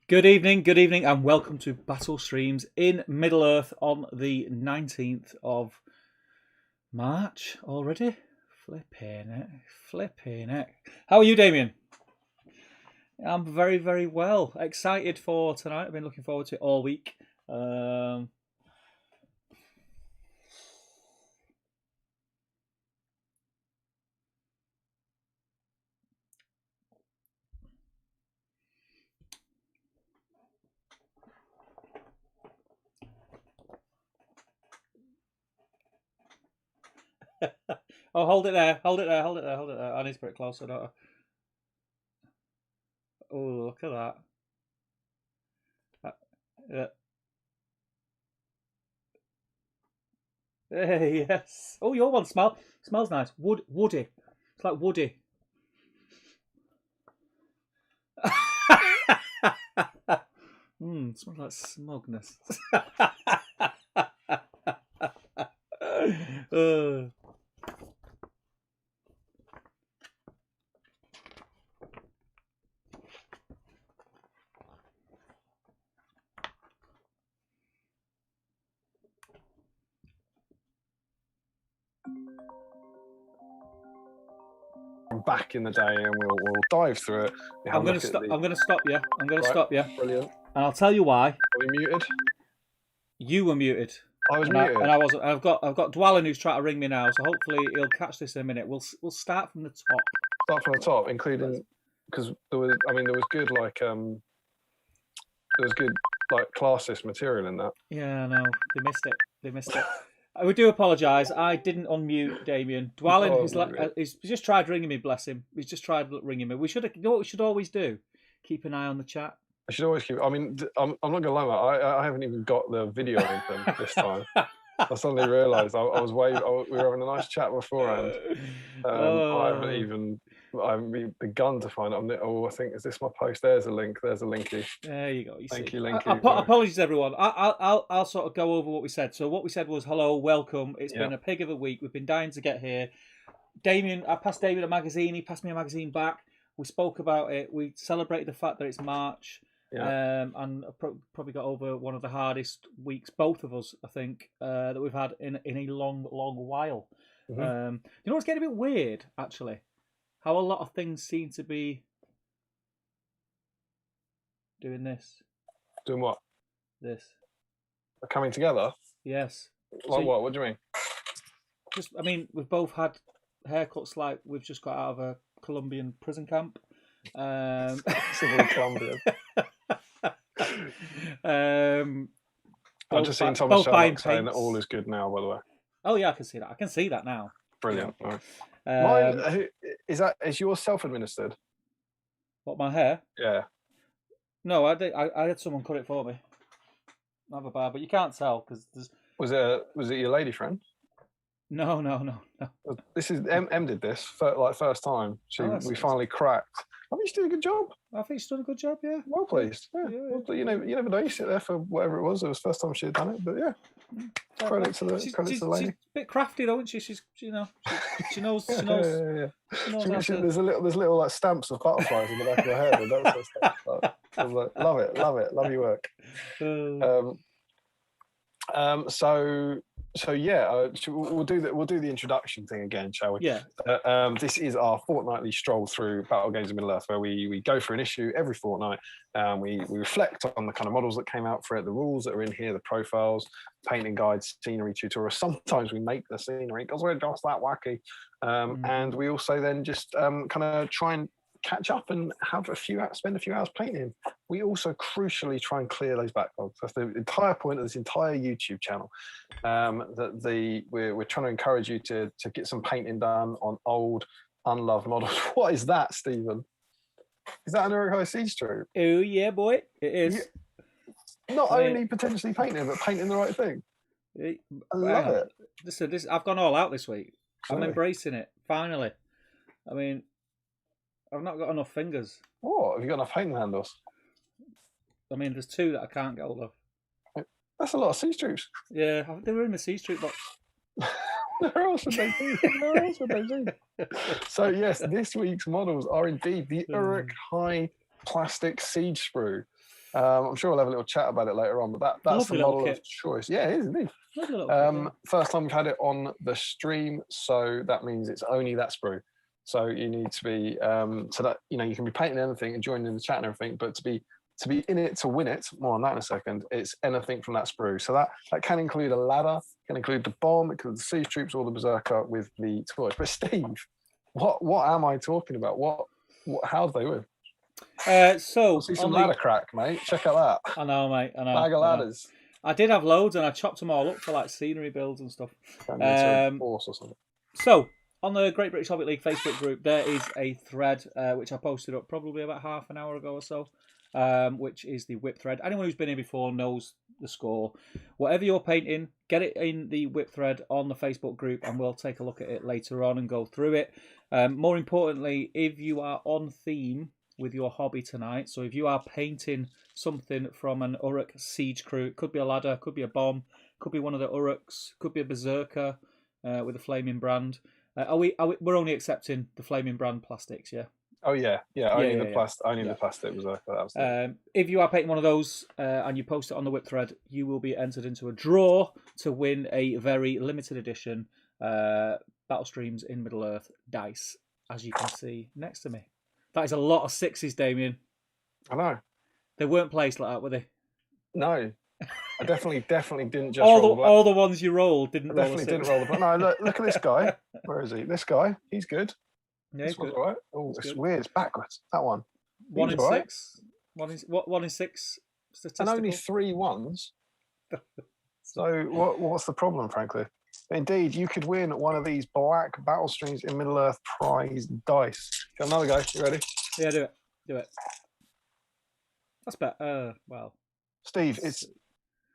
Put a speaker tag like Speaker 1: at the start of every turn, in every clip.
Speaker 1: Good evening, and welcome to Battle Streams in Middle Earth on the 19th of March already. Flipping it. How are you, Damian? I'm very, very well. Excited for tonight. I've been looking forward to it all week. Oh, hold it there. I need to put it closer, don't I? Oh, look at that. Yeah. Hey, yes. Oh, your one smells nice. Woody. It's like woody. Smells like smugness.
Speaker 2: Back in the day, and we'll dive through it.
Speaker 1: I'm going to stop you. Stop you.
Speaker 2: Brilliant.
Speaker 1: And I'll tell you why.
Speaker 2: Are we muted?
Speaker 1: You were muted.
Speaker 2: I was muted.
Speaker 1: And I wasn't. I've got Dwalin who's trying to ring me now, so hopefully he'll catch this in a minute. We'll start from the top.
Speaker 2: Start from the top, including because there was good classist material in that.
Speaker 1: Yeah, no, they missed it. We do apologise. I didn't unmute Damian. Dwalin, he's just tried ringing me. Bless him. He's just tried ringing me. You know what we should always do? Keep an eye on the chat.
Speaker 2: I should always keep. I mean, I'm not gonna lie, I haven't even got the video of them this time. I suddenly realised we were having a nice chat beforehand. I haven't even begun to find it. I think, is this my post? There's a link. There's a linky.
Speaker 1: There you go.
Speaker 2: Thank you, Linky.
Speaker 1: Apologies, everyone. I'll sort of go over what we said. So what we said was, hello, welcome. It's been a pig of a week. We've been dying to get here. I passed David a magazine. He passed me a magazine back. We spoke about it. We celebrated the fact that it's March. Yeah. And probably got over one of the hardest weeks, both of us, I think, that we've had in a long while. Mm-hmm. You know what's getting a bit weird, actually? How a lot of things seem to be doing this.
Speaker 2: Doing what?
Speaker 1: This.
Speaker 2: Coming together?
Speaker 1: Yes.
Speaker 2: Like what? What do you mean?
Speaker 1: We've both had haircuts like we've just got out of a Colombian prison camp.
Speaker 2: Colombian. I've just seen Thomas Sherlock saying that all is good now, by the way.
Speaker 1: Oh yeah, I can see that. I can see that now.
Speaker 2: Brilliant. Mine, is yours self-administered?
Speaker 1: What, my hair?
Speaker 2: Yeah.
Speaker 1: No, I had someone cut it for me. I have a bar, but you can't tell because there's.
Speaker 2: Was it your lady friend?
Speaker 1: No.
Speaker 2: This is M did this first time. We finally cracked. I think she's doing a good job.
Speaker 1: I think she's done a good job, yeah.
Speaker 2: Well pleased. Yeah. Well, you never know. You sit there for whatever it was. It was the first time she had done it, but yeah. Credit to the lady.
Speaker 1: She's a bit crafty, though, isn't she? She knows. She knows.
Speaker 2: There's little like stamps of butterflies in the back of her head and that sort of stuff. I was like, love your work. So yeah, we'll do the introduction thing again, shall we?
Speaker 1: Yeah.
Speaker 2: This is our fortnightly stroll through Battle Games of Middle Earth, where we go through an issue every fortnight. We reflect on the kind of models that came out for it, the rules that are in here, the profiles, painting guides, scenery tutorials. Sometimes we make the scenery because we're just that wacky, and we also then just kind of try and catch up and spend a few hours painting. We also crucially try and clear those backlogs. That's the entire point of this entire YouTube channel. We're trying to encourage you to get some painting done on old, unloved models. What is that, Stephen? Is that an Uruk Seige Crew?
Speaker 1: Oh yeah, boy, it is.
Speaker 2: Not only potentially painting, but painting the right thing. I love it.
Speaker 1: Listen, I've gone all out this week. I'm embracing it finally. I mean, I've not got enough fingers.
Speaker 2: What? Have you got enough painting handles?
Speaker 1: I mean, there's two that I can't get hold of.
Speaker 2: That's a lot of Seige Troops.
Speaker 1: Yeah, they were in the Seige Troop box.
Speaker 2: Where else would they be? So yes, this week's models are indeed the Uruk High plastic Seige sprue. I'm sure we'll have a little chat about it later on, but that's the model of choice. Yeah, it is indeed. First time we've had it on the stream, so that means it's only that sprue. So you need to be so that you can be painting anything and joining the chat and everything, but to be in it to win it, more on that in a second, it's anything from that sprue. So that can include a ladder, can include the bomb, it include the siege troops or the berserker with the toys. But Steve, what am I talking about? What how do they win?
Speaker 1: So
Speaker 2: I'll see some ladder crack, mate. Check out that.
Speaker 1: I know, mate. I know.
Speaker 2: Bag of ladders.
Speaker 1: I did have loads, and I chopped them all up for like scenery builds and stuff.
Speaker 2: Horse or something.
Speaker 1: So on the Great British Hobbit League Facebook group, there is a thread which I posted up probably about half an hour ago or so, which is the whip thread. Anyone who's been here before knows the score. Whatever you're painting, get it in the whip thread on the Facebook group, and we'll take a look at it later on and go through it. More importantly, if you are on theme with your hobby tonight, so if you are painting something from an Uruk Seige Crew, it could be a ladder, could be a bomb, could be one of the Uruks, could be a berserker with a flaming brand. We're only accepting the flaming brand plastics, yeah?
Speaker 2: Oh yeah, only the plastic berserker.
Speaker 1: If you are painting one of those and you post it on the whip thread, you will be entered into a draw to win a very limited edition Battle Streams in Middle Earth dice, as you can see next to me. That is a lot of sixes, Damian.
Speaker 2: I know.
Speaker 1: They weren't placed like that, were they?
Speaker 2: No. I definitely didn't just
Speaker 1: all the ones you rolled didn't roll.
Speaker 2: Definitely didn't roll the ball. No, look at this guy. Where is he? This guy. He's good.
Speaker 1: Yeah, he's good.
Speaker 2: Right. Oh, it's weird. It's backwards. That one.
Speaker 1: One in six. One in six.
Speaker 2: And only 3 ones. So what's the problem, frankly? Indeed, you could win one of these black Battle Streams in Middle Earth prize dice. Got another go. You ready?
Speaker 1: Yeah, do it. That's better. Well,
Speaker 2: Steve, it's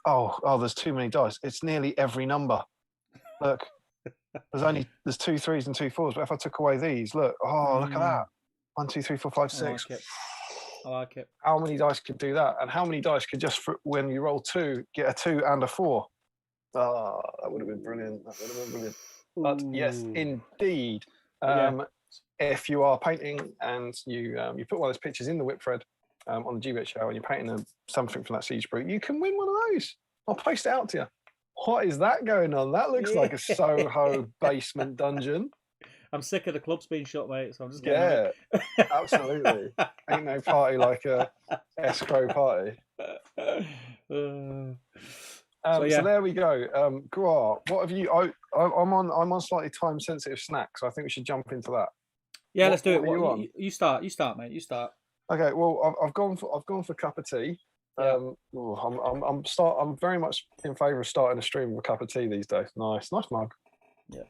Speaker 2: there's too many dice. It's nearly every number. Look, there's 2 3s and 2 4s. But if I took away these, look at that. 1 2 3 4 5 6.
Speaker 1: I like it.
Speaker 2: How many dice could do that? And how many dice could just when you roll 2 get a 2 and a 4? Oh, that would have been brilliant. But yes, indeed. If you are painting and you put one of those pictures in the whip thread on the GBet show and you're painting something from that siege sprue, you can win one of those. I'll post it out to you. What is that going on? That looks like a Soho basement dungeon.
Speaker 1: I'm sick of the clubs being shut, mate, so I'm just getting
Speaker 2: absolutely. Ain't no party like a escrow party. So there we go. Guar, what have you? I'm on slightly time sensitive snacks, so I think we should jump into that.
Speaker 1: Yeah, let's do it. You start, mate. You start.
Speaker 2: Okay. Well, I've gone for a cup of tea.
Speaker 1: Yeah.
Speaker 2: I'm very much in favour of starting a stream with a cup of tea these days. Nice mug.
Speaker 1: Yeah.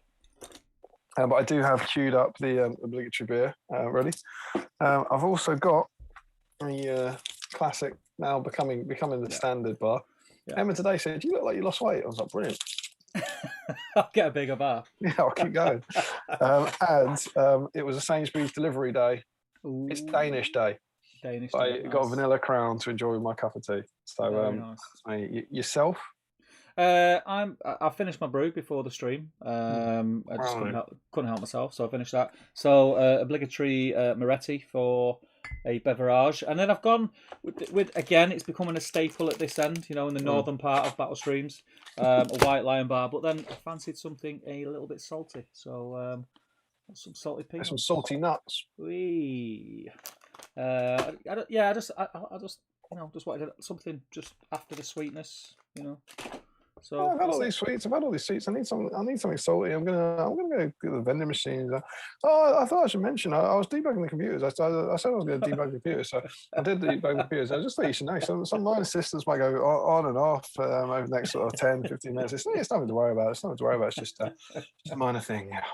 Speaker 2: But I do have queued up the obligatory beer ready. I've also got a classic now becoming the standard bar. Yeah. Emma today said, "You look like you lost weight." I was like, "Brilliant."
Speaker 1: I'll get a bigger bar.
Speaker 2: Yeah, I'll keep going. And it was a Sainsbury's delivery day. Ooh. It's Danish day. I got a vanilla crown to enjoy with my cup of tea. So, nice. Yourself?
Speaker 1: I finished my brew before the stream. I just couldn't help myself, so I finished that. So obligatory Moretti for a beverage, and then I've gone with again. It's becoming a staple at this end, in the northern part of Battle Streams, a White Lion bar. But then I fancied something a little bit salty, so some salty peanuts,
Speaker 2: some salty nuts.
Speaker 1: I just wanted something just after the sweetness, So
Speaker 2: I've had all these sweets. I need something salty. I'm gonna go to the vending machines. I thought I should mention. I was debugging the computers. I said I was going to debug the computers, so I did debug the computers. I just thought you should know. Some line systems might go on and off over the next sort of 10, 15 minutes. It's nothing to worry about. It's just a minor thing. Yeah.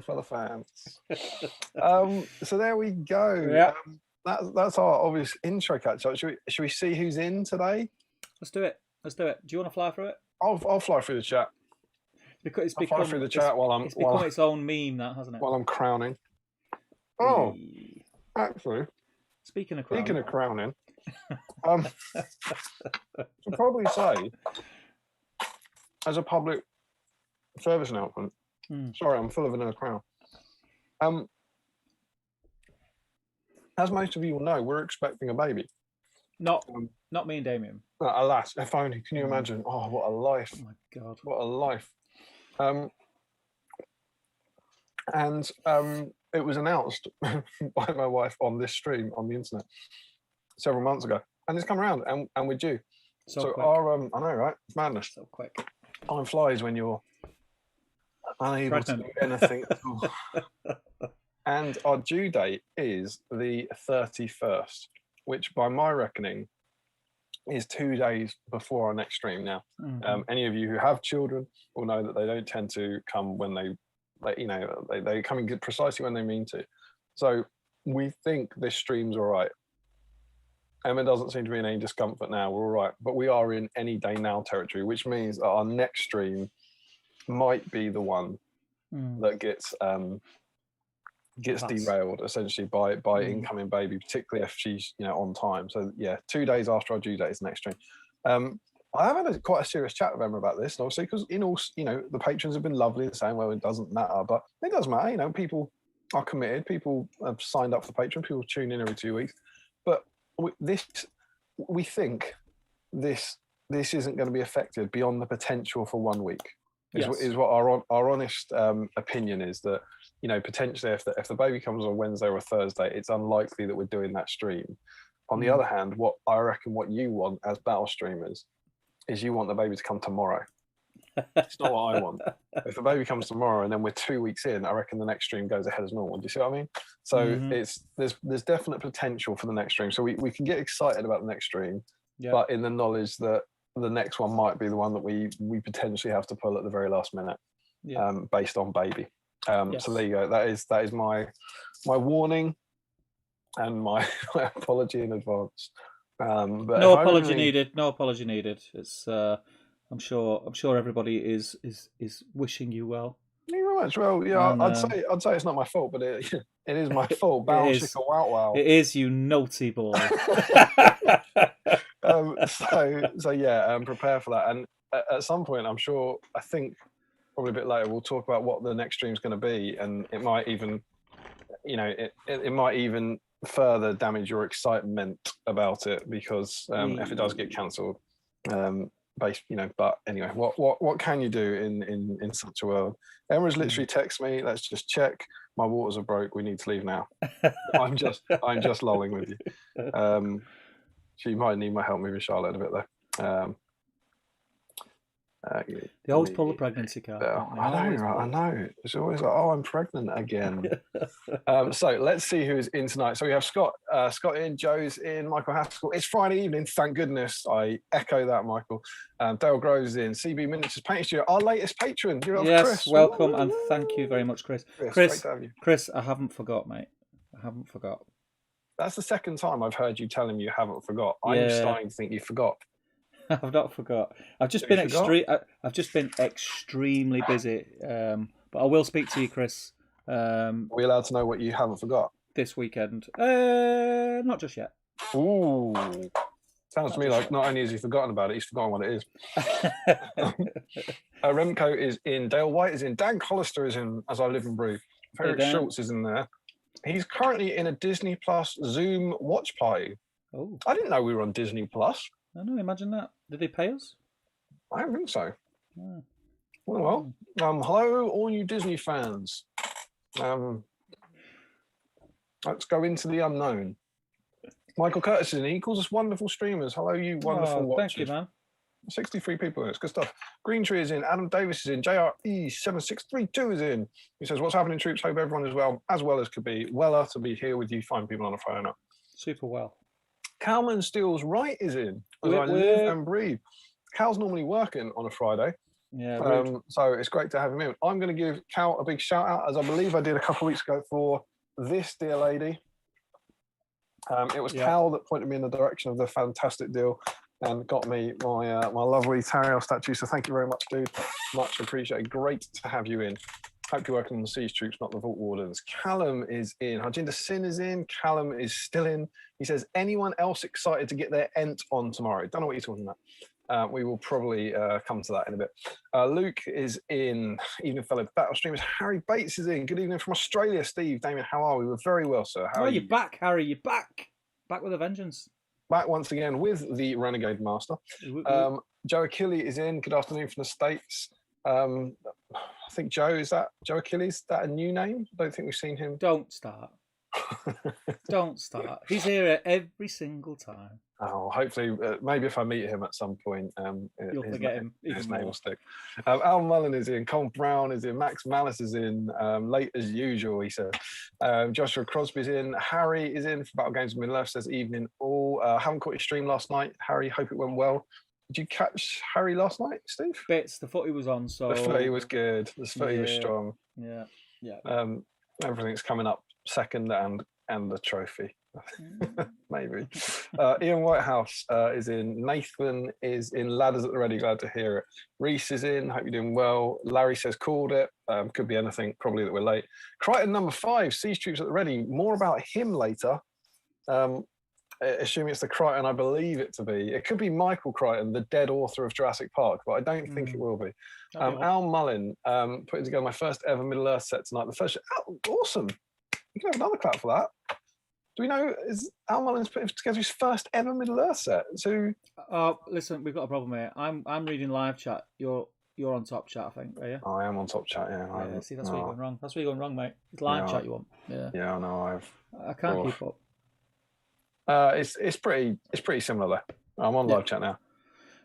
Speaker 2: For the fans. So there we go.
Speaker 1: Yeah.
Speaker 2: That's our obvious intro catch up. Should we see who's in today?
Speaker 1: Let's do it. Do you want to fly through it?
Speaker 2: I'll fly through the chat.
Speaker 1: Because
Speaker 2: I'll fly through the chat while I'm.
Speaker 1: It's become its own meme, that hasn't it?
Speaker 2: While I'm crowning. Oh, actually.
Speaker 1: Speaking of
Speaker 2: crowning, I should probably say, as a public service announcement. Sorry, I'm full of another crown. as most of you will know, we're expecting a baby.
Speaker 1: Not me and Damian.
Speaker 2: Alas, if only. Can you imagine? Oh, what a life!
Speaker 1: Oh my God,
Speaker 2: what a life! And it was announced by my wife on this stream on the internet several months ago, and it's come around, and we're due. So
Speaker 1: quick.
Speaker 2: our I know, right? It's madness.
Speaker 1: So quick.
Speaker 2: Time flies when you're unable to do anything at all. And our due date is the 31st, which by my reckoning is 2 days before our next stream. Now, any of you who have children will know that they don't tend to come when they come in precisely when they mean to. So we think this stream's all right. Emma doesn't seem to be in any discomfort now. We're all right, but we are in any day now territory, which means that our next stream might be the one that gets derailed essentially by incoming baby, particularly if she's on time. So yeah, 2 days after our due date is the next stream. I have had quite a serious chat with Emma about this, and obviously because the patrons have been lovely, saying, well, it doesn't matter, but it does matter. People are committed, people have signed up for the Patreon, people tune in every 2 weeks, but we think this isn't going to be affected beyond the potential for 1 week. Is what our honest opinion is, that potentially if the baby comes on Wednesday or Thursday, it's unlikely that we're doing that stream. On the other hand, what you want as battle streamers is you want the baby to come tomorrow. It's not what I want. If the baby comes tomorrow and then we're 2 weeks in, I reckon the next stream goes ahead as normal. Do you see what I mean? So there's definite potential for the next stream. So we can get excited about the next stream, but in the knowledge that the next one might be the one that we potentially have to pull at the very last minute, based on baby. So there you go. That is my warning and my apology in advance. But
Speaker 1: no apology needed. No apology needed. It's I'm sure everybody is wishing you well.
Speaker 2: Thank you very much. Well, yeah, and, I'd say it's not my fault, but it is my fault. Bow chicka wow wow.
Speaker 1: It is, you naughty boy.
Speaker 2: So yeah, prepare for that. And at some point, I think probably a bit later, we'll talk about what the next stream is going to be, and it might even, it might even further damage your excitement about it, because if it does get cancelled, but anyway, what can you do in such a world? Emma's literally texted me, let's just check, my waters are broke, we need to leave now. I'm just lolling with you. She might need my help moving Charlotte a bit though.
Speaker 1: They always pull the pregnancy card.
Speaker 2: I know. It's always like, oh, I'm pregnant again. So let's see who's in tonight. So we have Scott in, Joe's in, Michael Haskell. It's Friday evening, thank goodness. I echo that, Michael. Dale Groves in, CB Miniatures Painting Studio, our latest patron.
Speaker 1: Yes, Chris. Welcome, and thank you very much, Chris.
Speaker 2: Chris, great to have you.
Speaker 1: Chris, I haven't forgot, mate. I haven't forgot.
Speaker 2: That's the second time I've heard you tell him you haven't forgot. I'm starting to think you forgot.
Speaker 1: I've not forgot. I've just been extremely busy. But I will speak to you, Chris.
Speaker 2: Are we allowed to know what you haven't forgot
Speaker 1: this weekend? Not just yet.
Speaker 2: Ooh, sounds to me like not only has he forgotten about it, he's forgotten what it is. Remco is in. Dale White is in. Dan Hollister is in. As I live and breathe. Eric Schultz is in there. He's currently in a Disney Plus Zoom watch party.
Speaker 1: Oh,
Speaker 2: I didn't know we were on Disney Plus.
Speaker 1: I know, imagine that. Did they pay us?
Speaker 2: I don't think so. Yeah. Well, hello, all you Disney fans. Let's go into the unknown. Michael Curtis is in. He calls us wonderful streamers. Hello, you wonderful watchers.
Speaker 1: Thank you, man.
Speaker 2: 63 people in. It's good stuff. Green Tree is in. Adam Davis is in. JRE7632 is in. He says, what's happening, troops? Hope everyone is well as could be. Weller to be here with you. Fine people on the phone up.
Speaker 1: Super well.
Speaker 2: Calman Steele's Right is in. As I live and breathe. Cal's normally working on a Friday.
Speaker 1: Yeah.
Speaker 2: So it's great to have him in. I'm going to give Cal a big shout out, as I believe I did a couple of weeks ago for this dear lady. It was Cal that pointed me in the direction of the fantastic deal and got me my lovely Tariel statue. So thank you very much, dude. Much appreciated. Great to have you in. Hope you're working on the siege troops, not the vault wardens. Callum is in. Harjinder Sin is in. Callum is still in. He says, anyone else excited to get their Ent on tomorrow? Don't know what you're talking about. We will probably come to that in a bit. Luke is in. Evening, fellow battle streamers. Harry Bates is in. Good evening from Australia. Steve, Damian, how are we? We're very well, sir. How are you?
Speaker 1: You're back, Harry. You're back. Back with a vengeance.
Speaker 2: Back once again with the Renegade Master. Joe Achilles is in. Good afternoon from the States. I think Joe, is that Joe Achilles? Is that a new name? I don't think we've seen him.
Speaker 1: Don't start. Don't start. He's here every single time.
Speaker 2: Oh, hopefully, maybe if I meet him at some point,
Speaker 1: you'll forget him.
Speaker 2: His name will stick. Al Mullen is in. Colin Brown is in. Max Malice is in. Late as usual, he said. Joshua Crosby's in. Harry is in for Battle Games of Middle Earth. Says evening all. Haven't caught your stream last night, Harry. Hope it went well. Did you catch Harry last night, Steve?
Speaker 1: Bits. The footy was on, so
Speaker 2: the footy was good. The footy was strong.
Speaker 1: Yeah.
Speaker 2: Everything's coming up second and the trophy. Maybe. Ian Whitehouse is in. Nathan is in. Ladders at the ready. Glad to hear it. Reese is in. Hope you're doing well. Larry says called it. Could be anything. Probably that we're late. Crichton number 5. Siege troops at the ready. More about him later. Assuming it's the Crichton I believe it to be. It could be Michael Crichton, the dead author of Jurassic Park, but I don't think it will be. Al Mullin putting together my first ever Middle Earth set tonight. The first. Oh, awesome. You can have another clap for that. Do we know, is Al Mullen's putting together his first ever Middle Earth set? So,
Speaker 1: listen, we've got a problem here. I'm reading live chat. You're on top chat, I think, are you?
Speaker 2: I am on top chat, yeah.
Speaker 1: See, that's where you're going wrong. That's where you're going wrong, mate. It's live chat you want.
Speaker 2: Yeah, I know.
Speaker 1: I can't keep up.
Speaker 2: It's pretty similar though. I'm on live chat now.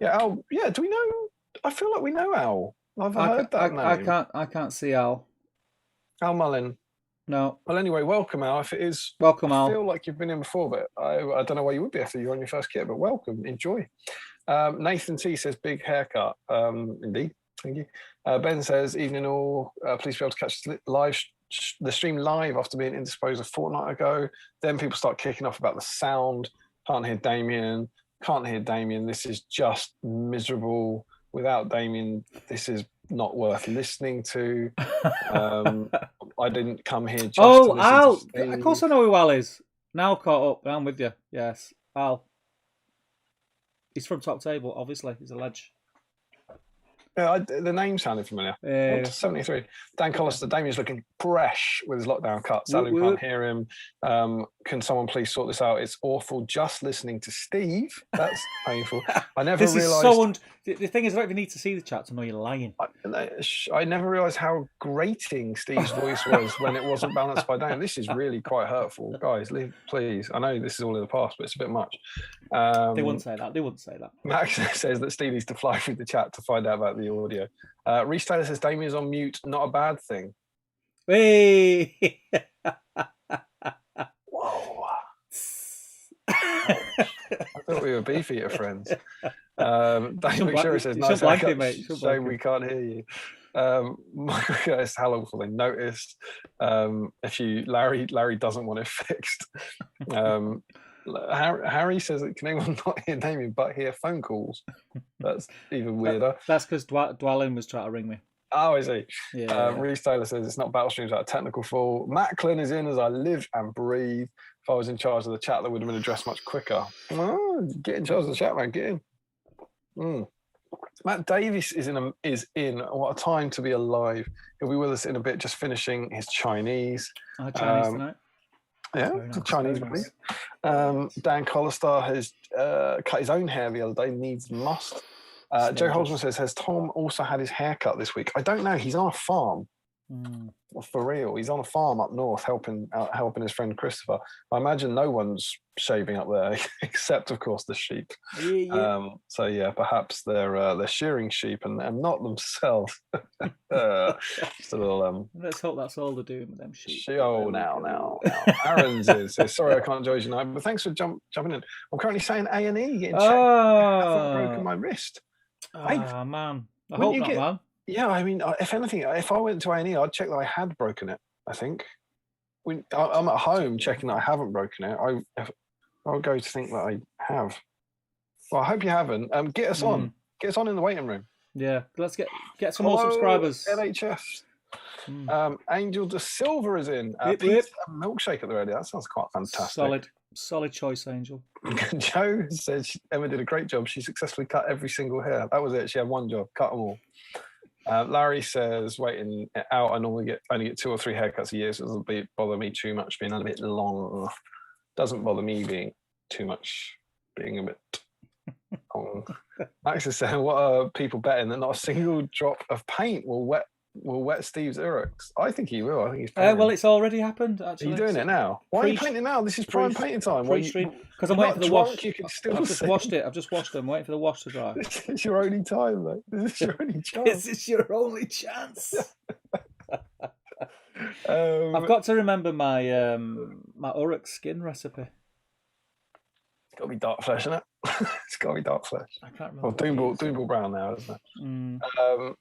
Speaker 2: Yeah, Al. Yeah, do we know? I feel like we know Al. I've heard that name.
Speaker 1: I can't see Al.
Speaker 2: Al Mullin.
Speaker 1: No.
Speaker 2: Well, anyway, welcome, Al. If it is,
Speaker 1: welcome, Al.
Speaker 2: I feel like you've been in before, but I don't know why you would be after you're on your first kit. But welcome, enjoy. Nathan T says big haircut. Indeed, thank you. Ben says evening all. Please be able to catch the stream live after being indisposed a fortnight ago. Then people start kicking off about the sound. Can't hear Damian. This is just miserable. Without Damian, this is not worth listening to. I didn't come here just to listen
Speaker 1: Al!
Speaker 2: to Steve.
Speaker 1: Of course I know who Al is. Now caught up. I'm with you. Yes. Al. He's from Top Table, obviously. He's a ledge.
Speaker 2: Yeah, the name sounded familiar. 73. Dan Collister, Damian's looking fresh with his lockdown cut. Sadly, we can't hear him. Can someone please sort this out? It's awful just listening to Steve. That's painful. I never realised.
Speaker 1: The thing is, I don't even need to see the chat to know you're lying.
Speaker 2: I never realised how grating Steve's voice was when it wasn't balanced by Dan. This is really quite hurtful. Guys, please. I know this is all in the past, but it's a bit much.
Speaker 1: They wouldn't say that.
Speaker 2: Max says that Steve needs to fly through the chat to find out about the audio. Reese Taylor says Damian's on mute, not a bad thing.
Speaker 1: Hey!
Speaker 2: Whoa. I thought we were beefeater friends. Dave McSherry says, nice haircut, mate. Shame we can't hear you. Michael Curtis, how long will they notice? Larry doesn't want it fixed. Harry says that can anyone not hear Damian but hear phone calls? That's even weirder.
Speaker 1: That's because Dwalin was trying to ring me.
Speaker 2: Oh, is he?
Speaker 1: Yeah.
Speaker 2: Reese Taylor says it's not battle streams, that a technical fault. Macklin is in as I live and breathe. If I was in charge of the chat, that would have been addressed much quicker. Oh, get in charge of the chat, man. Get in. Matt Davies is in. What a time to be alive. He'll be with us in a bit, just finishing his Chinese.
Speaker 1: Chinese tonight.
Speaker 2: Yeah, nice. Chinese, buddy. Dan Collistar has cut his own hair the other day. Must. Joe Holzman says, has Tom also had his hair cut this week? I don't know. He's on a farm. For real. He's on a farm up north helping his friend Christopher. I imagine no one's shaving up there except, of course, the sheep. So, yeah, perhaps they're shearing sheep and not themselves. Just a little...
Speaker 1: Let's hope that's all they're doing with them sheep.
Speaker 2: Now. Aaron's says, sorry I can't join you tonight, but thanks for jumping in. I'm currently saying A&E, getting checked. I haven't broken my wrist.
Speaker 1: Man. I hope not, man.
Speaker 2: Yeah, I mean, if anything, if I went to A&E, I'd check that I had broken it, I think. I'm at home checking that I haven't broken it. I'll go to think that I have. Well, I hope you haven't. Get us on. Get us on in the waiting room.
Speaker 1: Yeah, let's get some more subscribers.
Speaker 2: NHS. Angel De Silva is in. Pizza and milkshake at the ready. That sounds quite fantastic.
Speaker 1: Solid choice, Angel.
Speaker 2: Joe says Emma did a great job. She successfully cut every single hair. That was it. She had one job, cut them all. Larry says, waiting out, I normally only get 2 or 3 haircuts a year, so it doesn't bother me too much being a bit long. Doesn't bother me being too much being a bit long. Max is saying, what are people betting that not a single drop of paint will wet Steve's Uruks? I think he will. I think he's
Speaker 1: well, it's already happened, actually.
Speaker 2: Are you doing it now? Why are you painting now? This is prime painting time.
Speaker 1: Because I'm waiting for the wash.
Speaker 2: You can still
Speaker 1: I've just washed it. I'm waiting for the wash to dry.
Speaker 2: This is your only time, mate. This is your only chance.
Speaker 1: This is your only chance. I've got to remember my my Uruk skin recipe.
Speaker 2: It's got to be dark flesh, isn't it? It's got to be dark flesh.
Speaker 1: I can't remember.
Speaker 2: Well, Doomball Brown now, isn't it?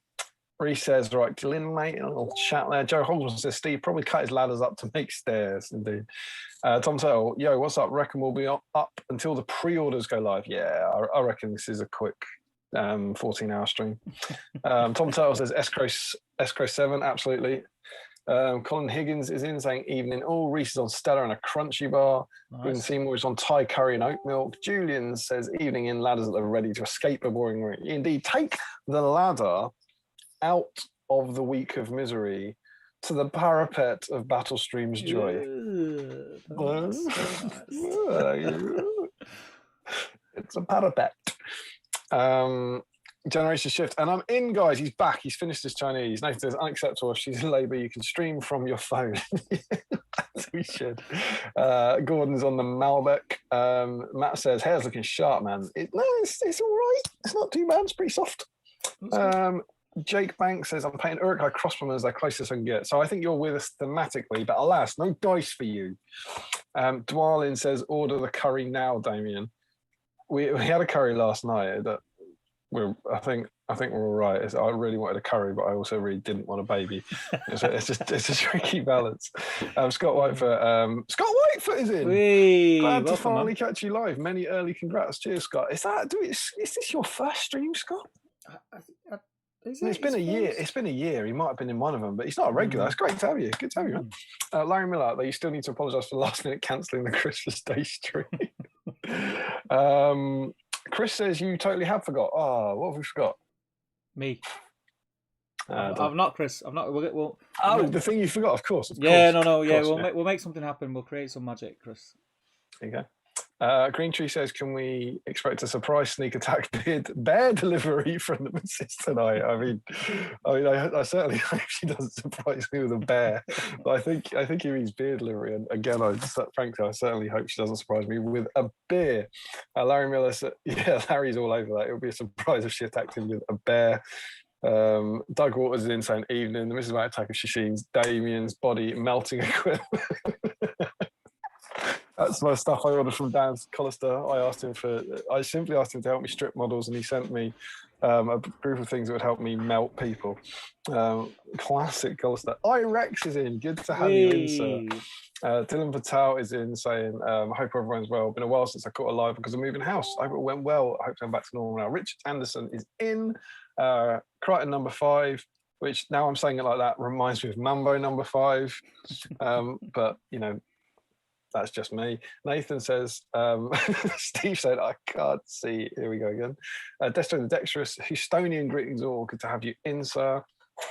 Speaker 2: Reese says, right, Glyn, mate, a little chat there. Joe Hogsman says, Steve probably cut his ladders up to make stairs, indeed. Tom Tell, yo, what's up? Reckon we'll be up until the pre-orders go live. Yeah, I reckon this is a quick 14-hour stream. Tom Tell says, Escrow 7, absolutely. Colin Higgins is in saying evening. Oh, Reese is on Stella and a crunchy bar. Nice. Seymour is on Thai curry and oat milk. Julian says evening in ladders that are ready to escape a boring week. Indeed, take the ladder out of the week of misery to the parapet of Battle Stream's joy. It's a parapet. Generation Shift. And I'm in, guys. He's back. He's finished his Chinese. Nathan says, unacceptable. If she's in labour, you can stream from your phone. As we should. Gordon's on the Malbec. Matt says, hair's looking sharp, man. It's all right. It's not too bad. It's pretty soft. Jake Banks says, I'm painting Uruk Seige crossbowmen as their closest I can get. So I think you're with us thematically, but alas, no dice for you. Dwalin says, order the curry now, Damian. We had a curry last night that I think we're all right. I really wanted a curry, but I also really didn't want a baby. It's a tricky balance. Scott Whitefoot is in. Glad to finally catch you live. Many early congrats. Cheers, Scott. Is this your first stream, Scott? It's been a year. It's been a year. He might have been in one of them, but he's not a regular. It's great to have you. Good to have you, man. Larry Miller, though, you still need to apologise for last minute cancelling the Christmas Day stream. Chris says you totally have forgot. Oh, what have we forgot?
Speaker 1: Me. I've not, Chris. I've not.
Speaker 2: The thing you forgot, of course.
Speaker 1: Yeah, no. Yeah, we'll make something happen. We'll create some magic, Chris.
Speaker 2: There you go. Green Tree says, can we expect a surprise sneak attack bear delivery from the missus tonight? I mean, I certainly hope she doesn't surprise me with a bear, but I think he means beer delivery. And again, frankly, I certainly hope she doesn't surprise me with a beer. Larry Miller said, yeah, Larry's all over that. It would be a surprise if she attacked him with a bear. Doug Waters is in saying evening. The missus might attack if she sees Damian's body melting equipment. That's my stuff I ordered from Dan Collister. I simply asked him to help me strip models, and he sent me a group of things that would help me melt people. Classic Collister. Irex is in. Good to have you in, sir. Dylan Patel is in saying, I hope everyone's well. Been a while since I caught a live because I'm moving house. I hope it went well. I hope to come back to normal now. Richard Anderson is in. Crichton number 5, which now I'm saying it like that reminds me of Mambo number 5. But, that's just me. Nathan says, Steve said, I can't see. Here we go again. Destro the Dexterous, Houstonian greetings all. Good to have you in, sir.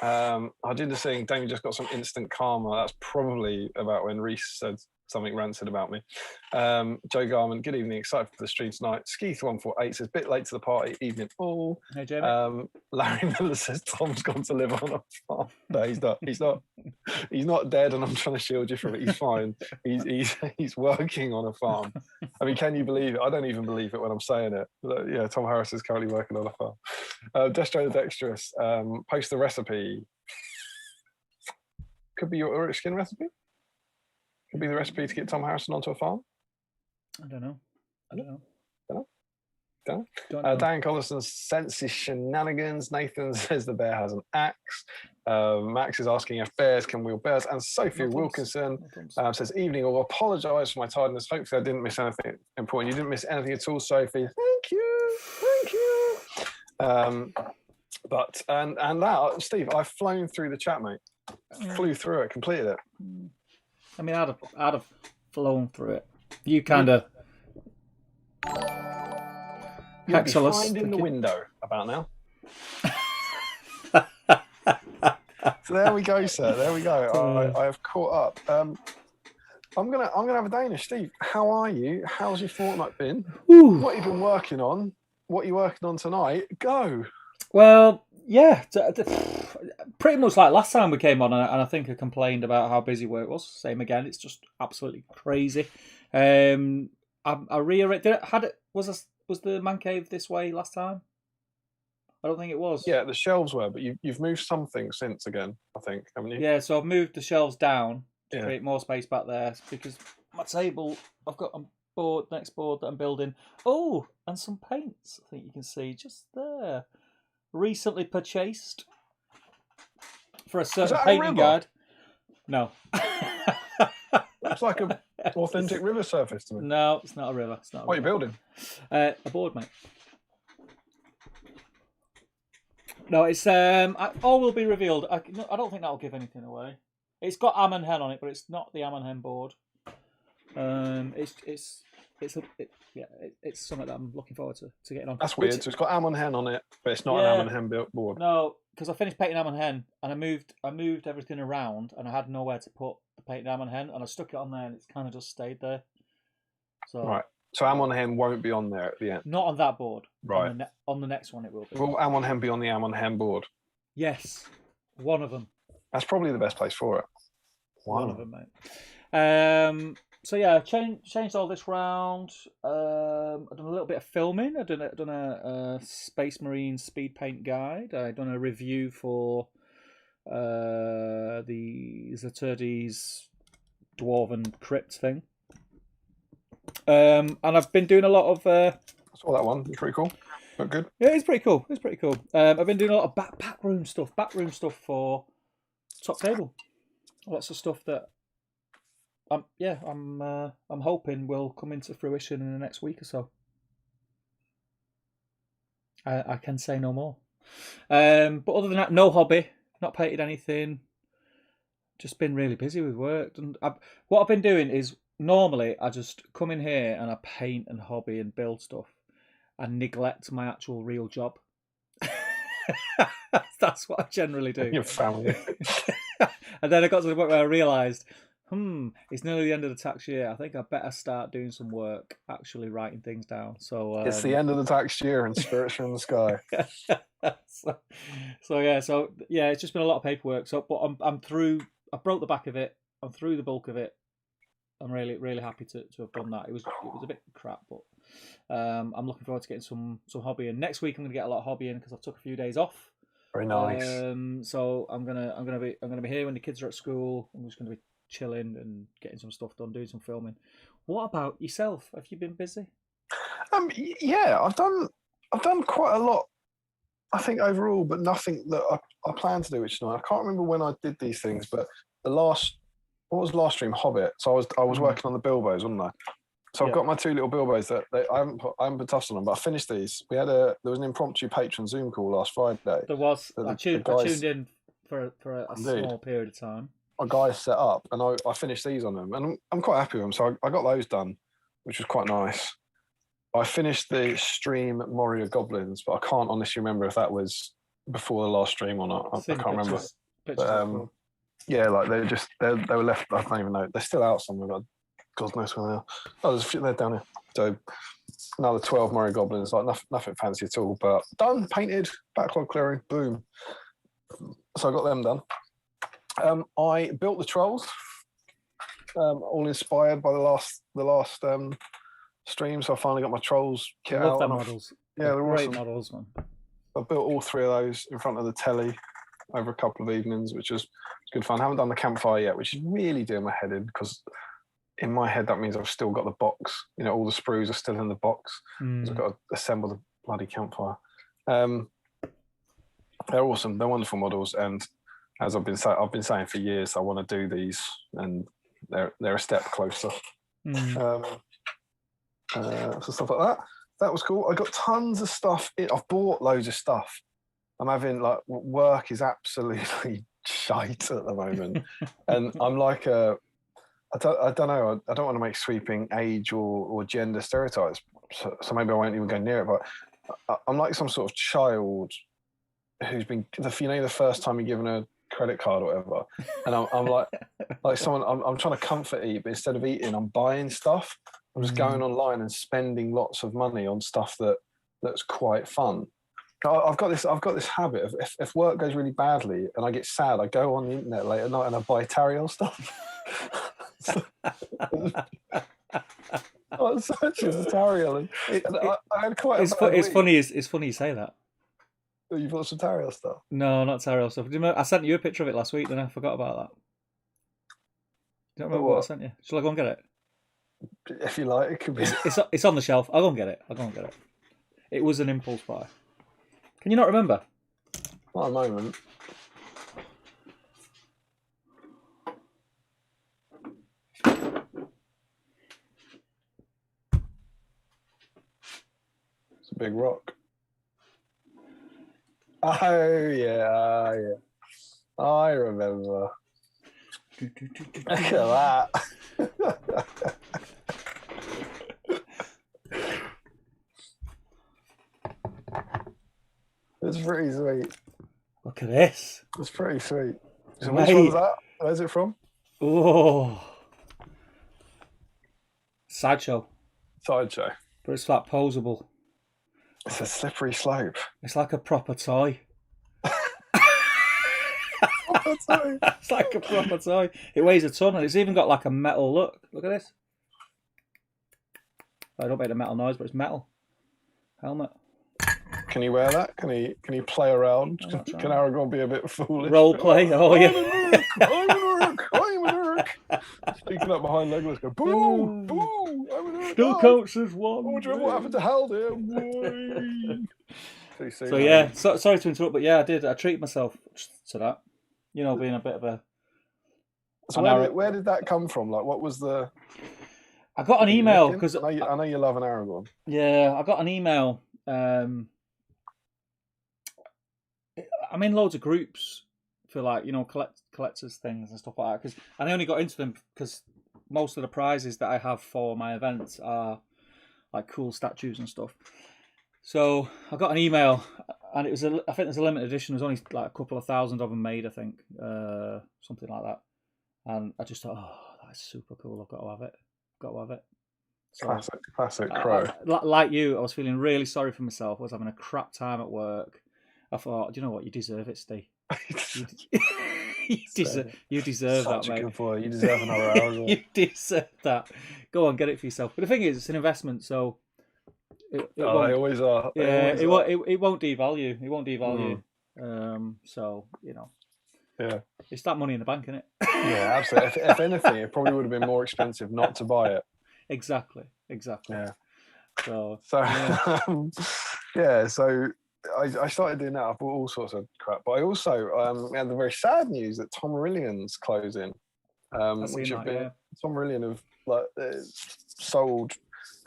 Speaker 2: I did the thing. Damien just got some instant karma. That's probably about when Reese said something rancid about me. Joe Garman, good evening. Excited for the stream tonight. Skeeth148 says, bit late to the party. Evening all.
Speaker 1: Hey, Jamie.
Speaker 2: Larry Miller says, Tom's gone to live on a farm. No, he's not. He's not dead, and I'm trying to shield you from it. He's fine. He's working on a farm. I mean, can you believe it? I don't even believe it when I'm saying it. But, yeah, Tom Harris is currently working on a farm. Destro the Dexterous, post the recipe. Could be your Uruk skin recipe. Could be the recipe to get Tom Harrison onto a farm.
Speaker 1: I don't know.
Speaker 2: Don't know. Dan Collison's senses shenanigans. Nathan says the bear has an axe. Max is asking if bears can wield bears. And Sophia Wilkinson says, evening, I'll apologise for my tiredness. Hopefully I didn't miss anything important. You didn't miss anything at all, Sophie. Thank you. But that, Steve, I've flown through the chat, mate. flew through it, completed it.
Speaker 1: I mean, I'd have flown through it. You kind of.
Speaker 2: You'll be finding the window about now. So there we go, sir. There we go. I have caught up. I'm gonna have a Danish. Steve, how are you? How's your fortnight been?
Speaker 1: Ooh.
Speaker 2: What have you been working on? What are you working on tonight? Go.
Speaker 1: Well, yeah, pretty much like last time we came on, and I think I complained about how busy work was. Same again. It's just absolutely crazy. I rearranged. Was the man cave this way last time? I don't think it was.
Speaker 2: Yeah, the shelves were, but you've moved something since again, I think, haven't you?
Speaker 1: Yeah, so I've moved the shelves down to create more space back there because my table, I've got a next board that I'm building. Oh, and some paints. I think you can see just there. Recently purchased for a certain painting guide. No.
Speaker 2: Looks like an authentic river surface to me.
Speaker 1: No, it's not a river.
Speaker 2: What are you building?
Speaker 1: A board, mate. No, it's all will be revealed. I don't think that'll give anything away. It's got Am and Hen on it, but it's not the Am and Hen board. It's something that I'm looking forward to getting on.
Speaker 2: That's weird. So it's got Am and Hen on it, but it's not an Am and Hen built board.
Speaker 1: No, because I finished painting Am and Hen, and I moved everything around, and I had nowhere to put the painted Am and Hen, and I stuck it on there, and it's kind of just stayed there. So
Speaker 2: right. So Am and Hen won't be on there at the end.
Speaker 1: Not on that board.
Speaker 2: Right.
Speaker 1: On the next one, it will be.
Speaker 2: Will Am and Hen be on the Am and Hen board?
Speaker 1: Yes, one of them.
Speaker 2: That's probably the best place for it.
Speaker 1: One of them, mate. So yeah, changed all this round. I've done a little bit of filming. I've done a Space Marine speed paint guide. I've done a review for the Zaturdi's Dwarven Crypt thing. And I've been doing a lot of.
Speaker 2: I saw that one. It's pretty cool. Look good.
Speaker 1: Yeah, it's pretty cool. I've been doing a lot of backroom stuff for Top Table. Lots of stuff that I'm hoping will come into fruition in the next week or so. I can say no more. But other than that, no hobby, not painted anything. Just been really busy with work. And what I've been doing is normally I just come in here and I paint and hobby and build stuff and neglect my actual real job. That's what I generally do.
Speaker 2: Your family.
Speaker 1: And then I got to the point where I realised, it's nearly the end of the tax year. I think I better start doing some work, actually writing things down. So
Speaker 2: it's the end of the tax year and spirits are in the sky.
Speaker 1: So yeah, it's just been a lot of paperwork. So, but I'm through. I broke the back of it. I'm through the bulk of it. I'm really, really happy to have done that. It was a bit crap, but I'm looking forward to getting some hobby in. Next week I'm going to get a lot of hobby in because I've took a few days off.
Speaker 2: Very nice.
Speaker 1: So I'm gonna be here when the kids are at school. I'm just gonna be chilling and getting some stuff done, doing some filming. What about yourself? Have you been busy?
Speaker 2: Yeah, I've done quite a lot. I think overall, but nothing that I plan to do each night. I can't remember when I did these things, but what was last stream? Hobbit. So I was working on the Bilbos, wasn't I? So I've got my two little Bilbos that I haven't put tussle on, but I finished these. There was an impromptu patron Zoom call last Friday.
Speaker 1: There was. I tuned in for a small period of time.
Speaker 2: A guy set up, and I finished these on them, and I'm quite happy with them. So I got those done, which was quite nice. I finished the stream Moria Goblins, but I can't honestly remember if that was before the last stream or not. I can't remember. But, yeah, like they were left. I don't even know. They're still out somewhere, but God knows where they are. Oh, they're down here. So another 12 Moria Goblins, like nothing fancy at all, but done, painted, backlog clearing, boom. So I got them done. I built the trolls, all inspired by the last stream. So I finally got my trolls kit out.
Speaker 1: I love them models.
Speaker 2: Yeah, they're
Speaker 1: great
Speaker 2: awesome.
Speaker 1: Models, man.
Speaker 2: I built all three of those in front of the telly over a couple of evenings, which was good fun. I haven't done the campfire yet, which is really doing my head in because in my head that means I've still got the box. You know, all the sprues are still in the box. So I've got to assemble the bloody campfire. They're awesome. They're wonderful models, and as I've been saying for years, I want to do these, and they're a step closer. So stuff like that. That was cool. I got tons of stuff. I've bought loads of stuff. I'm having work is absolutely shite at the moment. And I'm like I don't know. I don't want to make sweeping age or gender stereotypes, so maybe I won't even go near it. But I'm like some sort of child who's been, the first time you're given a credit card or whatever, and I'm like someone. I'm trying to comfort eat, but instead of eating, I'm buying stuff. I'm just going online and spending lots of money on stuff that's quite fun. I've got this habit of if work goes really badly and I get sad, I go on the internet late at night and I buy Tariel stuff. I'm searching for Tariel, and I had quite.
Speaker 1: It's funny you say that.
Speaker 2: You bought some Tariel stuff?
Speaker 1: No, not Tariel stuff. I sent you a picture of it last week, then I forgot about that. You don't remember what I sent you? Shall I go and get it?
Speaker 2: If you like, it could be.
Speaker 1: It's on the shelf. I'll go and get it. It was an impulse buy. Can you not remember?
Speaker 2: Not a moment. It's a big rock. Oh yeah. I remember. Look at that. It's pretty sweet.
Speaker 1: Look at this.
Speaker 2: It's pretty sweet. So which one's that? Where's it from?
Speaker 1: Oh. Sideshow.
Speaker 2: Sideshow.
Speaker 1: But it's like posable.
Speaker 2: It's a slippery slope.
Speaker 1: It's like a proper toy.
Speaker 2: Toy.
Speaker 1: It's like a proper toy. It weighs a ton and it's even got like a metal look. Look at this. I don't make the metal noise, but it's metal. Helmet.
Speaker 2: Can you wear that? Can he play around? Can Aragorn be a bit foolish?
Speaker 1: Role play? Oh yeah.
Speaker 2: I'm an Uruk. Sneaking up behind Legolas, go boo, boo. I'm an Uruk.
Speaker 1: Still counts as one.
Speaker 2: Oh, do you remember what happened to Haldir?
Speaker 1: So yeah, sorry to interrupt, but yeah, I did. I treated myself to that. You know, being a bit of a.
Speaker 2: So where did that come from? Like, what was the?
Speaker 1: I got an email because
Speaker 2: I know you love an Aragorn.
Speaker 1: Yeah, I got an email. I'm in loads of groups for like collectors things and stuff like that. And I only got into them because most of the prizes that I have for my events are like cool statues and stuff. So I got an email, and it was I think there's a limited edition. There's only like a couple of thousand of them made, I think, something like that. And I just thought, oh, that's super cool. I've got to have it. So,
Speaker 2: classic Crow.
Speaker 1: Like you, I was feeling really sorry for myself. I was having a crap time at work. I thought, do you know what? You deserve it, Steve. you deserve
Speaker 2: Such
Speaker 1: that, mate.
Speaker 2: A good boy. You deserve another hour.
Speaker 1: You deserve that. Go on, get it for yourself. But the thing is, it's an investment, so
Speaker 2: they always are.
Speaker 1: It won't devalue. It won't devalue. So
Speaker 2: Yeah,
Speaker 1: it's that money in the bank, isn't it?
Speaker 2: Yeah, absolutely. If anything, it probably would have been more expensive not to buy it.
Speaker 1: Exactly.
Speaker 2: Yeah.
Speaker 1: So
Speaker 2: yeah. So I started doing that. I bought all sorts of crap, but I also had the very sad news that Tom Aurelian's closing, which have been Tom Aurelian have like sold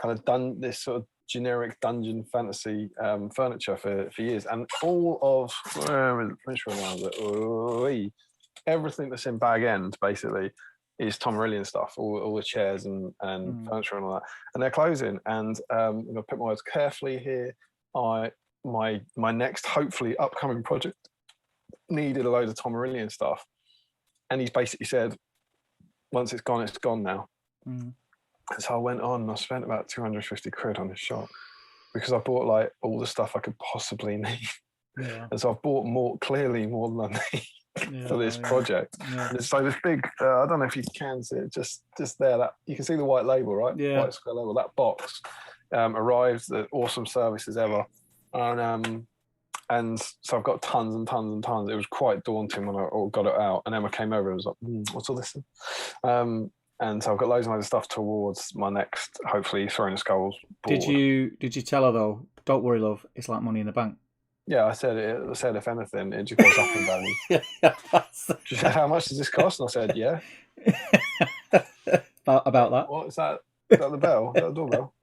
Speaker 2: kind of this sort of generic dungeon fantasy furniture for years, and all of everything that's in Bag End basically is Tom Aurelian stuff, all the chairs and furniture and all that, and they're closing. And I'm gonna put my words carefully here. My next hopefully upcoming project needed a load of Tom Aurelian stuff, and he's basically said, once it's gone now. So I went on and I spent about 250 quid on this shop because I bought like all the stuff I could possibly need.
Speaker 1: Yeah.
Speaker 2: And so I've bought more than I need for this project. Yeah. And so this big, I don't know if you can see it, just there, that you can see the white label, right?
Speaker 1: Yeah.
Speaker 2: White square label. That box arrived, the awesome service as ever. And so I've got tons and tons and tons. It was quite daunting when I got it out. And Emma came over and was like, what's all this? And so I've got loads and loads of stuff towards my next, hopefully, Throne of Skulls board. Did
Speaker 1: you tell her though? Don't worry, love. It's like money in the bank.
Speaker 2: Yeah, I said if anything, it just goes up in value. She said, how much does this cost? And I said, yeah.
Speaker 1: About that.
Speaker 2: What is that? Is that the bell? Is that the doorbell?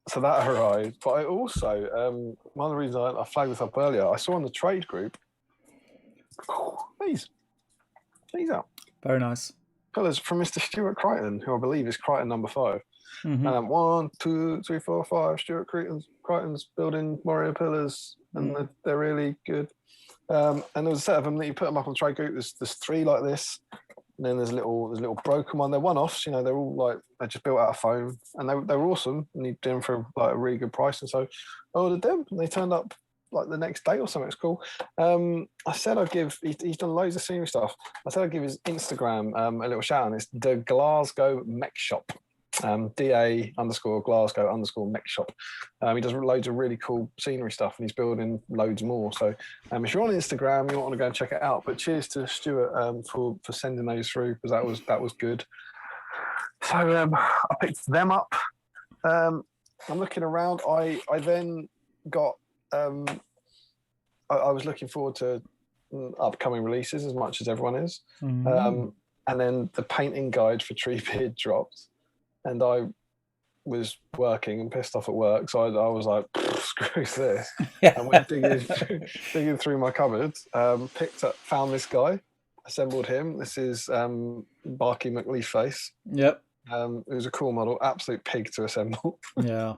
Speaker 2: So that arrived. But I also, one of the reasons I flagged this up earlier, I saw on the trade group These out.
Speaker 1: Very nice.
Speaker 2: Pillars from Mr. Stuart Crichton, who I believe is Crichton number 5.
Speaker 1: Mm-hmm.
Speaker 2: 1, 2, 3, 4, 5. Stuart Crichton's building warrior pillars, and they're really good. And there's a set of them that you put them up on Trade Group. There's 3 like this, and then there's a little broken one. They're one-offs, they're all like they're just built out of foam, and they were awesome. And you did them for like a really good price, and so I ordered them, and they turned up like the next day or something. It's cool. I said I'd give. He's done loads of scenery stuff. I said I'd give his Instagram a little shout, and it's the Glasgow Mech Shop. DA_Glasgow_Mech Shop. He does loads of really cool scenery stuff, and he's building loads more. So if you're on Instagram, you want to go and check it out. But cheers to Stuart for sending those through, because that was good. So I picked them up. I'm looking around. I then got. I was looking forward to upcoming releases as much as everyone is. And then the painting guide for Treebeard dropped. And I was working and pissed off at work, so I was like, "Screw this!" And went digging through my cupboards. Found this guy, assembled him. This is Barky McLeafface.
Speaker 1: Yep.
Speaker 2: It was a cool model, absolute pig to assemble.
Speaker 1: Yeah.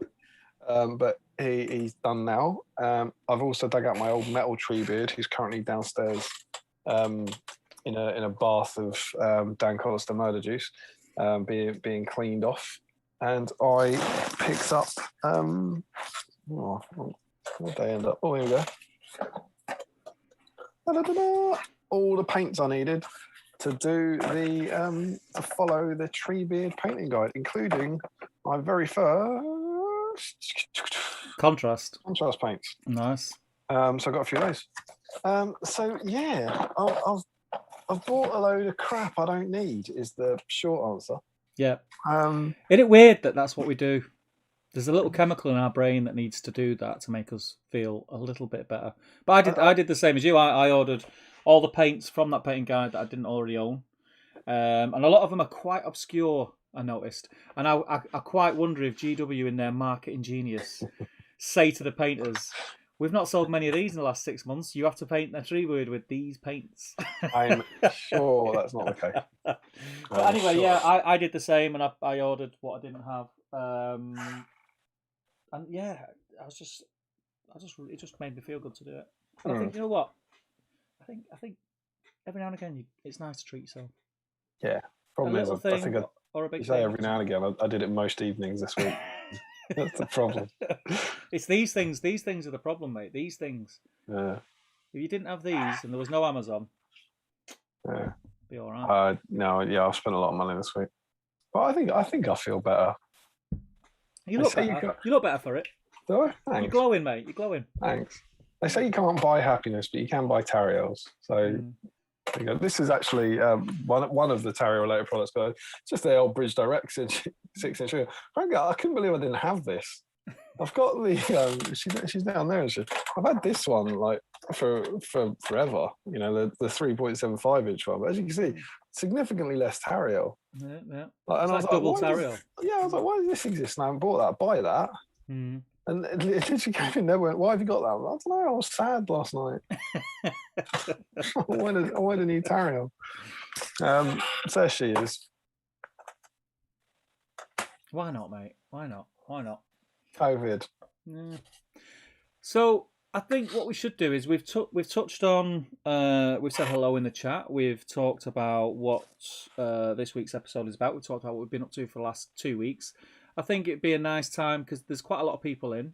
Speaker 2: But he's done now. I've also dug out my old metal Treebeard, who's currently downstairs in a bath of Dan Collister murder juice. Being cleaned off, and I picked up. Where did they end up? Oh, here we go. Da-da-da-da. All the paints I needed to do to follow the Treebeard painting guide, including my very first
Speaker 1: contrast
Speaker 2: paints.
Speaker 1: Nice.
Speaker 2: So I got a few of those. So yeah, I've bought a load of crap I don't need, is the short answer.
Speaker 1: Yeah. Isn't it weird that that's what we do? There's a little chemical in our brain that needs to do that to make us feel a little bit better. But I did the same as you. I ordered all the paints from that painting guide that I didn't already own. And a lot of them are quite obscure, I noticed. And I quite wonder if GW in their marketing genius say to the painters, "We've not sold many of these in the last 6 months. You have to paint a Treebeard with these paints."
Speaker 2: I'm sure that's not the case.
Speaker 1: But anyway, sure. Yeah, I did the same, and I ordered what I didn't have. And yeah, it just made me feel good to do it. And I think, you know what? I think every now and again it's nice to treat yourself.
Speaker 2: Yeah, problem is, I think you say every now and again. I did it most evenings this week. That's the problem.
Speaker 1: It's these things. These things are the problem, mate. These things.
Speaker 2: Yeah.
Speaker 1: If you didn't have these and there was no Amazon,
Speaker 2: yeah,
Speaker 1: be all right.
Speaker 2: No, yeah, I've spent a lot of money this week, but I think I feel better.
Speaker 1: You look better. You look better for it.
Speaker 2: Do I? Thanks.
Speaker 1: You're glowing, mate. You're glowing.
Speaker 2: Thanks. They say you can't buy happiness, but you can buy Tariels. So. This is actually one of the Tarot-related products, but it's just the old Bridge Direct 6-inch. Frankly, I couldn't believe I didn't have this. I've got the she's down there, and I've had this one like for forever. The 3.75-inch one, but as you can see, significantly less Tarot.
Speaker 1: Yeah.
Speaker 2: Like, and
Speaker 1: it's like double Tarot.
Speaker 2: I was like, why does this exist? And I haven't bought that. Buy that. And it literally came in there. Went, why have you got that? I don't know. I was sad last night. I wanted a new Tarot. So there she is.
Speaker 1: Why not, mate? Why not?
Speaker 2: COVID.
Speaker 1: Yeah. So I think what we should do is we've touched on. We've said hello in the chat. We've talked about what this week's episode is about. We've talked about what we've been up to for the last 2 weeks. I think it'd be a nice time because there's quite a lot of people in.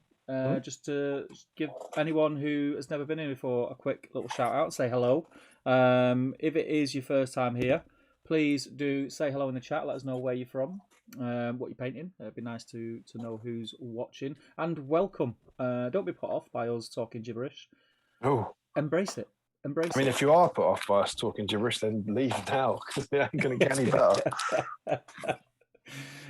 Speaker 1: Just to give anyone who has never been in before a quick little shout out, say hello. If it is your first time here, please do say hello in the chat. Let us know where you're from, what you're painting. It'd be nice to know who's watching. And welcome. Don't be put off by us talking gibberish.
Speaker 2: Oh,
Speaker 1: embrace it.
Speaker 2: I mean, if you are put off by us talking gibberish, then leave now because it ain't going to get any better.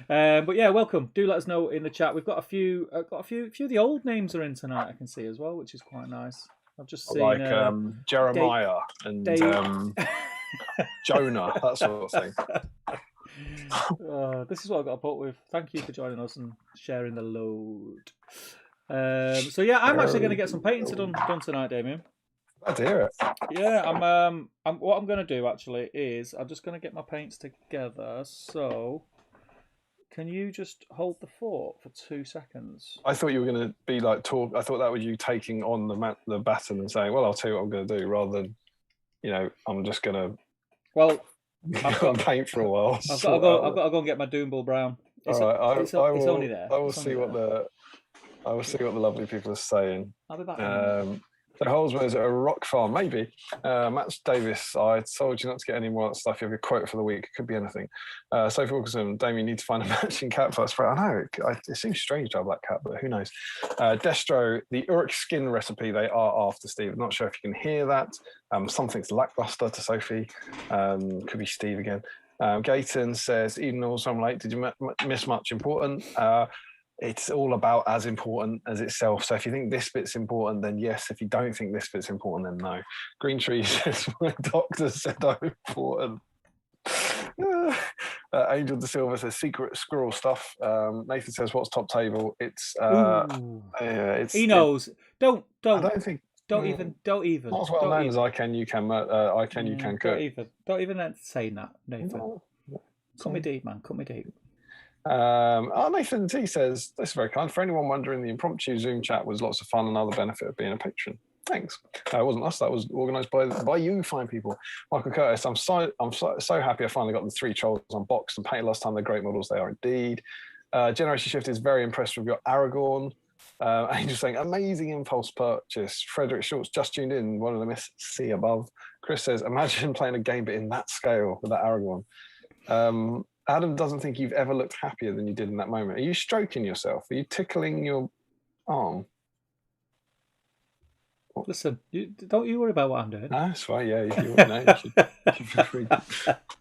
Speaker 1: But yeah, welcome. Do let us know in the chat. We've got a few of the old names are in tonight. I can see as well, which is quite nice. I've just seen
Speaker 2: like Jeremiah and Jonah, that sort of thing.
Speaker 1: This is what I've got to put with. Thank you for joining us and sharing the load. So yeah, I'm actually going to get some painting done tonight, Damian.
Speaker 2: Glad to hear it.
Speaker 1: Yeah, what I'm gonna do actually is I'm just gonna get my paints together. So, can you just hold the fort for 2 seconds?
Speaker 2: I thought you were going to be like talk. I thought that was you taking on the baton and saying, "Well, I'll tell you what I'm going to do," rather than, I'm just going to.
Speaker 1: Well, I've got
Speaker 2: paint for a while.
Speaker 1: I've got to go. I've got to go and get my Doombull Brown.
Speaker 2: All right,
Speaker 1: It's only there.
Speaker 2: I will see what the lovely people are saying.
Speaker 1: I'll be back in a minute.
Speaker 2: So Holzman is at a rock farm, maybe. Matt Davis, I told you not to get any more of that stuff. You have your quote for the week. It could be anything. Sophie Wilkinson, Damien, you need to find a matching cat first. I know, it seems strange to have that cat, but who knows? Destro, the Uruk skin recipe, they are after Steve. I'm not sure if you can hear that. Something's lackluster to Sophie. Could be Steve again. Gayton says, even though I'm late, did you miss much important? It's all about as important as itself. So if you think this bit's important, then yes. If you don't think this bit's important, then no. Green Tree says, my doctor said I'm important. Angel De Silva says, secret squirrel stuff. Nathan says, what's top table? It's
Speaker 1: he knows. Don't.
Speaker 2: I don't think.
Speaker 1: Don't even.
Speaker 2: Not as well known as I can, you can. I can, you can cook.
Speaker 1: Don't even entertain that, Nathan. No. Cut me deep, man. Cut me deep.
Speaker 2: Nathan T says, this is very kind. For anyone wondering, the impromptu Zoom chat was lots of fun. Another benefit of being a patron. Thanks. It wasn't us. That was organised by you fine people. Michael Curtis, I'm so happy I finally got the 3 trolls unboxed and painted last time. They're great models. They are indeed. Generation Shift is very impressed with your Aragorn. Angel saying, amazing impulse purchase. Frederick Schultz just tuned in. One of them is see above. Chris says, imagine playing a game but in that scale with that Aragorn. Adam doesn't think you've ever looked happier than you did in that moment. Are you stroking yourself? Are you tickling your arm?
Speaker 1: Listen, don't you worry about what I'm doing.
Speaker 2: No, it's fine. Yeah,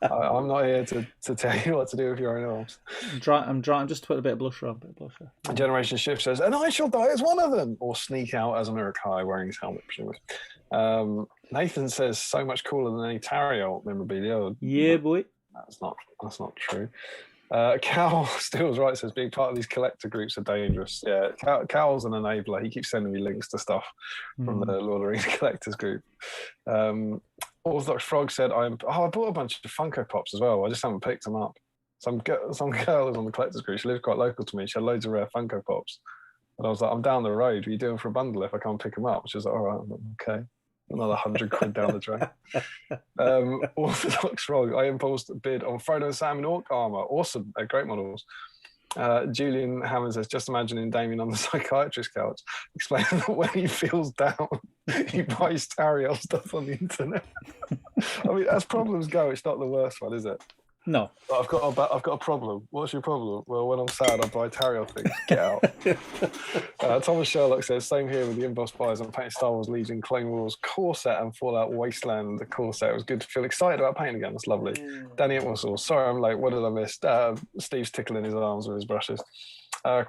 Speaker 2: I'm not here to tell you what to do with your own arms.
Speaker 1: I'm just putting a bit of blusher on.
Speaker 2: Generation Shift says, and I shall die as one of them, or sneak out as an Uruk High wearing his helmet, presumably. Nathan says, so much cooler than any Tariel memorabilia.
Speaker 1: Yeah, boy.
Speaker 2: That's not true. Cal Stills right says being part of these collector groups are dangerous. Yeah, Cal's an enabler. He keeps sending me links to stuff from the Lord of the Rings collectors group. Orthodox Frog said, I bought a bunch of Funko Pops as well. I just haven't picked them up. Some girl is on the collectors group. She lives quite local to me. She had loads of rare Funko Pops. And I was like, I'm down the road. What are you doing for a bundle if I can't pick them up? She was like, all right, okay. Another 100 quid down the drain. Orthodox Frog, I impulsed a bid on Frodo and Sam in Orc armor. Awesome, they're great models. Julian Hammond says, just imagining Damien on the psychiatrist couch, explaining that when he feels down, he buys Tariel stuff on the internet. I mean, as problems go, it's not the worst one, is it?
Speaker 1: No.
Speaker 2: I've got a problem. What's your problem? Well, when I'm sad, I buy Tariel things. Get out. Thomas Sherlock says, same here with the impulse buys. I'm painting Star Wars Legion, Clone Wars core set and Fallout Wasteland the core set. It was good to feel excited about painting again. That's lovely. Danny Atwell, sorry I'm late. What did I miss? Steve's tickling his arms with his brushes.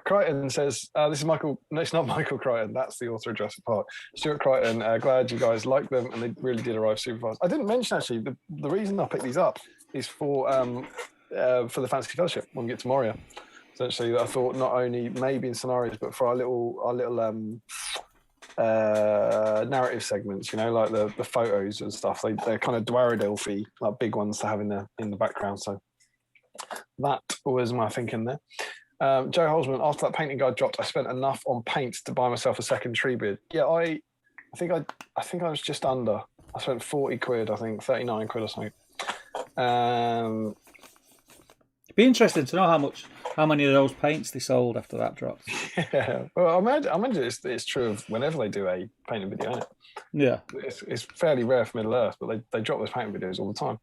Speaker 2: Crichton says, this is Michael. No, it's not Michael Crichton. That's the author of Jurassic Park. Stuart Crichton, glad you guys liked them and they really did arrive super fast. I didn't mention actually, the reason I picked these up is for the Fantasy Fellowship when we get to Moria. Essentially, I thought not only maybe in scenarios, but for our little narrative segments, like the photos and stuff. They're kind of Dwarrowdale-y, like big ones to have in the background. So that was my thinking there. Joe Holzman, after that painting guide dropped, I spent enough on paint to buy myself a second tree beard. Yeah, I think I was just under. I spent 40 quid, I think 39 quid or something.
Speaker 1: It'd be interesting to know how many of those paints they sold after that dropped.
Speaker 2: Yeah, well, I imagine it's true of whenever they do a painting video, isn't it?
Speaker 1: Yeah,
Speaker 2: it's fairly rare for Middle Earth, but they drop those painting videos all the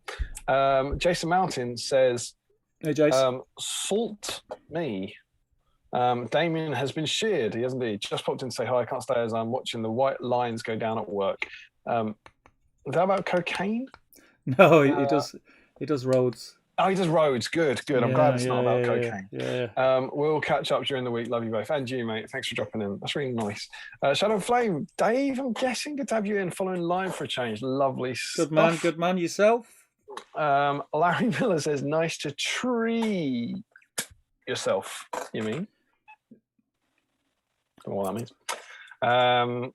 Speaker 2: time. Jason Mountain says,
Speaker 1: "Hey, Jason,
Speaker 2: salt me." Damien has been sheared. He has indeed. Just popped in to say hi. I can't stay as I'm watching the white lines go down at work. Is that about cocaine?
Speaker 1: No, he does roads.
Speaker 2: Oh, he does roads. Good.
Speaker 1: Yeah,
Speaker 2: I'm glad it's not about cocaine.
Speaker 1: Yeah.
Speaker 2: We'll catch up during the week. Love you both. And you, mate. Thanks for dropping in. That's really nice. Shadow Flame. Dave, I'm guessing good to have you in following live for a change. Lovely stuff.
Speaker 1: Good man. Yourself?
Speaker 2: Larry Miller says, nice to treat yourself, you mean? Don't know what that means.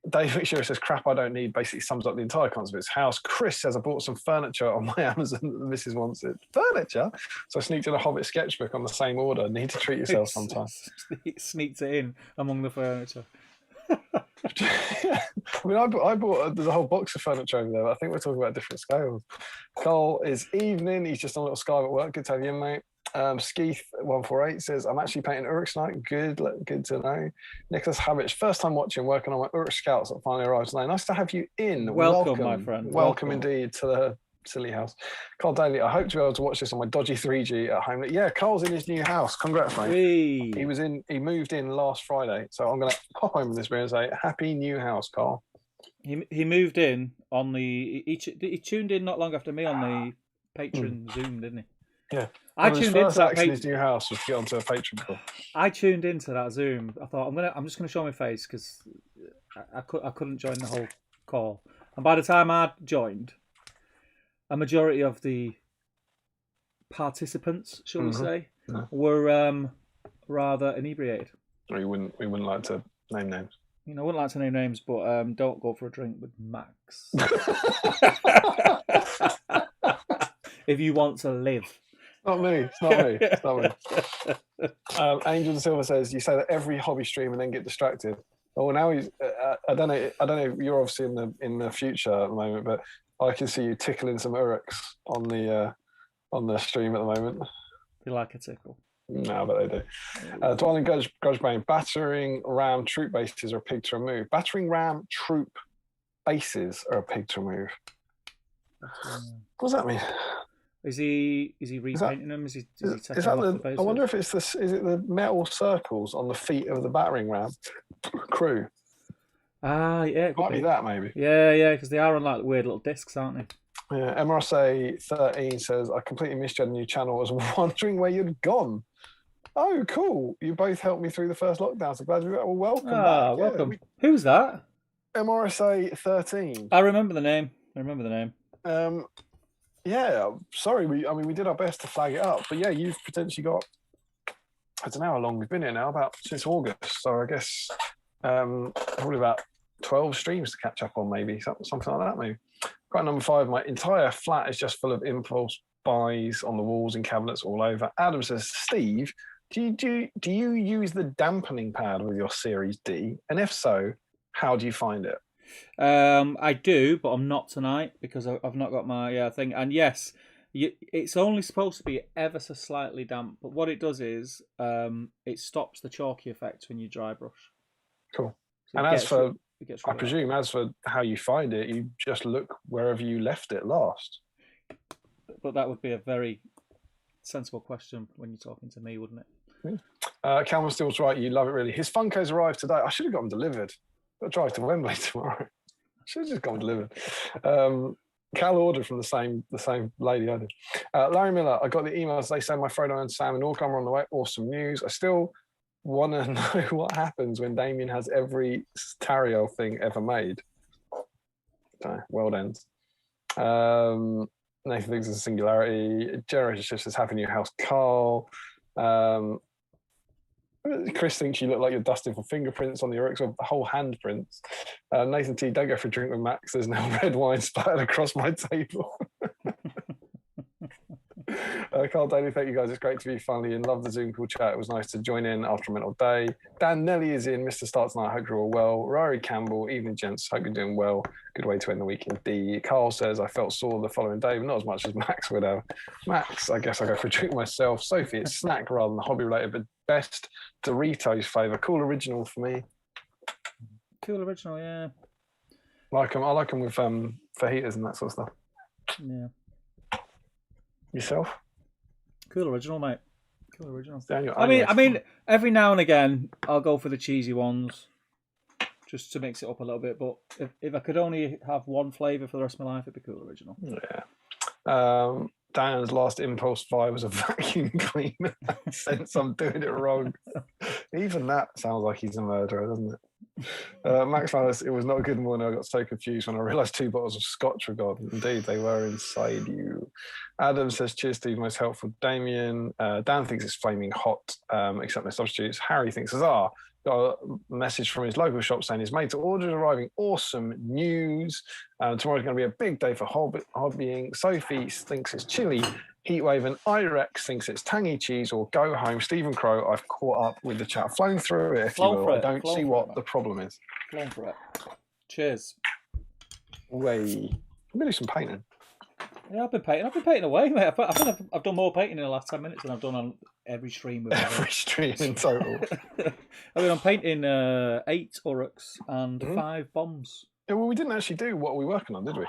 Speaker 2: Dave McShure says, crap I don't need, basically sums up the entire concept of his house. Chris says, I bought some furniture on my Amazon that the missus wants it. Furniture? So I sneaked in a Hobbit sketchbook on the same order. Need to treat yourself sometime.
Speaker 1: Sneaked it in among the furniture.
Speaker 2: I mean, I bought there's a whole box of furniture over there, but I think we're talking about different scales. Cole is evening. He's just on a little Skype at work. Good to have you in, mate. Skeeth148 says, I'm actually painting Uruk tonight. Good to know. Nicholas Habich, first time watching, working on my Uruk Scouts that finally arrived tonight. Nice to have you in.
Speaker 1: Welcome my friend.
Speaker 2: Welcome indeed to the silly house. Carl Daly, I hope to be able to watch this on my dodgy 3G at home. Yeah, Carl's in his new house. Congrats, mate.
Speaker 1: Hey.
Speaker 2: He moved in last Friday. So I'm going to pop home in this beer and say, happy new house, Carl.
Speaker 1: He moved in on the... He tuned in not long after me on the Patreon Zoom, didn't he?
Speaker 2: Yeah.
Speaker 1: I tuned into that
Speaker 2: his new house was to get onto a Patreon call.
Speaker 1: I tuned into that Zoom. I thought I'm just going to show my face because I couldn't join the whole call. And by the time I joined, a majority of the participants, shall we say, were rather inebriated.
Speaker 2: We wouldn't like to name names.
Speaker 1: I wouldn't like to name names, but don't go for a drink with Max if you want to live.
Speaker 2: Not me. It's not me. Angel de Silva says, you say that every hobby stream and then get distracted. Oh, now he's. I don't know. You're obviously in the future at the moment, but I can see you tickling some Uruks on the stream at the moment.
Speaker 1: You like a tickle?
Speaker 2: No, but they do. Dwelling Grudgebane, battering ram troop bases are a pig to remove. Battering ram troop bases are a pig to remove. What does that mean?
Speaker 1: Is he repainting them? Is he taking
Speaker 2: that
Speaker 1: off the bases?
Speaker 2: I wonder if it's this. Is it the metal circles on the feet of the battering ram crew?
Speaker 1: Yeah, it
Speaker 2: might be that maybe.
Speaker 1: Yeah, because they are on like weird little discs, aren't they?
Speaker 2: Yeah, MRSA 13 says, I completely missed you on the new channel. I was wondering where you'd gone. Oh, cool. You both helped me through the first lockdown, so glad you were welcome back.
Speaker 1: Welcome. Who's that?
Speaker 2: MRSA 13.
Speaker 1: I remember the name.
Speaker 2: Yeah, sorry. We did our best to flag it up, but yeah, you've potentially got, I don't know how long we've been here now, about since August. So I guess probably about 12 streams to catch up on, maybe something like that, maybe. Quite number 5, my entire flat is just full of impulse buys on the walls and cabinets all over. Adam says, Steve, do you use the dampening pad with your Series D? And if so, how do you find it?
Speaker 1: I do, but I'm not tonight because I've not got my thing. And yes, it's only supposed to be ever so slightly damp, but what it does is it stops the chalky effect when you dry brush.
Speaker 2: Cool. So and I presume as for how you find it, you just look wherever you left it last.
Speaker 1: But that would be a very sensible question when you're talking to me, wouldn't it?
Speaker 2: Yeah. Calvin Steele's right. You love it, really. His Funkos arrived today. I should have got them delivered. I'll drive to Wembley tomorrow. I should have just got them delivered. Cal ordered from the same lady I did. Larry Miller, I got the emails. They say my Frodo and Sam and Orcam are on the way. Awesome news. I still want to know what happens when Damian has every Tariel thing ever made. Okay, world ends. Nathan thinks it's a singularity. Generation Shift says, happy new house, Carl. Chris thinks you look like you're dusting for fingerprints on the Uruks or whole handprints. Nathan T, don't go for a drink with Max. There's no red wine splattered across my table. Carl Daly, thank you guys. It's great to be finally in. Love the Zoom call chat. It was nice to join in after a mental day. Dan Nelly is in. Mr. Starts tonight. Hope you're all well. Rory Campbell, evening gents. Hope you're doing well. Good way to end the week indeed. Carl says, I felt sore the following day, but not as much as Max would have. Max, I guess I'll go for a drink myself. Sophie, it's snack rather than hobby related, but best Doritos flavour. Cool original for me.
Speaker 1: Cool original, yeah.
Speaker 2: I like them with fajitas and that sort of stuff.
Speaker 1: Yeah.
Speaker 2: Yourself?
Speaker 1: Cool original, mate. Cool original.
Speaker 2: Daniel,
Speaker 1: I mean, every now and again, I'll go for the cheesy ones, just to mix it up a little bit. But if I could only have one flavour for the rest of my life, it'd be Cool original.
Speaker 2: Yeah. Dan's last impulse buy was a vacuum cleaner. Since I'm doing it wrong. Even that sounds like he's a murderer, doesn't it? Max Alice, it was not a good morning. I got so confused when I realised 2 bottles of Scotch were gone. Indeed, they were inside you. Adam says, cheers, Steve, most helpful. Damien, Dan thinks it's flaming hot, except no substitutes. Harry thinks, got a message from his local shop saying his mate's order is arriving. Awesome news. Tomorrow's going to be a big day for hobbying. Sophie thinks it's chilly. Heatwave and Irex thinks it's tangy cheese or go home. Stephen Crow, I've caught up with the chat. Flown through it, if you will. I don't see what the problem is.
Speaker 1: Flown for it. Cheers.
Speaker 2: Way. I'm going to do some painting.
Speaker 1: Yeah, I've been painting away, mate. I think I've done more painting in the last 10 minutes than I've done on every stream.
Speaker 2: Every stream in total.
Speaker 1: I'm painting 8 Uruks and 5 bombs.
Speaker 2: Yeah, well, we didn't actually do what we're working on, did we?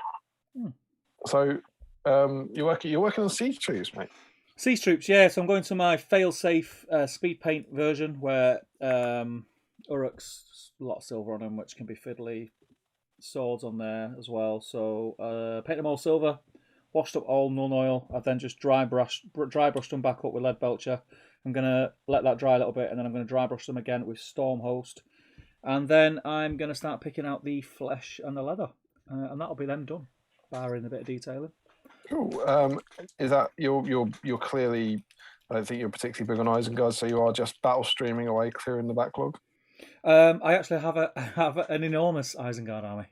Speaker 2: So you're working on Siege Troops, mate.
Speaker 1: Siege Troops, yeah. So I'm going to my fail-safe speed paint version where Uruk's a lot of silver on them, which can be fiddly. Swords on there as well. So paint them all silver. Washed up all none oil. I've then just dry brushed them back up with lead belcher. I'm going to let that dry a little bit, and then I'm going to dry brush them again with Storm Host. And then I'm going to start picking out the flesh and the leather. And that'll be them done, barring a bit of detailing.
Speaker 2: Cool. Is that you're clearly, I don't think you're particularly big on Isengard, so you are just battle streaming away, clearing the backlog?
Speaker 1: I actually have an enormous Isengard army.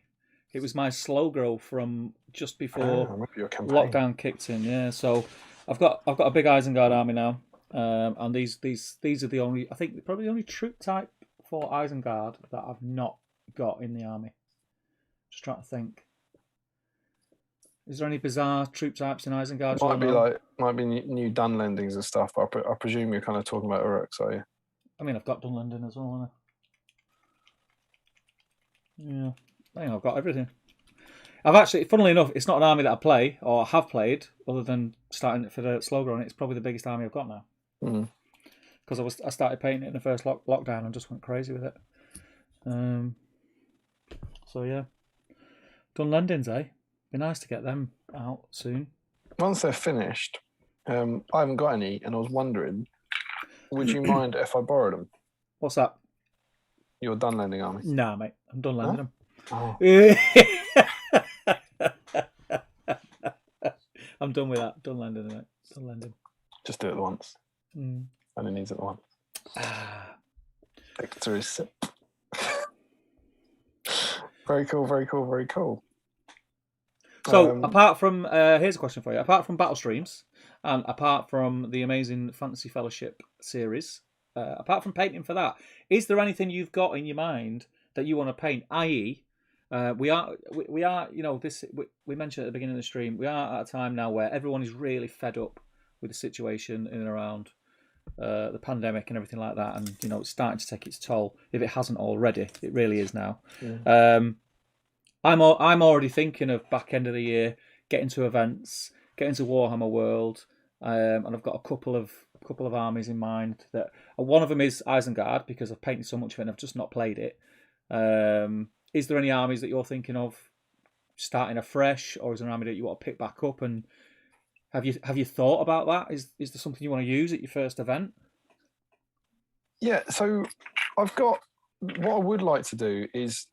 Speaker 1: It was my slow grow from just before lockdown kicked in. Yeah, so I've got a big Isengard army now, and these are the only, I think probably the only troop type for Isengard that I've not got in the army. Just trying to think. Is there any bizarre troop types in Isengard?
Speaker 2: Might be new Dunlendings and stuff. But I presume you're kind of talking about Uruk, are you?
Speaker 1: I mean, I've got Dunlending as well, haven't I? Yeah. I think I've got everything. I've actually, funnily enough, it's not an army that I play or have played, other than starting it for the slow grown. It's probably the biggest army I've got now. Because I started painting it in the first lockdown and just went crazy with it. So yeah, Dunlendings, eh? Be nice to get them out soon.
Speaker 2: Once they're finished, I haven't got any, and I was wondering, would you mind if I borrowed them?
Speaker 1: What's that?
Speaker 2: Your Dunlending army?
Speaker 1: Nah, mate, I'm Dunlending them.
Speaker 2: Oh.
Speaker 1: I'm done with that. Dunlending, mate. Dunlending.
Speaker 2: Just do it once. Only needs it once. Victory sip. Very cool, very cool, very cool.
Speaker 1: So, apart from, here's a question for you. Apart from battle streams, and apart from the amazing Fantasy Fellowship series, apart from painting for that, is there anything you've got in your mind that you want to paint? I.e., we are, you know, we mentioned at the beginning of the stream, we are at a time now where everyone is really fed up with the situation in and around the pandemic and everything like that, and you know, it's starting to take its toll. If it hasn't already, it really is now. I'm already thinking of back end of the year, getting to events, getting to Warhammer World, and I've got a couple of armies in mind. That one of them is Isengard, because I've painted so much of it and I've just not played it. Is there any armies that you're thinking of starting afresh, or is there an army that you want to pick back up? And have you thought about that? Is there something you want to use at your first event?
Speaker 2: Yeah, so I've got, what I would like to do is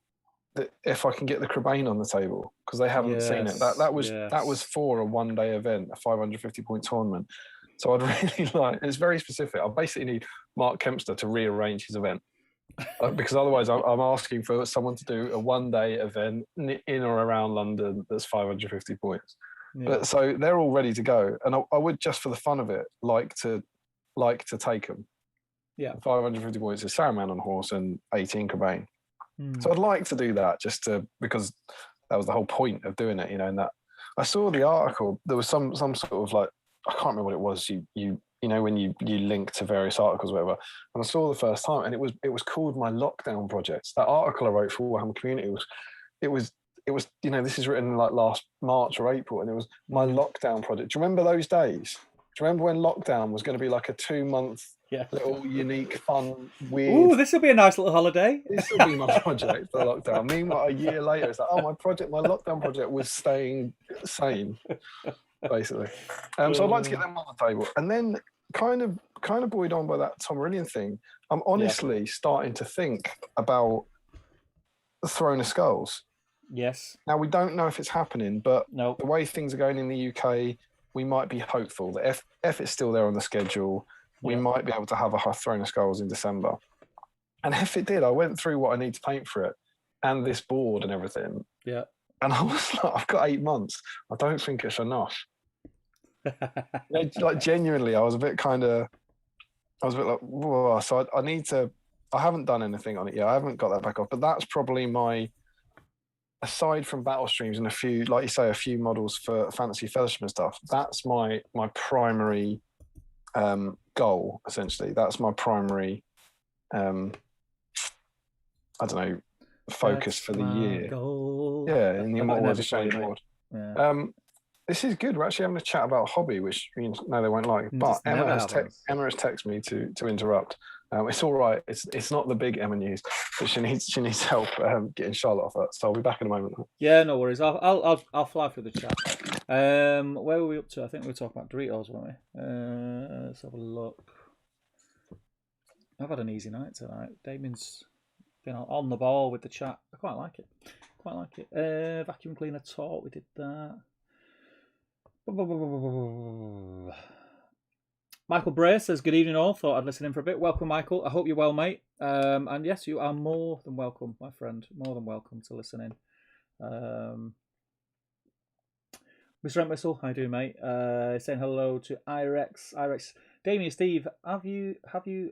Speaker 2: that if I can get the Crebain on the table, because they haven't seen it. That was for a 1-day event, a 550 point tournament. So I'd really like, it's very specific. I basically need Mark Kempster to rearrange his event. Because otherwise I'm asking for someone to do a 1-day event in or around London that's 550 points. But so they're all ready to go, and I would, just for the fun of it, like to take them. 550 points is Saruman on horse and 18 Crebain. So I'd like to do that, because that was the whole point of doing it, you know. And that I saw the article, there was some sort of, like, I can't remember what it was. You know, when you link to various articles or whatever, and I saw the first time, and it was called My Lockdown Project. That article I wrote for Warhammer Community it was you know, this is written like last March or April, and it was My Lockdown Project. Do you remember those days? Do you remember when lockdown was going to be like a 2-month little unique, fun, weird?
Speaker 1: Ooh, this will be a nice little holiday.
Speaker 2: This will be my project for lockdown. Meanwhile, a year later, it's like, oh, my lockdown project was staying sane, basically. So I'd like to get them on the table, and then kind of buoyed on by that Tom Aurelian thing, I'm honestly starting to think about the Throne of Skulls.
Speaker 1: Yes.
Speaker 2: Now, we don't know if it's happening, but
Speaker 1: No.
Speaker 2: the way things are going in the UK, we might be hopeful that if it's still there on the schedule, we might be able to have a Throne of Skulls in December. And if it did, I went through what I need to paint for it and this board and everything.
Speaker 1: Yeah.
Speaker 2: And I was like, I've got 8 months. I don't think it's enough. Like, genuinely, I was a bit like, whoa. So I haven't done anything on it yet. I haven't got that back off. But that's probably aside from battle streams and a few, like you say, a few models for Fantasy Fellowship and stuff, that's my primary goal, essentially. That's my primary, I don't know, focus for the year.
Speaker 1: Goal.
Speaker 2: Yeah, in the Immortal Worlds of Shane Ward.
Speaker 1: Yeah.
Speaker 2: This is good. We're actually having a chat about hobby, which means no, they won't like. But Emma has texted me to interrupt. It's all right. It's not the big Emma news, but she needs help getting Charlotte off that. So I'll be back in a moment.
Speaker 1: Yeah, no worries. I'll fly through the chat. Where were we up to? I think we were talking about Doritos, weren't we? Let's have a look. I've had an easy night tonight. Damien's been on the ball with the chat. I quite like it. Vacuum cleaner talk. We did that. Michael Bray says, good evening all. Thought I'd listen in for a bit. Welcome, Michael. I hope you're well, mate. And yes, you are more than welcome, my friend. More than welcome to listen in. Mr. Entwistle, how you doing, mate? Saying hello to Irex. Damian and Steve, have you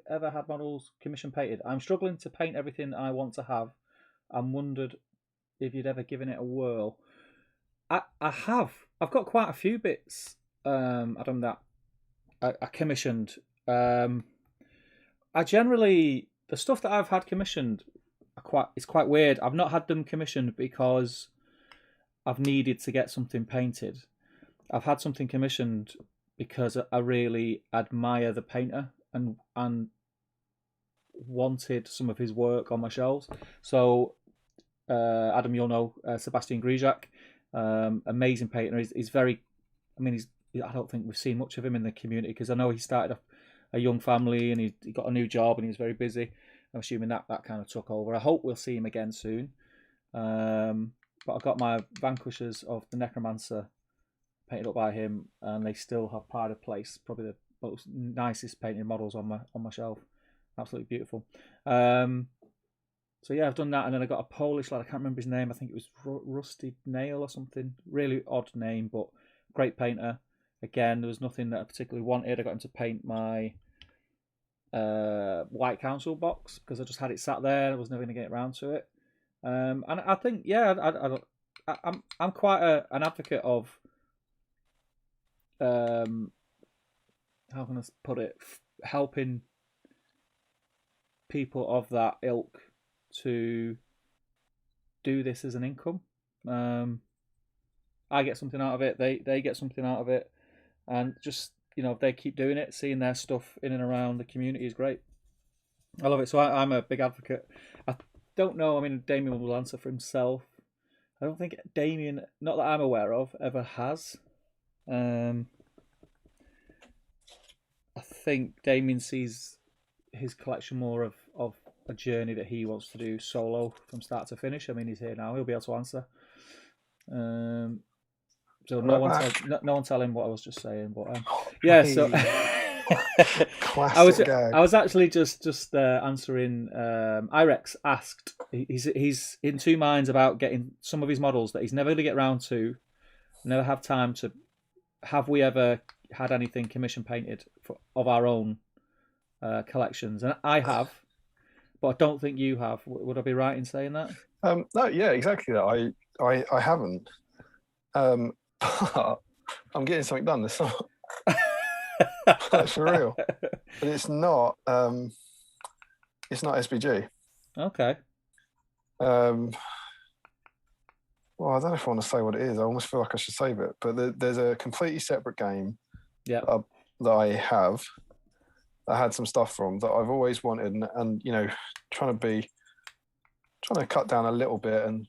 Speaker 1: ever had models commission painted? I'm struggling to paint everything I want to have and wondered if you'd ever given it a whirl. I have. I've got quite a few bits Adam, that I commissioned. I generally, the stuff that I've had commissioned it's quite weird. I've not had them commissioned because I've needed to get something painted. I've had something commissioned because I really admire the painter and wanted some of his work on my shelves. So Adam, you'll know Sebastian Grijac, amazing painter. He's very, I don't think we've seen much of him in the community because I know he started a young family and he got a new job and he was very busy. I'm assuming that kind of took over. I hope we'll see him again soon. But I've got my Vanquishers of the Necromancer painted up by him, and they still have pride of place. Probably the most nicest painted models on my shelf. Absolutely beautiful. So yeah, I've done that, and then I got a Polish lad. I can't remember his name. I think it was Rusty Nail or something. Really odd name, but great painter. Again, there was nothing that I particularly wanted. I got him to paint my White Council box because I just had it sat there. I was never going to get around to it. And I think, yeah, I'm quite an advocate of, how can I put it, helping people of that ilk to do this as an income. I get something out of it. They get something out of it, and just, if they keep doing it, seeing their stuff in and around the community is great. I love it. So I'm a big advocate. I don't know. Damian will answer for himself. I don't think Damian, not that I'm aware of, ever has. I think Damian sees his collection more of a journey that he wants to do solo from start to finish. He's here now. He'll be able to answer. So no one tell him what I was just saying. But yeah, so I was actually just answering. Irex asked. He's in two minds about getting some of his models that he's never going to get round to, never have time to. Have we ever had anything commission painted of our own collections? And I have, but I don't think you have. Would I be right in saying that?
Speaker 2: No, yeah, exactly that. I haven't. But I'm getting something done. It's not. That's for real. But it's not. It's not SBG.
Speaker 1: Okay.
Speaker 2: Well, I don't know if I want to say what it is. I almost feel like I should save it. But there's a completely separate game.
Speaker 1: Yeah.
Speaker 2: That I have. I had some stuff from that I've always wanted, and trying to cut down a little bit and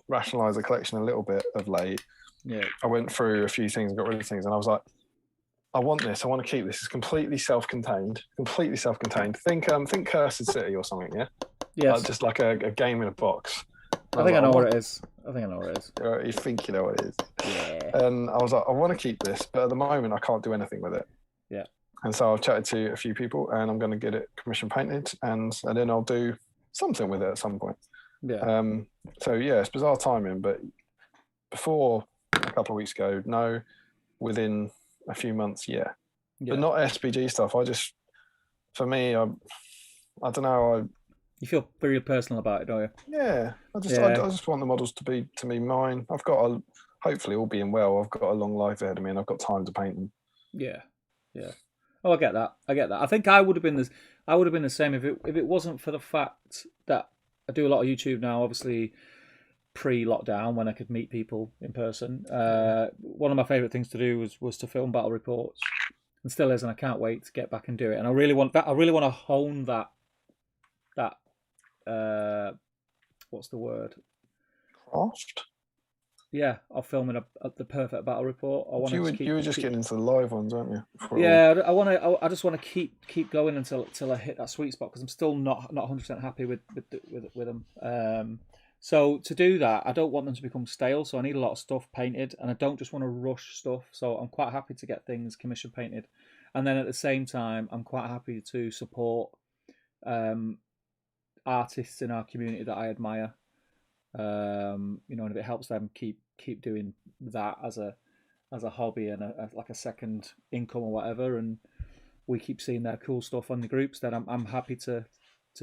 Speaker 2: rationalize the collection a little bit of late.
Speaker 1: Yeah.
Speaker 2: I went through a few things and got rid of things, and I was like, I want this. I want to keep this. It's completely self-contained. Think Cursed City or something, yeah?
Speaker 1: Yeah.
Speaker 2: Just like a game in a box.
Speaker 1: I think I know what it is. I think I know what it is.
Speaker 2: You think you know what it is?
Speaker 1: Yeah.
Speaker 2: And I was like, I want to keep this, but at the moment I can't do anything with it.
Speaker 1: Yeah.
Speaker 2: And so I've chatted to a few people, and I'm going to get it commission painted, and then I'll do something with it at some point.
Speaker 1: Yeah.
Speaker 2: So yeah, it's bizarre timing, but before a couple of weeks ago, no. Within a few months, yeah. But not SPG stuff. For me, I don't know.
Speaker 1: You feel very personal about it, don't you?
Speaker 2: Yeah, I just want the models to be mine. I've got hopefully, all being well, I've got a long life ahead of me, and I've got time to paint them.
Speaker 1: Yeah. Oh, I get that. I think I would have been the same if it wasn't for the fact that I do a lot of YouTube now. Obviously, pre-lockdown when I could meet people in person. One of my favourite things to do was to film battle reports, and still is, and I can't wait to get back and do it. And I really want to hone that. What's the word?
Speaker 2: Craft.
Speaker 1: Yeah, of filming the perfect battle report.
Speaker 2: You were just getting into the live ones, aren't you?
Speaker 1: Yeah, I just want to keep going until I hit that sweet spot, because I'm still not 100% happy with them. So to do that, I don't want them to become stale. So I need a lot of stuff painted, and I don't just want to rush stuff. So I'm quite happy to get things commission painted, and then at the same time, I'm quite happy to support artists in our community that I admire. And if it helps them keep doing that as a hobby and like a second income or whatever, and we keep seeing their cool stuff on the groups, then I'm happy to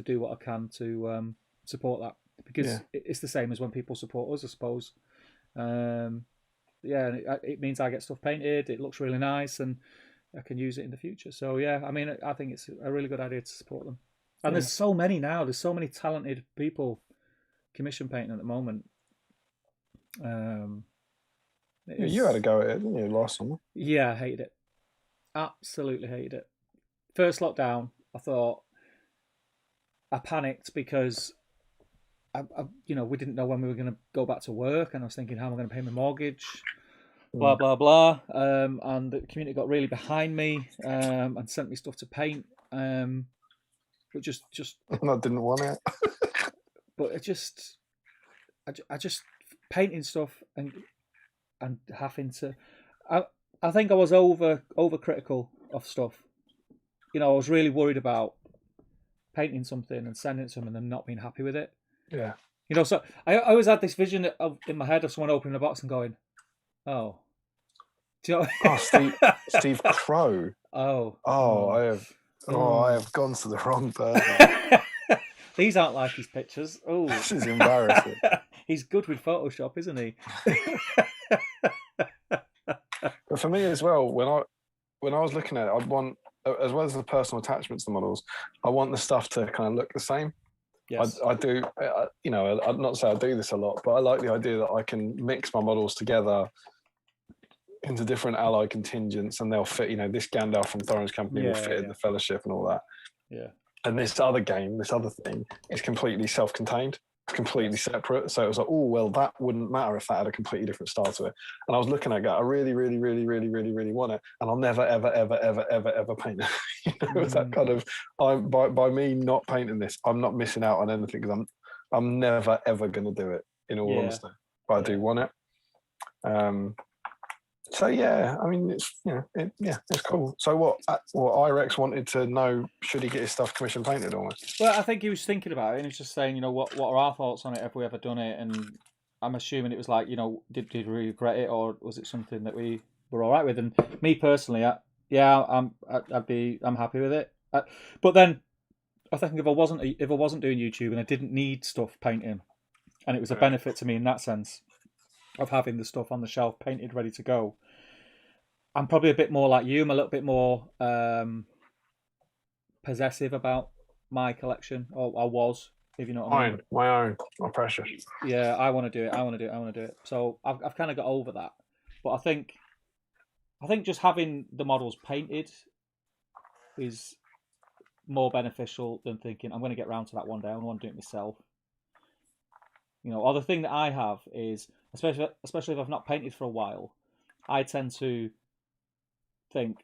Speaker 1: do what I can to support that, because it's the same as when people support us, I suppose. It means I get stuff painted, it looks really nice, and I can use it in the future. So yeah, I mean, I think it's a really good idea to support them. And there's so many now. There's so many talented people commission painting at the moment.
Speaker 2: You had a go at it, didn't you, last summer?
Speaker 1: Yeah, I hated it. Absolutely hated it. First lockdown, I panicked because we didn't know when we were going to go back to work, and I was thinking, how am I going to pay my mortgage? Blah blah blah. And the community got really behind me and sent me stuff to paint. But just
Speaker 2: and I didn't want it.
Speaker 1: But I just painting stuff and having to. I think I was overcritical of stuff. I was really worried about painting something and sending it to them and them not being happy with it.
Speaker 2: Yeah.
Speaker 1: So I always had this vision in my head of someone opening a box and going, "Oh, do you know?"
Speaker 2: Oh, Steve Crow. I have gone to the wrong person.
Speaker 1: These aren't like his pictures. Oh,
Speaker 2: this is embarrassing.
Speaker 1: He's good with Photoshop, isn't he?
Speaker 2: But for me as well, when I was looking at it, I'd want, as well as the personal attachments to models, I want the stuff to kind of look the same. Yes. I do. I'd not say I do this a lot, but I like the idea that I can mix my models together into different ally contingents, and they'll fit. This Gandalf from Thorin's Company will fit in the Fellowship and all that.
Speaker 1: Yeah.
Speaker 2: And this other thing is completely self-contained. It's completely separate. So it was like, oh, well, that wouldn't matter if that had a completely different style to it. And I was looking at it, I really, really, really, really, really, really want it. And I'll never, ever, ever, ever, ever, ever paint it. It's that kind of, by me not painting this, I'm not missing out on anything, because I'm never, ever going to do it, in all honesty. But I do want it. So yeah, I mean, it's it's cool. So what Irex wanted to know, should he get his stuff commission painted almost?
Speaker 1: Well, I think he was thinking about it, and he was just saying, what are our thoughts on it? Have we ever done it? And I'm assuming it was like, did we regret it, or was it something that we were all right with? And me personally, I'm happy with it. But then I think if I wasn't doing YouTube and I didn't need stuff painting, and it was a benefit to me in that sense of having the stuff on the shelf painted, ready to go, I'm probably a bit more like you. I'm a little bit more possessive about my collection, or I was, if you know what I mean.
Speaker 2: My own, my precious.
Speaker 1: Yeah, I want to do it. So I've kind of got over that. But I think just having the models painted is more beneficial than thinking, I'm going to get round to that one day, I want to do it myself. Or the thing that I have is, especially if I've not painted for a while, I tend to think,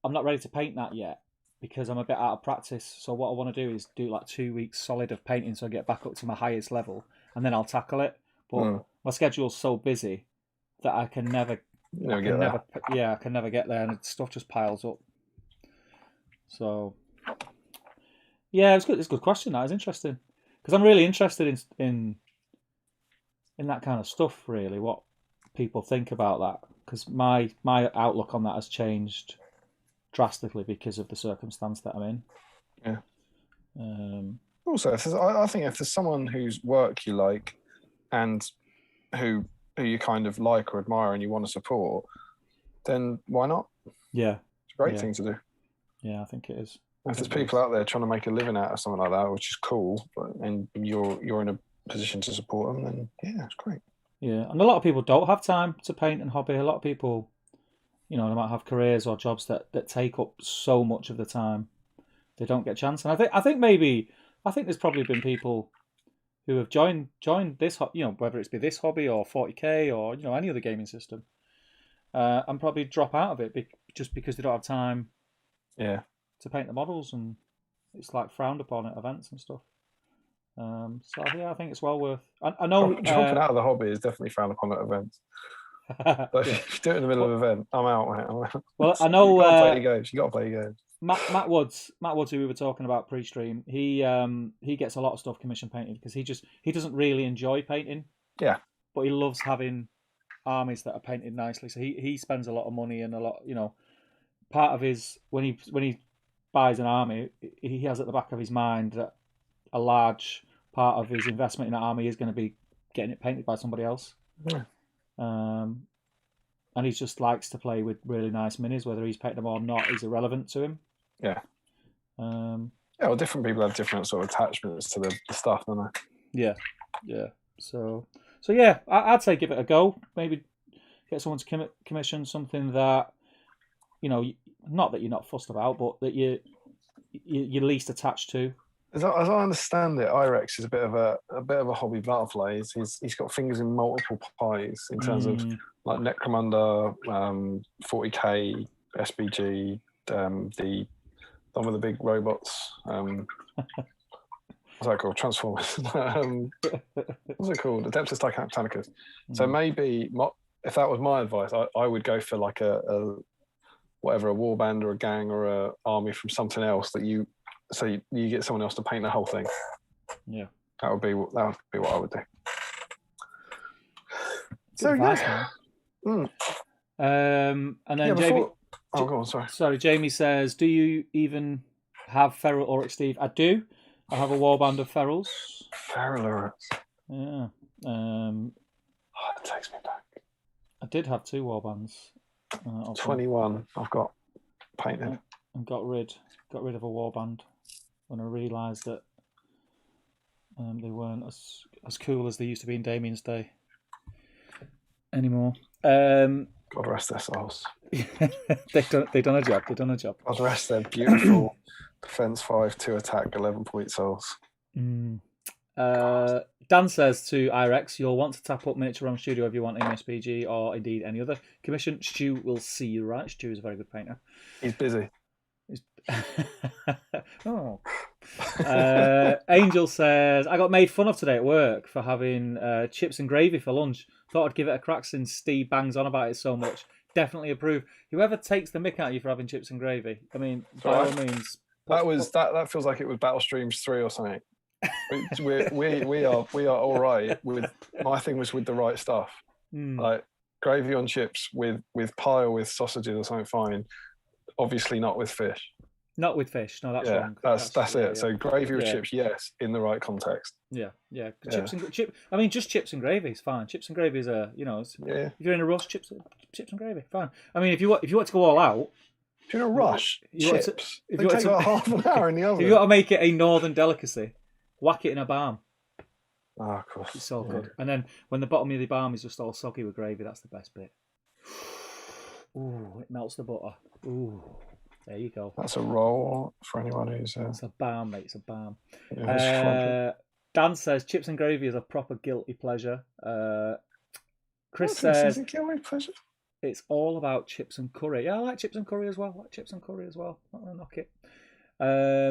Speaker 1: I'm not ready to paint that yet because I'm a bit out of practice. So what I want to do is do like 2 weeks solid of painting, so I get back up to my highest level, and then I'll tackle it. But my schedule's so busy that I can never I can never get there, and stuff just piles up. So, yeah, it's good. It's a good question. That is interesting because I'm really interested in that kind of stuff. Really, what people think about that, because my outlook on that has changed drastically because of the circumstance that I'm in.
Speaker 2: Yeah. Also, I think if there's someone whose work you like and who you kind of like or admire and you want to support, then why not?
Speaker 1: Yeah,
Speaker 2: it's a great thing to do.
Speaker 1: Yeah, I think it is.
Speaker 2: If there's people out there trying to make a living out of something like that, which is cool, and you're in a position to support them, then yeah, it's great.
Speaker 1: Yeah, and a lot of people don't have time to paint and hobby. A lot of people, they might have careers or jobs that take up so much of the time, they don't get a chance. And I think there's probably been people who have joined this, whether it's be this hobby or 40k or any other gaming system, and probably drop out of it just because they don't have time.
Speaker 2: Yeah.
Speaker 1: To paint the models, and it's like frowned upon at events and stuff. So yeah, I think it's well worth. I know
Speaker 2: dropping out of the hobby is definitely frowned upon at events. But if you do it in the middle of an event, I'm out, mate. I'm out.
Speaker 1: Well, I know.
Speaker 2: You gotta play your games. You gotta play your games.
Speaker 1: Matt Woods, who we were talking about pre-stream, he gets a lot of stuff commission painted because he doesn't really enjoy painting.
Speaker 2: Yeah.
Speaker 1: But he loves having armies that are painted nicely. So he spends a lot of money and a lot, part of his when he buys an army, he has at the back of his mind that a large part of his investment in that army is going to be getting it painted by somebody else.
Speaker 2: Yeah.
Speaker 1: And he just likes to play with really nice minis, whether he's painted them or not is irrelevant to him.
Speaker 2: Yeah. Well, different people have different sort of attachments to the stuff, don't they?
Speaker 1: Yeah. Yeah. So yeah, I'd say give it a go. Maybe get someone to commission something that, not that you're not fussed about, but that you're least attached to.
Speaker 2: As I understand it, Irex is a bit of a hobby butterfly. He's got fingers in multiple pies in terms of like Necromunda, 40k, SBG, the one with the big robots. What's that called? Transformers. What's it called? Adeptus Titanicus. So maybe if that was my advice, I would go for like a warband or a gang or a army from something else that you get someone else to paint the whole thing.
Speaker 1: Yeah,
Speaker 2: that would be what I would do.
Speaker 1: So yeah. And then Jamie.
Speaker 2: Oh, go on.
Speaker 1: Sorry, Jamie says, "Do you even have feral Uruk Steve?" I do. I have a warband of ferals.
Speaker 2: Feral Uruks.
Speaker 1: Yeah.
Speaker 2: It takes me back.
Speaker 1: I did have 2 warbands.
Speaker 2: 21 I've got painted.
Speaker 1: And got rid of a warband when I realised that they weren't as cool as they used to be in Damian's day anymore.
Speaker 2: God rest their souls.
Speaker 1: They've done a job.
Speaker 2: God rest their beautiful defense 5 2 attack 11-point souls.
Speaker 1: Dan says to Irex, "You'll want to tap up Miniature Rome Studio if you want MSBG or indeed any other commission. Stu will see you right. Stu is a very good painter.
Speaker 2: He's busy."
Speaker 1: Oh. Angel says, "I got made fun of today at work for having chips and gravy for lunch. Thought I'd give it a crack since Steve bangs on about it so much. Definitely approve. Whoever takes the mick out of you for having chips and gravy, I mean, by all means."
Speaker 2: That feels like it was Battle Streams 3 or something. we are all right with. My thing was with the right stuff, like gravy on chips with pie or with sausages or something. Fine, obviously not with fish.
Speaker 1: Not with fish. No, that's wrong.
Speaker 2: That's it. Yeah. So gravy with chips, yes, in the right context.
Speaker 1: Yeah. Chips and I mean, just chips and gravy is fine. Chips and gravy is if you're in a rush, chips and gravy, fine. I mean, if you want to go all out.
Speaker 2: If you're in a rush, chips. They take about half an hour in the oven.
Speaker 1: If you want to make it a northern delicacy, whack it in a balm.
Speaker 2: Oh, of course.
Speaker 1: It's so good. And then when the bottom of the balm is just all soggy with gravy, that's the best bit. Ooh, it melts the butter. Ooh, there you go.
Speaker 2: That's a roll for anyone who's...
Speaker 1: It's a balm, mate. It's a balm.
Speaker 2: Yeah,
Speaker 1: Dan says chips and gravy is a proper guilty pleasure. Chris says...
Speaker 2: Is it guilty pleasure?
Speaker 1: It's all about chips and curry. Yeah, I like chips and curry as well. Not going to knock it.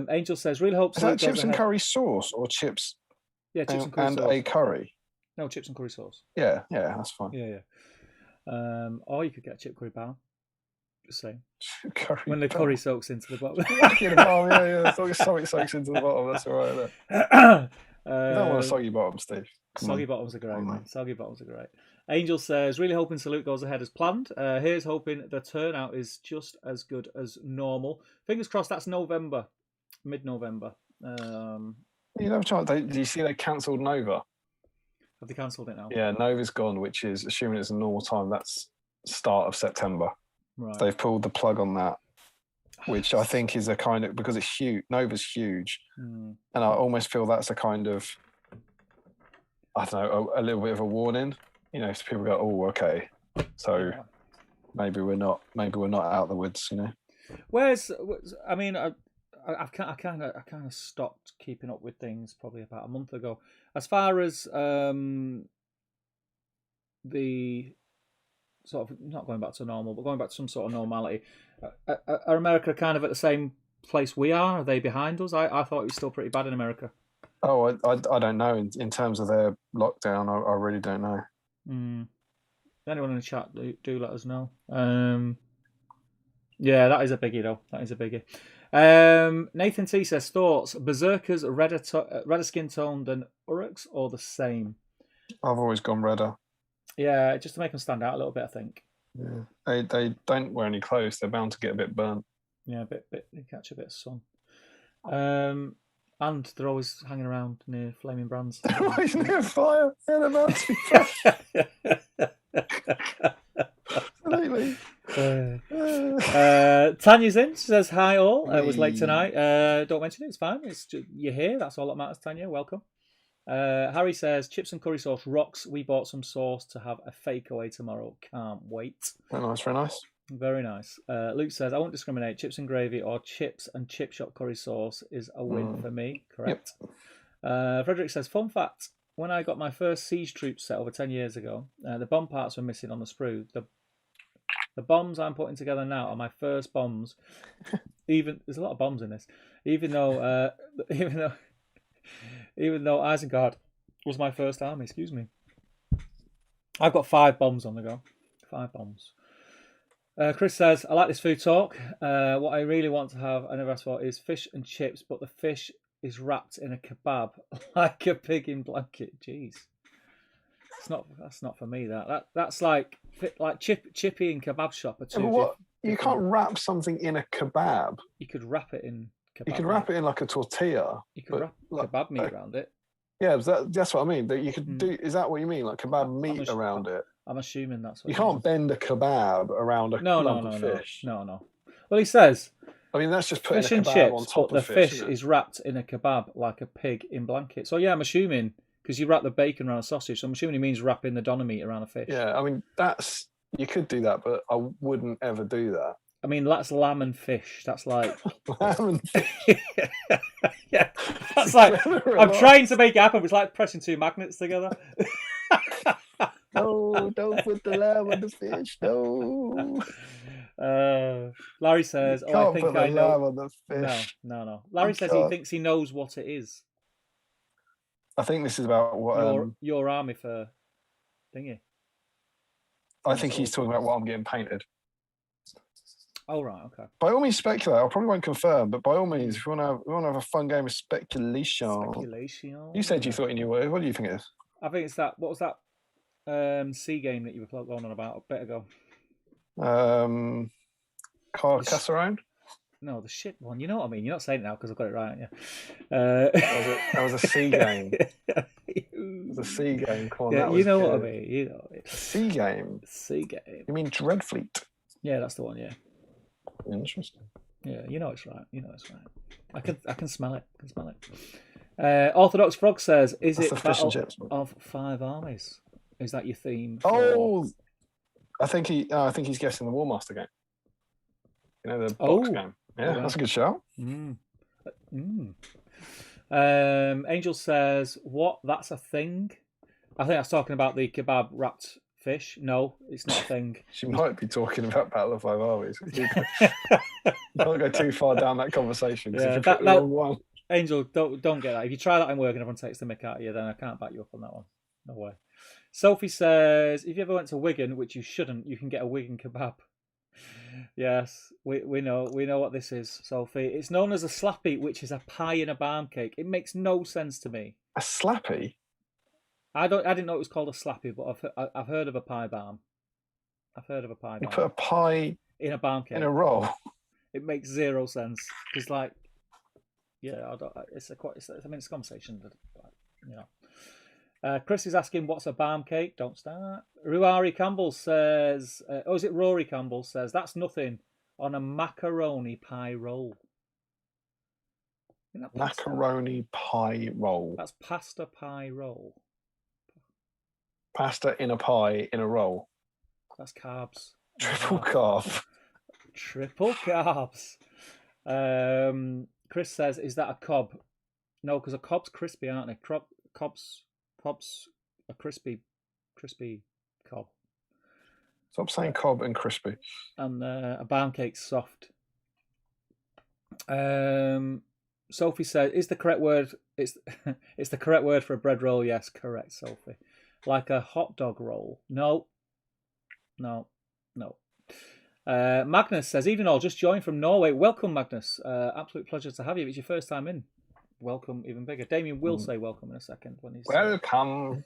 Speaker 1: Angel says, "Really hope."
Speaker 2: Is that chips and curry sauce or chips?
Speaker 1: Yeah, chips and curry sauce.
Speaker 2: A curry.
Speaker 1: No, chips and curry sauce.
Speaker 2: Yeah, that's fine.
Speaker 1: Yeah. Or you could get a chip curry bar. Just saying.
Speaker 2: Curry
Speaker 1: when the
Speaker 2: bar.
Speaker 1: curry soaks into the bottom.
Speaker 2: Lucky the bottom, yeah. As long as something soaks into the bottom, that's all right. You don't want a soggy bottom, Steve.
Speaker 1: Soggy bottoms are great, man. Soggy bottoms are great. Angel says, really hoping Salute goes ahead as planned. Here's hoping the turnout is just as good as normal. Fingers crossed that's November. Mid-November.
Speaker 2: You have a chance. Do you see they cancelled Nova?
Speaker 1: Have they cancelled it now?
Speaker 2: Yeah, Nova's gone, which is, assuming it's a normal time, that's start of September.
Speaker 1: Right.
Speaker 2: They've pulled the plug on that, which I think is a kind of, because it's huge. Nova's huge. And I almost feel that's a kind of, I don't know, a little bit of a warning. You know, so people go, oh, okay. So maybe we're not out the woods, you know.
Speaker 1: I mean, I kind of stopped keeping up with things probably about a month ago. As far as the sort of, not going back to normal, but going back to some sort of normality, are America kind of at the same place we are? Are they behind us? I thought it was still pretty bad in America.
Speaker 2: Oh, I don't know. In terms of their lockdown, I really don't know.
Speaker 1: Anyone in the chat, do let us know. Yeah, that is a biggie, though. That is a biggie. Nathan T says, thoughts, Berserkers redder skin tone than Uruks, or the same?
Speaker 2: I've always gone redder.
Speaker 1: Yeah, just to make them stand out a little bit, I think.
Speaker 2: Yeah, they don't wear any clothes. They're bound to get a bit burnt.
Speaker 1: Yeah, they catch a bit of sun. And they're always hanging around near flaming brands.
Speaker 2: They're always near fire. Yeah, they're bound to be Absolutely.
Speaker 1: Tanya's in. She says, hi all. It was late tonight. Don't mention it. It's fine. It's just, you're here. That's all that matters, Tanya. Welcome. Harry says, chips and curry sauce rocks. We bought some sauce to have a fake away tomorrow. Can't wait.
Speaker 2: Very nice, very nice.
Speaker 1: Very nice. Luke says, I won't discriminate. Chips and gravy or chips and chip shop curry sauce is a win for me. Correct. Yep. Frederick says, fun fact, when I got my first siege troop set over 10 years ago, the bomb parts were missing on the sprue. The bombs I'm putting together now are my first bombs. There's a lot of bombs in this. Even though Isengard was my first army, excuse me. I've got 5 bombs on the go. 5 bombs. Chris says, I like this food talk. What I really want to have, I never asked for, is fish and chips, but the fish is wrapped in a kebab like a pig in blanket. Jeez. That's not for me. That's like chippy and kebab shop are two.
Speaker 2: You can't wrap something in a kebab.
Speaker 1: You could wrap it in kebab.
Speaker 2: You could wrap it in like a tortilla.
Speaker 1: You could wrap kebab meat around it.
Speaker 2: Yeah, that's what I mean. That you could do. Is that what you mean? Like kebab meat around it?
Speaker 1: I'm assuming that's what
Speaker 2: you can't bend a kebab around a lump of fish.
Speaker 1: No. Well, he says.
Speaker 2: I mean, that's just putting
Speaker 1: fish
Speaker 2: a kebab
Speaker 1: and chips,
Speaker 2: on top
Speaker 1: but
Speaker 2: of
Speaker 1: the
Speaker 2: fish
Speaker 1: is wrapped in a kebab like a pig in blanket. So yeah, I'm assuming because you wrap the bacon around a sausage. So I'm assuming he means wrapping the doner meat around a fish.
Speaker 2: Yeah, I mean you could do that, but I wouldn't ever do that.
Speaker 1: I mean, that's lamb and fish. That's like
Speaker 2: lamb and fish.
Speaker 1: Yeah, that's like I'm trying to make it happen. It's like pressing 2 magnets together.
Speaker 2: No, don't put the lamb on the fish. No.
Speaker 1: Larry says,
Speaker 2: I think I know. Lamb on the fish.
Speaker 1: No. Larry says he thinks he knows what it is.
Speaker 2: I think this is about what
Speaker 1: your army for thingy.
Speaker 2: I think he's talking about what I'm getting painted.
Speaker 1: Oh right, okay.
Speaker 2: By all means, speculate. I probably won't confirm, but by all means, if we want to have a fun game of speculation. You said you thought you knew what do you think it is?
Speaker 1: I think it's that. What was that? C game that you were going on about a bit ago.
Speaker 2: Carcassonne?
Speaker 1: No, the shit one. You know what I mean? You're not saying it now because I've got it right, yeah.
Speaker 2: That was a C game. It was a C game. Come on,
Speaker 1: yeah, you know what I mean. You know what I mean.
Speaker 2: C game.
Speaker 1: C game.
Speaker 2: You mean Dreadfleet?
Speaker 1: Yeah, that's the one. Yeah.
Speaker 2: Interesting.
Speaker 1: Yeah, you know it's right. You know it's right. I can smell it. I can smell it. Orthodox Frog says, "Is it Battle of 5 Armies? Is that your theme?"
Speaker 2: Oh, I think he's guessing the Warmaster game. You know, the box game. Yeah, that's a good shout.
Speaker 1: Angel says, "What? That's a thing?" I think I was talking about the kebab wrapped fish. No, it's not a thing.
Speaker 2: She might be talking about Battle of 5 Armies. You can't go too far down that conversation.
Speaker 1: Yeah,
Speaker 2: the wrong one.
Speaker 1: Angel, don't get that. If you try that in work and everyone takes the mick out of you, then I can't back you up on that one. No way. Sophie says, if you ever went to Wigan, which you shouldn't, you can get a Wigan kebab. Yes, we know what this is, Sophie. It's known as a slappy, which is a pie in a barm cake. It makes no sense to me.
Speaker 2: A slappy?
Speaker 1: I didn't know it was called a slappy, but I've heard of a pie barm. I've heard of a pie barm.
Speaker 2: You put a pie
Speaker 1: in a barm cake
Speaker 2: in a roll.
Speaker 1: It makes zero sense because, like, yeah, it's a conversation that, you know. Chris is asking, what's a barm cake? Don't start. Ruari Campbell says, is it Rory Campbell says, that's nothing on a macaroni pie roll.
Speaker 2: Macaroni pie roll.
Speaker 1: That's pasta pie roll.
Speaker 2: Pasta in a pie in a roll.
Speaker 1: That's carbs.
Speaker 2: Triple carb.
Speaker 1: Triple carbs. Chris says, is that a cob? No, because a cob's crispy, aren't they? Cob's a crispy cob.
Speaker 2: Stop saying cob and crispy.
Speaker 1: And a barm cake's soft. Sophie says, is the correct word? It's the correct word for a bread roll. Yes, correct, Sophie. Like a hot dog roll. No. Magnus says, evening all, just joined from Norway. Welcome, Magnus. Absolute pleasure to have you. If it's your first time in, welcome even bigger. Damien will say welcome in a second when he's
Speaker 2: welcome.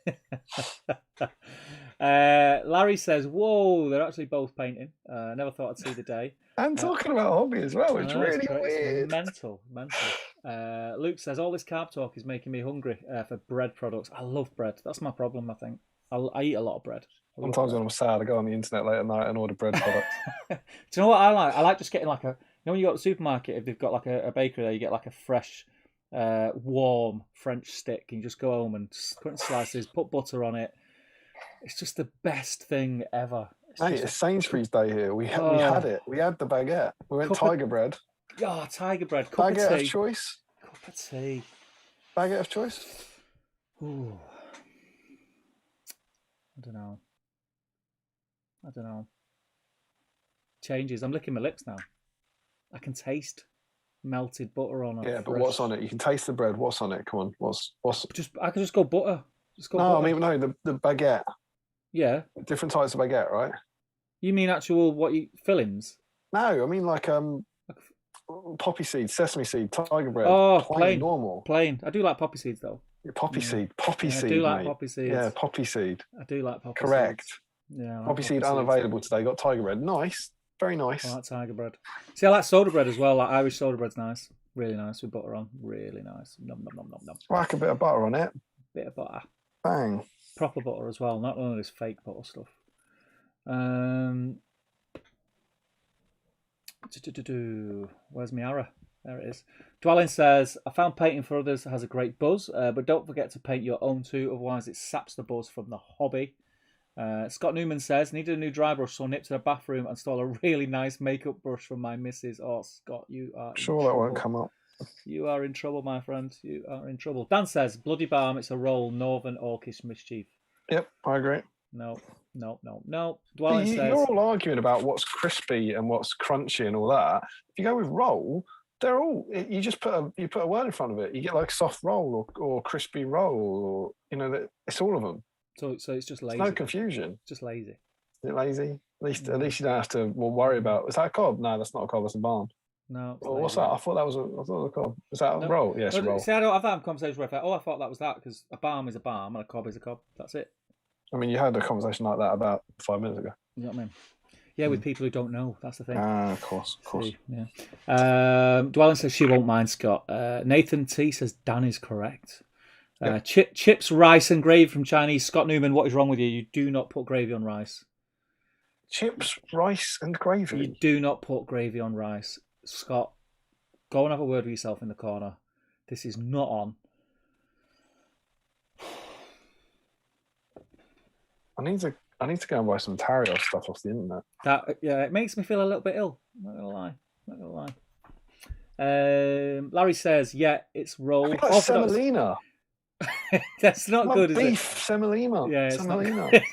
Speaker 1: Larry says, whoa, they're actually both painting. Never thought I'd see the day.
Speaker 2: And talking about hobby as well. It's really weird.
Speaker 1: It's mental. Luke says, all this carb talk is making me hungry for bread products. I love bread. That's my problem, I think. I eat a lot of bread.
Speaker 2: Sometimes when I'm sad, I go on the internet late at night and order bread products.
Speaker 1: Do you know what I like? I like just getting like when you go to the supermarket, if they've got like a bakery there, you get like a fresh, warm French stick. And you just go home and cut in slices, put butter on it. It's just the best thing ever.
Speaker 2: It's Sainsbury's Day here. We had it. We had the baguette. We went Tiger bread.
Speaker 1: Oh, Tiger bread. Cup
Speaker 2: baguette
Speaker 1: of tea.
Speaker 2: Of choice.
Speaker 1: Cup of tea.
Speaker 2: Baguette of choice.
Speaker 1: Ooh. I don't know. Changes. I'm licking my lips now. I can taste melted butter on it.
Speaker 2: Yeah, but what's on it? You can taste the bread. What's on it? Come on. What's?
Speaker 1: I can just go butter.
Speaker 2: The baguette.
Speaker 1: Yeah.
Speaker 2: Different types of baguette, right?
Speaker 1: You mean actual fillings?
Speaker 2: No, I mean like poppy seed, sesame seed, tiger bread.
Speaker 1: Oh,
Speaker 2: plain, normal.
Speaker 1: Plain. I do like poppy seeds though.
Speaker 2: Poppy seed.
Speaker 1: I do like poppy seeds.
Speaker 2: Yeah, poppy seed.
Speaker 1: I do like poppy
Speaker 2: Correct.
Speaker 1: seeds. Yeah, like
Speaker 2: poppy seed unavailable today. Got tiger bread. Nice. Very nice.
Speaker 1: I like tiger bread. See, I like soda bread as well. Like Irish soda bread's nice. Really nice with butter on. Really nice. Nom.
Speaker 2: Whack a bit of butter on it.
Speaker 1: Bit of butter.
Speaker 2: Bang.
Speaker 1: Proper butter as well. Not none of this fake butter stuff. Where's my arrow? There it is. Dwellin says, I found painting for others has a great buzz, but don't forget to paint your own too, otherwise it saps the buzz from the hobby. Scott Newman says, needed a new dry brush, so nipped to the bathroom and stole a really nice makeup brush from my missus. Oh, Scott, you are
Speaker 2: sure that won't come up.
Speaker 1: You are in trouble, my friend. You are in trouble. Dan says, bloody balm, it's a roll, Northern Orcish mischief.
Speaker 2: Yep, I agree.
Speaker 1: No. Dwellin says,
Speaker 2: you're all arguing about what's crispy and what's crunchy and all that. If you go with roll, they're all. You just put a word in front of it. You get like soft roll or crispy roll, or it's all of them.
Speaker 1: So it's just lazy.
Speaker 2: There's no confusion.
Speaker 1: Just lazy.
Speaker 2: Is it lazy? At least you don't have to worry about. Is that a cob? No, that's not a cob. That's a balm.
Speaker 1: No.
Speaker 2: Well, what's that? I thought that was a cob. Is that a roll? Yes, a roll.
Speaker 1: See, I don't have that conversation where I thought that was that, because a balm is a balm and a cob is a cob. That's it.
Speaker 2: I mean, you had a conversation like that about 5 minutes ago.
Speaker 1: You know what I mean? Yeah, with people who don't know. That's the thing.
Speaker 2: Of course.
Speaker 1: See, yeah. Dwellin says she won't mind, Scott. Nathan T says Dan is correct. Chips, rice, and gravy from Chinese. Scott Newman, what is wrong with you? You do not put gravy on rice.
Speaker 2: Chips, rice, and gravy?
Speaker 1: You do not put gravy on rice. Scott, go and have a word with yourself in the corner. This is not on.
Speaker 2: I need to go and buy some Tario stuff off the internet.
Speaker 1: It makes me feel a little bit ill. Not gonna lie. Larry says, yeah, it's roll.
Speaker 2: I like semolina.
Speaker 1: That's not
Speaker 2: like
Speaker 1: good, is it?
Speaker 2: Beef semolina.
Speaker 1: Yeah, it's
Speaker 2: semolina.
Speaker 1: Not good.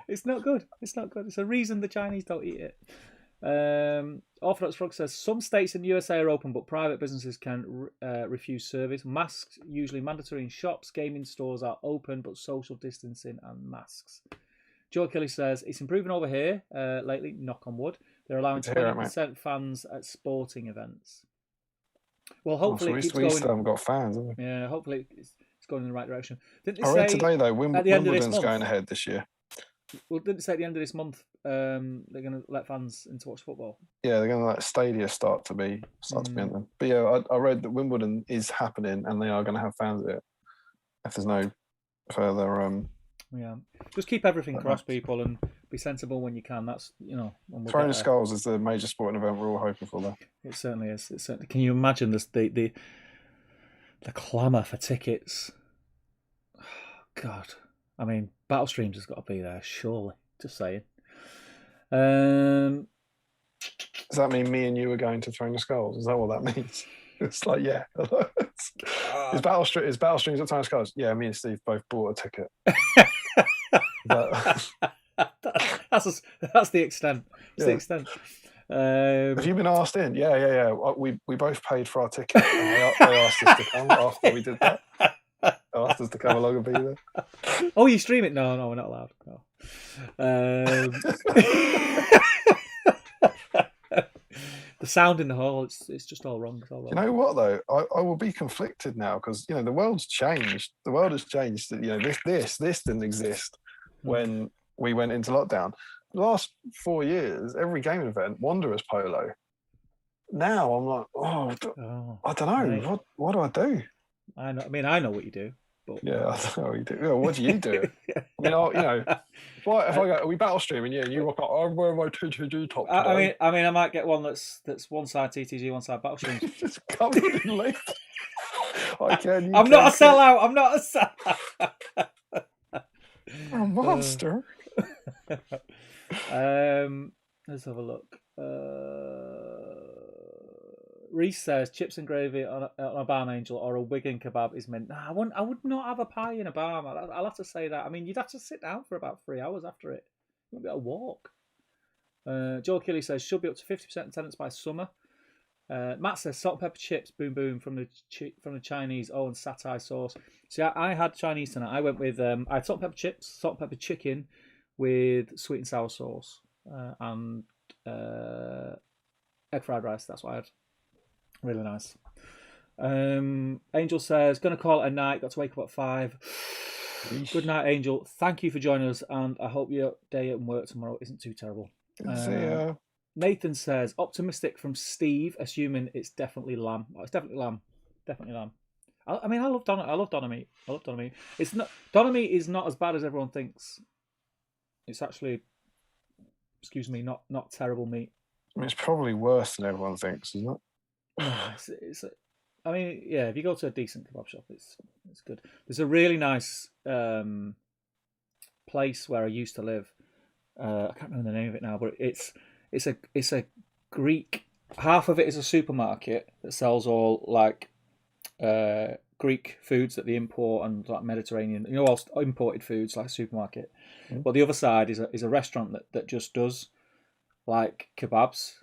Speaker 1: It's not good. It's not good. It's a reason the Chinese don't eat it. Orthodox Frog says some states in the USA are open, but private businesses can refuse service. Masks usually mandatory in shops. Gaming stores are open, but social distancing and masks. Joe Kelly says it's improving over here lately. Knock on wood. They're allowing 20% fans at sporting events. Well, hopefully it keeps going.
Speaker 2: We still haven't got fans, have we?
Speaker 1: Yeah, hopefully it's going in the right direction.
Speaker 2: I read today though, Wimbledon's going ahead this year.
Speaker 1: Well, didn't it say at the end of this month they're going to let fans in to watch football?
Speaker 2: Yeah, they're going to let stadia start to be entered. But yeah, I read that Wimbledon is happening and they are going to have fans at it. If there's no further
Speaker 1: yeah, just keep everything crossed, people, and be sensible when you can. That's
Speaker 2: Throwing the Skulls is the major sporting event we're all hoping for there.
Speaker 1: It certainly is. It certainly. Can you imagine this? The clamour for tickets. Oh, God, I mean, Battle Streams has got to be there, surely. Just saying.
Speaker 2: Does that mean me and you are going to Throwing the Skulls? Is that what that means? It's like, yeah. Is Battle Streams at Throwing the Skulls? Yeah, me and Steve both bought a ticket.
Speaker 1: That's the extent. That's the extent.
Speaker 2: Have you been asked in? Yeah. We both paid for our ticket. And they asked us to come after we did that. They asked us to come along and be there.
Speaker 1: Oh, you stream it? No, we're not allowed. No. The sound in the hall, it's just all wrong. It's all wrong.
Speaker 2: You know what though? I will be conflicted now because the world's changed. The world has changed. This didn't exist when we went into lockdown. The last 4 years, every gaming event, Wanderers Polo. Now I'm like, I don't know. Right. What do I do?
Speaker 1: I know what you do. But
Speaker 2: yeah, I don't know what you do. Well, what do you do? I mean, if I go, are we battle streaming? Yeah, and you rock up. I'm wearing my TTG top.
Speaker 1: I mean, I might get one that's one side TTG, one side battle stream.
Speaker 2: Just covered in leaf.
Speaker 1: I'm not a sellout. I'm not a sellout.
Speaker 2: I'm a monster.
Speaker 1: Let's have a look. Reese says chips and gravy on a barm angel or a Wigan kebab is mint. I would not have a pie in a barm. I'll have to say that. I mean, you'd have to sit down for about 3 hours after it. You wouldn't be able to walk. Joel Kelly says should be up to 50% attendance by summer. Matt says salt and pepper chips, boom boom from the Chinese. Oh, and satay sauce. See, I had Chinese tonight. I went with I had salt and pepper chips, salt and pepper chicken with sweet and sour sauce and egg fried rice. That's what I had. Really nice. Angel says, going to call it a night. Got to wake up at 5. Good night, Angel. Thank you for joining us, and I hope your day at work tomorrow isn't too terrible. Nathan says, optimistic from Steve, assuming it's definitely lamb. Oh, it's definitely lamb. Definitely lamb. I mean, I love doner meat. It's not doner meat is not as bad as everyone thinks. It's actually, not terrible meat.
Speaker 2: I mean, it's probably worse than everyone thinks, isn't it?
Speaker 1: No, I mean, yeah. If you go to a decent kebab shop, it's good. There's a really nice place where I used to live. I can't remember the name of it now, but it's a Greek. Half of it is a supermarket that sells all like Greek foods that they import and like Mediterranean, all imported foods like a supermarket. But the other side is a restaurant that just does like kebabs.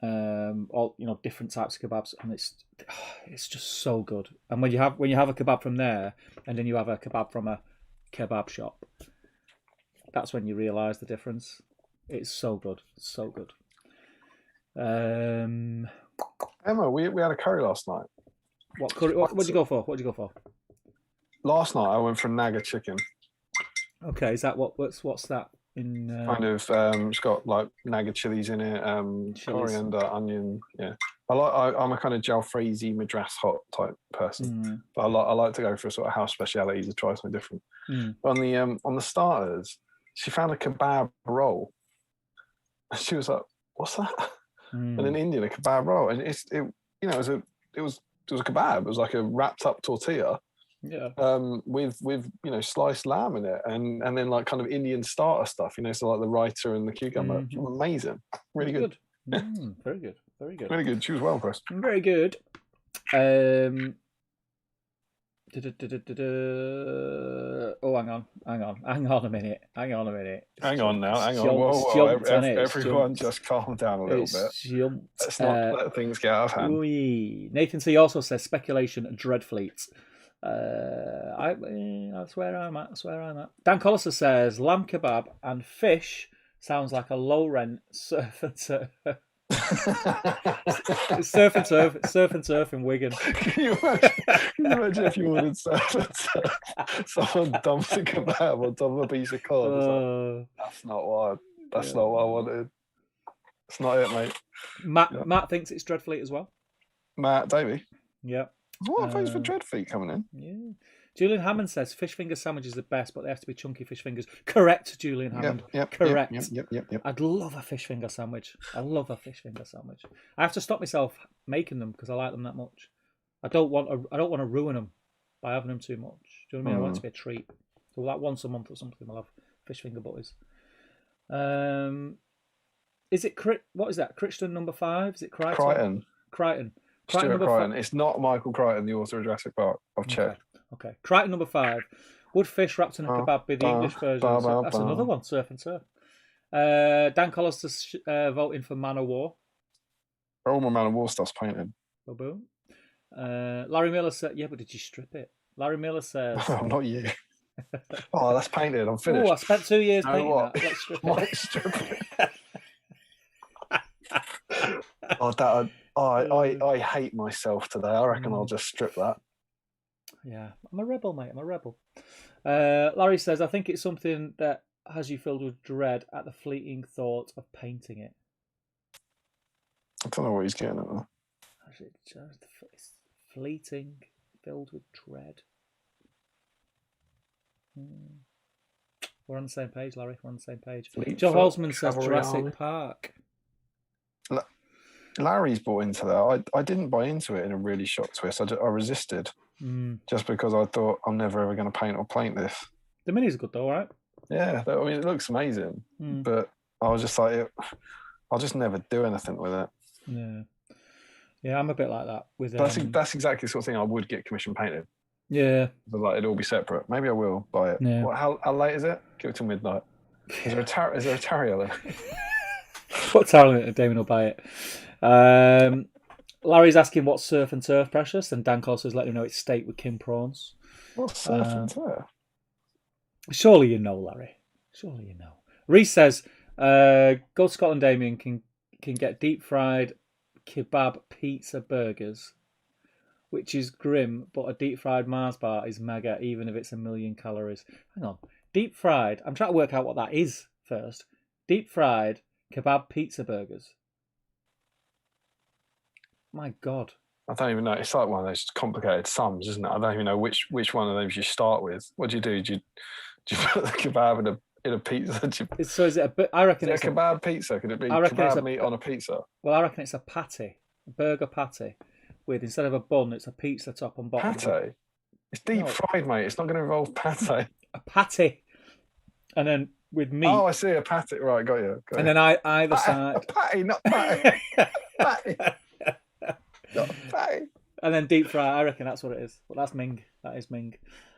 Speaker 1: All different types of kebabs, and it's just so good. And when you have a kebab from there, and then you have a kebab from a kebab shop, that's when you realise the difference. It's so good, so good.
Speaker 2: Emma, we had a curry last night.
Speaker 1: What curry? What did you go for?
Speaker 2: Last night I went for Naga chicken.
Speaker 1: Okay, is that what's that?
Speaker 2: Kind of, it's got like Naga chilies in it, coriander, onion. Yeah, I'm a kind of jalfrezi madras hot type person, but I like to go for a sort of house speciality to try something different. But on the starters, she found a kebab roll. She was like, "What's that?" And in Indian, a kebab roll, and it was a kebab. It was like a wrapped up tortilla.
Speaker 1: Yeah.
Speaker 2: With sliced lamb in it, and then like kind of Indian starter stuff, so like the raita and the cucumber. Amazing, really good.
Speaker 1: Very good, very good.
Speaker 2: Really good. She was well impressed.
Speaker 1: Very good. Oh, hang on a minute.
Speaker 2: Hang on now. Hang on. Whoa. Everyone just calm down a little bit.
Speaker 1: Jumped.
Speaker 2: Let's not let things get out of hand.
Speaker 1: Nathan C also says speculation Dreadfleet. That's where I'm at. Dan Collister says lamb kebab and fish sounds like a low rent surf and turf. Surf and turf in Wigan.
Speaker 2: Can you imagine if you ordered surf and turf? Someone dumps a kebab on top of a piece of cod. That's not what I wanted. It's not it, mate.
Speaker 1: Matt thinks it's Dreadfleet as well.
Speaker 2: Matt Davey.
Speaker 1: Yeah.
Speaker 2: What? Thanks for Dreadfleet coming in.
Speaker 1: Yeah. Julian Hammond says fish finger sandwiches are the best, but they have to be chunky fish fingers. Correct, Julian Hammond. Correct.
Speaker 2: Yep.
Speaker 1: I'd love a fish finger sandwich. I have to stop myself making them because I like them that much. I don't want to ruin them by having them too much. Do you know what I mean? I want it to be a treat. So like once a month or something, I'll have fish finger butties. Is it what is that? Crichton number 5? Is it Crichton? Crichton.
Speaker 2: Stuart Crichton. It's not Michael Crichton, the author of Jurassic Park. I've checked.
Speaker 1: Okay. Crichton number 5. Would fish wrapped in a kebab be the English version? That's another one. Surf and turf. Dan Collister's voting for Man of War.
Speaker 2: All my Man of War stuff's painted.
Speaker 1: Boom. Larry Miller said, "Yeah, but did you strip it?" Larry Miller says,
Speaker 2: "Oh, not you." Oh, that's painted. I'm finished.
Speaker 1: Oh, I spent 2 years painting that. Let's strip it.
Speaker 2: I hate myself today. I reckon I'll just strip that.
Speaker 1: Yeah, I'm a rebel, mate. Larry says, I think it's something that has you filled with dread at the fleeting thought of painting it.
Speaker 2: I don't know what he's getting at there.
Speaker 1: It's fleeting, filled with dread. We're on the same page, Larry. We're on the same page. Joe Holzman says Jurassic Park.
Speaker 2: Larry's bought into that. I didn't buy into it in a really shock twist. I resisted just because I thought I'm never ever going to paint or paint this.
Speaker 1: The minis are good though, right?
Speaker 2: Yeah, I mean it looks amazing, but I was just like, I'll just never do anything with it.
Speaker 1: Yeah, I'm a bit like that. With
Speaker 2: that's exactly the sort of thing I would get commission painted.
Speaker 1: Yeah,
Speaker 2: but like it'd all be separate. Maybe I will buy it.
Speaker 1: Yeah.
Speaker 2: How late is it? Give it till midnight. Is there a Tarrier there?
Speaker 1: What talent? Damien will buy it. Larry's asking what's surf and turf, Precious, and Dan Collister's letting him know it's steak with Kim prawns.
Speaker 2: What's surf and turf?
Speaker 1: Surely you know, Larry. Surely you know. Reese says, go to Scotland, Damien can get deep fried kebab pizza burgers, which is grim, but a deep fried Mars bar is mega, even if it's 1,000,000 calories. Hang on. Deep fried, I'm trying to work out what that is first. Deep fried kebab pizza burgers. My God.
Speaker 2: I don't even know. It's like one of those complicated sums, isn't it? I don't even know which one of those you start with. What do? Do you put the kebab in a pizza?
Speaker 1: So is it I reckon
Speaker 2: it's a kebab pizza. Could it be kebab meat on a pizza?
Speaker 1: Well, I reckon it's a patty, a burger patty, with instead of a bun, it's a pizza top and bottom.
Speaker 2: Patty? It's deep fried, mate. It's not going to involve patty.
Speaker 1: A patty, and then with meat.
Speaker 2: Oh, I see, a patty. Right, got you.
Speaker 1: And then either side.
Speaker 2: A patty, not patty. Patty. Not patty.
Speaker 1: And then deep fry. I reckon that's what it is. Well, that's Ming. That is Ming.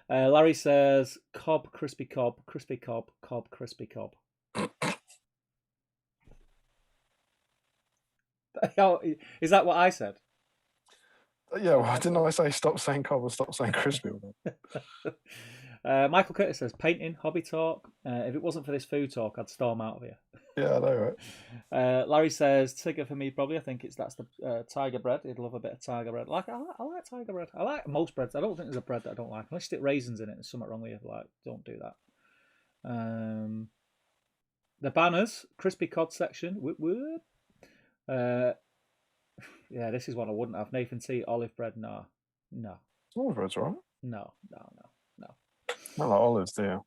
Speaker 1: Larry says cob, crispy cob, crispy cob, cob, crispy cob. Is that what I said?
Speaker 2: Yeah, well, didn't I say stop saying cob and stop saying crispy?
Speaker 1: Michael Curtis says painting, hobby talk. If it wasn't for this food talk, I'd storm out of here.
Speaker 2: Yeah, I know,
Speaker 1: right? Larry says Tigger for me, probably. I think that's the tiger bread. He'd love a bit of tiger bread. I like tiger bread. I like most breads. I don't think there's a bread that I don't like. Unless you stick raisins in it, there's something wrong with you. Like, don't do that. The banners, crispy cod section. Whoop whoop. Yeah, this is one I wouldn't have. Nathan T. Olive bread. No.
Speaker 2: Olive bread's right.
Speaker 1: No.
Speaker 2: I like olives, do you?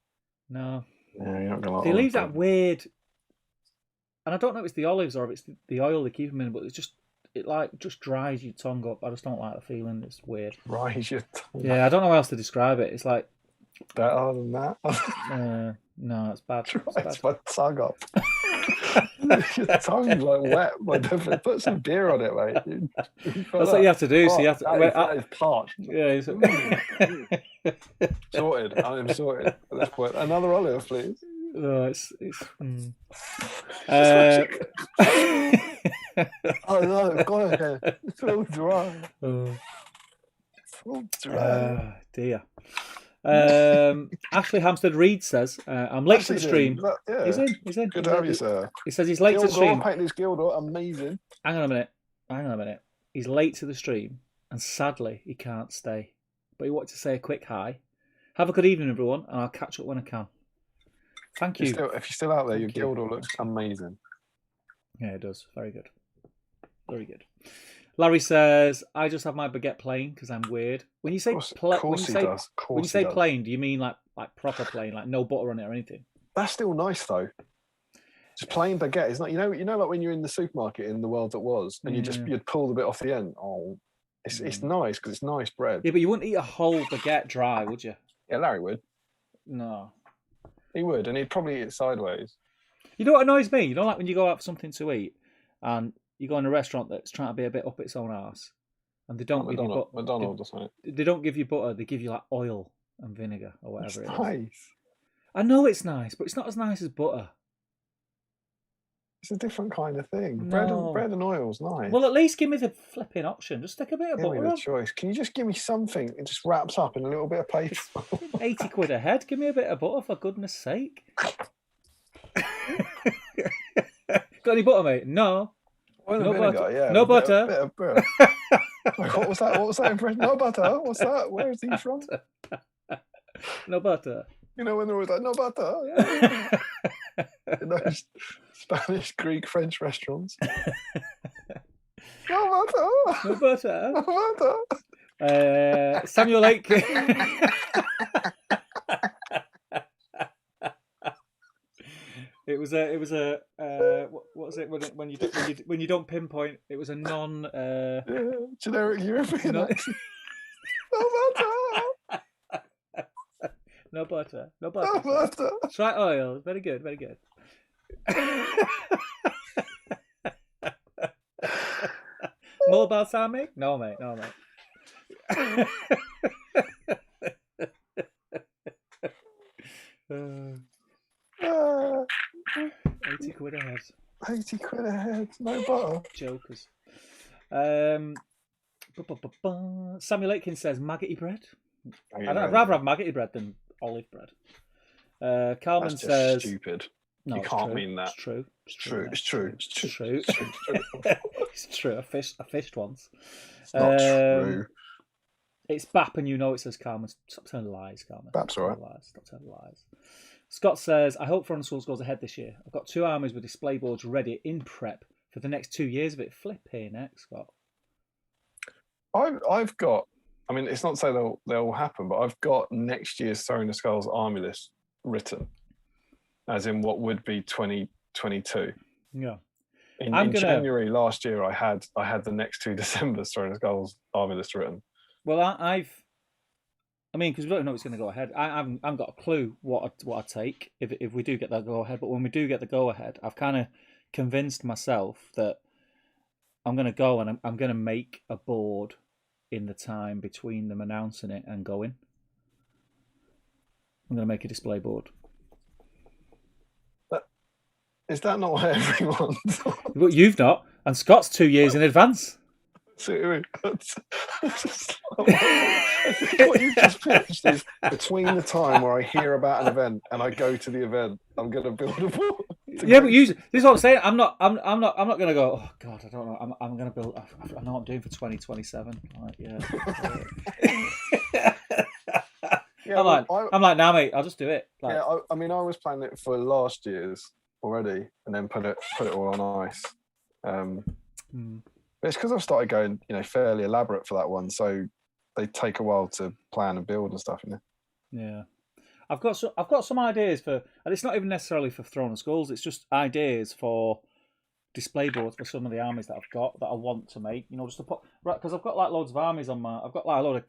Speaker 1: No.
Speaker 2: Yeah, you're not gonna like.
Speaker 1: They leave that weird, and I don't know if it's the olives or if it's the oil they keep them in, but it just dries your tongue up. I just don't like the feeling. It's weird.
Speaker 2: Dries your tongue.
Speaker 1: Yeah, I don't know how else to describe it. It's like
Speaker 2: better than that.
Speaker 1: No, it's bad.
Speaker 2: Dries my tongue up. Your tongue's like wet. Put some beer on it, mate.
Speaker 1: That's what you have to do.
Speaker 2: Oh,
Speaker 1: so you have to.
Speaker 2: that is parched.
Speaker 1: Yeah.
Speaker 2: Sorted. I am sorted at this point. Another olive, please.
Speaker 1: Oh, it's
Speaker 2: Oh no, God, it's all dry. It's all dry.
Speaker 1: Dear. Ashley Hampstead Reed says, I'm late to the stream. He's in.
Speaker 2: Good to have you, sir.
Speaker 1: He says he's late to the stream.
Speaker 2: Painting his Gildor, amazing.
Speaker 1: Hang on a minute. He's late to the stream, and sadly, he can't stay. But he wanted to say a quick hi. Have a good evening, everyone, and I'll catch up when I can. Thank you.
Speaker 2: If you're still out there, your Gildor looks amazing.
Speaker 1: Yeah, it does. Very good. Very good. Larry says, I just have my baguette plain because I'm weird. When you say plain, do you mean like proper plain, like no butter on it or anything?
Speaker 2: That's still nice though. Just plain baguette is not. You know, like when you're in the supermarket in the world that was, and you'd pull the bit off the end. Oh, it's nice because it's nice bread.
Speaker 1: Yeah, but you wouldn't eat a whole baguette dry, would you?
Speaker 2: Yeah, Larry would.
Speaker 1: No,
Speaker 2: he would, and he'd probably eat it sideways.
Speaker 1: You know what annoys me? You know, like when you go out for something to eat, and you go in a restaurant that's trying to be a bit up its own arse, and they don't give you butter.
Speaker 2: McDonald's,
Speaker 1: they don't give you butter. They give you like oil and vinegar or whatever.
Speaker 2: It's nice.
Speaker 1: I know it's nice, but it's not as nice as butter.
Speaker 2: It's a different kind of thing.
Speaker 1: No.
Speaker 2: Bread and oil's nice.
Speaker 1: Well, at least give me the flipping option. Just stick a bit of butter on.
Speaker 2: Choice. Can you just give me something? It just wraps up in a little bit of paper.
Speaker 1: £80 a head. Give me a bit of butter, for goodness sake. Got any butter, mate? No.
Speaker 2: No butter. Yeah,
Speaker 1: no butter.
Speaker 2: Bit of what was that? What was that impression? No butter. What's that? Where is he from?
Speaker 1: No butter.
Speaker 2: You know when they're always like, no butter. Yeah. In those Spanish, Greek, French restaurants. No butter.
Speaker 1: No butter.
Speaker 2: No butter.
Speaker 1: Samuel Lake. It was a what was it when you don't pinpoint? It was a non
Speaker 2: generic European accent. No butter.
Speaker 1: No butter. No butter.
Speaker 2: No butter.
Speaker 1: Try oil. Very good. Very good. More balsamic? No, mate. No, mate. £80 a head.
Speaker 2: £80 a head. No butter.
Speaker 1: Jokers. Samuel Aitken says maggoty bread. I'd rather have maggoty bread than olive bread. Carmen says
Speaker 2: stupid.
Speaker 1: No,
Speaker 2: you can't mean that.
Speaker 1: It's true.
Speaker 2: It's true. It's true.
Speaker 1: It's true. It's true. I fished once.
Speaker 2: It's not true.
Speaker 1: It's BAP, and you know it says Carmen. Stop telling lies, Carmen.
Speaker 2: BAP's all right.
Speaker 1: Stop telling lies. Scott says, I hope Foreign Schools goes ahead this year. I've got 2 armies with display boards ready in prep for the next 2 years of it. Flipping heck, Scott.
Speaker 2: I've got, I mean, it's not to say they'll happen, but I've got next year's Throwing the Skulls army list written, as in what would be 2022.
Speaker 1: Yeah.
Speaker 2: In January last year, I had the next 2 December's Throwing the Skulls army list written.
Speaker 1: Well, I mean, because we don't know it's going to go ahead. I haven't got a clue what I take if we do get that go ahead. But when we do get the go ahead, I've kind of convinced myself that I'm going to go and I'm going to make a board in the time between them announcing it and going. I'm going to make a display board.
Speaker 2: Is that not what everyone thought?
Speaker 1: Well, you've not, and Scott's 2 years in advance.
Speaker 2: I think what you've just pitched is between the time where I hear about an event and I go to the event, I'm going to build a board.
Speaker 1: Yeah, but this is what I'm saying. I'm not going to go. Oh God, I don't know. I'm going to build. I know what I'm doing for 2027. Like, yeah. Yeah, I'm like, nah, mate. I'll just do it. Like,
Speaker 2: yeah, I mean, I was planning it for last year's already, and then put it all on ice. But it's because I've started going, fairly elaborate for that one, so they take a while to plan and build and stuff.
Speaker 1: Yeah, I've got some ideas for, and it's not even necessarily for Throne of Skulls. It's just ideas for display boards for some of the armies that I've got that I want to make. Just to put because I've got like loads of armies on my. I've got like a load of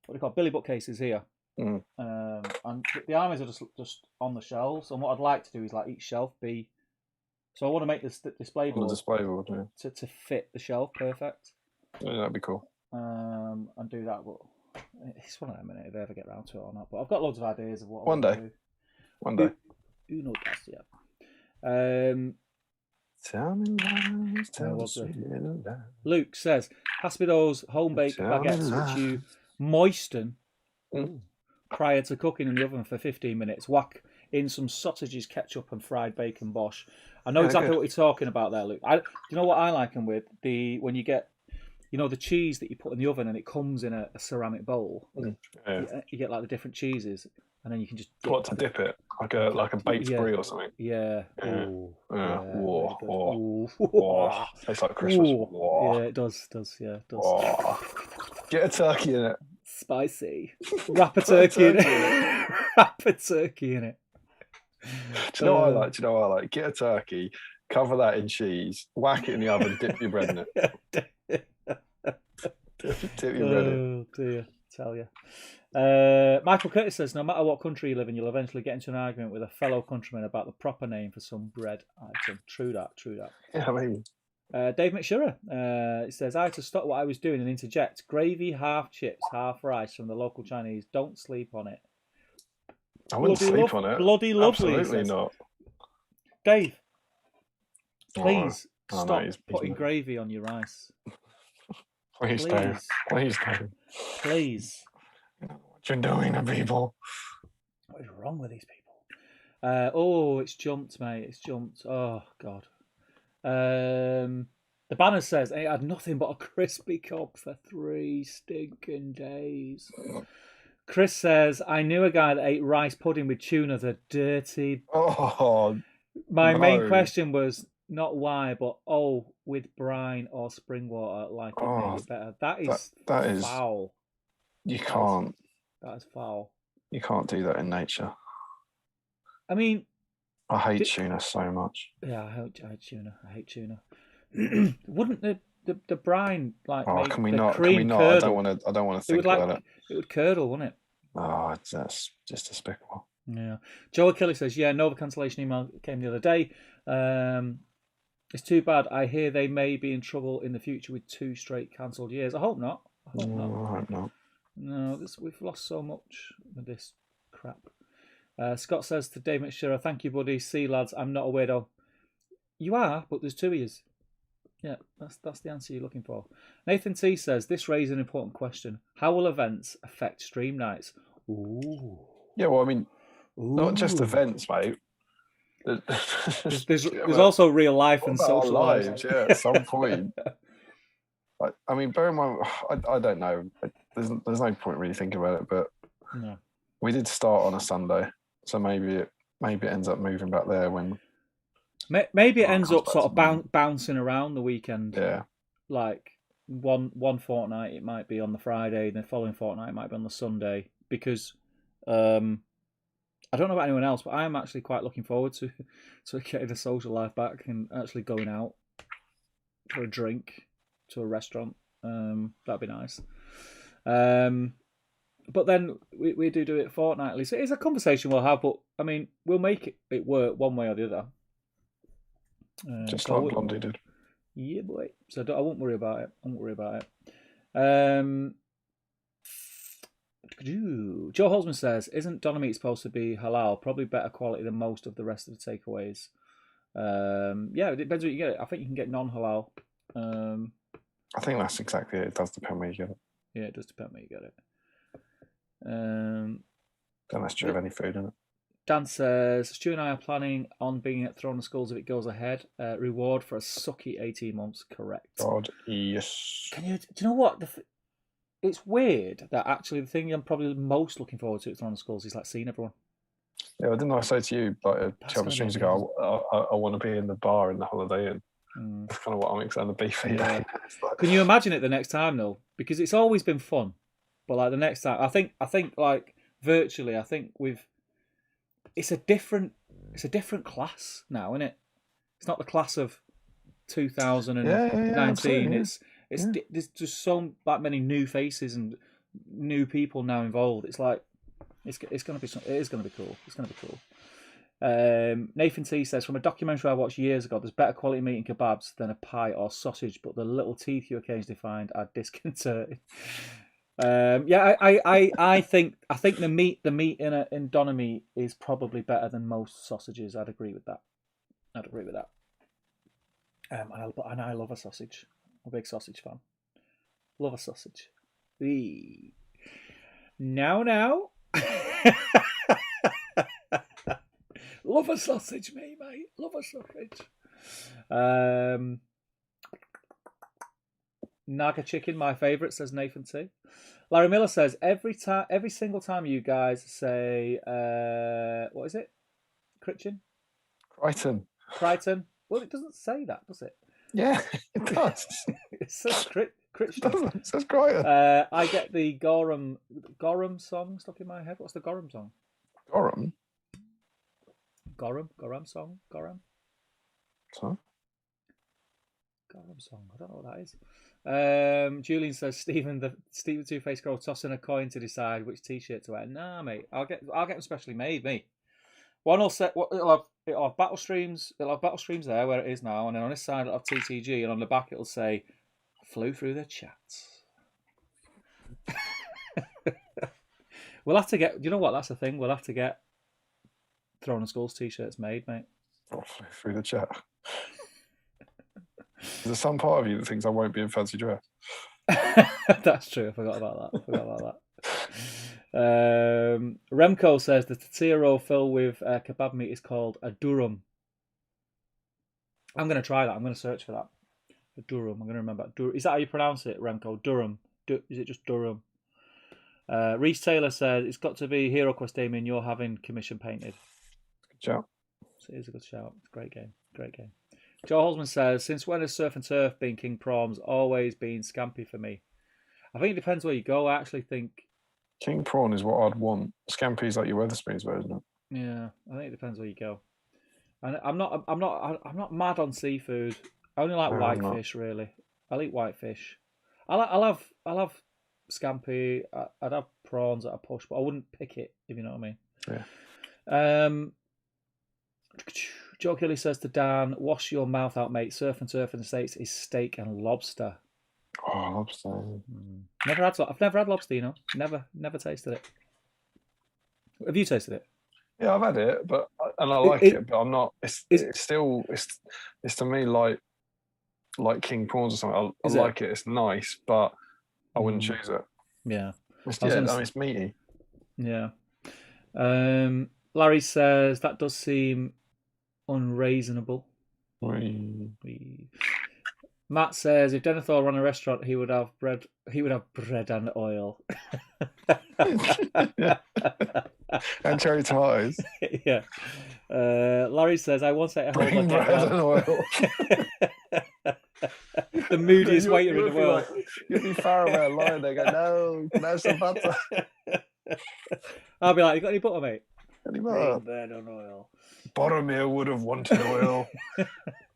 Speaker 1: what do you call billy bookcases here. and the armies are just on the shelves. And what I'd like to do is like each shelf be. So I want to make this display board, to fit the shelf perfect.
Speaker 2: Yeah, that'd be cool.
Speaker 1: And do that, but it's one of them, if they ever get around to it or not. But I've got loads of ideas of what I
Speaker 2: want to do. One day.
Speaker 1: Who knows best, yeah.
Speaker 2: Tell me lies, tell me sweet little lies.
Speaker 1: Luke says, pass me those home-baked baguettes which you moisten prior to cooking in the oven for 15 minutes. Whack in some sausages, ketchup, and fried bacon bosh. I know exactly what you're talking about there, Luke. Do you know what I like them with? When you get, the cheese that you put in the oven and it comes in a ceramic bowl. You get like the different cheeses, and then you can just
Speaker 2: to dip it, like a baked brie or something.
Speaker 1: Yeah.
Speaker 2: Tastes like Christmas.
Speaker 1: Yeah, it does. Yeah, it does.
Speaker 2: Get a turkey in it.
Speaker 1: Spicy. Wrap a turkey in it. Wrap a turkey in it.
Speaker 2: Do you know what I like? Get a turkey, cover that in cheese, whack it in the oven, dip your bread in it. Dip your bread in.
Speaker 1: Oh dear, tell you. Michael Curtis says, no matter what country you live in, you'll eventually get into an argument with a fellow countryman about the proper name for some bread item. True that.
Speaker 2: Yeah, I mean.
Speaker 1: Dave McShurra, it says, I had to stop what I was doing and interject. Gravy, half chips, half rice from the local Chinese. Don't sleep on it.
Speaker 2: I wouldn't sleep on it.
Speaker 1: Bloody lovely.
Speaker 2: Absolutely not.
Speaker 1: Dave, please stop
Speaker 2: he's
Speaker 1: putting gravy on your rice.
Speaker 2: Please, Dave. Please. What you doing to people?
Speaker 1: What is wrong with these people? It's jumped, mate. It's jumped. Oh, God. The banner says it had nothing but a crispy cob for 3 stinking days. Chris says, I knew a guy that ate rice pudding with tuna, the dirty. My main question was not why, but with brine or spring water, like it made it better. That is foul.
Speaker 2: You can't.
Speaker 1: That is foul.
Speaker 2: You can't do that in nature.
Speaker 1: I mean,
Speaker 2: I hate tuna so much.
Speaker 1: Yeah, I hate tuna. Wouldn't the brine like?
Speaker 2: Oh,
Speaker 1: make
Speaker 2: can we
Speaker 1: the
Speaker 2: not?
Speaker 1: Cream
Speaker 2: Can we not?
Speaker 1: curdle?
Speaker 2: I don't want to think about it.
Speaker 1: It would curdle, wouldn't it?
Speaker 2: Oh, that's just despicable.
Speaker 1: Yeah. Joe Achilles says, Nova cancellation email came the other day. It's too bad. I hear they may be in trouble in the future with 2 straight cancelled years. I hope not.
Speaker 2: I hope not.
Speaker 1: No, we've lost so much with this crap. Scott says to Dave McShurra, thank you, buddy. See, lads, I'm not a weirdo. You are, but there's 2 of yous. Yeah, that's the answer you're looking for. Nathan T says, this raises an important question. How will events affect stream nights? Ooh.
Speaker 2: Yeah, well, I mean, not just events, mate.
Speaker 1: There's also real life and social
Speaker 2: lives. Yeah, at some point. I mean, bear in mind, I don't know. There's no point really thinking about it, but
Speaker 1: no.
Speaker 2: We did start on a Sunday, so maybe it ends up moving back there when.
Speaker 1: Maybe it ends up sort of bouncing around the weekend.
Speaker 2: Yeah.
Speaker 1: Like one fortnight it might be on the Friday, the following fortnight it might be on the Sunday. Because I don't know about anyone else, but I am actually quite looking forward to getting the social life back and actually going out for a drink to a restaurant. That'd be nice. But then we do it fortnightly, so it's a conversation we'll have. But I mean, we'll make it work one way or the other.
Speaker 2: Just like Blondie did.
Speaker 1: Yeah, boy. So I won't worry about it. Joe Holzman says, isn't doner meat supposed to be halal? Probably better quality than most of the rest of the takeaways. Yeah, it depends what you get. I think you can get non-halal.
Speaker 2: I think that's exactly it. It does depend where you get it.
Speaker 1: Yeah, it does depend where you get it.
Speaker 2: Unless you have any food in it.
Speaker 1: Dan says, Stu and I are planning on being at Throne of Skulls if it goes ahead. Reward for a sucky 18 months, correct.
Speaker 2: God, yes.
Speaker 1: Do you know what? It's weird that actually the thing I'm probably most looking forward to at Throne of Skulls is like seeing everyone.
Speaker 2: Yeah, didn't I say to you like 2 other streams ago, I want to be in the bar in the Holiday Inn. That's kind of what I'm excited to be for. Yeah.
Speaker 1: Can you imagine it the next time though? Because it's always been fun, but like the next time, I think like virtually, I think it's a different class now, isn't it? It's not the class of 2019. There's just so many new faces and new people now involved. It's like It's going to be it is going to be cool. It's going to be cool. Nathan T says, from a documentary I watched years ago, there's better quality meat in kebabs than a pie or sausage, but the little teeth you occasionally find are disconcerting. I think the meat in doner meat is probably better than most sausages. I'd agree with that. And I love a sausage. I'm a big sausage fan. Love a sausage. Now. Love a sausage, mate. Love a sausage. Naga chicken, my favourite, says Nathan T. Larry Miller says, every single time you guys say, what is it? Crichton? Crichton. Well, it doesn't say that, does it?
Speaker 2: Yeah, it does.
Speaker 1: It says Crichton.
Speaker 2: It doesn't. It says Crichton.
Speaker 1: I get the Gorham song stuck in my head. What's the Gorham song?
Speaker 2: Gorham
Speaker 1: song.
Speaker 2: Sorry?
Speaker 1: Gorham song. I don't know what that is. Julian says Stephen Two-Faced Girl tossing a coin to decide which t-shirt to wear. Nah, mate. I'll get them specially made, mate. One will set. It'll have battle streams. It'll have battle streams there where it is now, and then on this side it'll have TTG, and on the back it'll say "Flew through the chats." We'll have to get. You know what? That's the thing. We'll have to get Throne of Skulls t-shirts made, mate.
Speaker 2: Oh, flew through the chat. There's some part of you that thinks I won't be in fancy dress.
Speaker 1: That's true. I forgot about that. Remco says the tortilla roll filled with kebab meat is called a durum. I'm going to try that. I'm going to search for that. A durum. I'm going to remember. Is that how you pronounce it, Remco? Durum. Is it just durum? Reese Taylor said it's got to be Hero Quest, Damian. You're having commission painted.
Speaker 2: Good shout.
Speaker 1: It is a good shout. It's a great game. Joe Holzman says, since when has Surf and Turf been King Prawns? Always been Scampy for me. I think it depends where you go. I actually think
Speaker 2: King Prawn is what I'd want. Scampy's like your Wetherspoons version.
Speaker 1: Yeah, I think it depends where you go. And I'm not mad on seafood. I only like whitefish, really. I'll eat whitefish. I'll have scampi. I'd have prawns at a push, but I wouldn't pick it, if you know what I mean.
Speaker 2: Yeah.
Speaker 1: Joe Kelly says to Dan, "Wash your mouth out, mate. Surf and Turf in the States is steak and lobster."
Speaker 2: Oh, lobster.
Speaker 1: I've never had lobster, you know. Never tasted it. Have you tasted it?
Speaker 2: Yeah, I've had it, but I like it, but I'm not. It's to me like king prawns or something. I like it. It's nice, but I wouldn't choose it.
Speaker 1: Yeah.
Speaker 2: It's meaty.
Speaker 1: Yeah. Larry says that does seem unreasonable. Matt says if Denethor ran a restaurant, he would have bread. He would have bread and oil.
Speaker 2: And cherry tomatoes.
Speaker 1: Yeah. Larry says I once ate a whole
Speaker 2: bread and oil.
Speaker 1: The moodiest waiter in the world.
Speaker 2: You'd be far away lying there going, no, can I have some butter?
Speaker 1: I'll be like, you got any butter, mate?
Speaker 2: Any butter?
Speaker 1: Bread and oil.
Speaker 2: Boromir would have wanted oil.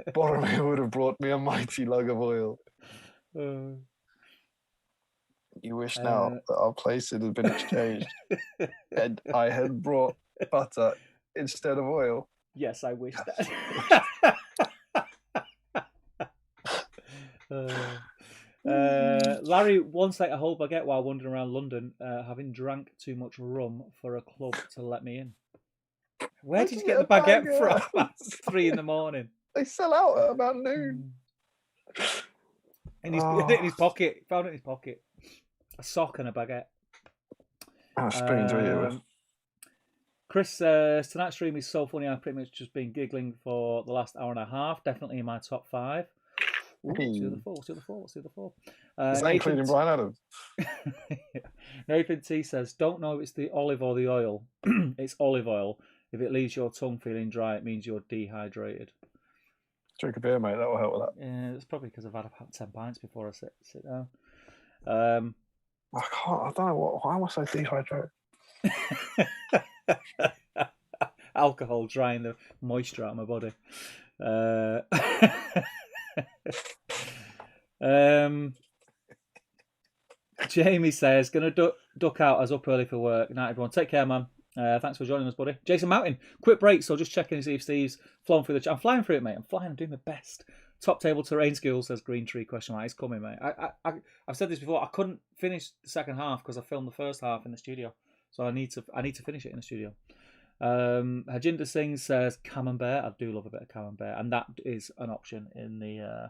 Speaker 2: Boromir would have brought me a mighty lug of oil. You wish now that our places had been exchanged and I had brought butter instead of oil.
Speaker 1: Yes, I wish that. Larry once ate a whole baguette while wandering around London, having drank too much rum for a club to let me in. Where did you get the baguette from at 3 a.m?
Speaker 2: They sell out at about noon.
Speaker 1: In his pocket. Found it in his pocket. A sock and a baguette.
Speaker 2: A spoon to eat it with.
Speaker 1: Chris says, tonight's stream is so funny. I've pretty much just been giggling for the last hour and a half. Definitely in my top 5. Ooh, what's the other four?
Speaker 2: Is that including Brian Adams?
Speaker 1: Nathan T says, don't know if it's the olive or the oil. It's olive oil. If it leaves your tongue feeling dry, it means you're dehydrated.
Speaker 2: Drink a beer, mate. That will help with that.
Speaker 1: Yeah, it's probably because I've had about 10 pints before I sit down.
Speaker 2: I don't know why am I so dehydrated?
Speaker 1: Alcohol drying the moisture out of my body. Jamie says, going to duck out as up early for work. Night, everyone. Take care, man. Thanks for joining us, buddy. Jason Mountain, quick break. So just checking to see if Steve's flown through the chat. I'm flying through it, mate. I'm flying. I'm doing my best. Top table terrain school, says Green Tree, question mark. It's coming, mate. I've said this before. I couldn't finish the second half because I filmed the first half in the studio. So I need to finish it in the studio. Hajinder Singh says Camembert. I do love a bit of Camembert, and that is an option in the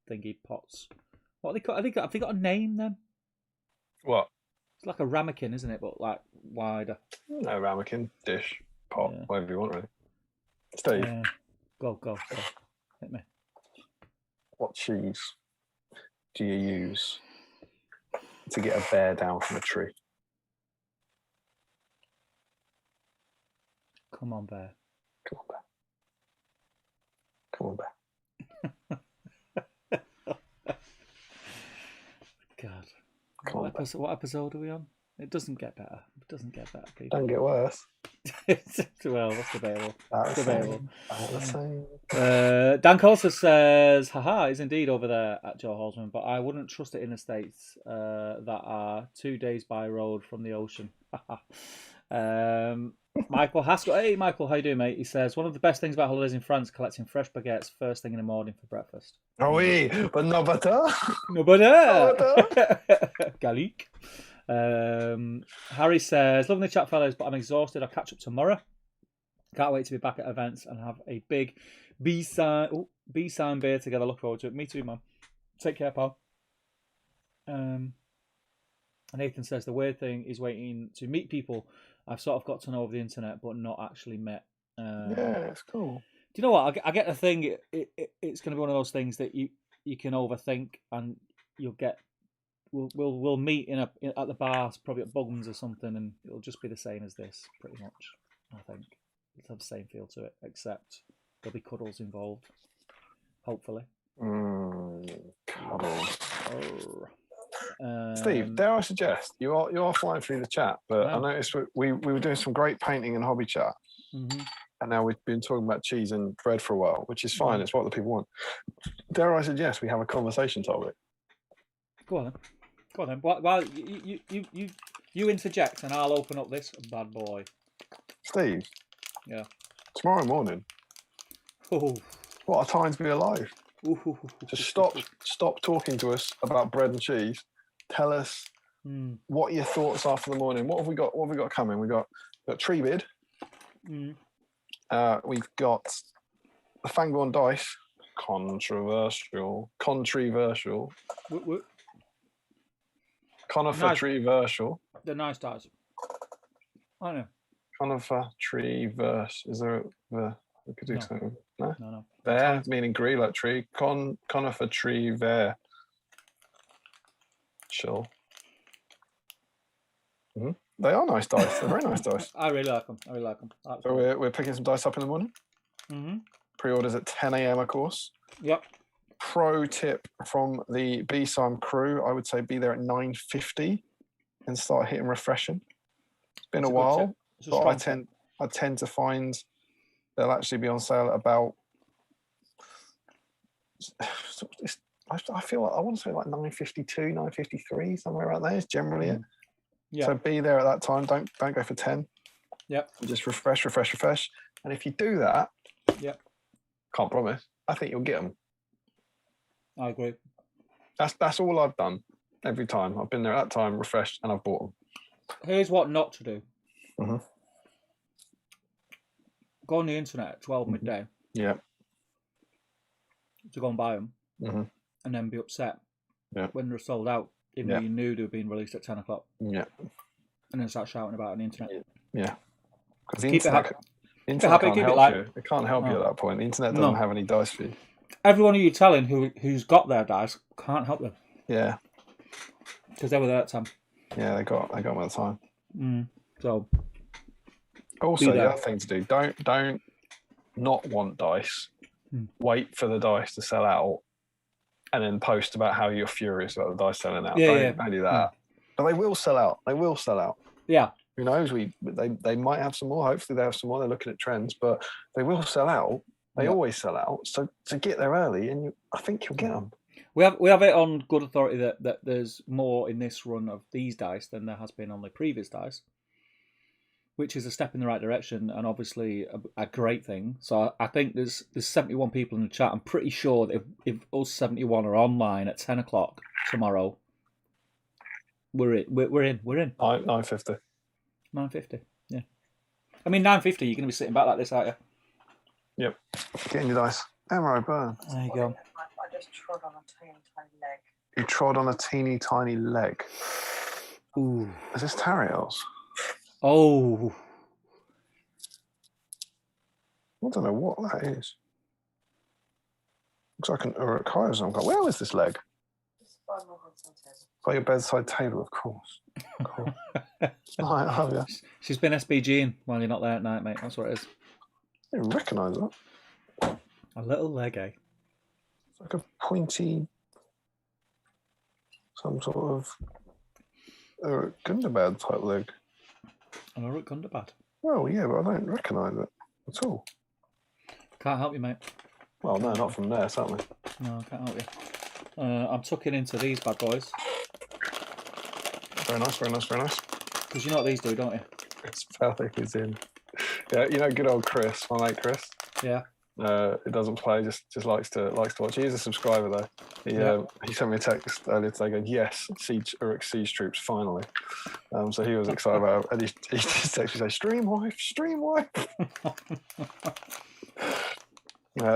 Speaker 1: thingy pots. What are they called? Have they got a name then?
Speaker 2: What?
Speaker 1: It's like a ramekin, isn't it? But like wider.
Speaker 2: No, ramekin, dish, pot, whatever you want, really. Steve.
Speaker 1: Go. Hit me.
Speaker 2: What cheese do you use to get a bear down from a tree?
Speaker 1: Come on, bear.
Speaker 2: Come on, bear.
Speaker 1: God. What episode are we on? It doesn't get better. People.
Speaker 2: Don't get worse.
Speaker 1: Well, that's debatable.
Speaker 2: Same.
Speaker 1: Dan Coulter says, haha, is indeed over there at Joe Holzman, but I wouldn't trust it in the States that are 2 days by road from the ocean. Michael Haskell. Hey, Michael, how you doing, mate? He says, one of the best things about holidays in France, collecting fresh baguettes first thing in the morning for breakfast.
Speaker 2: Oh, oui, but no butter.
Speaker 1: No butter. Gallic. Harry says, loving the chat, fellas, but I'm exhausted. I'll catch up tomorrow. Can't wait to be back at events and have a big B-sign beer together. Look forward to it. Me too, man. Take care, pal. Nathan says, the weird thing is waiting to meet people I've sort of got to know over the internet, but not actually met.
Speaker 2: Yeah, it's cool.
Speaker 1: Do you know what? I get the thing. It's going to be one of those things that you can overthink, and you'll get. We'll meet at the bar, probably at Bugman's or something, and it'll just be the same as this, pretty much. I think it'll have the same feel to it, except there'll be cuddles involved. Hopefully.
Speaker 2: Cuddles. Steve, dare I suggest you are flying through the chat, but I noticed we were doing some great painting and hobby chat, and now we've been talking about cheese and bread for a while, which is fine. It's what the people want. Dare I suggest we have a conversation topic? Go on then.
Speaker 1: Well, you interject, and I'll open up this bad boy.
Speaker 2: Steve.
Speaker 1: Yeah.
Speaker 2: Tomorrow morning.
Speaker 1: Oh.
Speaker 2: What a time to be alive. Just stop talking to us about bread and cheese. Tell us what your thoughts are for the morning. What have we got coming? We've got tree bid. We've got the Fangborn dice. Controversial. Conifer tree versal.
Speaker 1: They're nice dice. I know.
Speaker 2: Conifer tree verse. Is there we could do something?
Speaker 1: No.
Speaker 2: There, meaning green, like tree. Conifer tree ver. Chill. They are nice dice. They're very nice dice.
Speaker 1: I really like them.
Speaker 2: So we're picking some dice up in the morning. Pre-orders at 10 a.m. of course.
Speaker 1: Yep.
Speaker 2: Pro tip from the B-Sim crew, I would say be there at 9:50 and start hitting refreshing. It's been a while, but I tend to find they'll actually be on sale at about. I feel like I want to say like 9:52, 9:53, somewhere around there is generally it. Yeah. So be there at that time. Don't go for 10.
Speaker 1: Yep.
Speaker 2: Just refresh. And if you do that, can't promise. I think you'll get them.
Speaker 1: I agree.
Speaker 2: That's all I've done every time. I've been there at that time, refreshed, and I've bought them.
Speaker 1: Here's what not to do. Go on the internet at 12 midday.
Speaker 2: Yeah.
Speaker 1: To go and buy them. And then be upset when they're sold out, even though you knew they were being released at 10 o'clock. Yeah. And then start shouting about it on the internet.
Speaker 2: Yeah. Because
Speaker 1: keep it happy.
Speaker 2: Internet can't help you. It can't help you at that point. The internet doesn't have any dice for you.
Speaker 1: Everyone who you're telling who's got their dice can't help them.
Speaker 2: Yeah.
Speaker 1: Because they were there at 10.
Speaker 2: Yeah, they got them at the time.
Speaker 1: So.
Speaker 2: Also, the other thing to do, don't not want dice. Wait for the dice to sell out, and then post about how you're furious about the dice selling out. Don't do that. But they will sell out.
Speaker 1: Yeah.
Speaker 2: Who knows? They might have some more. Hopefully they have some more. They're looking at trends, but they will sell out. They always sell out. So to get there early, and I think you'll get them.
Speaker 1: We have it on good authority that there's more in this run of these dice than there has been on the previous dice, which is a step in the right direction and obviously a great thing. So I think there's 71 people in the chat. I'm pretty sure that if us 71 are online at 10 o'clock tomorrow, we're in.
Speaker 2: 9:50.
Speaker 1: 9:50. Yeah. I mean 9:50. You're going to be sitting back like this, aren't you?
Speaker 2: Yep. Getting your dice. Emerald burn.
Speaker 1: There you go.
Speaker 3: I just trod on a teeny tiny leg.
Speaker 2: You trod on a teeny tiny leg.
Speaker 1: Ooh.
Speaker 2: Is this Tariel's?
Speaker 1: Oh.
Speaker 2: I don't know what that is. Looks like an Uruk Seige. Where was this leg? By your bedside table, of course. Cool. Oh, yeah.
Speaker 1: She's been SBGing while you're not there at night, mate. That's what it is.
Speaker 2: I didn't recognise that.
Speaker 1: A little leg, eh?
Speaker 2: It's like a pointy, some sort of Uruk Gundabad type leg.
Speaker 1: An Uruk Gundabad?
Speaker 2: Well, yeah, but I don't recognise it at all.
Speaker 1: Can't help you, mate.
Speaker 2: Well, no, not from there, certainly.
Speaker 1: No, I can't help you. I'm tucking into these bad boys.
Speaker 2: Very nice, very nice, very nice.
Speaker 1: Because you know what these do, don't you?
Speaker 2: Chris Pellick is in. Yeah, you know, good old Chris, my mate Chris.
Speaker 1: Yeah.
Speaker 2: It doesn't play, just likes to watch. He is a subscriber though. He sent me a text earlier today going, "Yes, Uruk Seige troops finally." So he was excited about it, and he just texted me say, "Stream wife."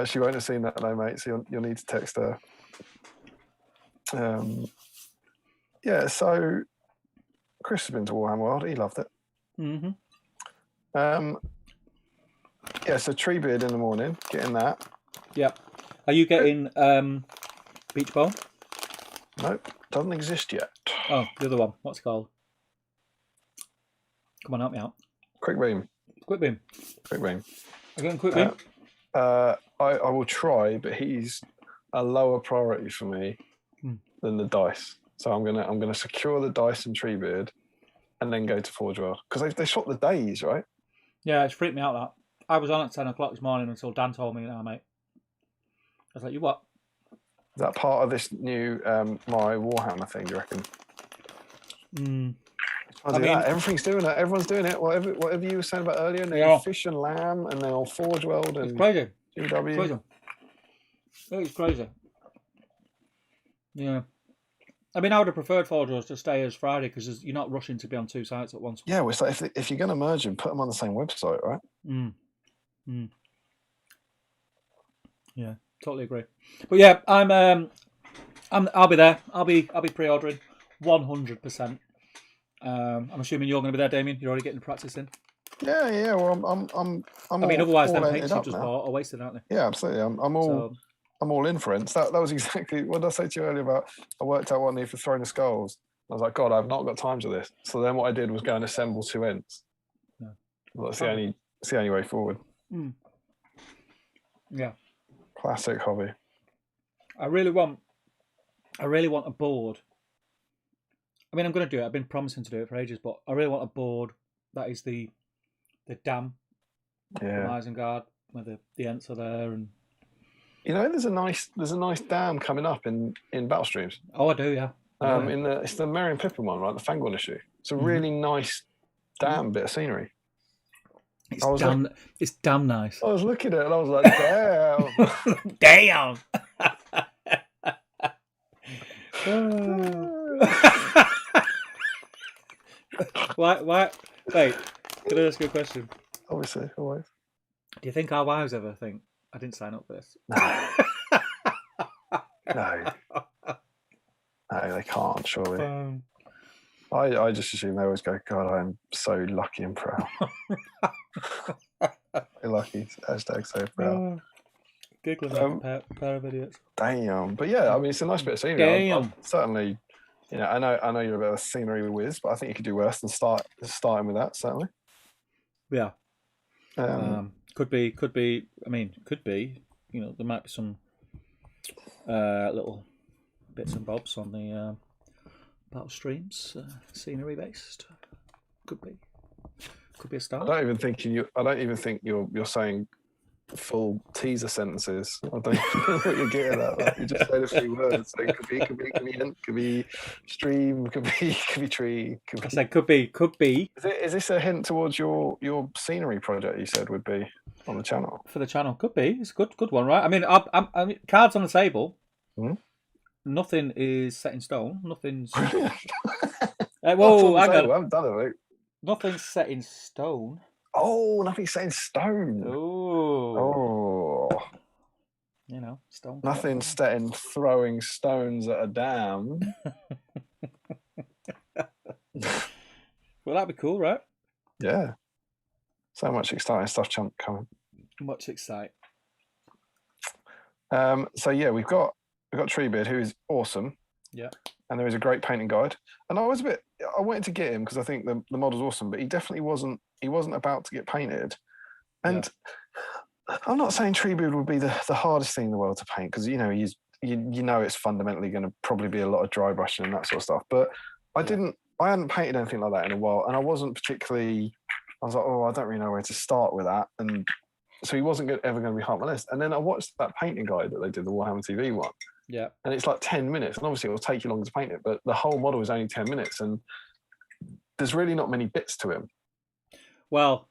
Speaker 2: She won't have seen that though, mate. So you'll need to text her. Yeah. So Chris has been to Warhammer World. He loved it.
Speaker 1: Mm-hmm.
Speaker 2: Yeah, so Treebeard in the morning, getting that.
Speaker 1: Yep. Are you getting Beach Bone?
Speaker 2: Nope, doesn't exist yet.
Speaker 1: Oh, the other one. What's it called? Come on, help me out.
Speaker 2: Quick Beam.
Speaker 1: Quick Beam.
Speaker 2: Quick Beam.
Speaker 1: Again, Quick Beam.
Speaker 2: I will try, but he's a lower priority for me than the dice. So I'm gonna secure the dice and Treebeard, and then go to Forge World because they shot the days, right?
Speaker 1: Yeah, it's freaked me out that. I was on at 10 o'clock this morning until Dan told me, mate. I was like, you what?
Speaker 2: Is that part of this new my Warhammer thing, do you reckon? I mean, everything's doing it. Everyone's doing it. Whatever you were saying about earlier, and then Fish and Lamb, and then on Forge World, and
Speaker 1: it's crazy.
Speaker 2: GW.
Speaker 1: It's crazy. Yeah. I mean, I would have preferred Forge World to stay as Friday because you're not rushing to be on two sites at once.
Speaker 2: Yeah, well, it's like if you're going to merge them, put them on the same website, right?
Speaker 1: Yeah, totally agree. But yeah, I'll be there. I'll be pre-ordering 100%. I'm assuming you're going to be there, Damien. You're already getting the practice in.
Speaker 2: Yeah. Well, I'm
Speaker 1: I mean, otherwise, them paints you just bought are wasted, aren't they?
Speaker 2: Yeah, absolutely. I'm all in for it. That was exactly what I said to you earlier about. I worked out what I need for throwing the skulls. I was like, God, I've not got time for this. So then what I did was go and assemble two ends. Yeah. Well, that's the only way forward.
Speaker 1: Yeah.
Speaker 2: Classic hobby.
Speaker 1: I really want a board. I mean, I'm going to do it. I've been promising to do it for ages, but I really want a board that is the dam from Isengard, where the Ents are there, and
Speaker 2: you know, there's a nice dam coming up in Battle Streams.
Speaker 1: Oh, I do, yeah.
Speaker 2: It's the Merry and Pippin one, right? The Fangorn issue. It's a really nice damn bit of scenery.
Speaker 1: It's damn nice.
Speaker 2: I was looking at it and I was like, damn.
Speaker 1: Damn. Why? Wait, can I ask you a question?
Speaker 2: Obviously, always.
Speaker 1: Do you think our wives ever think, I didn't sign up for this?
Speaker 2: No. No, they can't, surely. I just assume they always go, God, I am so lucky and proud. Lucky, hashtag so proud.
Speaker 1: Giggling like a pair of idiots.
Speaker 2: Damn. But yeah, I mean, it's a nice bit of scenery. I'm certainly, you know, I know you're a bit of a scenery whiz, but I think you could do worse than starting with that, certainly.
Speaker 1: Yeah. Could be. I mean, could be. You know, there might be some little bits and bobs on the battle streams, scenery based. Could be a start.
Speaker 2: I don't even think you're saying full teaser sentences. I don't know what you're getting at. Like, you just said a few words. So it could be hint, could be stream, could be tree.
Speaker 1: I said could be.
Speaker 2: Is this a hint towards your scenery project? You said would be on the channel
Speaker 1: for the channel. Could be. It's a good one, right? I mean, I mean, cards on the table.
Speaker 2: Hmm?
Speaker 1: Nothing is set in stone. Nothing's.
Speaker 2: Whoa,
Speaker 1: hang on.
Speaker 2: I haven't done it. Mate.
Speaker 1: Nothing's set in stone.
Speaker 2: Oh, nothing's set in stone.
Speaker 1: Oh.
Speaker 2: Oh.
Speaker 1: You know, stone.
Speaker 2: Nothing's set in throwing stones at a dam.
Speaker 1: Well, that'd be cool, right?
Speaker 2: Yeah. So much exciting stuff coming.
Speaker 1: Much exciting.
Speaker 2: So yeah, we've got Treebeard, who is awesome.
Speaker 1: Yeah.
Speaker 2: And there is a great painting guide. And I wanted to get him because I think the model's awesome, but he definitely wasn't about to get painted. And yeah. I'm not saying Treebeard would be the hardest thing in the world to paint, because you know it's fundamentally going to probably be a lot of dry brushing and that sort of stuff. But I hadn't painted anything like that in a while, and I wasn't particularly. I was like, oh, I don't really know where to start with that, and so he wasn't ever going to be hard on my list. And then I watched that painting guide that they did, the Warhammer TV one.
Speaker 1: Yeah. And
Speaker 2: it's like 10 minutes, and obviously it will take you longer to paint it, but the whole model is only 10 minutes, and there's really not many bits to him.
Speaker 1: Well,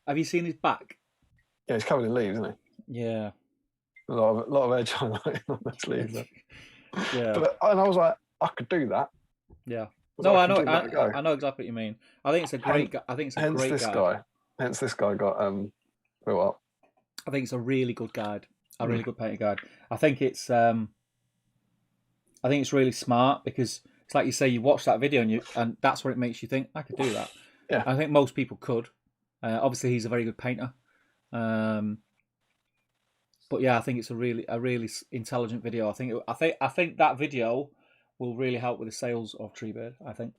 Speaker 1: have you seen his back?
Speaker 2: Yeah, he's covered in leaves, isn't he?
Speaker 1: Yeah.
Speaker 2: A lot of edge highlighting on the sleeves.
Speaker 1: Yeah.
Speaker 2: And I was like, I could do that.
Speaker 1: Yeah. No, I know exactly what you mean. I think it's a great. Guide.
Speaker 2: Hence, this guy got built up.
Speaker 1: I think it's a really good guide, a really good painting guide. I think it's really smart, because it's like you say, you watch that video and that's what it makes you think, I could do that.
Speaker 2: Yeah.
Speaker 1: I think most people could. Obviously, he's a very good painter. But yeah, I think it's a really intelligent video. I think that video will really help with the sales of Treebeard, I think.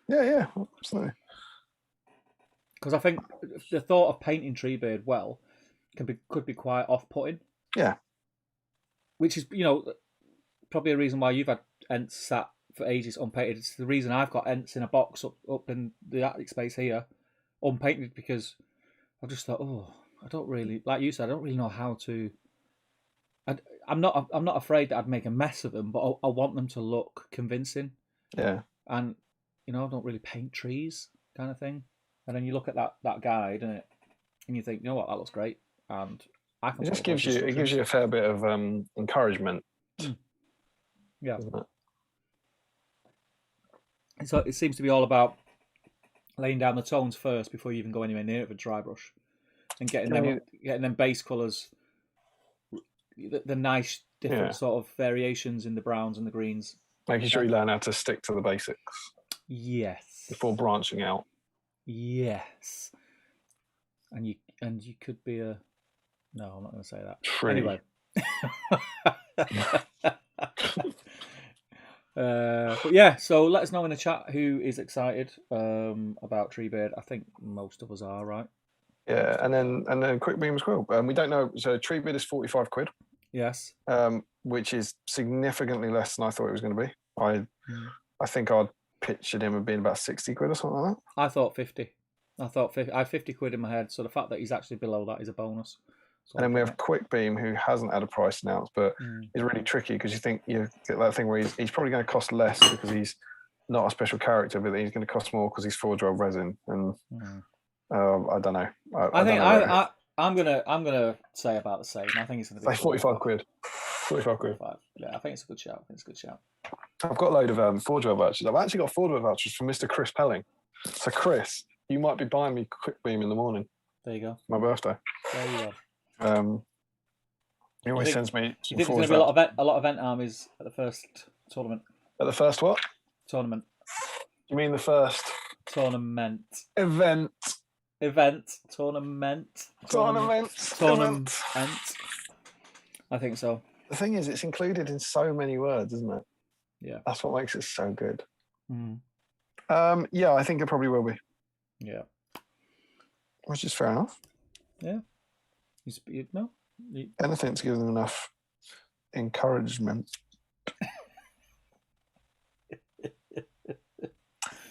Speaker 2: Yeah, absolutely.
Speaker 1: Because I think the thought of painting Treebeard well could be quite off-putting.
Speaker 2: Yeah.
Speaker 1: Which is, probably a reason why you've had Ents sat for ages unpainted. It's the reason I've got Ents in a box up in the attic space here, unpainted, because I just thought, I don't really, like you said, I don't really know how to. I'm not afraid that I'd make a mess of them, but I want them to look convincing.
Speaker 2: Yeah.
Speaker 1: And I don't really paint trees, kind of thing. And then you look at that guide, and you think, you know what, that looks great, and I can.
Speaker 2: It gives you a fair bit of encouragement.
Speaker 1: Yeah. So it seems to be all about laying down the tones first before you even go anywhere near it with a dry brush, and getting them base colours, the nice different sort of variations in the browns and the greens.
Speaker 2: Making sure you learn how to stick to the basics.
Speaker 1: Yes.
Speaker 2: Before branching out.
Speaker 1: Yes. And you could be a. No, I'm not going to say that.
Speaker 2: Tree.
Speaker 1: Anyway. But yeah, so let us know in the chat who is excited about Treebeard. I think most of us are, right?
Speaker 2: Yeah, and then Quick Beam as well. We don't know. So Treebeard is 45 quid.
Speaker 1: Yes.
Speaker 2: Which is significantly less than I thought it was going to be. I think I'd pictured him as being about 60 quid or something like that.
Speaker 1: I thought 50. I had 50 quid in my head. So the fact that he's actually below that is a bonus. So
Speaker 2: and then we have Quick Beam, who hasn't had a price announced, but is really tricky, because you think you get that thing where he's probably going to cost less because he's not a special character, but he's going to cost more because he's forge rolled resin. And I don't know.
Speaker 1: I'm gonna say about the same. I think it's going to be
Speaker 2: 45 quid. 45 quid.
Speaker 1: Yeah, I think it's a good shout.
Speaker 2: I've got a load of forge roll vouchers. I've actually got forge roll vouchers from Mr. Chris Pelling. So Chris, you might be buying me Quick Beam in the morning.
Speaker 1: There you go.
Speaker 2: My birthday.
Speaker 1: There you go.
Speaker 2: He always sends me.
Speaker 1: You think there's going to be a lot of event armies at the first tournament?
Speaker 2: At the first what?
Speaker 1: Tournament.
Speaker 2: You mean the first
Speaker 1: tournament?
Speaker 2: Event.
Speaker 1: Tournament. I think so.
Speaker 2: The thing is, it's included in so many words, isn't it?
Speaker 1: Yeah.
Speaker 2: That's what makes it so good.
Speaker 1: Yeah,
Speaker 2: I think it probably will be.
Speaker 1: Yeah.
Speaker 2: Which is fair enough.
Speaker 1: Yeah.
Speaker 2: Anything to give them enough encouragement.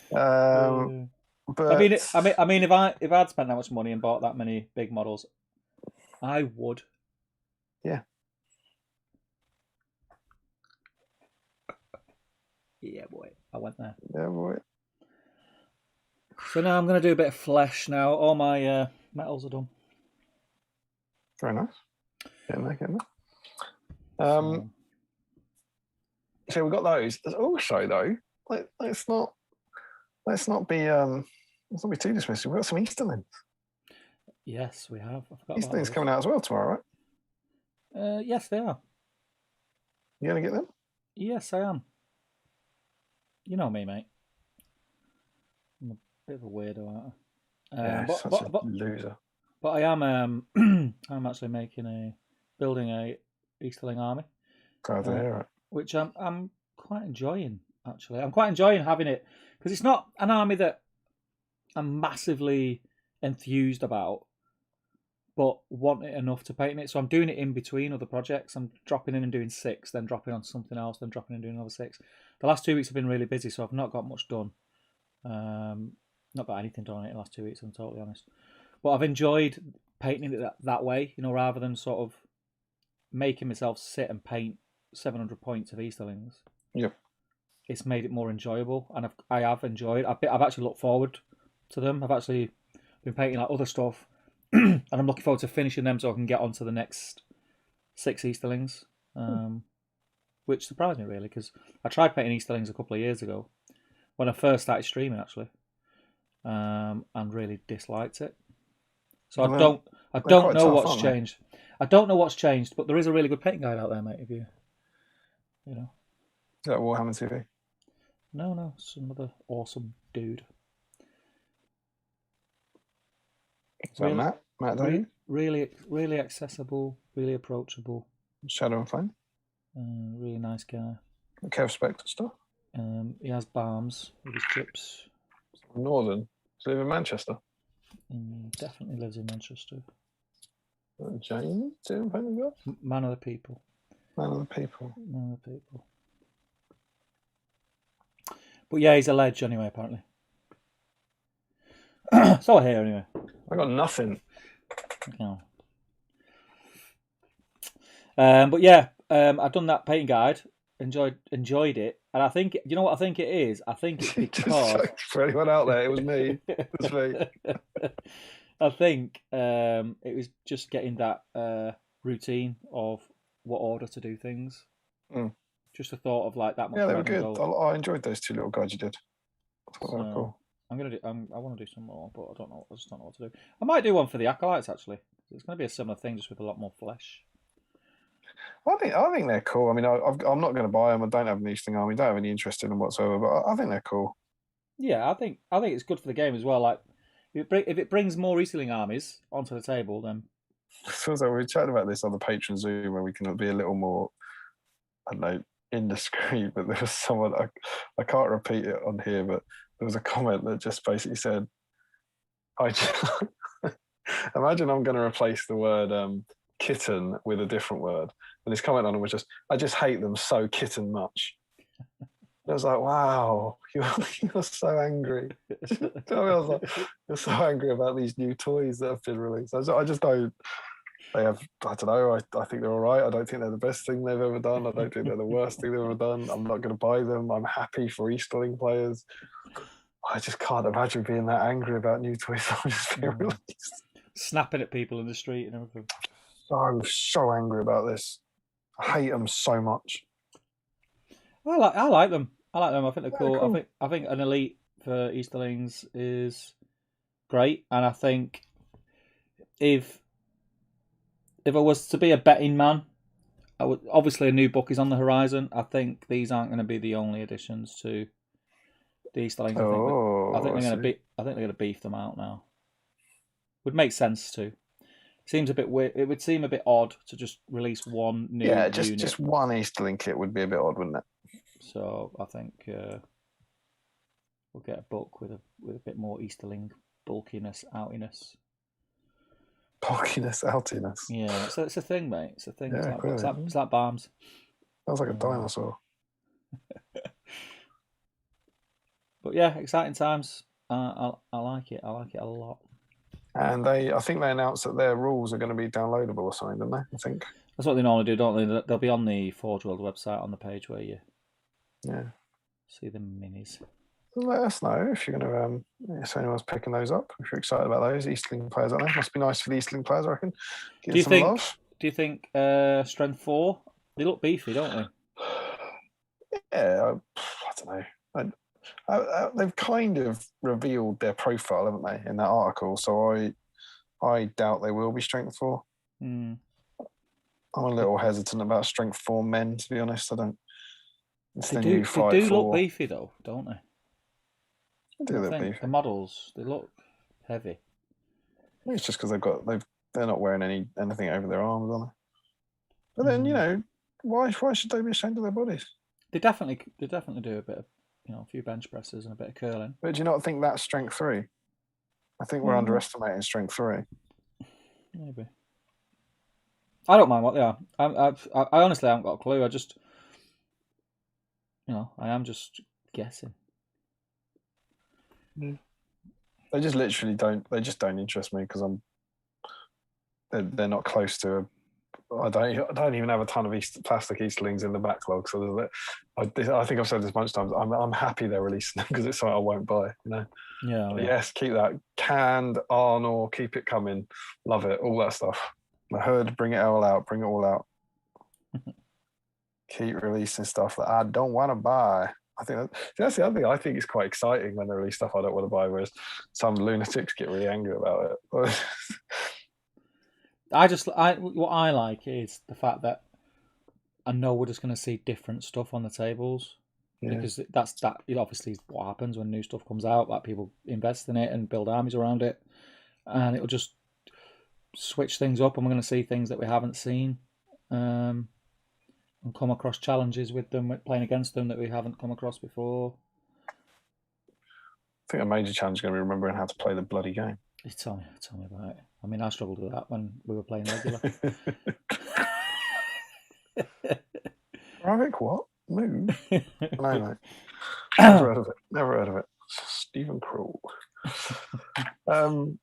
Speaker 2: But
Speaker 1: I mean, if I'd spent that much money and bought that many big models, I would.
Speaker 2: Yeah.
Speaker 1: Yeah, boy. I went there.
Speaker 2: Yeah, boy.
Speaker 1: So now I'm going to do a bit of flesh now. All my metals are done.
Speaker 2: Very nice. Getting there.
Speaker 1: So
Speaker 2: So we've got those. There's also though, let's not be too dismissive. We've got some Easterlings.
Speaker 1: yes, we have. I forgot
Speaker 2: Easterlings
Speaker 1: about
Speaker 2: coming out as well tomorrow, right?
Speaker 1: Yes, they are.
Speaker 2: You gonna get them?
Speaker 1: Yes, I am. You know me, mate. I'm a bit of a weirdo, aren't I?
Speaker 2: Yeah, such a loser.
Speaker 1: But I am. I'm actually building a Easterling army.
Speaker 2: Glad to hear it.
Speaker 1: Which I'm quite enjoying. Actually, I'm quite enjoying having it because it's not an army that I'm massively enthused about, but want it enough to paint it. So I'm doing it in between other projects. I'm dropping in and doing 6, then dropping on something else, then dropping in and doing another 6. The last 2 weeks have been really busy, so I've not got much done. Not got anything done in the last 2 weeks, I'm totally honest. But I've enjoyed painting it that way, rather than sort of making myself sit and paint 700 points of Easterlings.
Speaker 2: Yep.
Speaker 1: It's made it more enjoyable, and I have enjoyed. I've actually looked forward to them. I've actually been painting like other stuff, and I'm looking forward to finishing them so I can get on to the next 6 Easterlings, which surprised me really because I tried painting Easterlings a couple of years ago when I first started streaming actually, and really disliked it. So I don't know what's changed. I don't know what's changed, but there is a really good painting guide out there, mate. If you know.
Speaker 2: Is that Warhammer TV?
Speaker 1: No, some other awesome dude.
Speaker 2: Is that Matt? Matt,
Speaker 1: really accessible, really approachable.
Speaker 2: Shadow and Flame.
Speaker 1: Really nice guy.
Speaker 2: Kev Spectre stuff.
Speaker 1: He has balms with his chips.
Speaker 2: Northern. Does he live in Manchester?
Speaker 1: Definitely lives in Manchester.
Speaker 2: James,
Speaker 1: Man of the people.
Speaker 2: Man of the people.
Speaker 1: Man of the people. But yeah, he's a ledge anyway, apparently. So I hear anyway.
Speaker 2: I got nothing.
Speaker 1: No. But yeah, I've done that painting guide. Enjoyed it, and I think you know what I think it is. I think it's because
Speaker 2: for anyone out there, it was me. It was me.
Speaker 1: I think it was just getting that routine of what order to do things. Just a thought of like that much.
Speaker 2: Yeah, they were good. I enjoyed those 2 little guides you did. I thought they were cool.
Speaker 1: I'm gonna do. I want to do some more, but I don't know. I just don't know what to do. I might do one for the acolytes actually. It's going to be a similar thing, just with a lot more flesh.
Speaker 2: I think they're cool. I mean, I'm not going to buy them. I don't have an Eastern army. Don't have any interest in them whatsoever. But I think they're cool.
Speaker 1: Yeah, I think it's good for the game as well. Like if it brings more Easterling armies onto the table, then
Speaker 2: it feels like we were chatting about this on the Patreon Zoom where we can be a little more, I don't know, indiscreet. But there was someone I can't repeat it on here, but there was a comment that just basically said, imagine I'm going to replace the word kitten with a different word. And his comment on it was just, I just hate them so kitten much. I was like, wow, you're so angry. I was like, you're so angry about these new toys that have been released. I just don't, I don't know, I think they're all right. I don't think they're the best thing they've ever done. I don't think they're the worst thing they've ever done. I'm not going to buy them. I'm happy for Easterling players. I just can't imagine being that angry about new toys that are just being released.
Speaker 1: Snapping at people in the street and everything.
Speaker 2: I'm so angry about this. I hate them so much.
Speaker 1: I like them. I think they're cool.
Speaker 2: Cool.
Speaker 1: I think an elite for Easterlings is great, and I think if I was to be a betting man, I would obviously a new book is on the horizon. I think these aren't going to be the only additions to the Easterlings. I think they're going to beef them out now. Would make sense to. Seems a bit weird. It would seem a bit odd to just release one new unit.
Speaker 2: Just one Easterling kit would be a bit odd, wouldn't it?
Speaker 1: So I think we'll get a book with a bit more Easterling bulkiness, outiness.
Speaker 2: Bulkiness, outiness.
Speaker 1: Yeah, so it's a thing, mate. It's a thing.
Speaker 2: Yeah,
Speaker 1: it's like Barnes.
Speaker 2: Sounds like a dinosaur.
Speaker 1: But yeah, exciting times. I like it. I like it a lot.
Speaker 2: And I think they announced that their rules are going to be downloadable or something, didn't they? I think.
Speaker 1: That's what they normally do, don't they? They'll be on the Forge World website on the page where you see the minis.
Speaker 2: Let us know if you're going to, if anyone's picking those up. If you're excited about those Eastling players out there, must be nice for the Eastling players, I reckon.
Speaker 1: Do you think Strength 4? They look beefy, don't they?
Speaker 2: Yeah, I don't know. They've kind of revealed their profile, haven't they, in that article? So I doubt they will be Strength 4.
Speaker 1: Mm.
Speaker 2: I'm a little hesitant about Strength 4 men, to be honest. I don't.
Speaker 1: They do look beefy, though, don't they?
Speaker 2: They do look beefy.
Speaker 1: The models, they look heavy.
Speaker 2: Maybe it's just because they're not wearing anything over their arms, are they? But then why should they be ashamed of their bodies?
Speaker 1: They definitely do a bit of a few bench presses and a bit of curling.
Speaker 2: But do you not think that's Strength 3? I think we're underestimating Strength 3.
Speaker 1: Maybe. I don't mind what they are. I honestly haven't got a clue. I just, I am just guessing.
Speaker 2: They just literally don't. They just don't interest me because they're not close to. I don't even have a ton of plastic Eastlings in the backlog. So I think I've said this a bunch of times. I'm happy they're releasing them because it's something I won't buy.
Speaker 1: Yeah.
Speaker 2: Yes, keep that canned Arnor. Keep it coming. Love it. All that stuff. The hood. Bring it all out. Bring it all out. Keep releasing stuff that I don't want to buy. I think that's the other thing. I think it's quite exciting when they release stuff I don't want to buy, whereas some lunatics get really angry about it.
Speaker 1: What I like is the fact that I know we're just going to see different stuff on the tables because that obviously is what happens when new stuff comes out. Like people invest in it and build armies around it, and it'll just switch things up, and we're going to see things that we haven't seen, and come across challenges with them, playing against them that we haven't come across before.
Speaker 2: I think a major challenge is going to be remembering how to play the bloody game.
Speaker 1: Tell me about it. I mean, I struggled with that when we were playing regular.
Speaker 2: Ravik, what? Move? No, mate. Never heard of it. Stephen Cruel.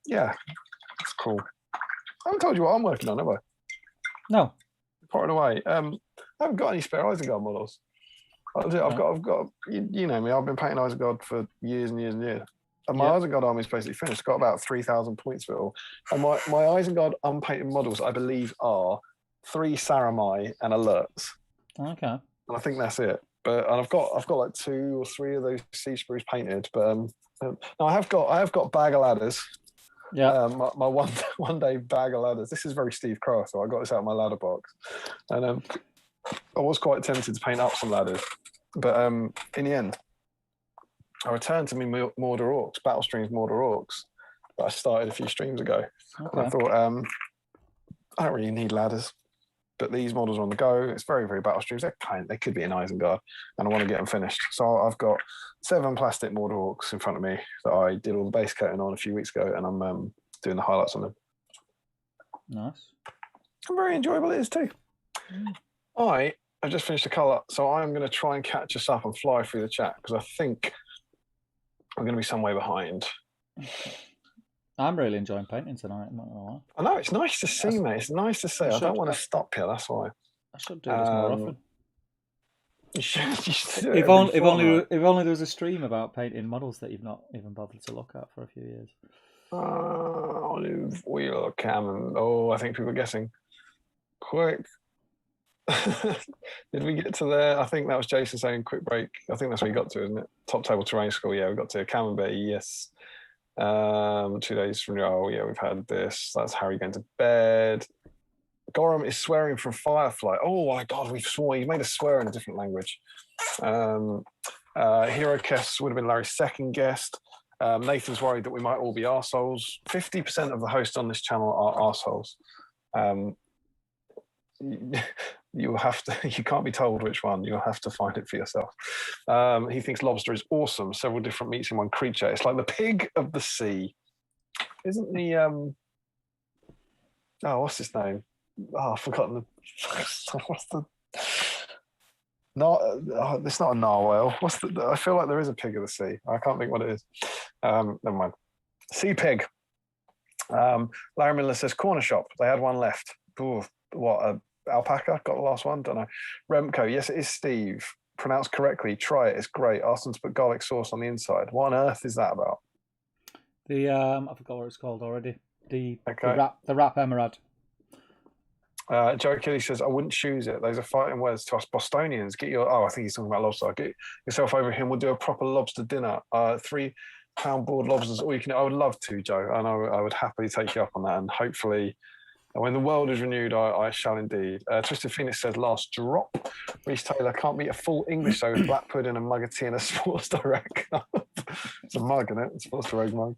Speaker 2: Yeah, it's cool. I haven't told you what I'm working on, have I?
Speaker 1: No.
Speaker 2: Far away. I haven't got any spare Isengard models. I've got. You know me. I've been painting Isengard for years and years and years. And my Isengard army is basically finished. Got about 3,000 points for it all. And my Isengard unpainted models, I believe, are 3 Saramai and alerts.
Speaker 1: Okay.
Speaker 2: And I think that's it. But I've got like 2 or 3 of those siege sprues painted. But no, I have got bag of ladders.
Speaker 1: Yeah.
Speaker 2: My one day bag of ladders. This is very Steve Crow, so I got this out of my ladder box, and I was quite tempted to paint up some ladders, but in the end, I returned to me Mordor Orcs, Battle Streams Mordor Orcs that I started a few streams ago. Okay. I thought I don't really need ladders, but these models are on the go. It's very, very Battle Streams. They could be in Isengard, and I want to get them finished. So I've got 7 plastic Mordor Orcs in front of me that I did all the base coating on a few weeks ago, and I'm doing the highlights on them.
Speaker 1: Nice.
Speaker 2: And very enjoyable it is too. I've just finished the colour, so I'm going to try and catch us up and fly through the chat because I think I'm going to be some way behind.
Speaker 1: Okay. I'm really enjoying painting tonight. I'm not going to lie.
Speaker 2: I know, it's nice to see, mate. It's nice to see. I don't want to stop you, that's why.
Speaker 1: I should do this more often.
Speaker 2: You should do
Speaker 1: if only there was a stream about painting models that you've not even bothered to look at for a few years.
Speaker 2: Olive wheel cannon. Oh, I think people are guessing. Quick. Did we get to there? I think that was Jason saying quick break. I think that's where you got to, isn't it? Top table terrain school. Yeah, we got to Camembert. Yes. 2 days from now. Oh, yeah, we've had this. That's Harry going to bed. Gorham is swearing from Firefly. Oh my God, we've sworn. He's made us swear in a different language. Hero Kess would have been Larry's second guest. Nathan's worried that we might all be arseholes. 50% of the hosts on this channel are arseholes. You can't be told which one. You'll have to find it for yourself. He thinks lobster is awesome. Several different meats in one creature. It's like the pig of the sea. Isn't the what's his name? Oh, I've forgotten what's the it's not a narwhal. I feel like there is a pig of the sea. I can't think what it is. Never mind. Sea pig. Larry Miller says corner shop. They had one left. Ooh, what, alpaca? Got the last one? Don't know. Remco, yes, it is Steve. Pronounced correctly. Try it. It's great. Ask them to put garlic sauce on the inside. What on earth is that about?
Speaker 1: I forgot what it's called already. The wrap emerald.
Speaker 2: Joe Kelly says, I wouldn't choose it. Those are fighting words to us Bostonians. Get your, I think he's talking about lobster. Get yourself over here and we'll do a proper lobster dinner. 3-pound board lobsters, all you can. I would love to, Joe. And I would happily take you up on that. And hopefully, when the world is renewed, I shall indeed. Twisted Phoenix says, last drop. Reece Taylor can't beat a full English, though, with black pudding and mug of tea and a Sports Direct cup. It's a mug, isn't it? It's a Sports Direct mug.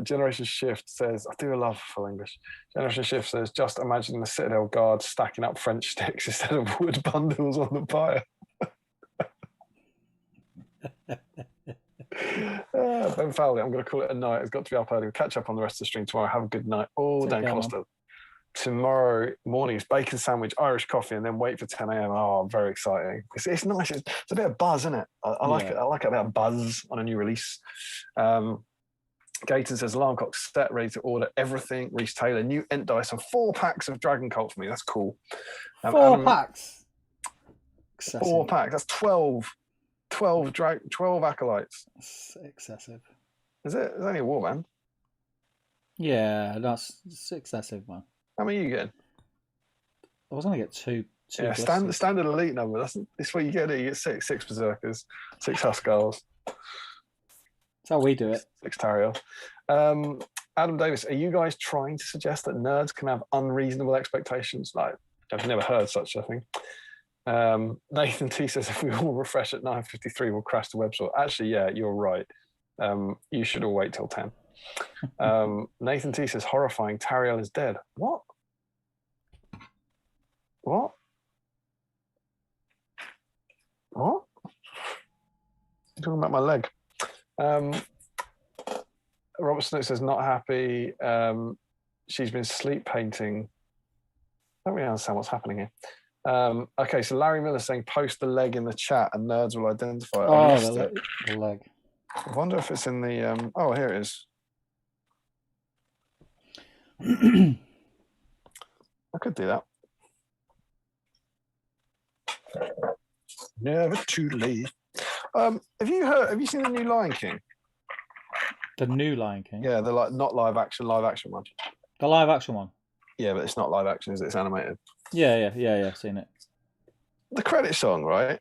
Speaker 2: Generation Shift says, I do love full English. Generation Shift says, just imagine the Citadel guards stacking up French sticks instead of wood bundles on the pyre. Ben Fowley, I'm going to call it a night. It's got to be up early. We'll catch up on the rest of the stream tomorrow. Have a good night. Oh, Dan Costa. Tomorrow morning is bacon sandwich, Irish coffee, and then wait for 10 a.m. Oh, very exciting. It's nice. It's a bit of buzz, isn't it? I like it. I like a bit of buzz on a new release. Gayton says, alarm clock set, ready to order everything. Reece Taylor, new Ent dice and 4 packs of Dragon Cult for me. That's cool.
Speaker 1: 4 packs?
Speaker 2: Excessive. 4 packs. That's 12 acolytes.
Speaker 1: That's excessive.
Speaker 2: Is it? It's only a warband.
Speaker 1: Yeah, that's excessive, man.
Speaker 2: How many are you getting?
Speaker 1: I was going to get two.
Speaker 2: Yeah, standard elite number. That's what you get. You get 6 berserkers, 6 huskars.
Speaker 1: That's how we do it.
Speaker 2: 6 Tariel. Adam Davis, are you guys trying to suggest that nerds can have unreasonable expectations? Like, I've never heard such a thing. Nathan T says, if we all refresh at 9:53, we'll crash the website. Actually, yeah, you're right. You should all wait till 10. Nathan T says, horrifying, Tariel is dead. What? What? What? You're talking about my leg. Robert Snook says, not happy. She's been sleep painting. I don't really understand what's happening here. Okay, so Larry Miller saying, post the leg in the chat and nerds will identify it.
Speaker 1: Oh, the leg.
Speaker 2: I wonder if it's in the... oh, here it is. I could do that. Never too late. Have you seen the new Lion King?
Speaker 1: The new Lion King?
Speaker 2: Yeah, the not live action one.
Speaker 1: The live action one?
Speaker 2: Yeah, but it's not live action, is it? It's animated.
Speaker 1: Yeah, I've seen it.
Speaker 2: The credit song, right?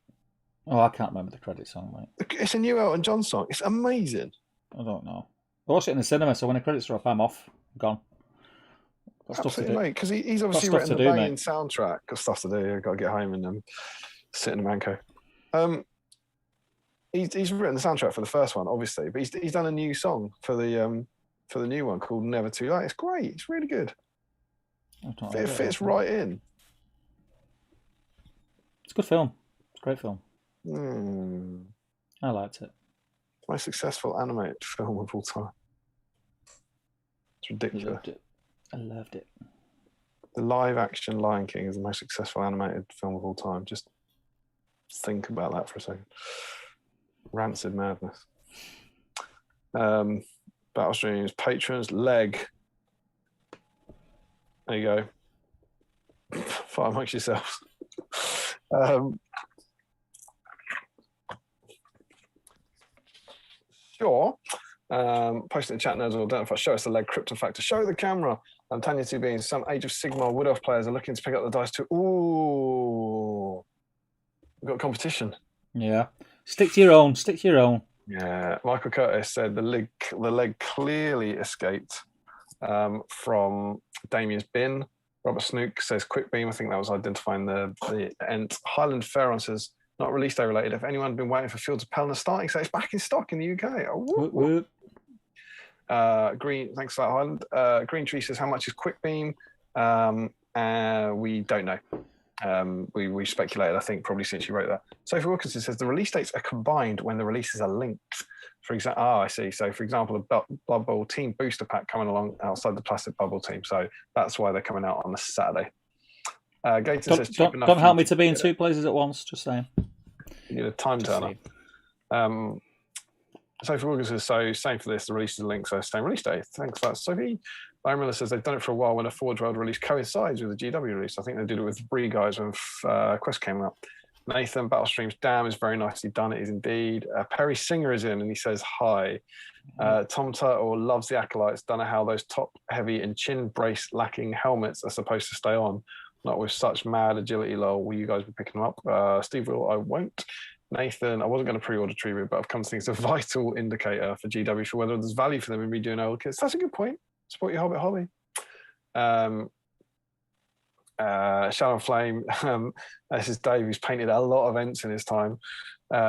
Speaker 1: Oh, I can't remember the credit song, mate.
Speaker 2: It's a new Elton John song. It's amazing.
Speaker 1: I don't know. I watched it in the cinema, so when the credits are up, I'm off. I'm gone.
Speaker 2: Got stuff to do, mate. Because he's obviously written the banging soundtrack. Got stuff to do. I've got to get home and sit in the manco. He's written the soundtrack for the first one, obviously, but he's done a new song for the new one called Never Too Late. It's great. It's really good. It fits right in.
Speaker 1: It's a good film. It's a great film. I liked it.
Speaker 2: Most successful animated film of all time. It's ridiculous.
Speaker 1: I loved it.
Speaker 2: The live action Lion King is the most successful animated film of all time. Just think about that for a second. Rancid madness. Battle streams, patrons, leg. There you go. Fight amongst yourselves. Sure. Post in the chat, nerds will identify. Show us the leg Krypton factor. Show the camera. Tanya 2 being some Age of Sigmar Wood Elf players are looking to pick up the dice too. Ooh. We've got competition.
Speaker 1: Yeah. Stick to your own. Stick to your own.
Speaker 2: Yeah. Michael Curtis said the leg clearly escaped from Damien's bin. Robert Snook says quick beam. I think that was identifying the Ent. Highland Farron says not release day related. If anyone had been waiting for Fields of Pelennor starting, so it's back in stock in the UK. Oh, whoop, whoop. Green, thanks for that, Highland. Green Tree says how much is quick beam? We don't know. We speculated, I think, probably since you wrote that. Sophie Wilkinson says the release dates are combined when the releases are linked. For example, I see. So, for example, a Blood Bowl team booster pack coming along outside the plastic bubble team. So that's why they're coming out on the Saturday. Gator says,
Speaker 1: don't help me to be in 2 places at once. Just saying.
Speaker 2: You need a time turner. Sophie Wilkins says, so same for this, the release is a link, so same release day. Thanks for that, Sophie. Larry Miller says they've done it for a while when a Forge World release coincides with the GW release. I think they did it with the Bree guys when Quest came out. Nathan, Battlestream's Damn is very nicely done. It is indeed. Perry Singer is in and he says hi. Tom Turtle loves the Acolytes. Don't know how those top heavy and chin brace lacking helmets are supposed to stay on. Not with such mad agility, lol. Will you guys be picking them up? Steve will, I won't. Nathan, I wasn't going to pre-order Treeroot, but I've come to think it's a vital indicator for GW for whether there's value for them in redoing old kits. That's a good point. Support your Hobbit hobby. Shadow and Flame. This is Dave, who's painted a lot of Ents in his time.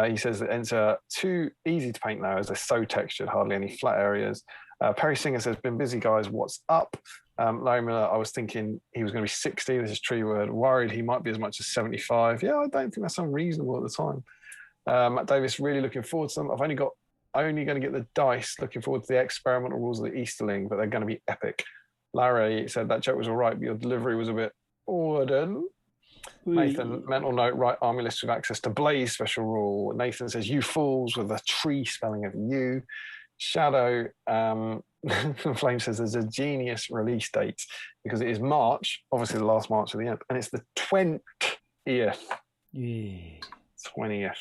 Speaker 2: He says that Ents are too easy to paint now as they're so textured, hardly any flat areas. Perry Singer says, been busy, guys. What's up? Larry Miller, I was thinking he was going to be 60. This is Treeword. Worried he might be as much as 75. Yeah, I don't think that's unreasonable at the time. Matt Davis, really looking forward to them. I've only going to get the dice, looking forward to the experimental rules of the Easterling, but they're going to be epic. Larry said that joke was all right, but your delivery was a bit wooden. Nathan, mental note, right army list with access to Blaze special rule. Nathan says, you fools, with a tree spelling of you. Shadow, Flame says there's a genius release date because it is March, obviously the last March of the year, and it's the 20th. Yeah. 20th.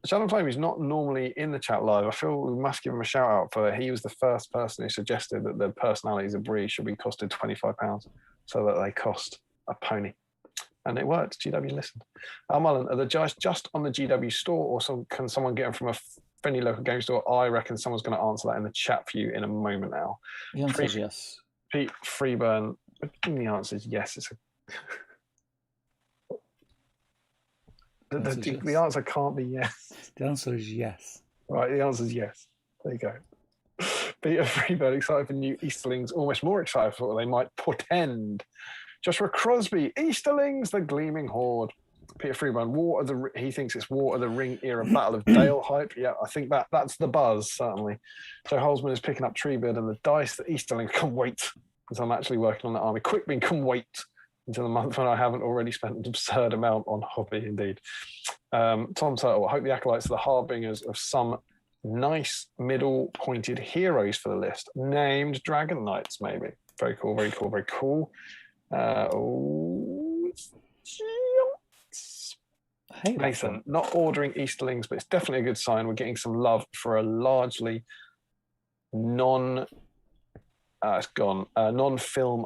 Speaker 2: Shadow Flame is not normally in the chat live. I feel we must give him a shout out for he was the first person who suggested that the personalities of Bree should be costed £25 so that they cost a pony. And it worked. GW listened. Mullen, are the dice just on the GW store or can someone get them from a friendly local game store? I reckon someone's going to answer that in the chat for you in a moment now.
Speaker 1: The answer is yes.
Speaker 2: Pete Freeburn, the answer is yes. It's the answer can't be yes.
Speaker 1: The answer is yes.
Speaker 2: Right, the answer is yes. There you go. Peter Freeburn, excited for new Easterlings, almost more excited for what they might portend. Joshua Crosby, Easterlings, the Gleaming Horde. Peter Freeburn, he thinks it's War of the Ring era Battle of Dale hype. Yeah, I think that's the buzz, certainly. So Holzman is picking up Treebeard and the dice that Easterlings can wait until I'm actually working on the army. Quickbean can wait until the month when I haven't already spent an absurd amount on hobby, indeed. Tom Turtle, I hope the Acolytes are the harbingers of some nice middle-pointed heroes for the list. Named Dragon Knights, maybe. Very cool, very cool, very cool. Nathan, not ordering Easterlings, but it's definitely a good sign. We're getting some love for a largely non-film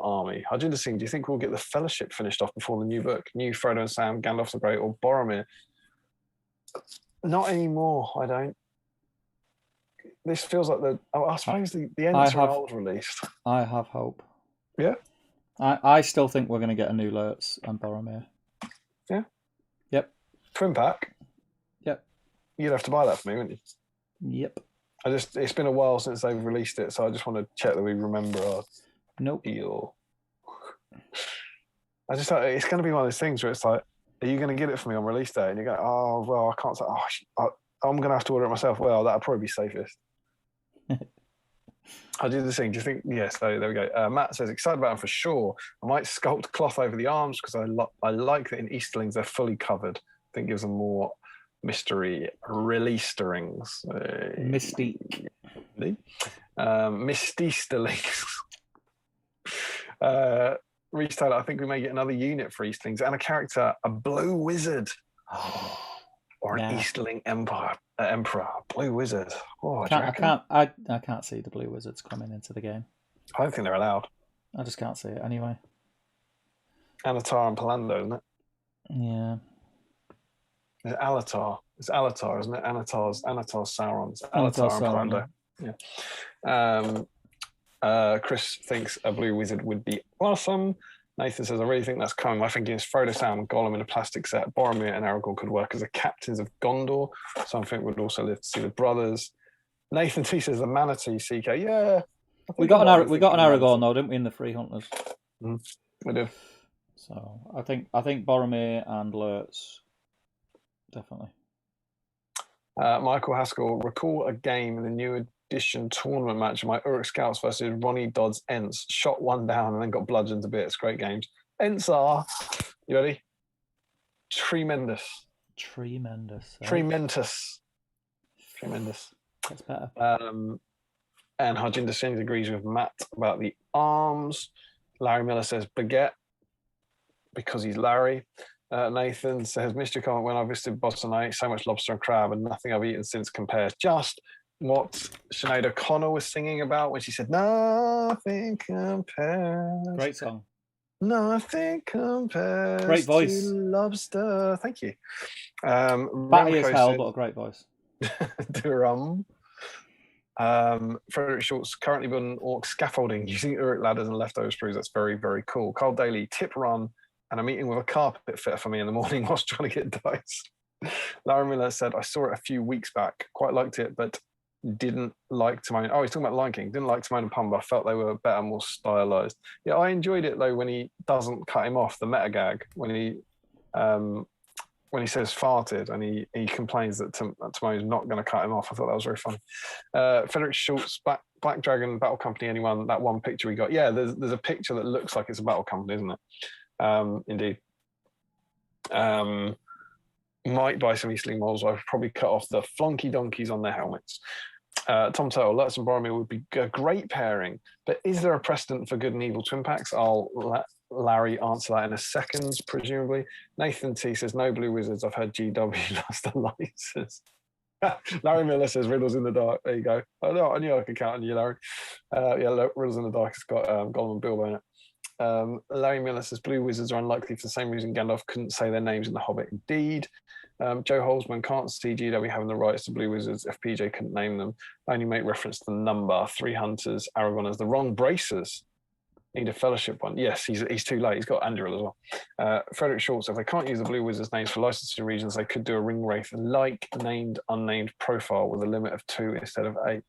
Speaker 2: army. How do you think? Do you think we'll get the Fellowship finished off before the new book? New Frodo and Sam, Gandalf the Great, or Boromir? Not anymore, I don't. This feels like I suppose the ends are old released.
Speaker 1: I have hope.
Speaker 2: Yeah?
Speaker 1: I still think we're going to get a new Lurtz and Boromir.
Speaker 2: Yeah?
Speaker 1: Yep.
Speaker 2: Twin pack?
Speaker 1: Yep.
Speaker 2: You'd have to buy that for me, wouldn't you?
Speaker 1: Yep.
Speaker 2: It's been a while since they've released it, so I just want to check that we remember our deal. It's going to be one of those things where it's like, are you going to get it for me on release day? And you go, oh, well, I can't say, I'm going to have to order it myself. Well, that'll probably be safest. I do the thing. Do you think? Yes. So there we go. Matt says excited about them for sure. I might sculpt cloth over the arms because I like that in Easterlings they're fully covered. I think it gives them more mystery. Releasterings.
Speaker 1: Mystique.
Speaker 2: Mysteesterlings. Reese Taylor, I think we may get another unit for Eastlings and a character, a blue wizard. Or an Easterling emperor, blue wizard. Oh,
Speaker 1: I can't see the blue wizards coming into the game.
Speaker 2: I don't think they're allowed.
Speaker 1: I just can't see it anyway.
Speaker 2: Anatar and Palando, isn't it?
Speaker 1: Yeah.
Speaker 2: It's Alatar. It's Alatar, isn't it? Anatar's Sauron. It's Alatar and Palando. Yeah. Chris thinks a blue wizard would be awesome. Nathan says, I really think that's coming. My thinking is Frodo, Sam, and Gollum in a plastic set. Boromir and Aragorn could work as the captains of Gondor. Something would also live to see the brothers. Nathan T says the manatee CK. Yeah.
Speaker 1: We got an Aragorn though, didn't we, in the Free Hunters?
Speaker 2: We did.
Speaker 1: So I think Boromir and Lurtz, definitely.
Speaker 2: Michael Haskell, recall a game in the new edition tournament match of my Uruk Scouts versus Ronnie Dodd's Ents. Shot one down and then got bludgeoned to bits. Great games. Ents are, you ready? Tremendous.
Speaker 1: Tremendous.
Speaker 2: Tremendous. Tremendous.
Speaker 1: That's better.
Speaker 2: And Harjinder Singh agrees with Matt about the arms. Larry Miller says baguette because he's Larry. Nathan says, missed your comment when I visited Boston. I ate so much lobster and crab and nothing I've eaten since compares. Just what Sinead O'Connor was singing about when she said, nothing compares.
Speaker 1: Great song.
Speaker 2: Nothing compares
Speaker 1: Great voice.
Speaker 2: to lobster. Thank you.
Speaker 1: Batty as hell, but a great voice.
Speaker 2: Durham. Frederick Schultz currently building orc scaffolding using Uruk ladders and leftover screws. That's very, very cool. Carl Daly, tip run and a meeting with a carpet fitter for me in the morning whilst trying to get dice. Larry Miller said, I saw it a few weeks back. Quite liked it, but didn't like Timon. Oh, he's talking about Lion King. Didn't like Timon and Pumbaa. I felt they were better, more stylized. Yeah, I enjoyed it though when he doesn't cut him off, the meta gag, when he says farted and he complains that Timon is not going to cut him off. I thought that was very funny. Frederick Schultz, Black Dragon Battle Company, anyone, that one picture we got. Yeah, there's a picture that looks like it's a battle company, isn't it? Indeed. Might buy some Eastling moles. I've probably cut off the flonky donkeys on their helmets. Tom Turtle, Lutz and Boromir would be a great pairing, but is there a precedent for good and evil twin packs? I'll let Larry answer that in a second, presumably. Nathan T says, no blue wizards. I've heard GW lost the license. Larry Miller says, riddles in the dark. There you go. I knew I could count on you, Larry. Yeah, riddles in the dark has got Gollum and Bilbo in it. Larry Miller says, blue wizards are unlikely for the same reason Gandalf couldn't say their names in The Hobbit. Indeed. Joe Holzman can't see GW having the rights to blue wizards. FPJ couldn't name them. I only make reference to the number. 3 hunters, Aragorners, the wrong bracers. Need a fellowship one. Yes, he's too late. He's got Anduril as well. Frederick Schultz, if they can't use the blue wizards names for licensing regions, they could do a ring wraith like named unnamed profile with a limit of 2 instead of 8.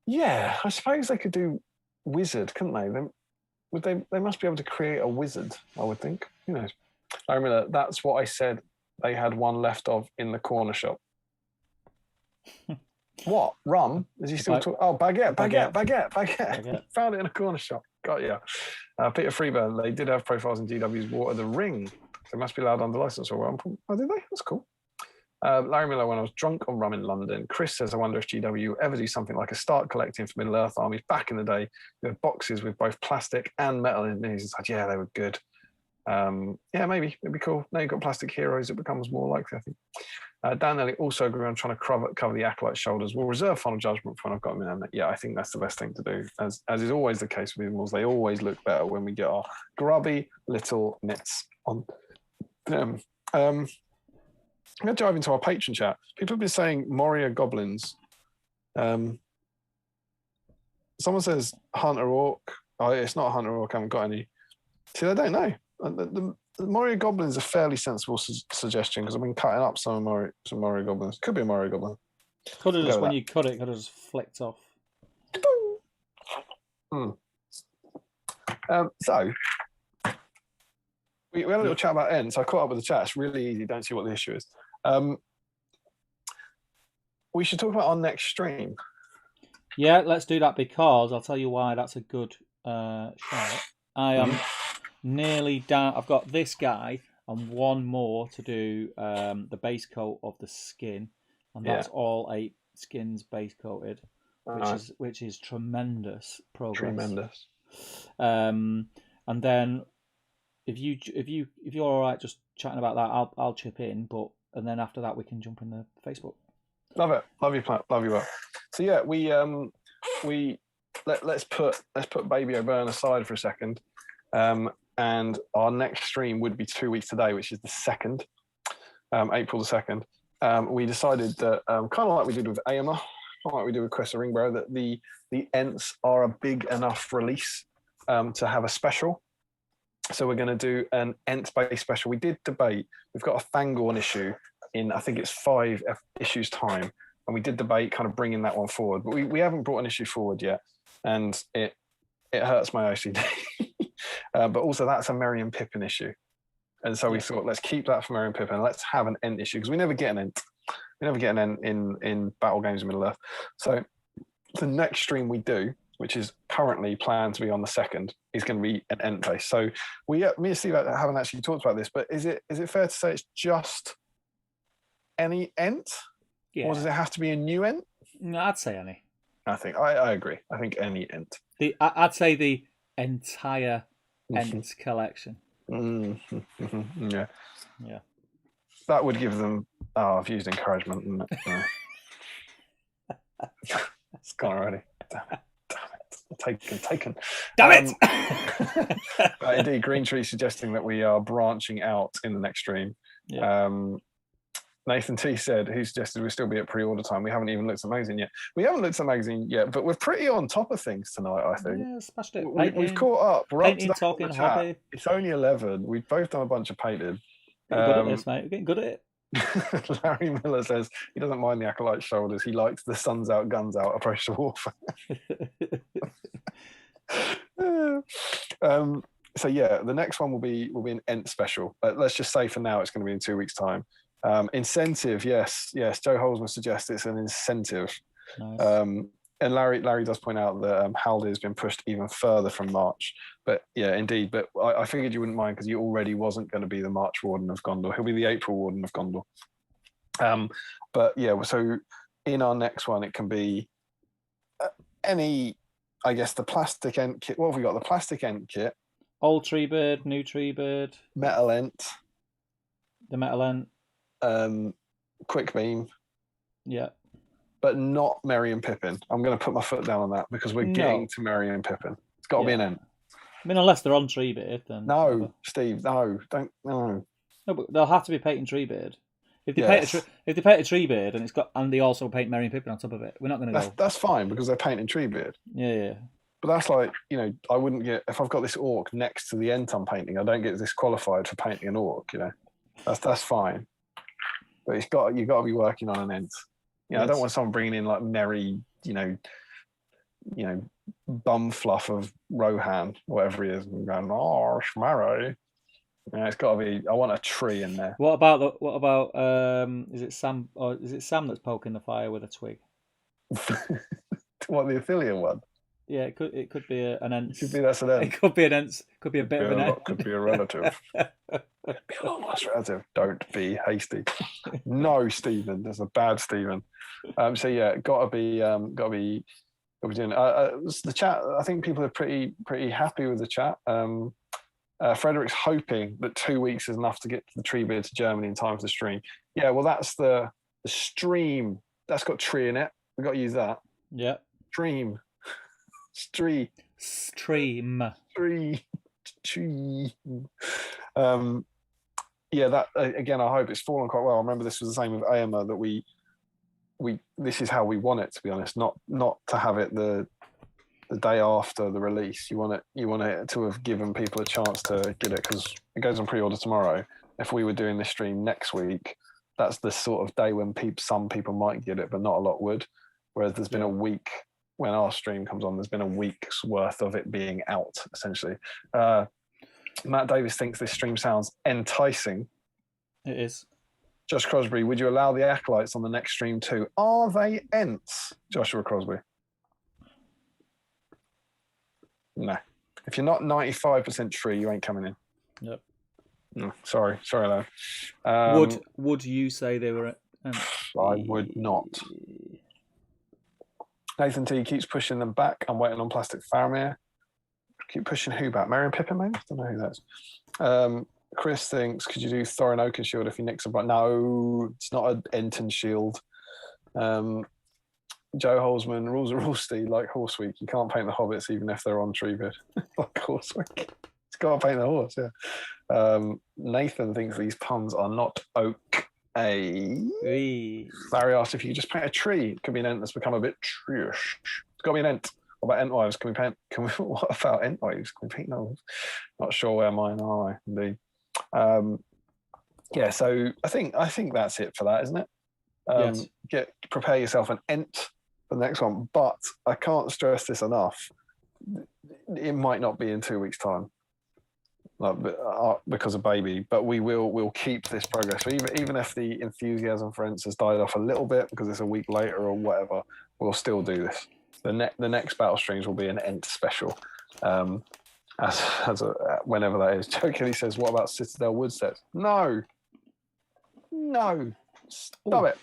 Speaker 2: Yeah, I suppose they could do wizard, couldn't they? They must be able to create a wizard, I would think. Who knows? I remember that's what I said they had one left of in the corner shop. What? Rum? Is he still talking? Oh, baguette. Found it in a corner shop. Got ya. Peter Freeburn, they did have profiles in GW's War of the Ring. They must be allowed under license or rum. Oh, did they? That's cool. Larry Miller, when I was drunk on rum in London. Chris says, I wonder if GW will ever do something like a start collecting for Middle Earth armies back in the day with boxes with both plastic and metal in these. It's like, yeah, they were good. Yeah, maybe it'd be cool. Now you've got plastic heroes, it becomes more likely, I think. Dan Elliott also agree on trying to cover the acolyte's shoulders. We'll reserve final judgment for when I've got them in. Yeah, I think that's the best thing to do. As is always the case with animals, they always look better when we get our grubby little mitts on them. I'm going to dive into our patron chat. People have been saying Moria goblins. Someone says Hunter Orc. Oh, it's not Hunter Orc. I haven't got any. See, I don't know. The Moria Goblin is a fairly sensible suggestion because I've been cutting up some Moria Goblins. Could be a Moria Goblin.
Speaker 1: Could have just, when you cut it, could have just flicked off.
Speaker 2: So, we had a little chat about Ents. I caught up with the chat. It's really easy. Don't see what the issue is. We should talk about our next stream.
Speaker 1: Yeah, let's do that because I'll tell you why that's a good shout. I am nearly down. I've got this guy and one more to do the base coat of the skin, and that's all 8 skins base coated, which is tremendous progress.
Speaker 2: Tremendous.
Speaker 1: And then if you're all right, just chatting about that, I'll chip in. And then after that, we can jump in the Facebook.
Speaker 2: Love it. Love you, Pat. Love you, well. So yeah, let's put Baby O'Byrne aside for a second. And our next stream would be 2 weeks today, which is the 2nd, April the 2nd. We decided that, kind of like we did with AMA, kind of like we did with Quest of Ringbearer, that the Ents are a big enough release to have a special. So we're going to do an Ents-based special. We did debate. We've got a Fangorn issue in, I think it's 5 issues time. And we did debate kind of bringing that one forward. But we haven't brought an issue forward yet. And it hurts my OCD. But also that's a Merry and Pippin issue. And so we thought, let's keep that for Merry and Pippin. Let's have an Ent issue because we never get an Ent. We never get an Ent in Battle Games of Middle Earth. So the next stream we do, which is currently planned to be on the 2nd, is going to be an Ent base. So me and Steve haven't actually talked about this, but is it fair to say it's just any Ent?
Speaker 1: Yeah.
Speaker 2: Or does it have to be a new Ent?
Speaker 1: No, I'd say any.
Speaker 2: I agree. I think any Ent.
Speaker 1: I'd say the entire Ent collection.
Speaker 2: Yeah.
Speaker 1: Yeah.
Speaker 2: That would give them. Oh, I've used encouragement. No. It's gone already. Damn it. Taken.
Speaker 1: Damn it!
Speaker 2: Indeed, Green Tree suggesting that we are branching out in the next stream.
Speaker 1: Yeah.
Speaker 2: Nathan T said, who suggested we still be at pre-order time. We haven't even looked at the magazine yet. We haven't looked at the magazine yet, but we're pretty on top of things tonight, I think.
Speaker 1: Yeah, smashed it.
Speaker 2: We've caught up. We're
Speaker 1: painting,
Speaker 2: up to
Speaker 1: talking, hobby.
Speaker 2: It's only 11. We've both done a bunch of painted.
Speaker 1: Getting good at this, mate. We're getting good at it.
Speaker 2: Larry Miller says he doesn't mind the acolyte shoulders. He likes the sun's out, guns out approach to warfare. So yeah, the next one will be an Ent special. Let's just say for now it's going to be in 2 weeks' time. Incentive, yes. Joe Holzman suggests it's an incentive.
Speaker 1: Nice.
Speaker 2: And Larry does point out that Haldy has been pushed even further from March. But yeah, indeed. But I figured you wouldn't mind because he already wasn't going to be the March Warden of Gondor. He'll be the April Warden of Gondor. But yeah, so in our next one, it can be any, I guess, the plastic Ent kit. What have we got? The plastic Ent kit.
Speaker 1: Old tree bird, new tree bird.
Speaker 2: Metal Ent.
Speaker 1: The metal Ent.
Speaker 2: Quick beam.
Speaker 1: Yeah.
Speaker 2: But not Merry and Pippin. I'm going to put my foot down on that because we're getting to Merry and Pippin. It's got to be an Ent.
Speaker 1: I mean, unless they're on Treebeard, then
Speaker 2: no,
Speaker 1: whatever.
Speaker 2: Steve, no, don't, no.
Speaker 1: No, but they'll have to be painting Treebeard. If they paint a Treebeard and they also paint Merry and Pippin on top of it, we're not going to go.
Speaker 2: That's fine because they're painting Treebeard.
Speaker 1: Yeah.
Speaker 2: But that's like, I wouldn't get if I've got this orc next to the Ent I'm painting. I don't get disqualified for painting an orc. That's fine. But you've got to be working on an Ent.
Speaker 1: Yes.
Speaker 2: I don't want someone bringing in like merry, bum fluff of Rohan, whatever he is, and going, oh, schmarrow. It's got to be. I want a tree in there.
Speaker 1: What about is it Sam that's poking the fire with a twig?
Speaker 2: What, the Athelian one?
Speaker 1: Yeah, it could be an Ent.
Speaker 2: It could be that's an Ent.
Speaker 1: It could be an Ent. Could be a bit of an Ent.
Speaker 2: Could be a relative. Could be a long lost relative. Don't be hasty. No, Stephen. There's a bad Stephen. So yeah, gotta be doing the chat. I think people are pretty happy with the chat. Frederick's hoping that 2 weeks is enough to get the Treebeard to Germany in time for the stream. Yeah, well, that's the stream. That's got tree in it. We've got to use that.
Speaker 1: Yeah.
Speaker 2: Stream.
Speaker 1: Tree.
Speaker 2: Yeah, that again, I hope it's fallen quite well. I remember this was the same with AMA, that we this is how we want it, to be honest, not to have it the day after the release. You want it to have given people a chance to get it, because it goes on pre-order tomorrow. If we were doing this stream next week, that's the sort of day when some people might get it, but not a lot would. Whereas there's been a week. When our stream comes on, there's been a week's worth of it being out, essentially. Matt Davis thinks this stream sounds enticing.
Speaker 1: It is.
Speaker 2: Josh Crosby, would you allow the acolytes on the next stream too? Are they Ents? Joshua Crosby. No. If you're not 95% tree, you ain't coming in.
Speaker 1: Yep.
Speaker 2: No, sorry, lad.
Speaker 1: Would you say they were Ents?
Speaker 2: I would not. Nathan T keeps pushing them back. I'm waiting on Plastic Faramir. Keep pushing who back? Merry and Pippin, maybe? I don't know who that is. Chris thinks, could you do Thorin Oakenshield if he nicks a but no, it's not an Enten shield. Joe Holzman, rules are rules, Steve, like Horse Week. You can't paint the hobbits even if they're on Treebeard. Like Horse Week. It's got to paint the horse, yeah. Nathan thinks these puns are not oak. Larry asked if you could just paint a tree. It could be an Ent that's become a bit tree-ish. It's got to be an Ent. What about Entwives? What about Entwives? Can we paint those? Not sure where mine are, indeed. Yeah, so I think that's it for that, isn't it?
Speaker 1: Yes.
Speaker 2: Prepare yourself an Ent for the next one. But I can't stress this enough. It might not be in 2 weeks' time. Because of baby, but we'll keep this progress. So even if the enthusiasm for Ents has died off a little bit because it's a week later or whatever, we'll still do this. The next battle streams will be an Ent special, whenever that is. Joe Kelly says, "What about Citadel wood sets?" No, stop it.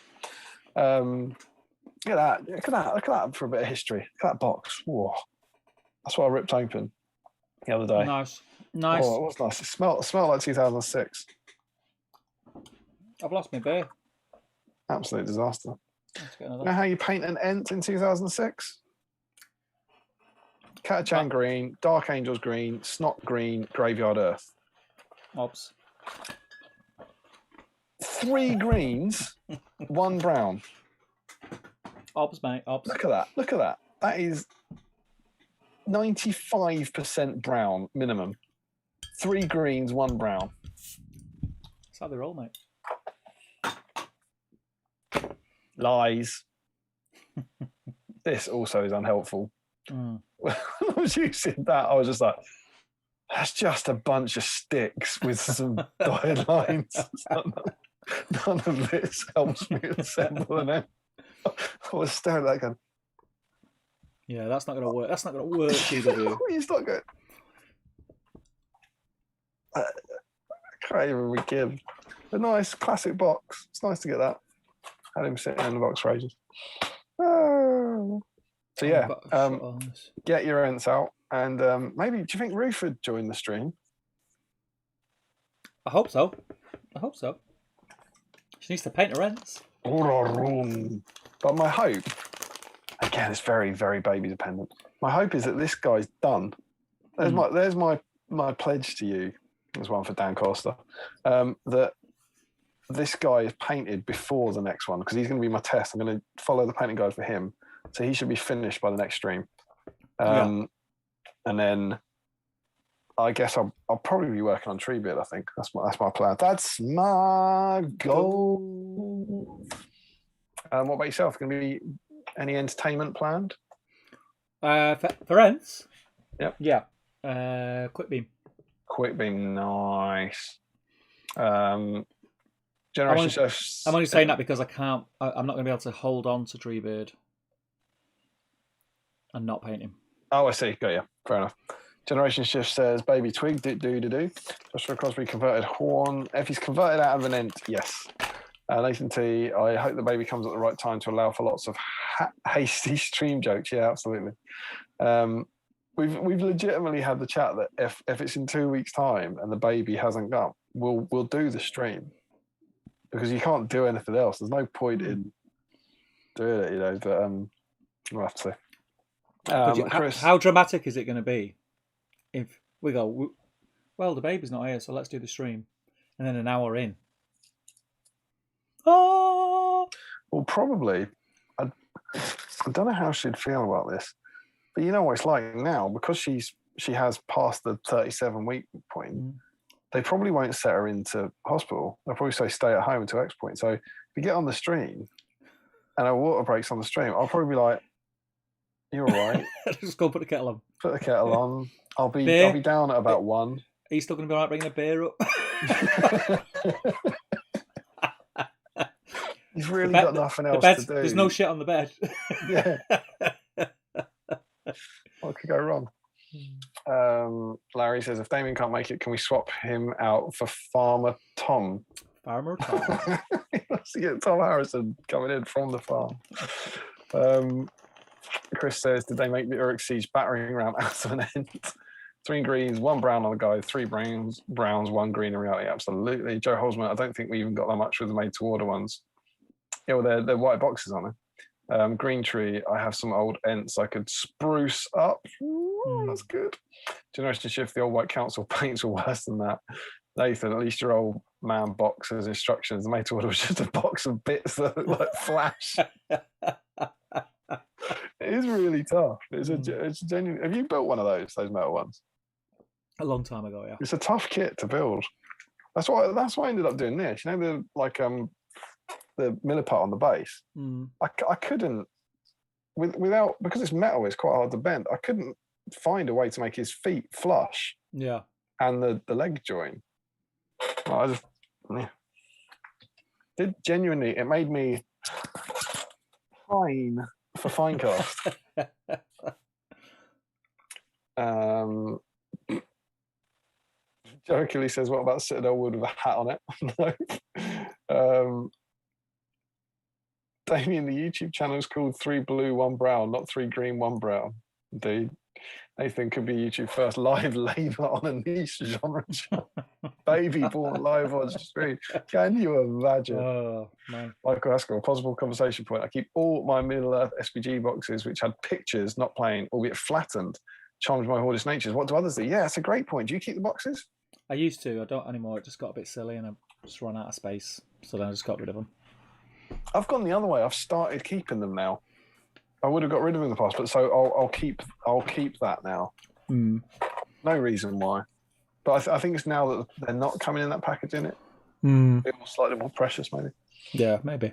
Speaker 2: Look at that! Look at that for a bit of history. Look at that box. Whoa. That's what I ripped open the other day.
Speaker 1: Nice.
Speaker 2: Oh, it was nice. It smelled like 2006.
Speaker 1: I've lost my beer.
Speaker 2: Absolute disaster.
Speaker 1: Let's get
Speaker 2: You
Speaker 1: another.
Speaker 2: know how you paint an Ent in 2006? Catachan green, Dark Angels green, Snot green, Graveyard Earth.
Speaker 1: Obs.
Speaker 2: 3 greens, 1 brown.
Speaker 1: Obs, mate. Obs.
Speaker 2: Look at that. Look at that. That is 95% brown minimum. 3 greens, 1 brown.
Speaker 1: That's how they roll, mate.
Speaker 2: Lies. This also is unhelpful.
Speaker 1: Mm.
Speaker 2: When I was using that, I was just like, that's just a bunch of sticks with some dotted lines. None of this helps me assemble an end. I was staring at that going,
Speaker 1: yeah, that's not going to work. That's not going to work, GW.
Speaker 2: It's not good. I can't even begin. A nice classic box. It's nice to get that. Had him sitting in the box for ages. Oh. So yeah, get your Ents out, and maybe, do you think Ruth would join the stream?
Speaker 1: I hope so. I hope so. She needs to paint her Ents.
Speaker 2: But my hope, again, it's very, very baby dependent. My hope is that this guy's done. There's my pledge to you. There's one for Dan Costa. That this guy is painted before the next one, because he's going to be my test. I'm going to follow the painting guide for him. So he should be finished by the next stream. And then I guess I'll probably be working on Treebeard, I think. That's my plan. That's my goal. What about yourself? Going to be any entertainment planned?
Speaker 1: For Ents?
Speaker 2: Yep.
Speaker 1: Yeah. Quick Beam.
Speaker 2: Quick Beam, nice. Generation Chefs.
Speaker 1: I'm only saying that because I'm not going to be able to hold on to Treebeard and not paint him.
Speaker 2: Oh, I see. Got you. Fair enough. Generation Shift says, baby twig, do. Joshua Crosby converted Horn. If he's converted out of an Ent, yes. Nathan T, I hope the baby comes at the right time to allow for lots of hasty stream jokes. Yeah, absolutely. We've legitimately had the chat that if it's in 2 weeks' time and the baby hasn't come, we'll do the stream, because you can't do anything else. There's no point in doing it, you know. But we'll have to see.
Speaker 1: Chris, how dramatic is it going to be if we go, well, the baby's not here, so let's do the stream, and then an hour in? Oh,
Speaker 2: well, probably. I don't know how she'd feel about this, but you know what it's like now, because she has passed the 37-week point. They probably won't set her into hospital. They'll probably say stay at home until X point. So if we get on the stream and her water breaks on the stream, I'll probably be like, "You're all right."
Speaker 1: Just go put the kettle on.
Speaker 2: Put the kettle on. I'll be down at about 1.
Speaker 1: Are you still going to be all right bringing a beer up?
Speaker 2: You've really got nothing else to do.
Speaker 1: There's no shit on the bed.
Speaker 2: Yeah. What could go wrong? Larry says, if Damien can't make it, can we swap him out for Farmer Tom?
Speaker 1: Farmer Tom.
Speaker 2: He wants to get Tom Harrison coming in from the farm. Chris says, did they make the Uruk Seige battering ram out of an Ent? 3 greens, 1 brown on the guide, 3 browns, 1 green in reality. Absolutely. Joe Holzman, I don't think we even got that much with the made to order ones. Yeah, well, they're white boxes, aren't they? Green Tree, I have some old Ents I could spruce up. Ooh, that's good. Generation Shift, the old white council paints were worse than that. Nathan, at least your old man box has instructions. The made to order was just a box of bits that look like flash. It is really tough. It's a genuine. Have you built one of those metal ones?
Speaker 1: A long time ago, yeah.
Speaker 2: It's a tough kit to build. That's why I ended up doing this. You know, the milliput on the base. I couldn't without, because it's metal, it's quite hard to bend. I couldn't find a way to make his feet flush.
Speaker 1: Yeah.
Speaker 2: And the leg join. I just did genuinely. It made me pine for Finecast. Joe Achilles says, what about Citadel wood with a hat on it? No. Damian, the YouTube channel is called 3 Blue, 1 Brown, not 3 Green, 1 Brown. Indeed. Nathan could be YouTube's first live labor on a niche genre channel. Baby born live on stream. Can you imagine?
Speaker 1: Oh, man.
Speaker 2: Michael Haskell, possible conversation point. I keep all my Middle Earth SPG boxes, which had pictures, not plain, albeit flattened, charmed my hoardist natures. What do others do? Yeah, that's a great point. Do you keep the boxes?
Speaker 1: I used to. I don't anymore. It just got a bit silly and I just run out of space. So then I just got rid of them.
Speaker 2: I've gone the other way. I've started keeping them now. I would have got rid of them in the past, but so I'll keep that now.
Speaker 1: Mm.
Speaker 2: No reason why. But I think it's now that they're not coming in that package in it.
Speaker 1: Mm.
Speaker 2: A bit more, slightly more precious, maybe.
Speaker 1: Yeah, maybe.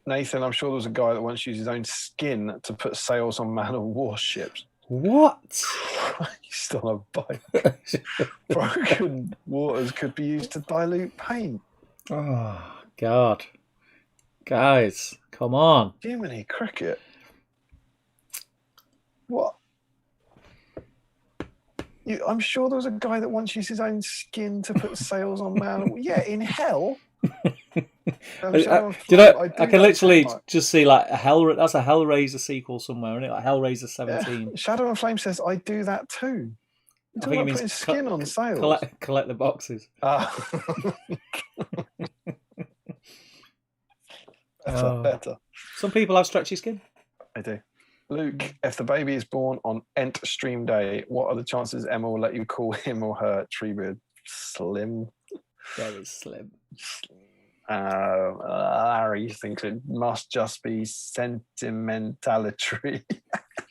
Speaker 2: Nathan, I'm sure there was a guy that once used his own skin to put sails on man of war ships.
Speaker 1: What?
Speaker 2: He's still a bite. Broken waters could be used to dilute paint.
Speaker 1: Oh, God. Guys, come on.
Speaker 2: Jiminy cricket. What? I'm sure there was a guy that once used his own skin to put sails on man. Yeah, in hell.
Speaker 1: I can literally just see like that's a Hellraiser sequel somewhere, isn't it? Like Hellraiser 17.
Speaker 2: Yeah. Shadow and Flame says, I do that too.
Speaker 1: I think it means
Speaker 2: putting skin on sails.
Speaker 1: Collect the boxes.
Speaker 2: Better.
Speaker 1: Some people have stretchy skin.
Speaker 2: I do. Luke, if the baby is born on Ent stream day, what are the chances Emma will let you call him or her Treebeard? Slim.
Speaker 1: Very slim.
Speaker 2: Larry thinks it must just be sentimentality.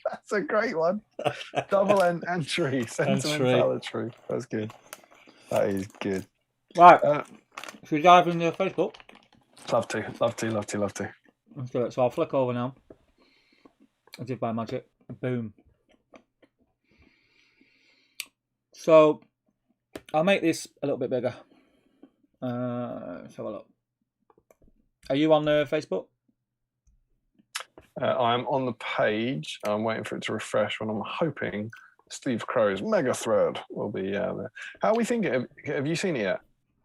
Speaker 2: That's a great one. Double entry, sentimentality. That's good. That is good.
Speaker 1: Right. Should we dive into Facebook?
Speaker 2: Love to.
Speaker 1: Let's do it. So I'll flick over now. I did by magic. Boom. So I'll make this a little bit bigger. Let's have a look. Are you on Facebook?
Speaker 2: I'm on the page. I'm waiting for it to refresh when I'm hoping Steve Crow's mega thread will be there. How are we thinking? Have you seen it yet?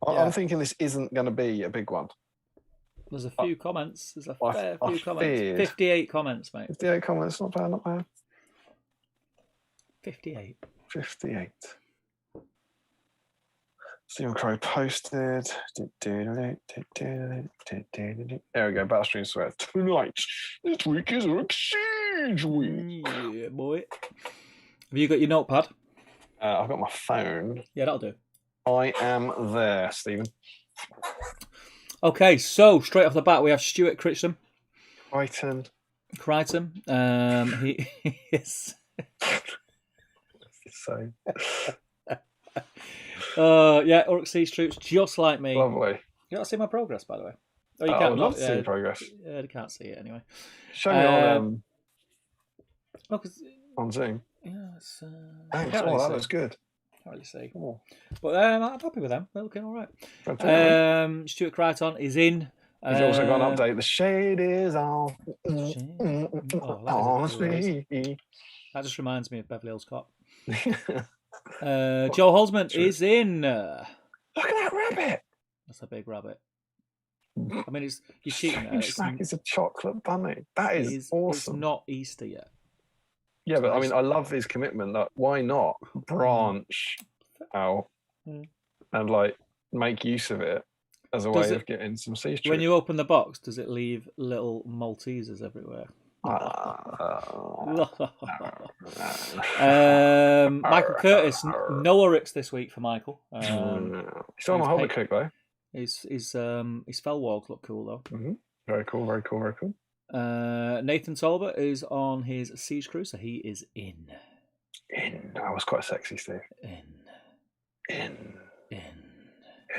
Speaker 2: Yeah. I'm thinking this isn't going to be a big one.
Speaker 1: There's a few comments. There's a fair few comments. 58 comments, mate.
Speaker 2: 58 comments. Not bad.
Speaker 1: 58.
Speaker 2: Stephen Crow posted. There we go. Battlestream sweat. Tonight. This week is Uruk Seige week.
Speaker 1: Yeah, boy. Have you got your notepad?
Speaker 2: I've got my phone.
Speaker 1: Yeah, that'll do. I
Speaker 2: am there, Stephen.
Speaker 1: Okay, so straight off the bat, we have Stuart Crichton.
Speaker 2: Crichton.
Speaker 1: He is.
Speaker 2: So.
Speaker 1: Uruk Seige troops, just like me.
Speaker 2: Lovely.
Speaker 1: You can't see my progress, by the way. Oh, you
Speaker 2: can't.
Speaker 1: can't.
Speaker 2: I'd love to see progress.
Speaker 1: Yeah, you can't see it anyway.
Speaker 2: Show me on Zoom.
Speaker 1: Yeah, it's.
Speaker 2: Thanks. That looks good.
Speaker 1: Can't really see.
Speaker 2: Oh.
Speaker 1: But I'm happy with them. They're looking all right. Stuart Crichton is in.
Speaker 2: He's also got an update. The shade is on.
Speaker 1: That just reminds me of Beverly Hills Cop. Joe Holzman is in.
Speaker 2: Look at that rabbit.
Speaker 1: That's a big rabbit. I mean, you're cheating there.
Speaker 2: It's a chocolate bunny. That is awesome.
Speaker 1: It's not Easter yet.
Speaker 2: Yeah, but I mean, I love his commitment. That why not branch out and like make use of it as a way of getting some sea troops.
Speaker 1: When you open the box, does it leave little Maltesers everywhere? Michael Curtis, no Uruks this week for Michael.
Speaker 2: He's on a Hobbit kick though.
Speaker 1: His fell walks look cool though.
Speaker 2: Mm-hmm. Very cool.
Speaker 1: Nathan Tolbert is on his Seige Crew, so he is in.
Speaker 2: That was quite sexy, Steve. In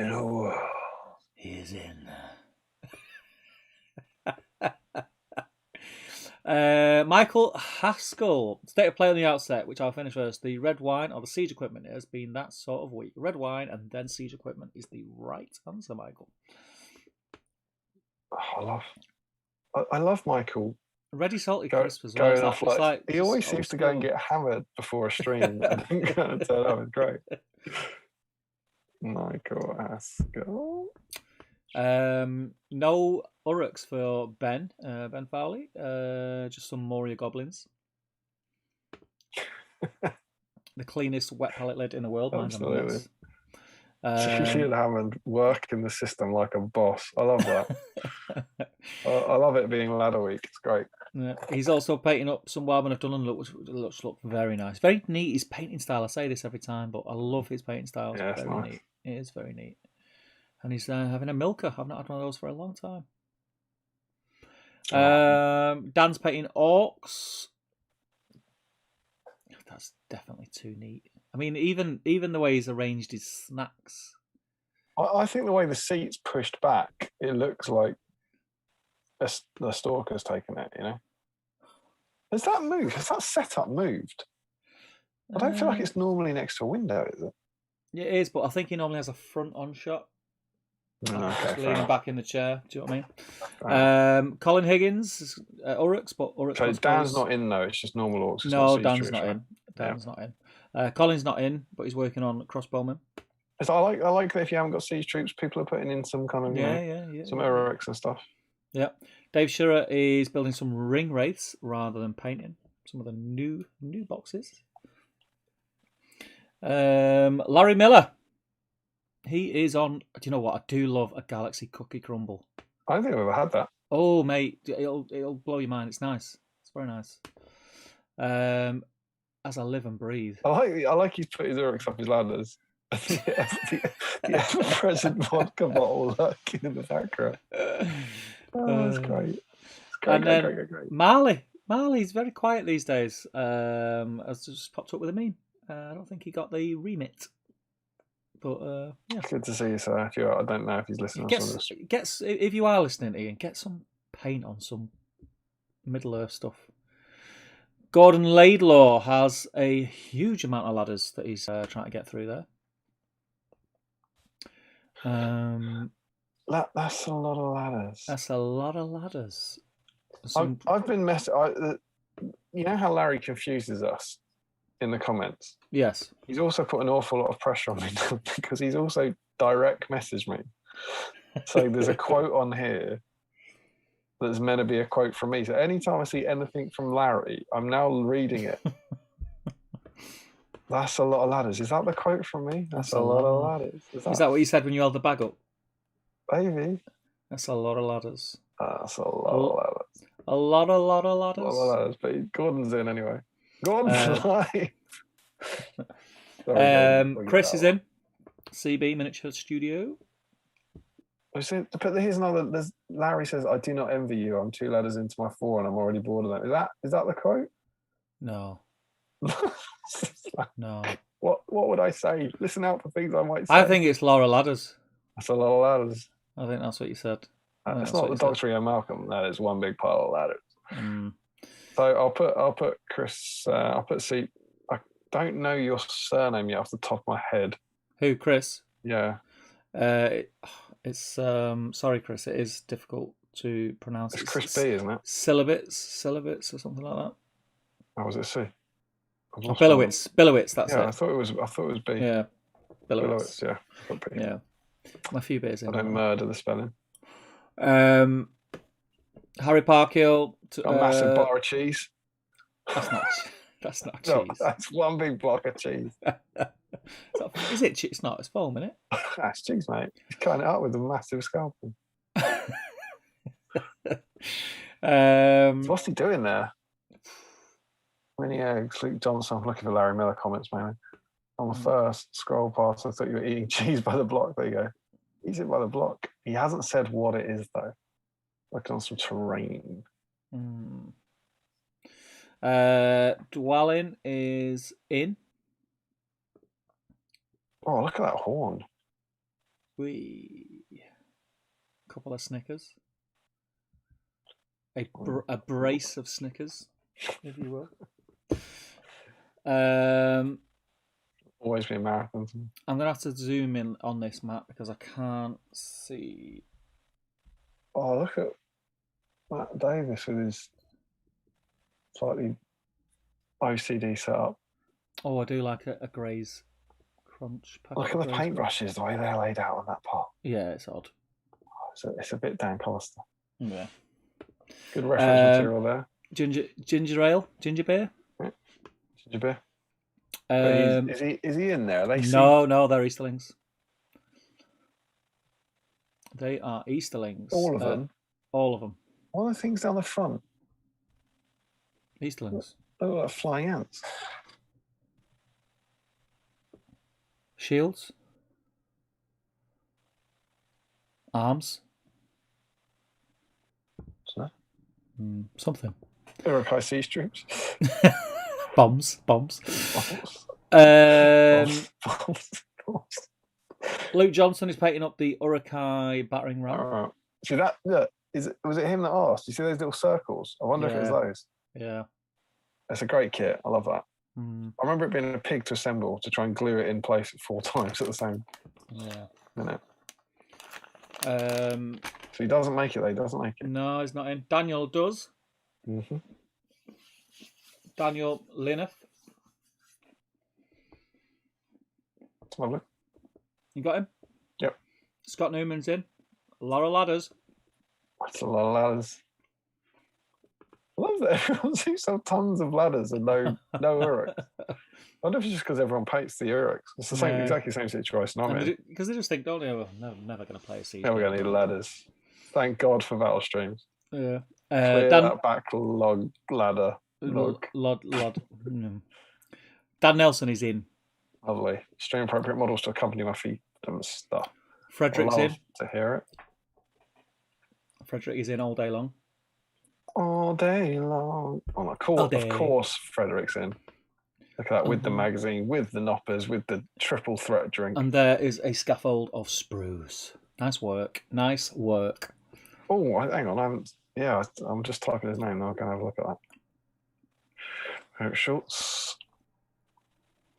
Speaker 2: a world.
Speaker 1: He is in. Michael Haskell, state of play on the outset, which I'll finish first. The red wine or the siege equipment has been that sort of week. Red wine and then siege equipment is the right answer, Michael.
Speaker 2: I love Michael.
Speaker 1: Ready salty crisp as well.
Speaker 2: He always seems to go and get hammered before a stream and then kind of turn up. It's great. Michael Haskell.
Speaker 1: No Uruks for Ben Fowley. Just some Moria goblins. The cleanest wet pallet lid in the world.
Speaker 2: Absolutely. Julian Hammond working the system like a boss. I love that. I love it being ladder week. It's great.
Speaker 1: Yeah. He's also painting up some Wildman of Dunham which look very nice. Very neat, his painting style. I say this every time, but I love his painting style. It's very
Speaker 2: nice.
Speaker 1: neat. It is very neat. And he's having a milker. I've not had one of those for a long time. Dan's painting orcs. That's definitely too neat. I mean, even the way he's arranged his snacks.
Speaker 2: I think the way the seat's pushed back, it looks like the stalker's taken it, you know? Has that moved? Has that setup moved? I don't feel like it's normally next to a window, is it?
Speaker 1: Yeah, it is, but I think he normally has a front-on shot.
Speaker 2: Okay,
Speaker 1: leaning back in the chair. Do you know what I mean? Colin Higgins, Uruks, but Uruks.
Speaker 2: So Dan's not in though. It's just normal orcs.
Speaker 1: No, Dan's not in. Dan's not in. Colin's not in, but he's working on crossbowmen.
Speaker 2: I like that if you haven't got siege troops, people are putting in some kind of some Uruks and stuff.
Speaker 1: Yeah, Dave Shearer is building some ring wraiths rather than painting some of the new boxes. Larry Miller. He is on. Do you know what? I do love a Galaxy Cookie Crumble.
Speaker 2: I don't think I've ever had that.
Speaker 1: Oh, mate, it'll blow your mind. It's nice. It's very nice. As I live and breathe.
Speaker 2: I like he's put his Uruks up his ladders. the ever-present vodka bottle lurking in the background. That's great. It's great,
Speaker 1: and then
Speaker 2: great.
Speaker 1: Marley's very quiet these days. Has just popped up with a meme. I don't think he got the remit. But yeah,
Speaker 2: good to see you, sir. I don't know if he's listening.
Speaker 1: If you are listening, Ian, get some paint on some Middle Earth stuff. Gordon Laidlaw has a huge amount of ladders that he's trying to get through there.
Speaker 2: That's a lot of ladders.
Speaker 1: That's a lot of ladders.
Speaker 2: I've been messing. You know how Larry confuses us in the comments?
Speaker 1: Yes.
Speaker 2: He's also put an awful lot of pressure on me because he's also direct messaged me. So there's a quote on here that's meant to be a quote from me. So anytime I see anything from Larry, I'm now reading it. That's a lot of ladders. Is that the quote from me? That's a lot of ladders.
Speaker 1: Is that what you said when you held the bag up?
Speaker 2: Maybe.
Speaker 1: That's a lot of ladders.
Speaker 2: That's a lot of ladders.
Speaker 1: A lot of ladders.
Speaker 2: A lot of ladders. But Gordon's in anyway. Gordon's live. Sorry,
Speaker 1: Chris is in. CB Miniature Studio.
Speaker 2: But here's another. Larry says, "I do not envy you. I'm 2 ladders into my 4, and I'm already bored of them." Is that the quote?
Speaker 1: No. No.
Speaker 2: What would I say? Listen out for things I might say.
Speaker 1: I think it's Laura Ladders.
Speaker 2: That's a lot of ladders.
Speaker 1: I think that's what you said.
Speaker 2: It's not the Doctor and Malcolm. That is one big pile of ladders. So I'll put Chris. I'll put C. I don't know your surname yet off the top of my head.
Speaker 1: Who, Chris?
Speaker 2: Yeah.
Speaker 1: It's sorry, Chris. It is difficult to pronounce.
Speaker 2: It's Chris B, isn't it?
Speaker 1: Syllabits, or something like that.
Speaker 2: Oh, was it C?
Speaker 1: Billowitz. That's it.
Speaker 2: I thought it was B.
Speaker 1: Yeah, Billowitz.
Speaker 2: Yeah.
Speaker 1: Yeah. I'm a few bits in.
Speaker 2: I don't murder the spelling.
Speaker 1: Harry Parkhill.
Speaker 2: A massive bar of cheese.
Speaker 1: That's not cheese.
Speaker 2: No, that's one big block of cheese.
Speaker 1: Is it? It's not. It's foam, isn't it?
Speaker 2: That's cheese, mate. He's cutting it up with a massive scalpel. So what's he doing there? Many eggs. Luke Johnson. I'm looking for Larry Miller comments, man. On the first scroll past, I thought you were eating cheese by the block. There you go. Eat it by the block. He hasn't said what it is, though. Working on some terrain.
Speaker 1: Dwalin is in.
Speaker 2: Oh, look at that horn.
Speaker 1: Couple of Snickers. A brace of Snickers, if you will.
Speaker 2: Always be a marathon.
Speaker 1: I'm going to have to zoom in on this map because I can't see.
Speaker 2: Oh, look at Matt Davis with his slightly OCD setup.
Speaker 1: Oh, I do like a Grey's Crunch.
Speaker 2: Look at the paintbrushes, the way they're laid out on that part.
Speaker 1: Yeah, it's odd.
Speaker 2: It's a bit Dan Collister.
Speaker 1: Yeah.
Speaker 2: Good reference material there.
Speaker 1: Ginger ale, ginger beer.
Speaker 2: Yeah. Ginger beer. But is he in there?
Speaker 1: No, they're Easterlings. They are Easterlings.
Speaker 2: All of them.
Speaker 1: All of them.
Speaker 2: What are the things down the front?
Speaker 1: Easterlings.
Speaker 2: Oh, like flying ants.
Speaker 1: Shields. Arms.
Speaker 2: What's that?
Speaker 1: Something.
Speaker 2: Uruk Seige troops.
Speaker 1: Bombs. Luke Johnson is painting up the Uruk battering ram.
Speaker 2: See that? Look, was it him that asked? You see those little circles? I wonder if it was those.
Speaker 1: Yeah.
Speaker 2: It's a great kit. I love that.
Speaker 1: I
Speaker 2: remember it being a pig to assemble to try and glue it in place 4 times at the same.
Speaker 1: Yeah.
Speaker 2: Minute. So he doesn't make it. Though. He doesn't make it.
Speaker 1: No, he's not in. Daniel does.
Speaker 2: Mm-hmm.
Speaker 1: Daniel Lineth.
Speaker 2: Lovely.
Speaker 1: You got him?
Speaker 2: Yep.
Speaker 1: Scott Newman's in. A lot of ladders.
Speaker 2: That's a lot of ladders. I love that everyone seems to have tons of ladders and no Uruks. I wonder if it's just because everyone paints the Uruks. It's the same, exactly same situation.
Speaker 1: Because they just think, don't they? Well, never going to play a siege.
Speaker 2: Never going to need ladders. Thank God for battle streams.
Speaker 1: Yeah.
Speaker 2: Clear that backlog ladder.
Speaker 1: Lod. Dan Nelson is in.
Speaker 2: Lovely. Stream appropriate models to accompany my feet and stuff.
Speaker 1: Frederick's in.
Speaker 2: To hear it.
Speaker 1: Frederick is in all day long.
Speaker 2: All day long. Oh, of course, Frederick's in. Look at that, with the magazine, with the knoppers, with the triple threat drink.
Speaker 1: And there is a scaffold of sprues. Nice work.
Speaker 2: Oh, hang on. I'm just typing his name now. I'm going to have a look at that. Eric Schultz.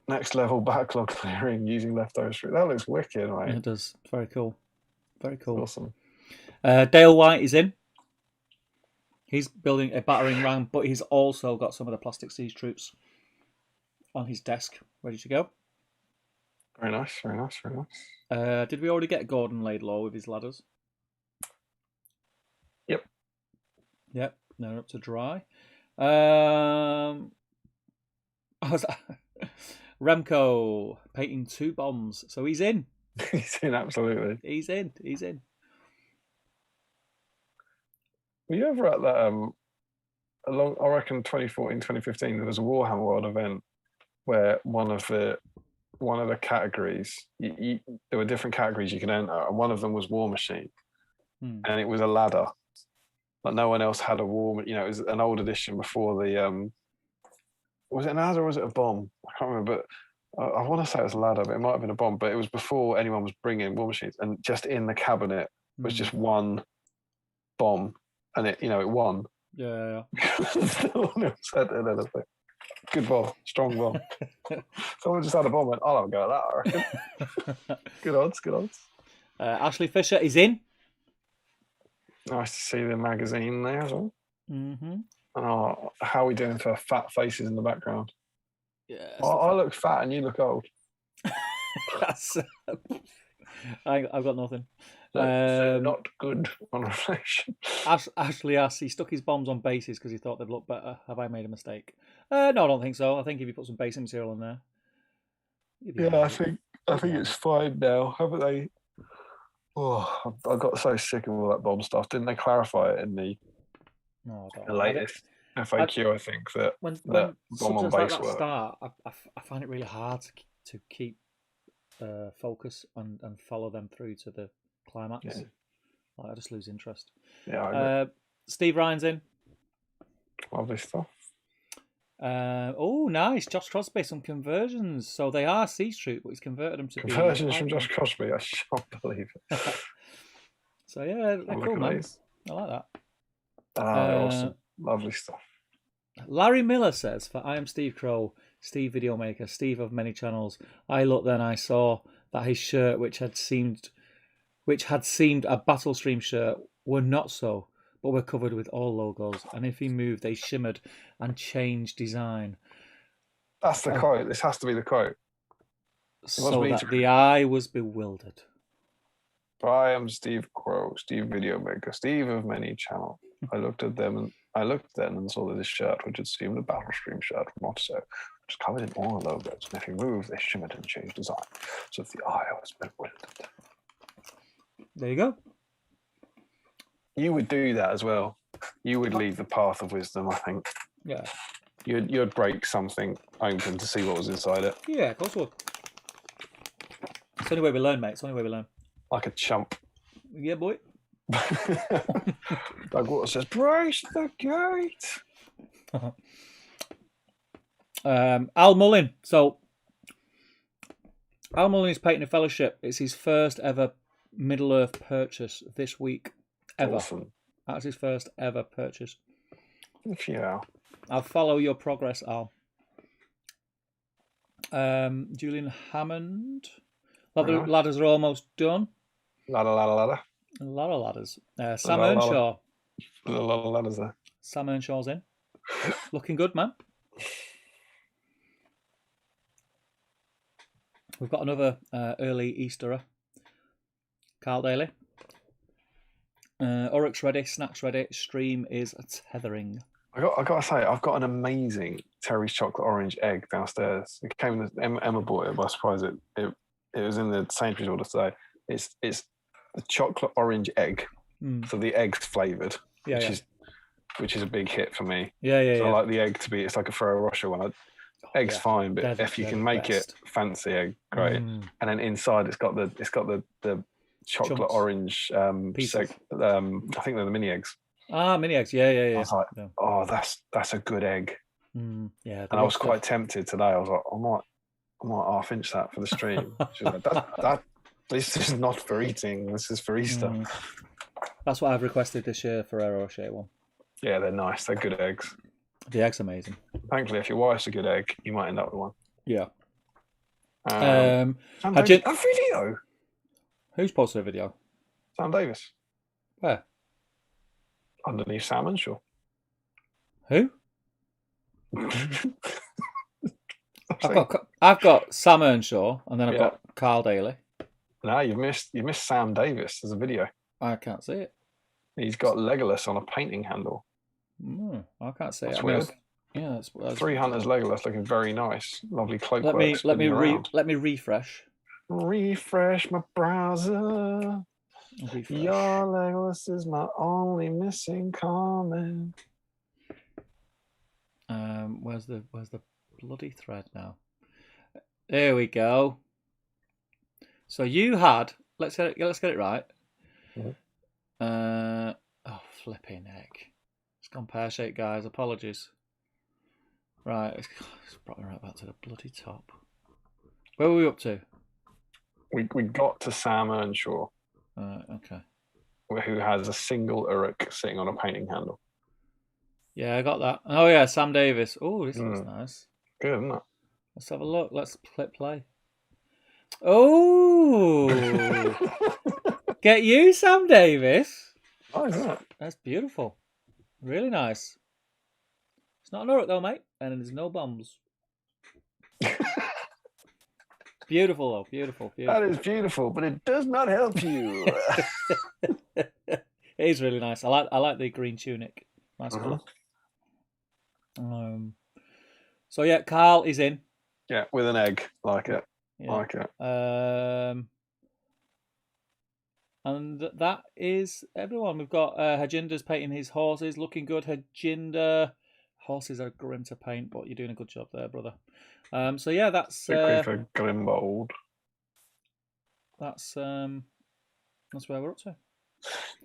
Speaker 2: Next level backlog clearing using leftover fruit. That looks wicked, right?
Speaker 1: Yeah, it does. Very cool.
Speaker 2: Awesome.
Speaker 1: Dale White is in. He's building a battering ram, but he's also got some of the plastic siege troops on his desk, ready to go.
Speaker 2: Very nice.
Speaker 1: Did we already get Gordon laid low with his ladders?
Speaker 2: Yep.
Speaker 1: They're up to dry. Remco painting 2 bombs, so he's in.
Speaker 2: He's in, absolutely.
Speaker 1: He's in.
Speaker 2: Were you ever at that I reckon 2014, 2015, there was a Warhammer World event where one of the categories, there were different categories you could enter, and one of them was War Machine, and it was a ladder. Like no one else had a war. It was an old edition before the. Was it an ladder or was it a bomb? I can't remember. But I want to say it was a ladder, but it might have been a bomb. But it was before anyone was bringing war machines, and just in the cabinet was just one bomb, and it won.
Speaker 1: Yeah.
Speaker 2: No one else had anything. Good bomb, strong bomb. Someone just had a bomb and went, I'll have a go at that, I reckon. Good odds.
Speaker 1: Ashley Fisher is in.
Speaker 2: Nice to see the magazine there as well.
Speaker 1: Mm-hmm.
Speaker 2: Oh, how are we doing for fat faces in the background?
Speaker 1: Yeah.
Speaker 2: I look fat and you look old.
Speaker 1: I've got nothing.
Speaker 2: Not good on reflection.
Speaker 1: Ashley asks, he stuck his bombs on bases because he thought they'd look better. Have I made a mistake? No, I don't think so. I think if you put some basing material on there.
Speaker 2: Yeah, I think it's fine now. Haven't they? Oh, I got so sick of all that bomb stuff. Didn't they clarify it in the latest FAQ? I think that
Speaker 1: when
Speaker 2: bomb on base
Speaker 1: like
Speaker 2: work.
Speaker 1: Start, I find it really hard to keep focus and follow them through to the climax.
Speaker 2: Yeah.
Speaker 1: I just lose interest.
Speaker 2: Yeah.
Speaker 1: Steve Ryan's in.
Speaker 2: Lovely stuff.
Speaker 1: Oh, nice. Josh Crosby, some conversions. So they are Siege Troop, but he's converted them to
Speaker 2: conversions from Josh Crosby. I shan't believe it.
Speaker 1: So yeah, they're cool, man. I like that.
Speaker 2: Awesome. Lovely stuff.
Speaker 1: Larry Miller says, for I am Steve Crow, Steve Videomaker, Steve of many channels. I looked then I saw that his shirt, which had seemed a battle stream shirt, were not so, but were covered with all logos, and if he moved, they shimmered and changed design.
Speaker 2: That's the quote. This has to be the quote.
Speaker 1: so that the eye was bewildered.
Speaker 2: I am Steve Crow, Steve Video Maker, Steve of many channel. I looked at them and saw that this shirt, which had seemed a battle stream shirt from Otso, was covered in all logos, and if you move, they shimmered and changed design. So the eye was bewildered.
Speaker 1: There you go.
Speaker 2: You would do that as well. You would leave the path of wisdom, I think.
Speaker 1: Yeah.
Speaker 2: You'd break something open to see what was inside it.
Speaker 1: Yeah, of course would. It's the only way we learn, mate. It's the only way we learn.
Speaker 2: Like a chump.
Speaker 1: Yeah, boy.
Speaker 2: Doug Water says, brace the gate.
Speaker 1: Al Mullin. So, Al Mullin is painting a fellowship. It's his first ever Middle Earth purchase this week. Ever.
Speaker 2: Awesome.
Speaker 1: That's his first ever purchase.
Speaker 2: Yeah.
Speaker 1: I'll follow your progress, Al. Julian Hammond. Ladders are almost done.
Speaker 2: Ladder.
Speaker 1: A lot of ladders. Sam Earnshaw.
Speaker 2: A lot of ladders there.
Speaker 1: Sam Earnshaw's in. Looking good, man. We've got another early Easterer. Carl Daly. Uruk's ready. Snacks ready. Stream is tethering.
Speaker 2: I got to say, I've got an amazing Terry's chocolate orange egg downstairs. It came in. Emma bought it by surprise. It was in the Sainsbury's order today. It's the chocolate orange egg, so the egg's flavoured, which is a big hit for me. So I like the egg to be. It's like a Ferrero Rocher one. Egg's fine, but if you can make it fancy egg, great. And then inside it's got the chocolate chunks. Orange. I think they're the mini eggs.
Speaker 1: Ah, mini eggs. Yeah.
Speaker 2: I was like, oh, that's a good egg.
Speaker 1: Yeah.
Speaker 2: And I was quite tempted today. I was like, I might half inch that for the stream. She was like, this is not for eating. This is for Easter.
Speaker 1: That's what I've requested this year, Ferrero Rocher one.
Speaker 2: Yeah, they're nice. They're good eggs.
Speaker 1: The egg's amazing.
Speaker 2: Thankfully, if your wife's a good egg, you might end up with one.
Speaker 1: Yeah.
Speaker 2: A video.
Speaker 1: Who's posted a video?
Speaker 2: Sam Davis.
Speaker 1: Where?
Speaker 2: Underneath Sam Earnshaw.
Speaker 1: Who? I've got Sam Earnshaw, and then I've got Carl Daly.
Speaker 2: No, you've missed Sam Davis. There's a video.
Speaker 1: I can't see it.
Speaker 2: He's got Legolas on a painting handle.
Speaker 1: I can't see
Speaker 2: That's
Speaker 1: it.
Speaker 2: weird.
Speaker 1: That's
Speaker 2: 3 Hunters Legolas looking very nice. Lovely cloak.
Speaker 1: Let me refresh.
Speaker 2: Refresh my browser.
Speaker 1: Refresh.
Speaker 2: Your Legolas is my only missing comment.
Speaker 1: Where's the bloody thread now? There we go. So you had let's get it right. Oh, flipping heck. It's gone pear-shaped, guys. Apologies. Right, it's brought me right back to the bloody top. Where were we up to?
Speaker 2: We got to Sam Earnshaw.
Speaker 1: Okay.
Speaker 2: Who has a single Uruk sitting on a painting handle.
Speaker 1: Yeah, I got that. Oh, yeah, Sam Davis. Oh, this looks nice.
Speaker 2: Good, isn't it?
Speaker 1: Let's have a look. Let's click play. Oh! Get you, Sam Davis.
Speaker 2: Oh, isn't it?
Speaker 1: That's beautiful. Really nice. It's not an Uruk, though, mate. And there's no bombs. Beautiful, though. Beautiful.
Speaker 2: That is beautiful, but it does not help you.
Speaker 1: It is really nice. I like the green tunic. Nice colour. So yeah, Carl is in.
Speaker 2: Yeah, with an egg. Like it.
Speaker 1: Yeah.
Speaker 2: Like it.
Speaker 1: And that is everyone. We've got Hajinder's painting his horses, looking good. Hajinder, horses are grim to paint, but you're doing a good job there, brother. So yeah, that's
Speaker 2: for Grimbold.
Speaker 1: That's where we're up to.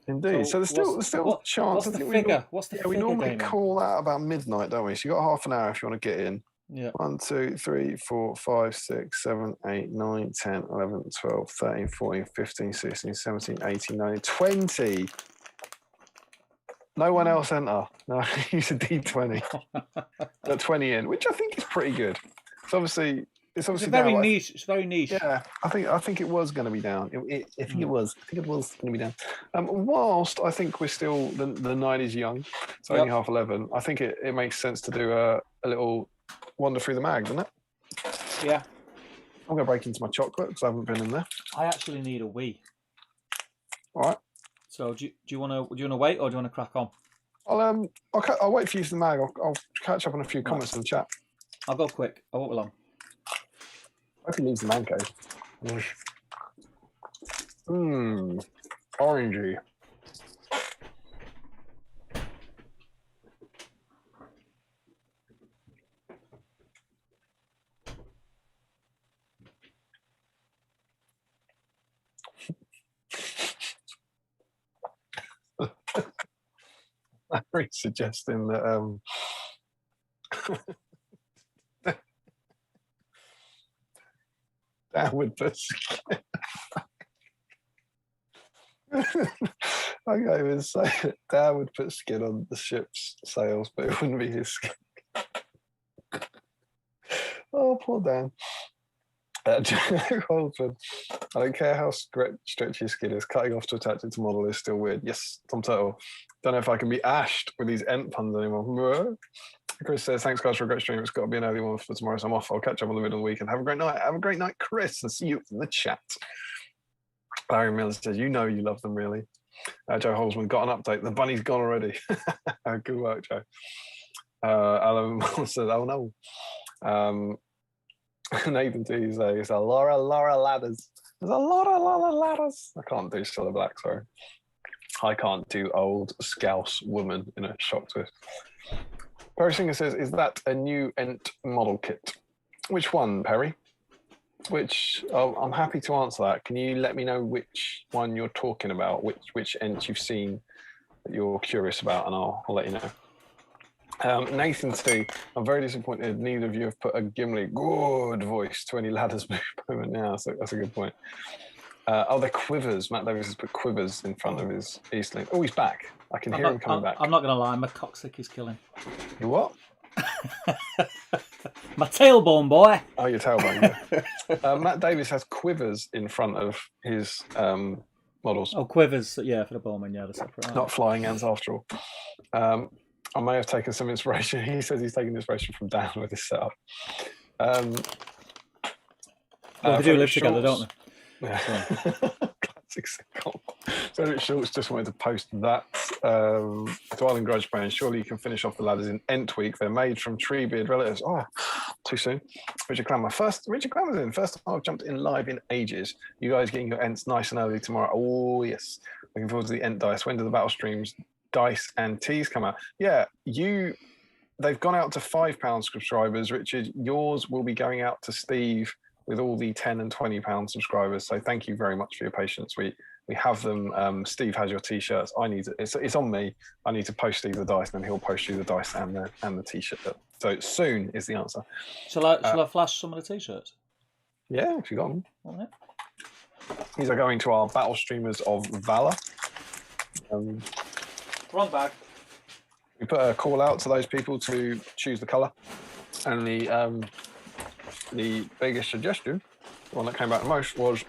Speaker 2: Indeed. So there's still a chance.
Speaker 1: What's the figure? What's the figure?
Speaker 2: We normally
Speaker 1: Damon?
Speaker 2: call that about midnight, don't we? So you got half an hour if you want to get in.
Speaker 1: Yeah.
Speaker 2: 1, 2, 3, 4, 5, 6, 7, 8, 9, 10, 11, 12, 13, 14, 15, 16, 17, 18, 19, 20. No one else enter. No, use a D20. Got 20 in, which I think is pretty good. It's
Speaker 1: very niche. It's very niche.
Speaker 2: Yeah, I think it was going to be down. I think it was going to be down. Whilst I think we're still the night is young. It's only 11:30. I think it makes sense to do a little wander through the mag, doesn't it?
Speaker 1: Yeah.
Speaker 2: I'm going to break into my chocolate because I haven't been in there.
Speaker 1: I actually need a wee.
Speaker 2: All right.
Speaker 1: So do you want to wait or do you want to crack on?
Speaker 2: I'll wait for you to the mag. I'll catch up on a few comments in the chat.
Speaker 1: I'll go quick. I won't be long.
Speaker 2: I hope he leaves the man cave. Orangey. I'm suggesting that Dan would put I can't even say it. Dan would put skin on the ship's sails, but it wouldn't be his skin. Oh, poor Dan. Holford, I don't care how stretchy your skin is, cutting off to attach it to model is still weird. Yes, Tom Turtle. Don't know if I can be ashed with these ent puns anymore. Chris says, thanks guys for a great stream. It's got to be an early one for tomorrow, so I'm off. I'll catch up on the middle of the week and have a great night. Have a great night, Chris, and see you in the chat. Larry Miller says, you know you love them, really. Joe Holzman, got an update. The bunny's gone already. Good work, Joe. Alan says, oh no. Nathan T says, a Laura ladders. There's a lot of ladders. I can't do Cilla Black, sorry. I can't do old Scouse woman in a shock twist. Perry Singer says, is that a new Ent model kit? Which one, Perry? Which, I'm happy to answer that. Can you let me know which one you're talking about, which Ent you've seen that you're curious about, and I'll let you know. Nathan T, I'm very disappointed neither of you have put a Gimli good voice to any ladders moment now, so that's a good point. The quivers. Matt Davis has put quivers in front of his Eastlink. Oh, he's back. I can hear him coming back.
Speaker 1: I'm not going to lie, my coccyx is killing.
Speaker 2: You what?
Speaker 1: My tailbone, boy.
Speaker 2: Oh, your tailbone, yeah. Matt Davis has quivers in front of his models.
Speaker 1: Oh, quivers, yeah, for the bowman, yeah, they're separate.
Speaker 2: Not flying ants after all. I may have taken some inspiration. He says he's taking inspiration from Dan with his setup.
Speaker 1: Well, they do live together, don't they?
Speaker 2: Yeah. Classic sitcom. Frederick Schultz just wanted to post that. To Island Grudge Brand, surely you can finish off the ladders in Ent Week. They're made from Treebeard relatives. Oh, too soon. Richard Clammer was in. First time I've jumped in live in ages. You guys getting your Ents nice and early tomorrow. Oh, yes. Looking forward to the Ent dice. When do the battle streams, dice and teas come out? Yeah, they've gone out to £5 subscribers. Richard, yours will be going out to Steve with all the £10 and £20 subscribers. So thank you very much for your patience. We have them. Steve has your t-shirts. It's on me. I need to post Steve the dice, and then he'll post you the dice and the t-shirt. So soon is the answer.
Speaker 1: Shall I flash some of the t-shirts?
Speaker 2: Yeah, if you got them.
Speaker 1: All right.
Speaker 2: These are going to our battle streamers of Valor.
Speaker 1: Wrong bag.
Speaker 2: We put a call out to those people to choose the colour, and the biggest suggestion, the one that came back the most, was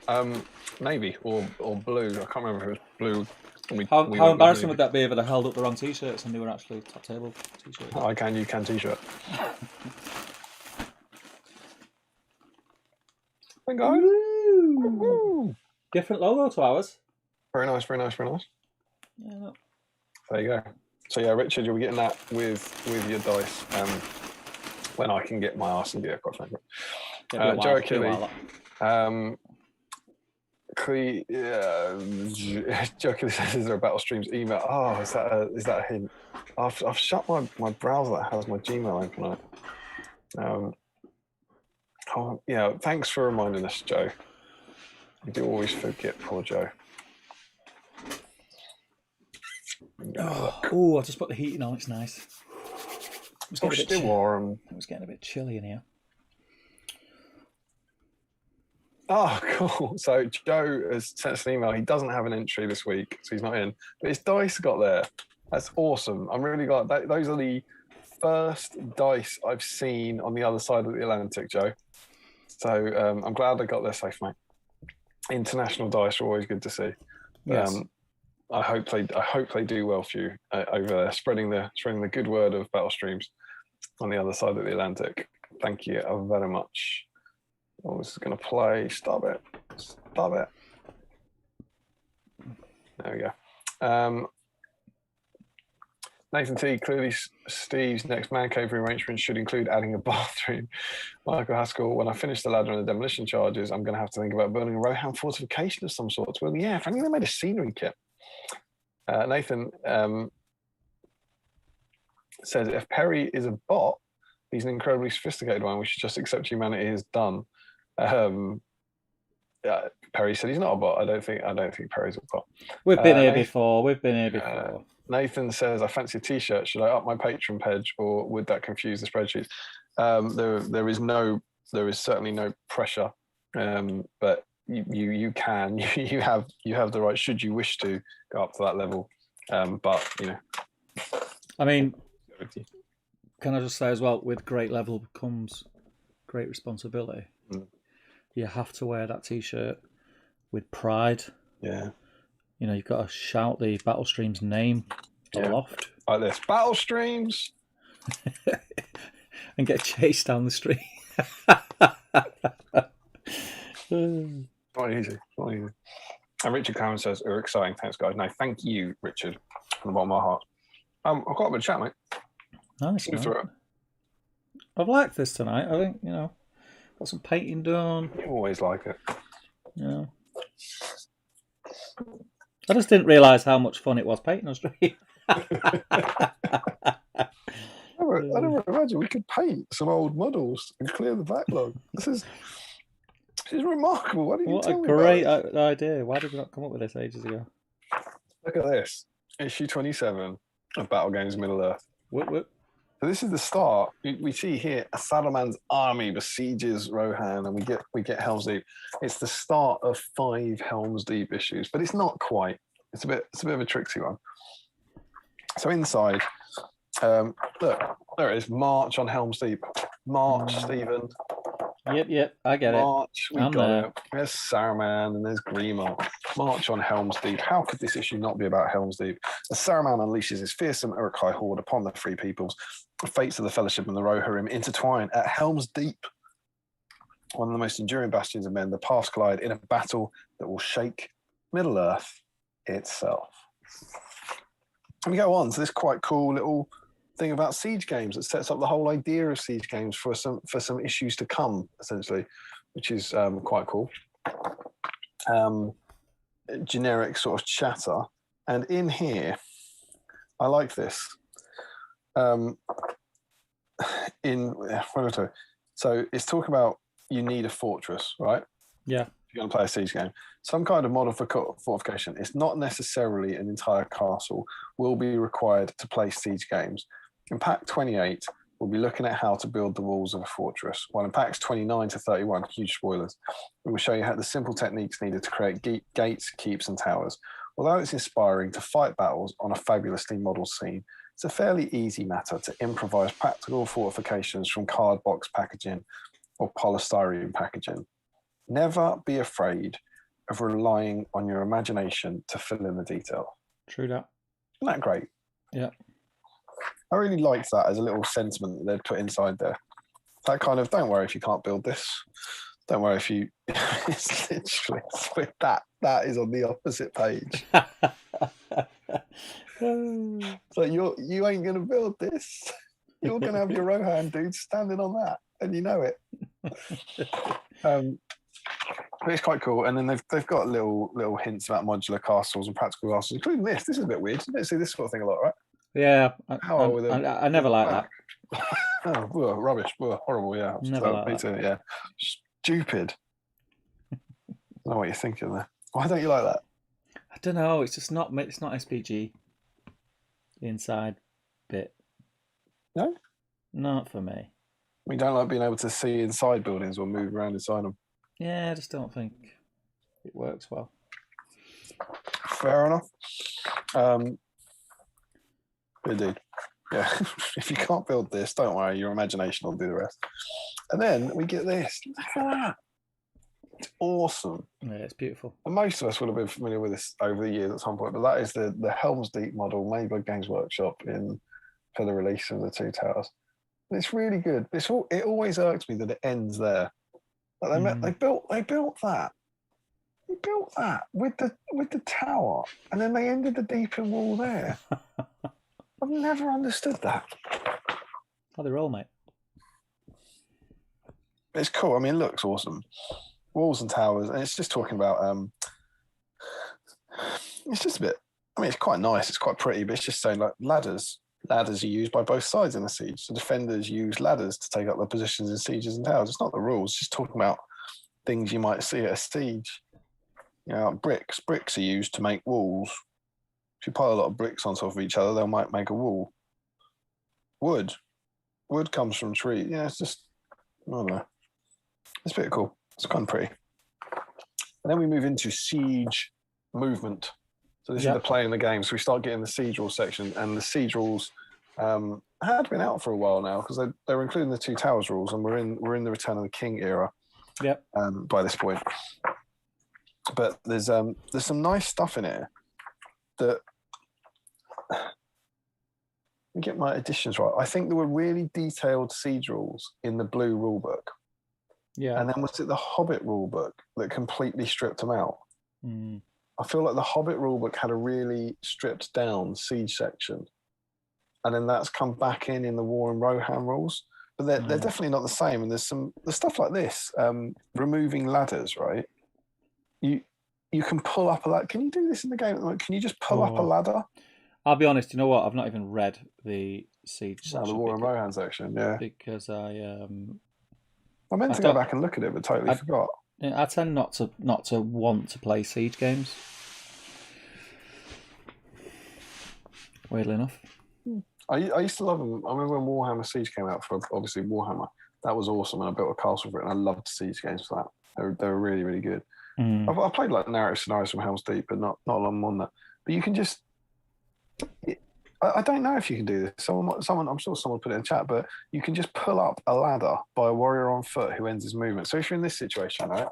Speaker 2: navy or blue. I can't remember if it was blue.
Speaker 1: How embarrassing would that be if they held up the wrong t-shirts and they were actually top table t-shirts?
Speaker 2: I can, you can t-shirt. Thank God.
Speaker 1: Different logo to ours.
Speaker 2: Very nice, very nice, very nice.
Speaker 1: Yeah, look.
Speaker 2: There you go. So yeah, Richard, you'll be getting that with your dice when I can get my arse in gear, quite frankly. Joe Achille. Joe Achille says, is there a battle streams email? Oh, is that a hint? I've shut my browser that has my Gmail open on it. Yeah, thanks for reminding us, Joe. I do always forget, poor Joe.
Speaker 1: Oh, I just put the heating on. It's nice.
Speaker 2: It's still warm.
Speaker 1: It was getting a bit chilly in here.
Speaker 2: Oh, cool. So Joe has sent us an email. He doesn't have an entry this week, so he's not in. But his dice got there. That's awesome. I'm really glad. Those are the first dice I've seen on the other side of the Atlantic, Joe. So I'm glad I got there safe, mate. International dice are always good to see.
Speaker 1: Yes.
Speaker 2: I hope they do well for you over there, spreading the good word of battle streams on the other side of the Atlantic. Thank you very much. Oh, this is going to play. Stop it. Stop it. There we go. Nathan T. Clearly, Steve's next man cave rearrangement should include adding a bathroom. Michael Haskell, when I finish the ladder and the demolition charges, I'm going to have to think about building a Rohan fortification of some sort. Well, yeah, if only they made a scenery kit. Nathan says, if Perry is a bot, he's an incredibly sophisticated one. We should just accept humanity is done. Perry said he's not a bot. I don't think Perry's a bot.
Speaker 1: We've been here before. We've been here before.
Speaker 2: Nathan says, I fancy a t-shirt. Should I up my Patreon page, or would that confuse the spreadsheet? There is certainly no pressure, but you can you have the right, should you wish to go up to that level. But
Speaker 1: I mean, can I just say as well, with great level comes great responsibility. You have to wear that t-shirt with pride.
Speaker 2: Yeah.
Speaker 1: You've got to shout the Battle Streams name aloft.
Speaker 2: Like this. Battle Streams!
Speaker 1: And get chased down the street.
Speaker 2: Not easy. And Richard Cowan says, Uruk Seige, thanks guys. No, thank you, Richard, from the bottom of my heart. I've got a bit of chat, mate.
Speaker 1: Nice. I've liked this tonight. I think, got some painting done.
Speaker 2: You always like it.
Speaker 1: Yeah. I just didn't realise how much fun it was painting on stream.
Speaker 2: I never imagined we could paint some old models and clear the backlog. This is remarkable. Why didn't you tell me about
Speaker 1: What a great idea. Why did we not come up with this ages ago?
Speaker 2: Look at this. Issue 27 of Battle Games Middle-earth.
Speaker 1: Whoop.
Speaker 2: So this is the start. We see here a Saruman's army besieges Rohan, and we get Helm's Deep. It's the start of 5 Helm's Deep issues, but it's not quite. It's a bit of a tricksy one. So inside, look, there it is. March on Helm's Deep. March, Stephen.
Speaker 1: Yep, I get
Speaker 2: March,
Speaker 1: it. There.
Speaker 2: There's Saruman and there's Grima. March on Helm's Deep. How could this issue not be about Helm's Deep? As Saruman unleashes his fearsome Uruk Seige horde upon the Free Peoples, the fates of the Fellowship and the Rohirrim intertwine at Helm's Deep. One of the most enduring bastions of men, the paths collide in a battle that will shake Middle-earth itself. And we go on to this quite cool little thing about siege games that sets up the whole idea of siege games for some issues to come, essentially, which is quite cool. Generic sort of chatter, and in here, I like this. So it's talking about you need a fortress, right?
Speaker 1: Yeah.
Speaker 2: If you're going to play a siege game, some kind of model for fortification. It's not necessarily an entire castle. Will be required to play siege games. In Pack 28, we'll be looking at how to build the walls of a fortress, while in Packs 29 to 31, huge spoilers, we will show you how the simple techniques needed to create gates, keeps, and towers. Although it's inspiring to fight battles on a fabulously modelled scene, it's a fairly easy matter to improvise practical fortifications from card box packaging or polystyrene packaging. Never be afraid of relying on your imagination to fill in the detail.
Speaker 1: True that.
Speaker 2: Isn't that great?
Speaker 1: Yeah.
Speaker 2: I really liked that as a little sentiment that they'd put inside there. That kind of, don't worry if you can't build this. Don't worry if you, it's literally, that is on the opposite page. So you ain't going to build this. You're going to have your Rohan dude standing on that, and you know it. But it's quite cool. And then they've got little hints about modular castles and practical castles, including this. This is a bit weird. You don't see this sort of thing a lot, right?
Speaker 1: Yeah, I never like that.
Speaker 2: Oh, rubbish, horrible. Yeah,
Speaker 1: never like
Speaker 2: me too. Yeah, stupid. I don't know what you're thinking there. Why don't you like that?
Speaker 1: I don't know. It's just not. It's not SPG. The inside bit.
Speaker 2: No,
Speaker 1: not for me.
Speaker 2: We don't like being able to see inside buildings or move around inside them.
Speaker 1: Yeah, I just don't think it works well.
Speaker 2: Fair enough. Indeed. Yeah. If you can't build this, don't worry, your imagination will do the rest. And then we get this. Look at that. It's awesome.
Speaker 1: Yeah, it's beautiful.
Speaker 2: And most of us would have been familiar with this over the years at some point, but that is the Helm's Deep model made by Games Workshop for the release of the Two Towers. And it's really good. It always irks me that it ends there. Like they built that. They built that with the tower, and then they ended the deepen wall there. I've never understood that.
Speaker 1: How they roll, mate.
Speaker 2: It's cool. I mean, it looks awesome. Walls and towers, and it's just talking about. It's just a bit. I mean, it's quite nice. It's quite pretty, but it's just saying like ladders. Ladders are used by both sides in the siege. The defenders use ladders to take up their positions in sieges and towers. It's not the rules. It's just talking about things you might see at a siege. You know, like bricks. Bricks are used to make walls. If you pile a lot of bricks on top of each other, they might make a wall. Wood comes from trees. Yeah, it's just, I don't know. It's a bit cool. It's kind of pretty. And then we move into siege movement. So this is the play in the game. So we start getting the siege rules section, and the siege rules had been out for a while now because they were including the 2 towers rules, and we're in the Return of the King era.
Speaker 1: Yep.
Speaker 2: By this point, but there's some nice stuff in here that. Let me get my additions right. I think there were really detailed siege rules in the blue rulebook.
Speaker 1: Yeah.
Speaker 2: And then was it the Hobbit rulebook that completely stripped them out? I feel like the Hobbit rulebook had a really stripped down siege section. And then that's come back in the War and Rohan rules. But they're definitely not the same. And there's stuff like this, removing ladders, right? You can pull up a ladder. Can you do this in the game? Can you just pull up a ladder?
Speaker 1: I'll be honest, you know what? I've not even read the siege section.
Speaker 2: The War and Rohan section, yeah.
Speaker 1: Because I
Speaker 2: meant to go back and look at it, but totally forgot.
Speaker 1: I tend not to want to play siege games. Weirdly enough.
Speaker 2: I used to love them. I remember when Warhammer Siege came out for obviously Warhammer. That was awesome, and I built a castle for it, and I loved siege games for that. They were really, really good. I played like narrative scenarios from Helm's Deep, but not a lot more than that. But you can just. I don't know if you can do this. Someone, I'm sure someone put it in chat, but you can just pull up a ladder by a warrior on foot who ends his movement. So if you're in this situation, right,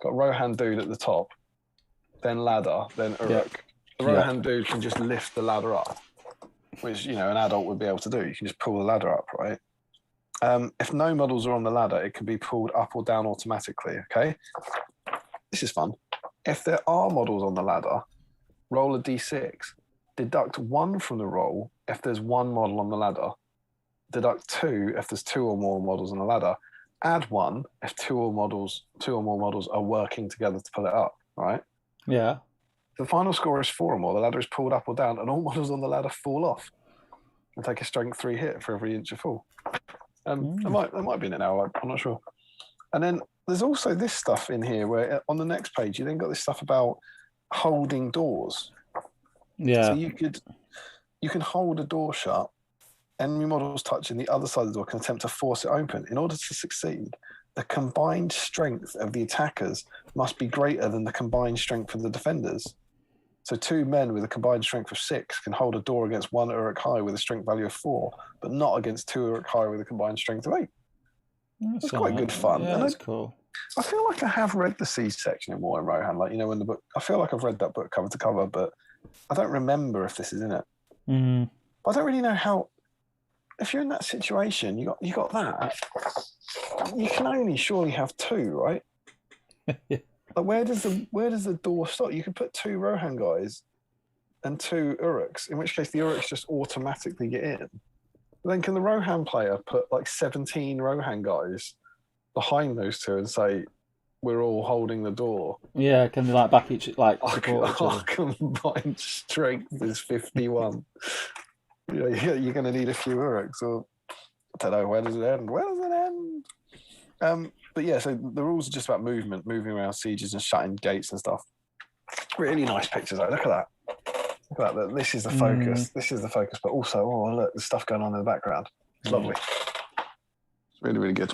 Speaker 2: got Rohan dude at the top, then ladder, then Uruk. The Rohan dude can just lift the ladder up, which an adult would be able to do. You can just pull the ladder up, right? If no models are on the ladder, it can be pulled up or down automatically. Okay, this is fun. If there are models on the ladder, roll a d6. Deduct 1 from the roll if there's 1 model on the ladder. Deduct 2 if there's 2 or more models on the ladder. Add 1 if 2 or more models are working together to pull it up, right?
Speaker 1: Yeah.
Speaker 2: The final score is 4 or more. The ladder is pulled up or down, and all models on the ladder fall off and take a strength 3 hit for every inch of fall. There might be in it now. I'm not sure. And then there's also this stuff in here where on the next page you then got this stuff about holding doors.
Speaker 1: Yeah.
Speaker 2: So you can hold a door shut. Enemy models touching the other side of the door can attempt to force it open. In order to succeed, the combined strength of the attackers must be greater than the combined strength of the defenders. So 2 men with a combined strength of 6 can hold a door against 1 Uruk High with a strength value of 4, but not against 2 Uruk High with a combined strength of 8. That's quite good fun.
Speaker 1: Yeah, that's cool.
Speaker 2: I feel like I have read the siege section in War and Rohan, like in the book. I feel like I've read that book cover to cover, but I don't remember if this is in it. I don't really know how. If you're in that situation, you got that. You can only surely have 2, right? Like where does the door stop? You could put 2 Rohan guys and 2 Uruks, in which case the Uruks just automatically get in. But then can the Rohan player put like 17 Rohan guys behind those 2 and say, we're all holding the door?
Speaker 1: Yeah, can they like back each support each other?
Speaker 2: Our combined strength is 51. You're going to need a few Uruks, or I don't know, where does it end? But yeah, so the rules are just about movement, moving around sieges and shutting gates and stuff. Really nice pictures, though. Look at that. Look at that. This is the focus. This is the focus, but also, look, there's stuff going on in the background. It's lovely. It's really, really good.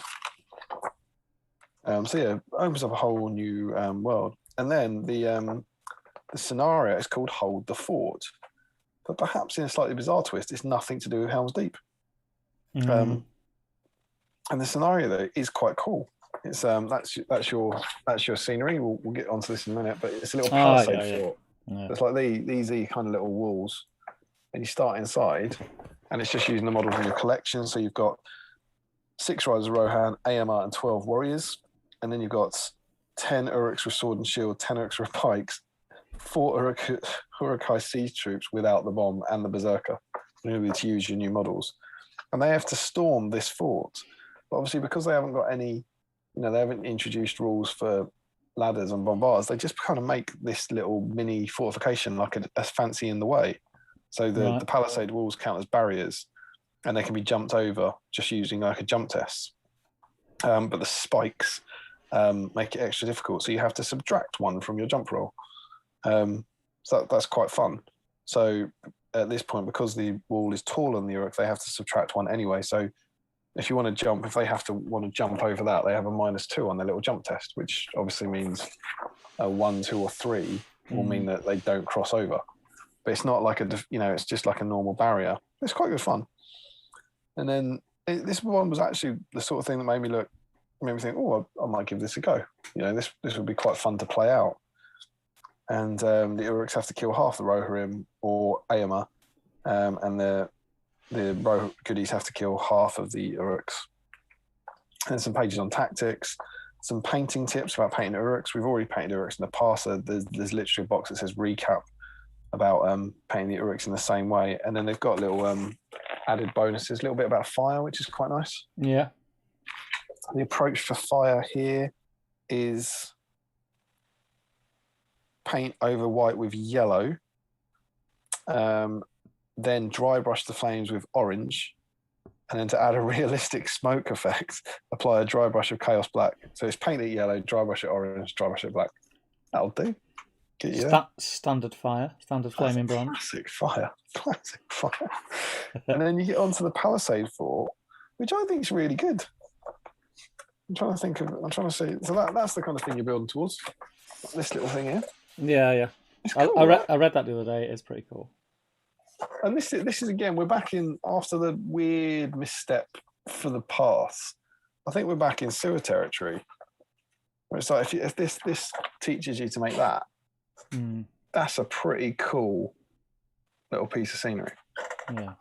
Speaker 2: So yeah, opens up a whole new world. And then the scenario is called Hold the Fort. But perhaps in a slightly bizarre twist, it's nothing to do with Helm's Deep. And the scenario though is quite cool. It's that's your scenery. We'll get onto this in a minute, but it's a little palisade fort. Yeah. It's like these are kind of little walls, and you start inside, and it's just using the model from your collection. So you've got 6 riders of Rohan, AMR, and 12 warriors. and then you've got 10 Uruks with sword and shield, 10 Uruks with pikes, 4 Uruk Seige troops without the bomb and the berserker. You need to use your new models, and they have to storm this fort. But obviously, because they haven't got any, they haven't introduced rules for ladders and bombards, they just kind of make this little mini fortification like a fancy in the way. So the palisade walls count as barriers, and they can be jumped over just using like a jump test. But the spikes make it extra difficult, so you have to subtract 1 from your jump roll. So that's quite fun. So at this point, because the wall is taller than the Uruk, they have to subtract 1 anyway. So if you want to jump, if they want to jump over that, they have a -2 on their little jump test, which obviously means a 1, 2, or 3 will mean that they don't cross over. But it's not like it's just like a normal barrier. It's quite good fun. And then this one was actually the sort of thing that made me think, oh, I might give this a go. This would be quite fun to play out. And the Uruks have to kill half the Rohirrim or Aomer, and the goodies have to kill half of the Uruks. And some pages on tactics, some painting tips about painting Uruks. We've already painted Uruks in the past, so there's literally a box that says recap about painting the Uruks in the same way. And then they've got little added bonuses, a little bit about fire, which is quite nice.
Speaker 1: Yeah.
Speaker 2: The approach for fire here is paint over white with yellow, then dry brush the flames with orange, and then to add a realistic smoke effect, apply a dry brush of chaos black. So it's paint it yellow, dry brush it orange, dry brush it black. That'll do.
Speaker 1: Standard fire, standard flaming bronze.
Speaker 2: Classic fire. And then you get onto the Palisade Fort, which I think is really good. I'm trying to see. So that's the kind of thing you're building towards. This little thing here.
Speaker 1: Yeah. Cool, I read that the other day. It's pretty cool.
Speaker 2: And this is again, we're back in after the weird misstep for the path. I think we're back in sewer territory. Where it's like if this teaches you to make that, that's a pretty cool little piece of scenery.
Speaker 1: Yeah.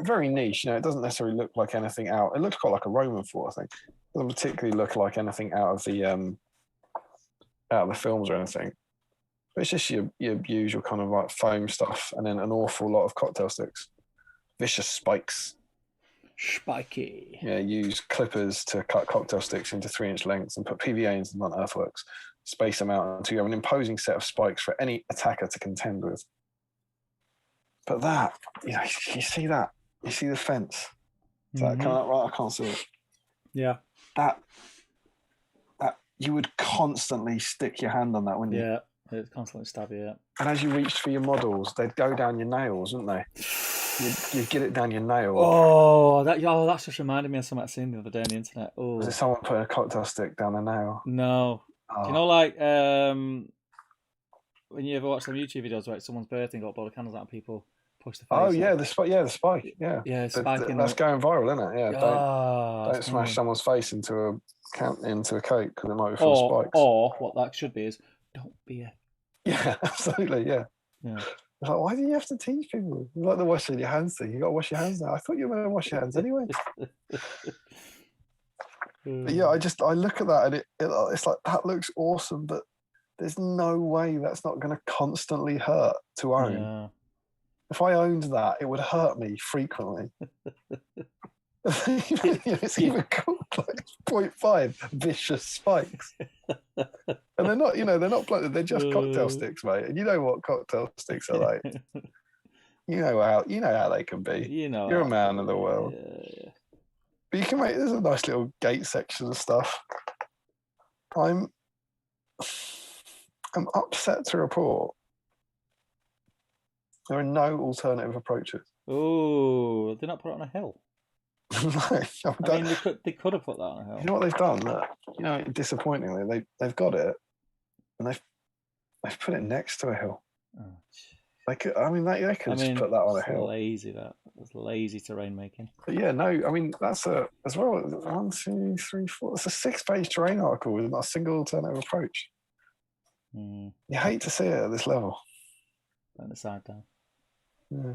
Speaker 2: Very niche. It doesn't necessarily look like anything out. It looks quite like a Roman fort, I think. It doesn't particularly look like anything out of the films or anything. But it's just your usual kind of like foam stuff, and then an awful lot of cocktail sticks, vicious spikes.
Speaker 1: Spiky.
Speaker 2: Yeah, use clippers to cut cocktail sticks into 3-inch lengths and put PVA into them on earthworks. Space them out until you have an imposing set of spikes for any attacker to contend with. But that, you see that? You see the fence? Is that coming up right? I can't see it.
Speaker 1: Yeah.
Speaker 2: That you would constantly stick your hand on that, wouldn't you?
Speaker 1: Yeah, it's constantly stabby, yeah.
Speaker 2: And as you reached for your models, they'd go down your nails, wouldn't they? You'd get it down your nail.
Speaker 1: Oh, that's just reminded me of something I seen the other day on the internet. Oh,
Speaker 2: was it someone putting a cocktail stick down a nail?
Speaker 1: No.
Speaker 2: Oh.
Speaker 1: Do you know, like when you ever watch some YouTube videos where it's someone's birthday and got a blow of candles out and people push the face?
Speaker 2: Oh yeah, the spike. Yeah, the spike. Yeah,
Speaker 1: spike.
Speaker 2: That's going viral, isn't it? Yeah. Don't smash
Speaker 1: funny.
Speaker 2: someone's face into a cake because it might be full of spikes.
Speaker 1: Or what that should be is don't be a.
Speaker 2: Yeah, absolutely. Yeah. It's like, why do you have to teach people? You like the washing your hands thing. You got to wash your hands now. I thought you were going to wash your hands anyway. But yeah, I look at that and it's like, that looks awesome, but there's no way that's not going to constantly hurt to own.
Speaker 1: Yeah.
Speaker 2: If I owned that, it would hurt me frequently. It's even called like 0.5 vicious spikes, and they're not plugged. They're just cocktail sticks, mate. And you know what cocktail sticks are like. You know how they can be. You're a man of the world.
Speaker 1: Yeah.
Speaker 2: But you can make. There's a nice little gate section of stuff. I'm upset to report there are no alternative approaches.
Speaker 1: Oh, they're not put it on a hill.
Speaker 2: No,
Speaker 1: I mean, they could have put that on a hill.
Speaker 2: You know what they've done? Disappointingly, they've got it, and they've put it next to a hill.
Speaker 1: Oh,
Speaker 2: they could just put that on a hill.
Speaker 1: That's lazy terrain making.
Speaker 2: But yeah, no, I mean that's as well. 1, 2, 3, 4. It's a 6-page terrain article with not a single alternative approach. You hate to see it at this level.
Speaker 1: Putting the side down.
Speaker 2: Yeah.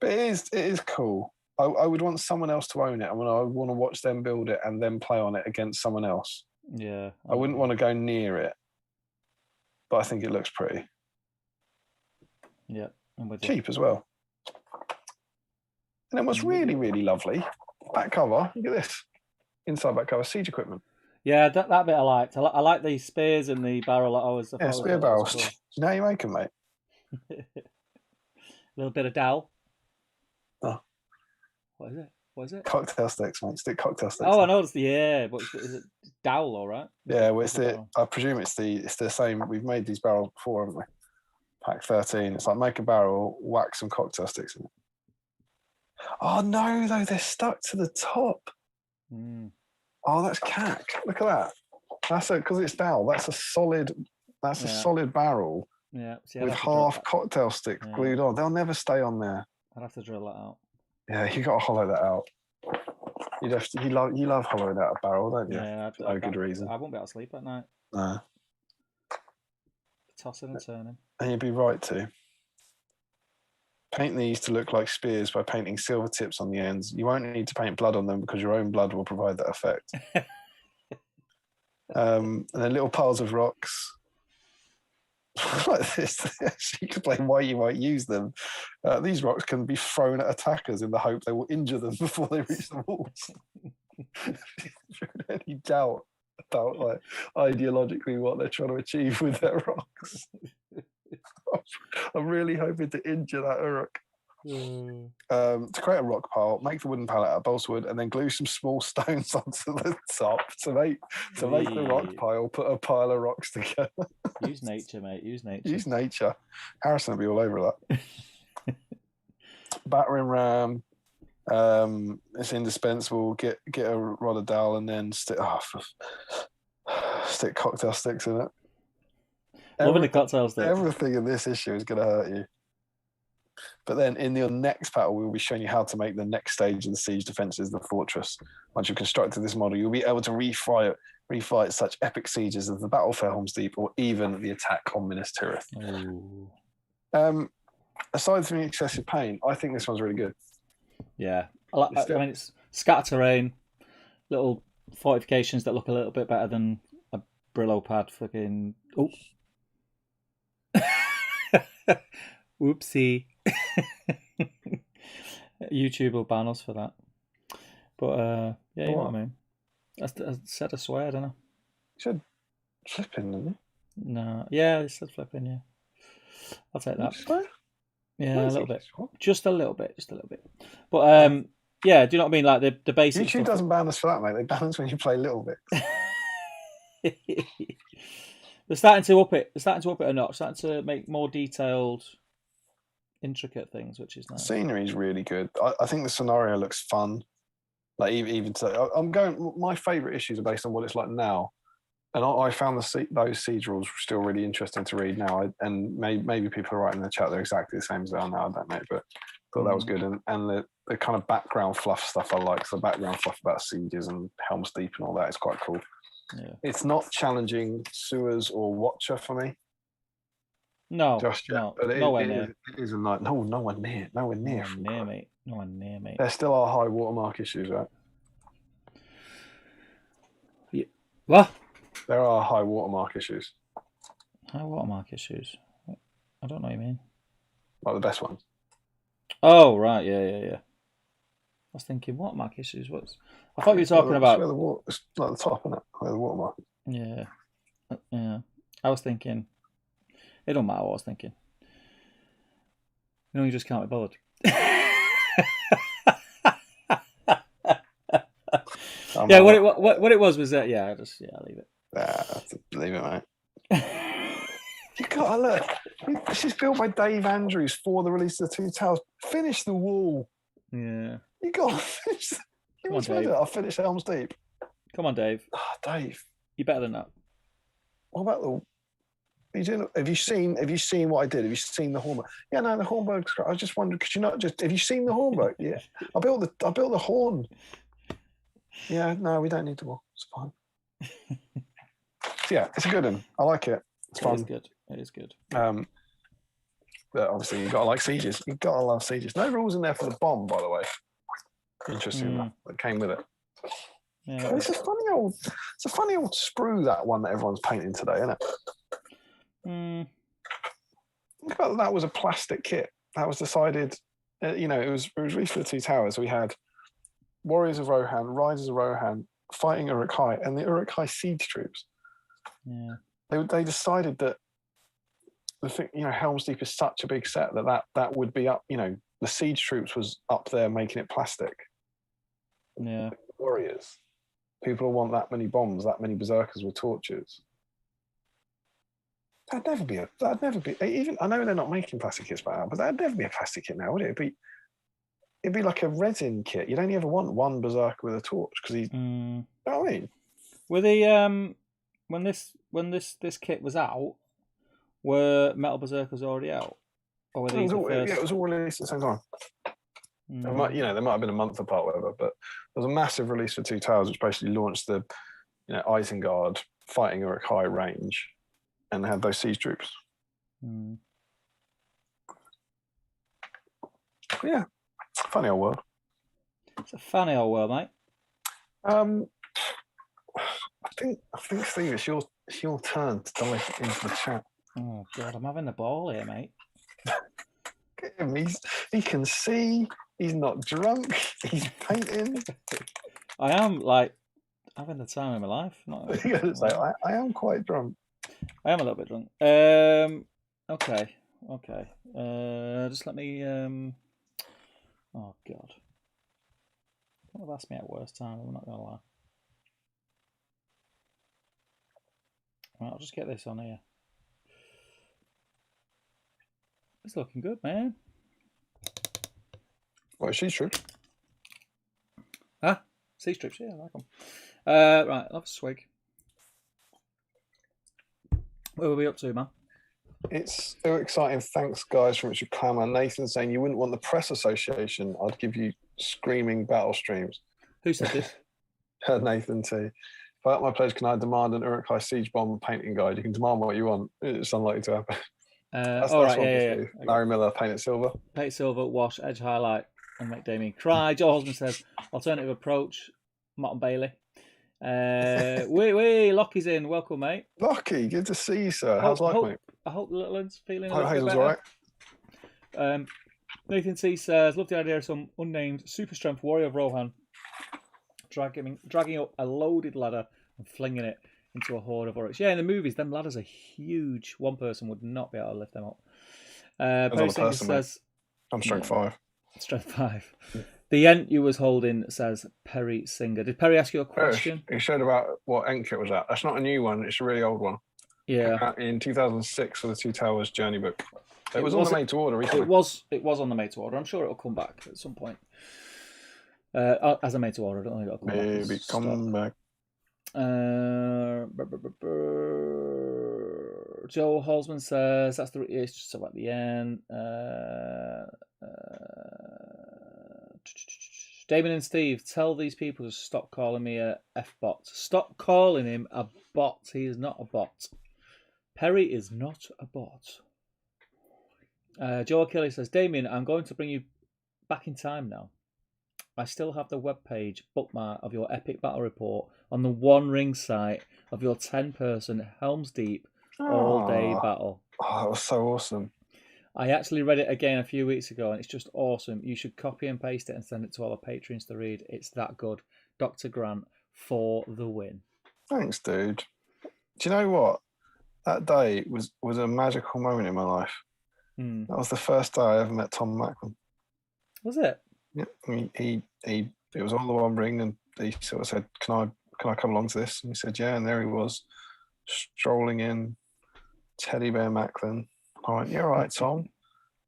Speaker 2: But it is cool. I would want someone else to own it, and I would want to watch them build it and then play on it against someone else.
Speaker 1: Yeah.
Speaker 2: I wouldn't want to go near it, but I think it looks pretty.
Speaker 1: Yeah, I'm with you.
Speaker 2: Cheap as well. And then what's really, really lovely, back cover, look at this. Inside back cover, siege equipment.
Speaker 1: Yeah, that bit I liked. I like the spears and the barrel. I
Speaker 2: Spear barrels. Cool. Do you know how you make them, mate?
Speaker 1: A little bit of dowel.
Speaker 2: Oh.
Speaker 1: What is it?
Speaker 2: Cocktail sticks, mate. Stick cocktail sticks.
Speaker 1: Oh, I know. But is it dowel, all right?
Speaker 2: Yeah, well, I presume it's the same. We've made these barrels before, haven't we? Pack 13. It's like make a barrel, whack some cocktail sticks in it. Oh no, though they're stuck to the top.
Speaker 1: Mm.
Speaker 2: Oh, that's cack. Look at that. That's because it's dowel. That's a solid. That's a solid barrel.
Speaker 1: Yeah. See,
Speaker 2: with half cocktail sticks glued on. They'll never stay on there.
Speaker 1: I'd have to drill that out.
Speaker 2: Yeah, you got to hollow that out. You love hollowing out a barrel, don't you?
Speaker 1: Yeah,
Speaker 2: for no good reason.
Speaker 1: I won't be able to sleep at night.
Speaker 2: No.
Speaker 1: Tossing and turning.
Speaker 2: And you'd be right to. Paint these to look like spears by painting silver tips on the ends. You won't need to paint blood on them because your own blood will provide that effect. And then little piles of rocks. Like this, you can explain why you might use them. These rocks can be thrown at attackers in the hope they will injure them before they reach the walls. Any doubt about like ideologically what they're trying to achieve with their rocks? I'm really hoping to injure that Uruk. To create a rock pile, make the wooden pallet out of balsa wood and then glue some small stones onto the top to make the rock pile, put a pile of rocks together.
Speaker 1: Use nature, mate. Use nature.
Speaker 2: Use nature. Harrison will be all over that. Battering ram. It's indispensable. Get a rod of dowel and then stick cocktail sticks in it.
Speaker 1: Loving the cocktail sticks.
Speaker 2: Everything in this issue is going to hurt you. But then in your next battle, we'll be showing you how to make the next stage of the siege defences, the fortress. Once you've constructed this model, you'll be able to refight such epic sieges as the Battle for Helm's Deep or even the attack on Minas Tirith. Aside from the excessive pain, I think this one's really good.
Speaker 1: Yeah. I mean, it's scatter terrain, little fortifications that look a little bit better than a Brillo pad fucking... Oh. Whoopsie. YouTube will ban us for that. But yeah, you know what I mean. I said I swear, don't I?
Speaker 2: You said flipping, didn't you?
Speaker 1: No. Yeah, I said flipping, yeah. I'll take that. Yeah, a little bit. Just a little bit. But yeah, do you know what I mean? Like the basic
Speaker 2: YouTube doesn't ban us for that, mate. They ban us when you play little bits.
Speaker 1: They're starting to up it. They're starting to up it a notch. Starting to make more detailed, intricate things, which is nice.
Speaker 2: The scenery is really good. I think the scenario looks fun. Like even so, my favourite issues are based on what it's like now, and I found those siege rules still really interesting to read now. And maybe people are writing in the chat they're exactly the same as they are now. I don't know, but I thought that was good. And the kind of background fluff stuff I like. So the background fluff about sieges and Helm's Deep and all that is quite cool.
Speaker 1: Yeah.
Speaker 2: It's not challenging Sewers or Watcher for me.
Speaker 1: No,
Speaker 2: just yet,
Speaker 1: no,
Speaker 2: but
Speaker 1: nowhere near.
Speaker 2: It is a night. No one near,
Speaker 1: mate. No one near, mate.
Speaker 2: There still are high watermark issues, right?
Speaker 1: Yeah. What?
Speaker 2: There are high watermark issues.
Speaker 1: High watermark issues. I don't know what you mean.
Speaker 2: Like the best ones.
Speaker 1: Oh right, yeah. I was thinking watermark issues. I thought you were talking about.
Speaker 2: It's like the top, isn't it? Where the watermark.
Speaker 1: Yeah. I was thinking. It don't matter what I was thinking. You just can't be bothered. Yeah, what it was that I'll leave it.
Speaker 2: Leave it, mate. You gotta look. This is built by Dave Andrews for the release of the Two Towers. Finish the wall.
Speaker 1: Yeah.
Speaker 2: You gotta finish.
Speaker 1: Come on, Dave.
Speaker 2: I'll finish Helm's Deep.
Speaker 1: Come on, Dave.
Speaker 2: Dave.
Speaker 1: You're better than that.
Speaker 2: What about the? Have you seen what I did? Have you seen the Hornberg? Yeah, no, the Hornberg's great. I was just wondering, could you not just? Have you seen the Hornberg? Yeah, I built the horn. Yeah, no, we don't need the wall. It's fine. So yeah, it's a good one. I like it. It's fun.
Speaker 1: It is good.
Speaker 2: But obviously you've got to like sieges. You've got to love sieges. No rules in there for the bomb, by the way. Interesting enough. That came with it.
Speaker 1: Yeah.
Speaker 2: It's a funny old sprue, that one that everyone's painting today, isn't it? Think about that. Was a plastic kit that was decided. It was released for the Two Towers. We had Warriors of Rohan, Riders of Rohan fighting Uruk Hai, and the Uruk Hai siege troops.
Speaker 1: Yeah.
Speaker 2: They decided that the thing, Helm's Deep is such a big set that would be up. The siege troops was up there making it plastic.
Speaker 1: Yeah.
Speaker 2: Warriors. People want that many bombs, that many berserkers with torches. That'd never be. Even I know they're not making plastic kits but that'd never be a plastic kit now, would it? It'd be like a resin kit. You'd only ever want one berserker with a torch because he's. You know what I mean?
Speaker 1: Were the when this kit was out, were Metal Berserkers already out, or were these
Speaker 2: it was all released at the same time. There might have been a month apart, whatever. But there was a massive release for Two Towers, which basically launched the, Isengard fighting Uruk Hai range, and they had those siege troops. Yeah, funny old world.
Speaker 1: It's a funny old world, mate.
Speaker 2: I think Steve, it's your turn to dive into the chat.
Speaker 1: Oh God, I'm having the ball here, mate.
Speaker 2: Look at him. He can see. He's not drunk. He's painting.
Speaker 1: I am having the time of my life.
Speaker 2: I am quite drunk.
Speaker 1: I am a little bit drunk. Okay. Just let me. Oh God. Don't have asked me at worst time. I'm not gonna lie. Right, I'll just get this on here. It's looking good, man.
Speaker 2: What, siege troops?
Speaker 1: Huh? Sea strips, yeah, I like them. Right, I'll have a swig. Where were we up to, man?
Speaker 2: It's so exciting. Thanks, guys, from Richard Clammer. Nathan saying you wouldn't want the press association. I'd give you screaming battle streams.
Speaker 1: Who said this?
Speaker 2: Nathan T. If I up my pledge, can I demand an Uruk Hai siege bomb painting guide? You can demand what you want. It's unlikely to happen.
Speaker 1: Yeah.
Speaker 2: Larry Miller, paint it silver.
Speaker 1: Paint it silver, wash, edge highlight, and make Damian cry. Joe Holzman says, alternative approach, Mott and Bailey. Lockie's in. Welcome, mate.
Speaker 2: Lockie, good to see you, sir. How's life, mate?
Speaker 1: I hope the little one's feeling a
Speaker 2: I
Speaker 1: little
Speaker 2: hope
Speaker 1: bit
Speaker 2: Hazel's
Speaker 1: better.
Speaker 2: all right.
Speaker 1: Nathan C says, love the idea of some unnamed super strength warrior of Rohan dragging up a loaded ladder and flinging it into a horde of Uruks. Yeah, in the movies, them ladders are huge. One person would not be able to lift them up. Perry Singer says,
Speaker 2: I'm strength 5.
Speaker 1: Strength 5. The ent you was holding, says Perry Singer. Did Perry ask you a question?
Speaker 2: He showed about what ent kit was at. That's not a new one. It's a really old one.
Speaker 1: Yeah.
Speaker 2: In 2006 for the Two Towers Journey book. It was on the made to order recently.
Speaker 1: It was on the made to order. I'm sure it'll come back at some point. As a made to order, I don't think it'll come back.
Speaker 2: Maybe come back.
Speaker 1: Joe Holzman says that's it's just about the end. Damian and Steve, tell these people to stop calling me a F-bot. Stop calling him a bot. He is not a bot. Perry is not a bot. Joe Achilles says, Damian, I'm going to bring you back in time now. I still have the webpage bookmark of your epic battle report on the One Ring site of your 10-person Helm's Deep all-day battle.
Speaker 2: Oh, that was so awesome.
Speaker 1: I actually read it again a few weeks ago, and it's just awesome. You should copy and paste it and send it to all the patrons to read. It's that good. Dr. Grant for the win.
Speaker 2: Thanks, dude. Do you know what? That day was a magical moment in my life. That was the first day I ever met Tom Macklin.
Speaker 1: Was it?
Speaker 2: Yeah, it was on the One Ring, and he sort of said, "Can I come along to this?" And he said, "Yeah." And there he was, strolling in, Teddy Bear Macklin. I went, "You're all right, Tom.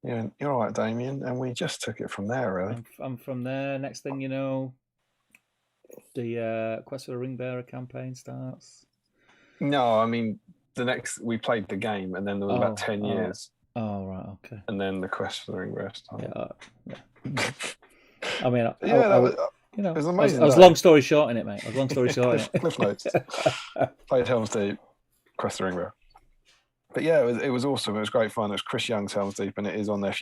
Speaker 2: Yeah, you're all right, Damien." And we just took it from there, really.
Speaker 1: And from there, next thing you know, the Quest for the Ring Bearer campaign starts.
Speaker 2: No, I mean we played the game, and then there was about 10 years.
Speaker 1: Oh right, okay.
Speaker 2: And then the Quest for the Ring Bearer started.
Speaker 1: Yeah. I mean,
Speaker 2: it was amazing.
Speaker 1: I was long story short in it, mate. I was long story short in it.
Speaker 2: Cliff notes. Played Helm's Deep, Quest for the Ring Bearer. But yeah, it was awesome. It was great fun. It was Chris Young's Helm's Deep, and it is on there.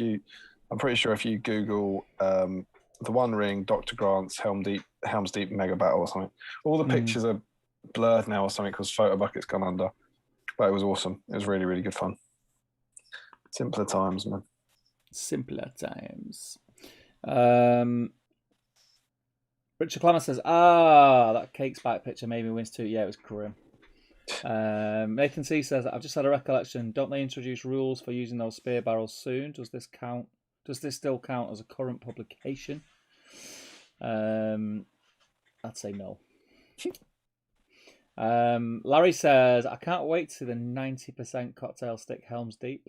Speaker 2: I'm pretty sure if you Google the One Ring, Dr. Grant's Helm's Deep Mega Battle or something. All the pictures are blurred now or something because Photo Bucket's gone under. But it was awesome. It was really, really good fun. Simpler times, man.
Speaker 1: Simpler times. Richard Clemmer says, that cake spike picture made me wince too. Yeah, it was grim. Nathan C says, I've just had a recollection. Don't they introduce rules for using those spear barrels soon? Does this still count as a current publication? I'd say no. Larry says, I can't wait to see the 90% cocktail stick Helm's Deep.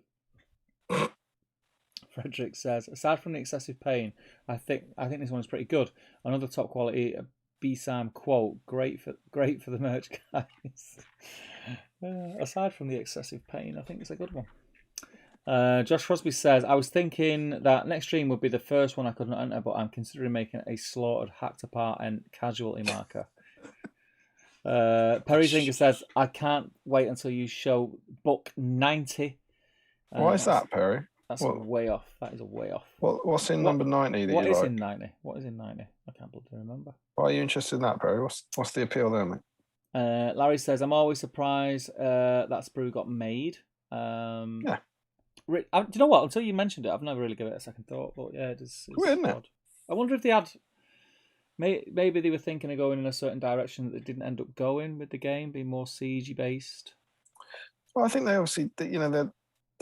Speaker 1: Frederick says, aside from the excessive pain, I think this one is pretty good. Another top quality B-Sam quote, great for the merch guys. Aside from the excessive pain, I think it's a good one. Josh Crosby says, I was thinking that next stream would be the first one I could not enter, but I'm considering making a slaughtered, hacked apart and casualty marker. Perry Zinger says, I can't wait until you show book 90.
Speaker 2: Why is that, Perry?
Speaker 1: That's a way off. That is a way off.
Speaker 2: What's in number 90 that
Speaker 1: what
Speaker 2: you
Speaker 1: is
Speaker 2: like?
Speaker 1: in 90? What is in 90? I can't bloody remember.
Speaker 2: Why are you interested in that, Perry? What's the appeal there, mate?
Speaker 1: Larry says, I'm always surprised that sprue got made.
Speaker 2: Yeah.
Speaker 1: Do you know what? Until you mentioned it, I've never really given it a second thought. But yeah, it's
Speaker 2: Weird, isn't it?
Speaker 1: I wonder if they had... Maybe they were thinking of going in a certain direction that they didn't end up going with the game, being more siege based.
Speaker 2: Well, I think they obviously,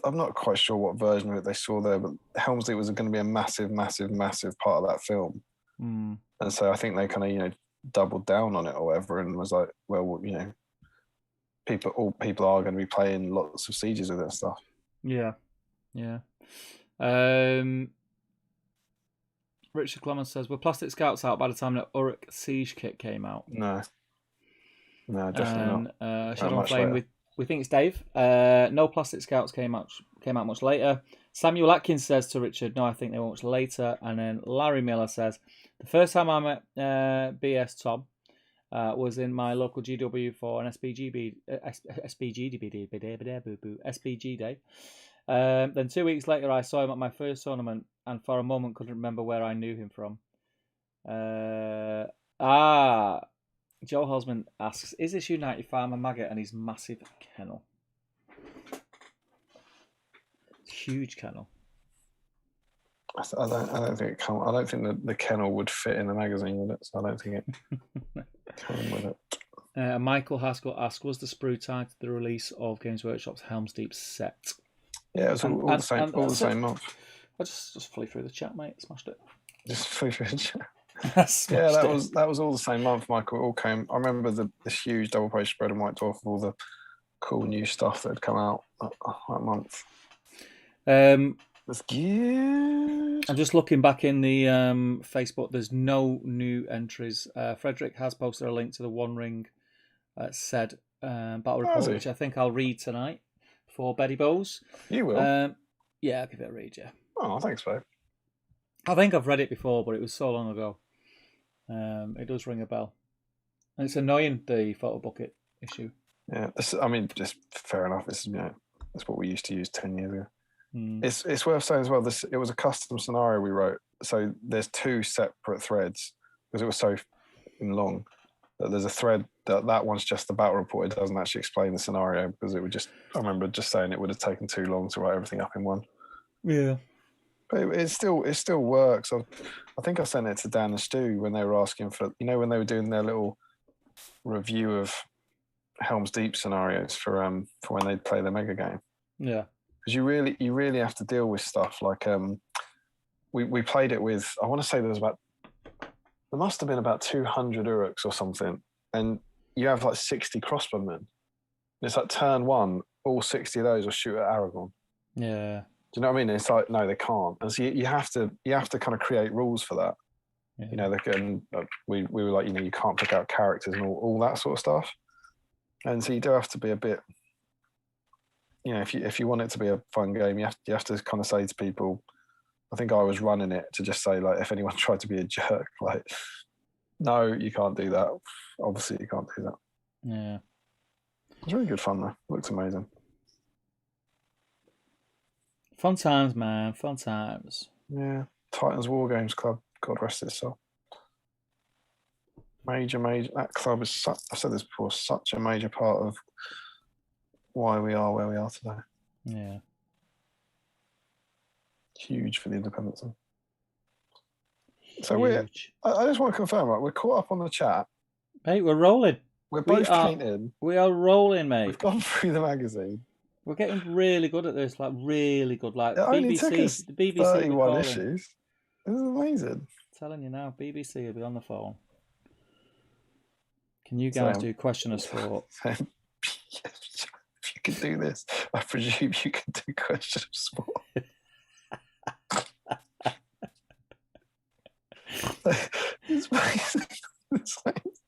Speaker 2: I'm not quite sure what version of it they saw there, but Helm's Deep was going to be a massive, massive, massive part of that film. And so I think they kind of, doubled down on it or whatever and was like, well, people are going to be playing lots of sieges with it and stuff.
Speaker 1: Yeah. Richard Clemens says, were Plastic Scouts out by the time the Uruk Seige kit came out?
Speaker 2: No, definitely
Speaker 1: not. Shadow Flame, we think it's Dave. No Plastic Scouts came out much later. Samuel Atkins says to Richard, no, I think they were much later. And then Larry Miller says, the first time I met BS Tom was in my local GW for an SPG day. Then 2 weeks later, I saw him at my first tournament, and for a moment couldn't remember where I knew him from. Joe Hosman asks, is this United Farmer Maggot and his massive kennel? Huge kennel.
Speaker 2: I don't think the kennel would fit in the magazine with it, so I don't think it came with it.
Speaker 1: Michael Haskell asks, was the sprue tied to the release of Games Workshop's Helm's Deep set?
Speaker 2: Yeah, it was all the same month.
Speaker 1: I just flew through the chat, mate. Smashed it.
Speaker 2: Just flew through the chat.
Speaker 1: Yeah,
Speaker 2: that was all the same month, Michael. It all came. I remember this huge double page spread in white dwarf of all the cool new stuff that had come out that month. That's good.
Speaker 1: I'm just looking back in the Facebook. There's no new entries. Frederick has posted a link to the One Ring said battle report, which I think I'll read tonight for Betty Bowes.
Speaker 2: You will?
Speaker 1: Yeah, I'll give it a read, yeah.
Speaker 2: Oh, thanks, babe.
Speaker 1: I think I've read it before, but it was so long ago. It does ring a bell. And it's annoying, the photo bucket issue.
Speaker 2: Yeah, just fair enough. This is, that's what we used to use 10 years ago. It's worth saying as well, it was a custom scenario we wrote. So there's two separate threads because it was so long that there's a thread that one's just the battle report. It doesn't actually explain the scenario because I remember just saying it would have taken too long to write everything up in one.
Speaker 1: Yeah.
Speaker 2: But it still works. I think I sent it to Dan and Stu when they were asking for, when they were doing their little review of Helm's Deep scenarios for when they'd play the mega game.
Speaker 1: Yeah.
Speaker 2: Because you really have to deal with stuff like we played it with, I want to say there must have been about 200 Uruks or something, and you have like 60 crossbowmen. And it's like turn one, all 60 of those will shoot at Aragorn.
Speaker 1: Yeah.
Speaker 2: Do you know what I mean? It's like, no, they can't. And so you have to kind of create rules for that. Yeah. We were like, you can't pick out characters and all that sort of stuff. And so you do have to be a bit, if you want it to be a fun game, you have to kind of say to people, I think I was running it to just say, like, if anyone tried to be a jerk, like, no, you can't do that. Obviously, you can't do that.
Speaker 1: Yeah.
Speaker 2: It's really good fun, though. Looks amazing.
Speaker 1: Fun times, man. Fun times.
Speaker 2: Yeah. Titans War Games Club. God rest his soul. Major. That club is such, I've said this before, such a major part of why we are where we are today.
Speaker 1: Yeah.
Speaker 2: Huge for the independent team. So
Speaker 1: Huge.
Speaker 2: I just want to confirm, right? We're caught up on the chat.
Speaker 1: Mate, we're rolling.
Speaker 2: We're both painted.
Speaker 1: We are rolling, mate.
Speaker 2: We've gone through the magazine.
Speaker 1: We're getting really good at this, like really good. Like
Speaker 2: it only took us
Speaker 1: the BBC
Speaker 2: 31 issues. This is amazing.
Speaker 1: I'm telling you now, BBC will be on the phone. Can you guys do question of sport?
Speaker 2: If you can do this, I presume you can do question of sport.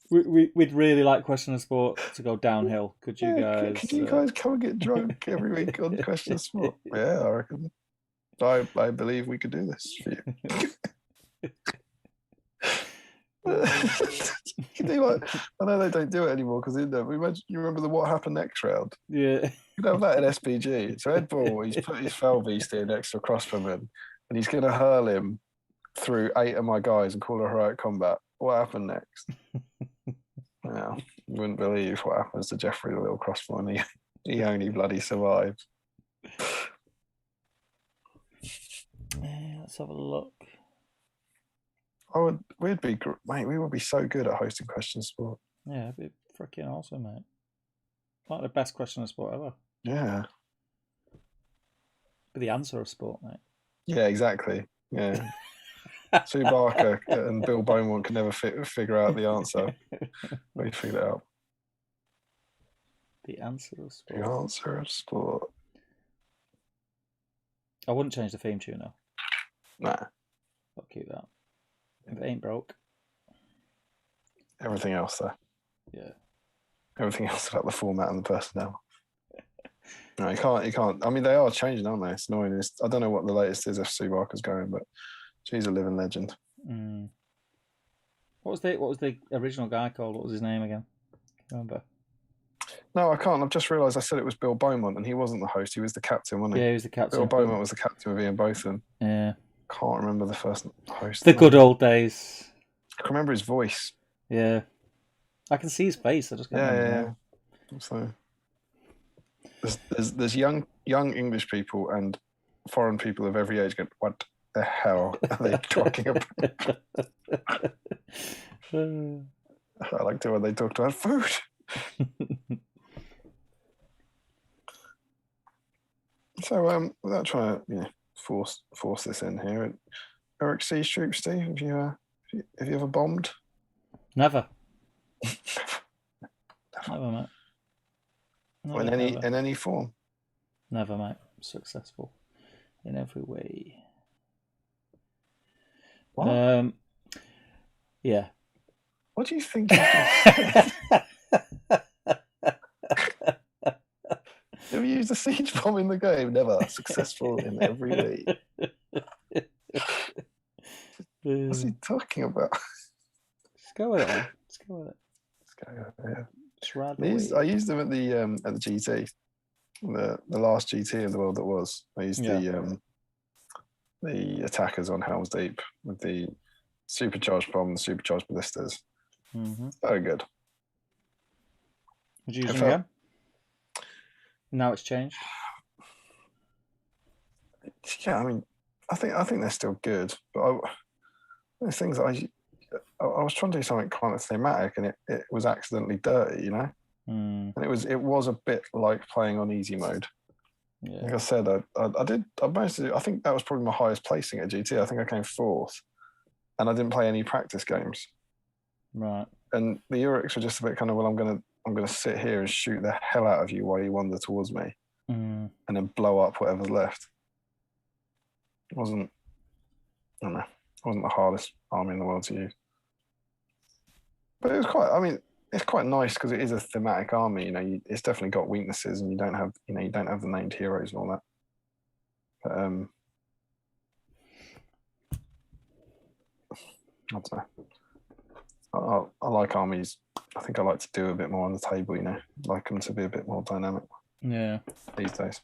Speaker 1: We'd really like question of sport to go downhill. Could you guys?
Speaker 2: Could you guys come and get drunk every week on question of sport? Yeah, I reckon. I believe we could do this for you. You do like, I know they don't do it anymore because you remember the What Happened Next round?
Speaker 1: Yeah.
Speaker 2: You'd have that in SPG. So Ed Ball, he's put his fell beast in next to a crossbowman and he's going to hurl him through 8 of my guys and call a heroic combat. What happened next? Well, you wouldn't believe what happens to Jeffrey, the little crossbowman. He only bloody survived.
Speaker 1: Yeah, let's have a look.
Speaker 2: We'd be, mate, we would be so good at hosting question of sport.
Speaker 1: Yeah, it'd be freaking awesome, mate. Like the best question of sport ever.
Speaker 2: Yeah.
Speaker 1: But the answer of sport, mate.
Speaker 2: Yeah, exactly. Yeah. Sue Barker and Bill Beaumont could never figure out the answer. We figured it out.
Speaker 1: The answer of sport.
Speaker 2: The answer of sport.
Speaker 1: I wouldn't change the theme tune, though.
Speaker 2: Nah.
Speaker 1: I'll keep that. If it ain't broke.
Speaker 2: Everything else, though.
Speaker 1: Yeah.
Speaker 2: Everything else about the format and the personnel. No, you can't. I mean, they are changing, aren't they? It's annoying. I don't know what the latest is if Sue Barker's going, but she's a living legend.
Speaker 1: Mm. What was the original guy called? What was his name again? Remember?
Speaker 2: No, I can't. I've just realised I said it was Bill Beaumont, and he wasn't the host. He was the captain, wasn't he?
Speaker 1: Yeah, he was the captain.
Speaker 2: Bill Beaumont was the captain of Ian Botham.
Speaker 1: Yeah.
Speaker 2: Can't remember the first host.
Speaker 1: The good old days.
Speaker 2: I can remember his voice.
Speaker 1: Yeah. I can see his face. I just can't remember.
Speaker 2: Yeah. So there's young English people and foreign people of every age going, what the hell are they talking about? I like to when they talk about food. So without trying to force this in here, Uruk Seige Crew, Steve, have you ever bombed?
Speaker 1: Never. Never, mate.
Speaker 2: In any form?
Speaker 1: Never, mate. Successful in every way.
Speaker 2: What?
Speaker 1: Yeah.
Speaker 2: What do you think you did? Have you used a siege bomb in the game? Never. Successful in every way. What's he talking about?
Speaker 1: Let's go with it, man. Let's go with it.
Speaker 2: I used them at the GT, the last GT in the world that was. I used the attackers on Helm's Deep with the supercharged bomb, the supercharged ballistas.
Speaker 1: Mm-hmm.
Speaker 2: Very good.
Speaker 1: Would you use them again? Now it's changed.
Speaker 2: Yeah, I mean, I think they're still good, but there's things that I was trying to do something kind of thematic, and it was accidentally dirty, you know.
Speaker 1: Mm.
Speaker 2: And it was a bit like playing on easy mode.
Speaker 1: Yeah.
Speaker 2: Like I said, I managed to. I think that was probably my highest placing at GT. I think I came 4th, and I didn't play any practice games.
Speaker 1: Right.
Speaker 2: And the Uruks were just a bit kind of, well, I'm gonna sit here and shoot the hell out of you while you wander towards me, and then blow up whatever's left. It wasn't the hardest army in the world to use. But it was quite. I mean, it's quite nice because it is a thematic army. You know, it's definitely got weaknesses, and you don't have the named heroes and all that. But I don't know. I like armies. I think I like to do a bit more on the table. You know, like them to be a bit more dynamic.
Speaker 1: Yeah.
Speaker 2: These days.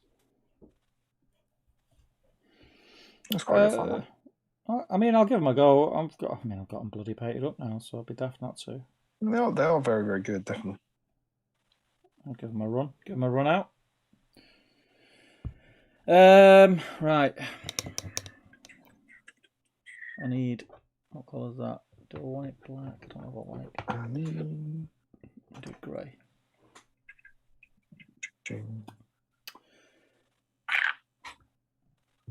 Speaker 2: It's quite fun.
Speaker 1: I mean, I'll give them a go. I've got them bloody painted up now, so I'd be daft not to.
Speaker 2: They are very, very good, definitely.
Speaker 1: I'll give them a run. Give them a run out. Right. I need. What colour is that? Do I want it black? I don't know what I want. Do it grey.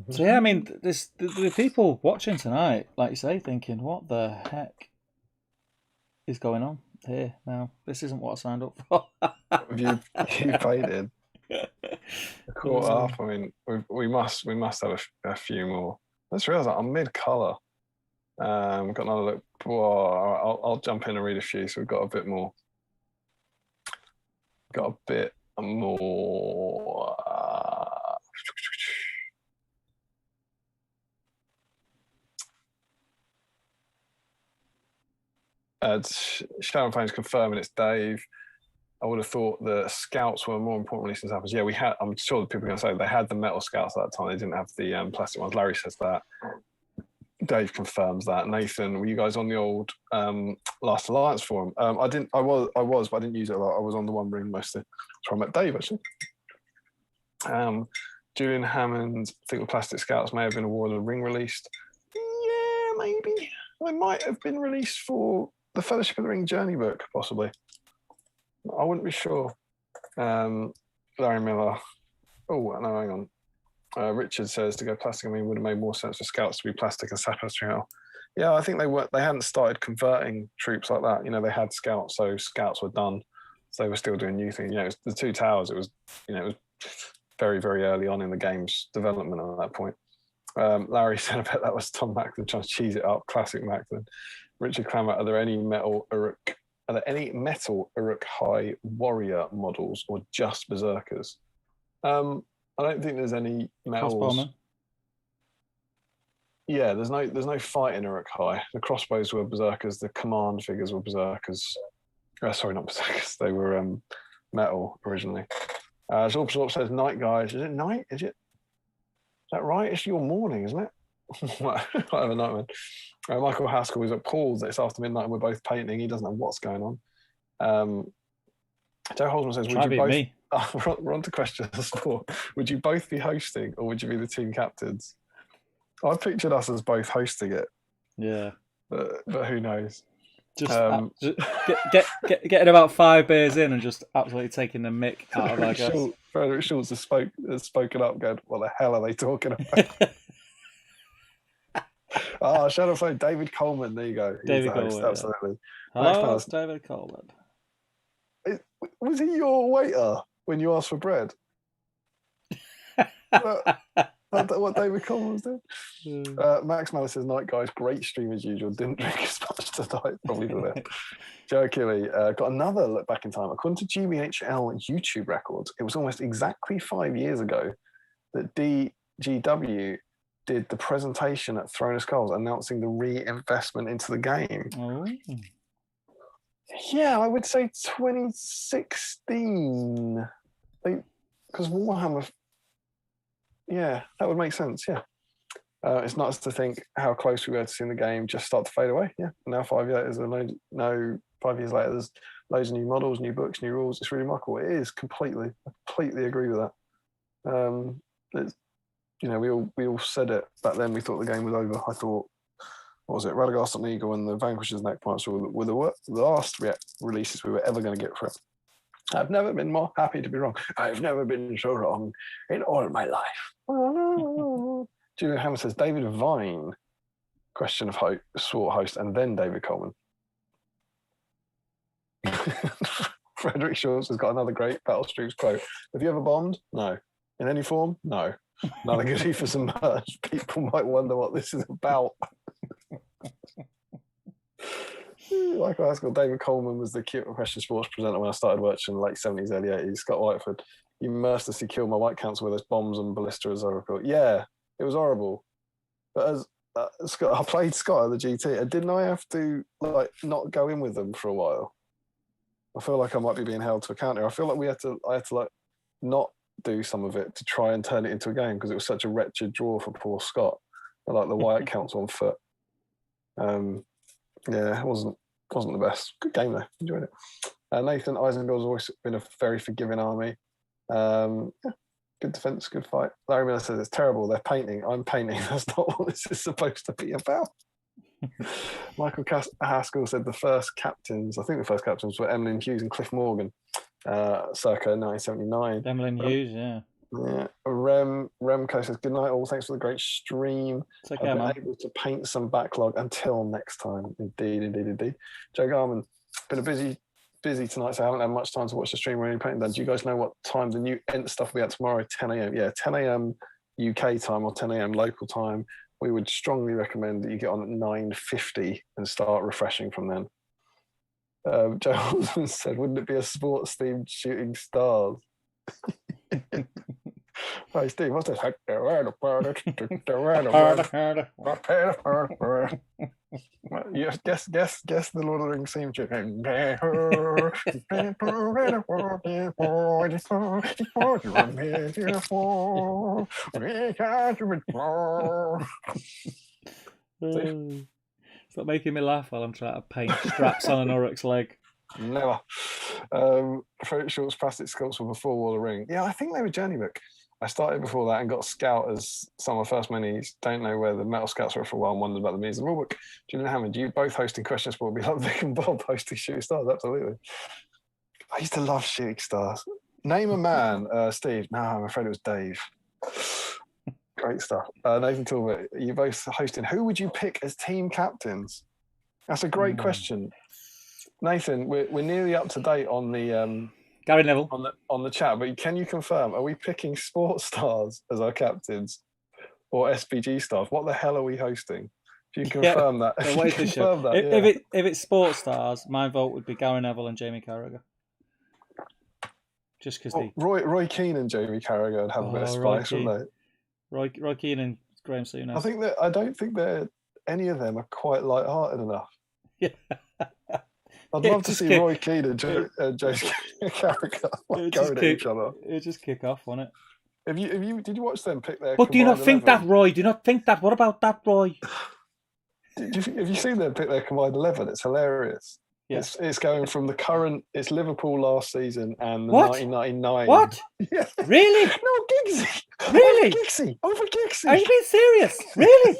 Speaker 1: So yeah, I mean, the people watching tonight, like you say, thinking, "What the heck is going on here now? This isn't what I signed up for."
Speaker 2: Have you painted? Caught up. I mean, we must have a few more. Let's realise that I'm mid colour. We've got another look. Whoa, I'll jump in and read a few. So we've got a bit more. Got a bit more. Sharon Phone's confirming it's Dave. I would have thought the scouts were more important release than happens. Yeah, we had. I'm sure people are going to say they had the metal scouts at that time. They didn't have the plastic ones. Larry says that. Dave confirms that. Nathan, were you guys on the old Last Alliance forum? I didn't. I was, but I didn't use it a lot. I was on the One Ring mostly. So I met Dave actually. Julian Hammond, I think the Plastic Scouts may have been a War of the Ring released. Yeah, maybe. They might have been released for the Fellowship of the Ring Journey book, possibly. I wouldn't be sure. Larry Miller. Oh, no, hang on. Richard says to go plastic. I mean, would have made more sense for scouts to be plastic and sappers throughout. Yeah, I think they hadn't started converting troops like that. You know, they had scouts, so scouts were done. So they were still doing new things. You know, it was the Two Towers. It was very, very early on in the game's development at that point. Larry said, I bet that was Tom Macklin trying to cheese it up. Classic Macklin. Richard Clammer, are there any metal Uruk High warrior models or just berserkers? I don't think there's any metals.
Speaker 1: Crossbowman.
Speaker 2: Yeah, there's no fight in Uruk High. The crossbows were berserkers. The command figures were berserkers. Sorry, not berserkers. They were metal originally. Zorpsort says night, guys. Is it night? Is that right? It's your morning, isn't it? I have a nightmare. Michael Haskell is appalled that it's after midnight and we're both painting. He doesn't know what's going on. Joe Holzman says, would you both... Me. We're on to questions 4. Would you both be hosting or would you be the team captains? I pictured us as both hosting it.
Speaker 1: Yeah.
Speaker 2: But who knows?
Speaker 1: Just getting about 5 beers in and just absolutely taking the mick out of our guys.
Speaker 2: Frederick Schultz has spoken up, going, what the hell are they talking about? Shadowflame, David Coleman, there you go.
Speaker 1: David Coleman,
Speaker 2: host, absolutely.
Speaker 1: Hello, it's David Coleman.
Speaker 2: Was he your waiter when you asked for bread? What David Coleman was doing? Max Malice says, night guys, great stream as usual. Didn't drink as much tonight, probably for this. Joe Kelly got another look back in time. According to GBHL YouTube records, it was almost exactly 5 years ago that DGW did the presentation at Throne of Skulls announcing the reinvestment into the game.
Speaker 1: Oh.
Speaker 2: Yeah, I would say 2016. Because Warhammer... Yeah, that would make sense, yeah. It's nice to think how close we were to seeing the game just start to fade away. Yeah, now 5 years later, 5 years later, there's loads of new models, new books, new rules. It's really remarkable. It is completely. I completely agree with that. We all said it back then. We thought the game was over. I thought, what was it? Radagast and Eagle and the Vanquishers Neck Punch were the last releases we were ever going to get for it. I've never been more happy to be wrong. I've never been so wrong in all my life. Julian Hammer says, David Vine, question of hope, swore host, and then David Coleman. Frederick Schultz has got another great Battle Streaks quote. Have you ever bombed? No. In any form? No. Another goodie for some merch. People might wonder what this is about. Like I said, David Coleman was the cute question sports presenter when I started watching in the late 70s, early 80s. Scott Whiteford, you mercilessly killed my White Council with those bombs and ballista, as I recall. Yeah, it was horrible. But as Scott, I played Scott at the GT, and didn't I have to not go in with them for a while? I feel like I might be being held to account here. I feel like I had to not do some of it to try and turn it into a game because it was such a wretched draw for poor Scott. I like the white counts on foot. Yeah, it wasn't the best. Good game though. Enjoyed it. Nathan Eisenbill's always been a very forgiving army. Yeah, good defense, good fight. Larry Miller says it's terrible. They're painting. I'm painting. That's not what this is supposed to be about. Michael Haskell said the first captains were Emlyn Hughes and Cliff Morgan, circa 1979.
Speaker 1: Emlyn Hughes, yeah.
Speaker 2: Yeah. Remco says, good night all. Thanks for the great stream.
Speaker 1: Okay,
Speaker 2: I've been able to paint some backlog until next time. Indeed. Joe Garman, been a busy tonight, so I haven't had much time to watch the stream or any painting done. Do you guys know what time the new Ent stuff will be at tomorrow? 10 a.m. Yeah, 10 a.m. UK time or 10 a.m. local time. We would strongly recommend that you get on at 9:50 and start refreshing from then. Joe Holden said, wouldn't it be a sports themed shooting stars? Hey Steve, what's this? Yes, guess the Lord of the Rings theme tune.
Speaker 1: Stop making me laugh while I'm trying to paint straps on an Uruk's leg.
Speaker 2: Never. Frederick Short's plastic sculpts with a full wall of ring. Yeah, I think they were Journey Book. I started before that and got Scout as some of the first minis. Don't know where the Metal Scouts were for a while and wondered about the minis. The rulebook. Julian Hammond, you both hosting Question Sport would be like Vic and Bob hosting Shooting Stars. Absolutely. I used to love Shooting Stars. Name a man, Steve. No, I'm afraid it was Dave. Great stuff. Nathan Talbot, you both hosting. Who would you pick as team captains? That's a great question. Nathan, we're nearly up to date on the
Speaker 1: Gary Neville
Speaker 2: on the chat, but can you confirm? Are we picking sports stars as our captains or SPG stars? What the hell are we hosting? If you confirm that,
Speaker 1: if it's sports stars, my vote would be Gary Neville and Jamie Carragher. Just because
Speaker 2: Roy Keane and Jamie Carragher would have a bit of spice, wouldn't they?
Speaker 1: Roy Keane and Graham Souness.
Speaker 2: I don't think any of them are quite light-hearted enough.
Speaker 1: Yeah.
Speaker 2: I'd love to see Roy Keane and Jamie Carragher going at each other.
Speaker 1: It would just kick off, wouldn't it?
Speaker 2: Did you watch them pick their?
Speaker 1: But do you not think 11? That, Roy? Do you not think that? What about that, Roy?
Speaker 2: Have you seen them pick their combined 11? It's hilarious. Yeah. It's going from the current. It's Liverpool last season and the 1999.
Speaker 1: What?
Speaker 2: Yeah.
Speaker 1: Really?
Speaker 2: No, Giggsy.
Speaker 1: Really?
Speaker 2: Over Giggsy.
Speaker 1: Are you being serious? Really?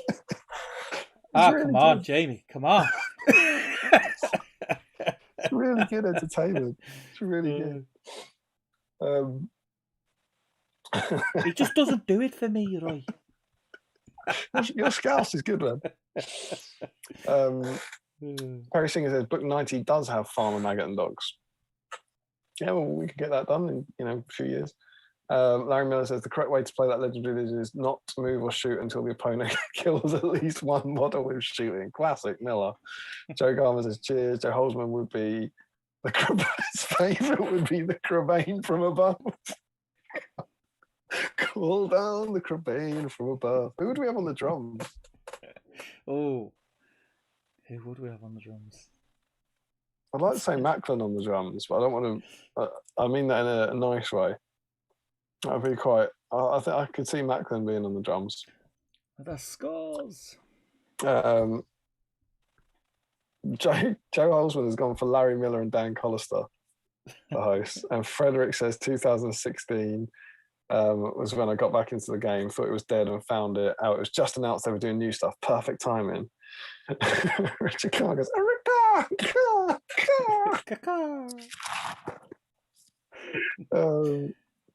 Speaker 2: Really
Speaker 1: come on, Jamie. Come on.
Speaker 2: It's really good entertainment. It's really good.
Speaker 1: He just doesn't do it for me, Roy.
Speaker 2: Your Scouse is good, man. Perry Singer says book 90 does have farmer maggot and dogs. Yeah, well, we could get that done in a few years. Larry Miller says the correct way to play that legendary vision is not to move or shoot until the opponent kills at least one model with shooting. Classic Miller. Joe Garman says cheers. Joe Holzman would be his favourite would be the Crabane from above. Call down the Crabane from above. Who would we have on the drums?
Speaker 1: Oh, who would we have on the drums?
Speaker 2: I'd like to say Macklin on the drums, but I don't want to. I mean that in a nice way. That'd be quite. I think I could see Macklin being on the drums.
Speaker 1: The scores.
Speaker 2: Joe Holzman has gone for Larry Miller and Dan Collister, the host, and Frederick says 2016 was when I got back into the game. Thought it was dead and found it out. It was just announced they were doing new stuff. Perfect timing. Richard Carr goes,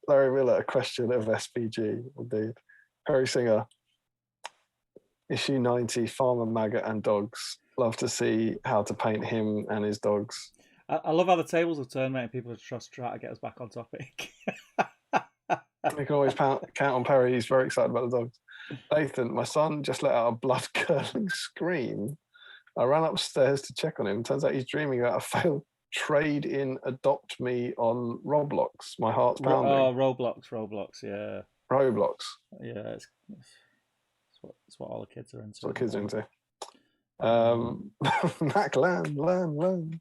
Speaker 2: Larry Miller, a question of SPG, indeed. Perry Singer, issue 90, Farmer, Maggot and Dogs. Love to see how to paint him and his dogs.
Speaker 1: I love how the tables have turned, mate. People are just trying to get us back on topic.
Speaker 2: You can always count on Perry. He's very excited about the dogs. Nathan, my son just let out a blood-curdling scream. I ran upstairs to check on him. Turns out he's dreaming about a failed trade-in Adopt Me on Roblox. My heart's pounding.
Speaker 1: Oh, Roblox, yeah.
Speaker 2: Roblox.
Speaker 1: Yeah, it's what all the kids are into.
Speaker 2: That's what kids are into. Mac, land.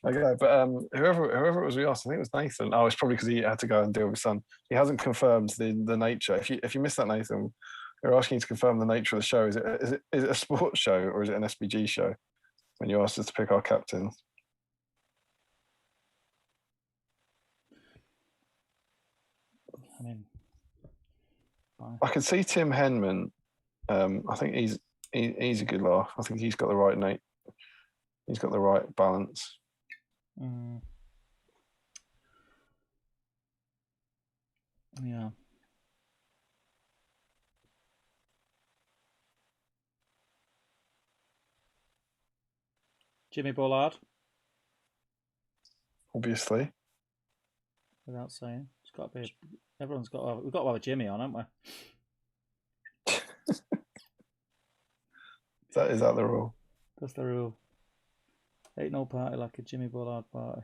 Speaker 2: Okay, but whoever it was we asked, I think it was Nathan. Oh, it's probably because he had to go and deal with his son. He hasn't confirmed the nature. If you missed that, Nathan, They're asking you to confirm the nature of the show. Is it a sports show or is it an SBG show? When you asked us to pick our captains.
Speaker 1: I mean,
Speaker 2: I can see Tim Henman. I think he's a good laugh. I think he's got the right Nate. He's got the right balance.
Speaker 1: Yeah. Jimmy Bullard.
Speaker 2: Obviously.
Speaker 1: Without saying, it's got to be. Everyone's got. We've got to have a Jimmy on, haven't we?
Speaker 2: Is that the rule?
Speaker 1: That's the rule. Ain't no party like a Jimmy Bullard party.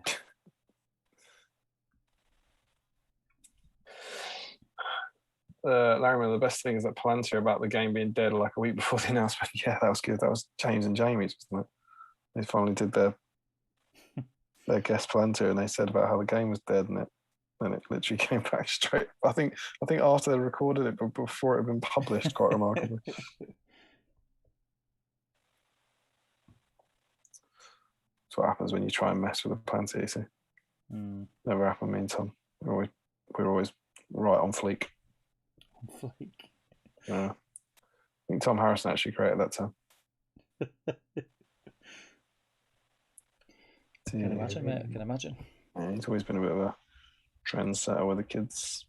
Speaker 2: Larry, the best thing is that Palantir about the game being dead like a week before the announcement. Yeah, that was good. That was James and Jamie's, wasn't it? They finally did their guest Palantir and they said about how the game was dead and it literally came back straight. I think after they recorded it, but before it had been published, quite remarkably. That's what happens when you try and mess with a Palantir, you see. Never happened me and Tom. We're always right on fleek. Yeah. I think Tom Harrison actually created that term.
Speaker 1: I can imagine, mate. I can imagine.
Speaker 2: Yeah, he's always been a bit of a trendsetter with the kids.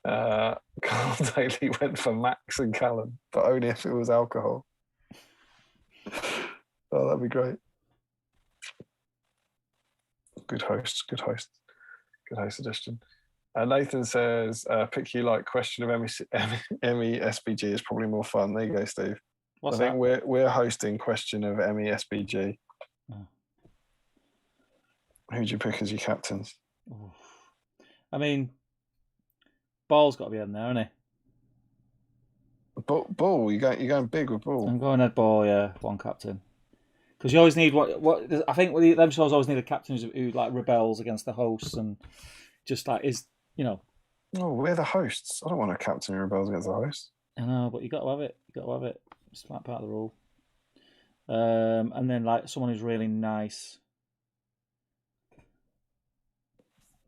Speaker 2: Carl Daly went for Max and Callum, but only if it was alcohol. Oh, that'd be great. Good host suggestion. Nathan says, pick you like question of Emmy SBG is probably more fun. There you go, Steve. I think we're hosting question of Emmy SBG. Oh. Who'd you pick as your captains?
Speaker 1: I mean, Ball's got to be in there, hasn't
Speaker 2: he? Ball, you're going big with Ball.
Speaker 1: I'm going Ed Ball, yeah, one captain. Because you always need what I think them shows always need a captain who like rebels against the hosts and just like is, you know.
Speaker 2: Oh, we're the hosts. I don't want a captain who rebels against the hosts.
Speaker 1: I know, but you got to have it. It's part of the rule. And then like someone who's really nice,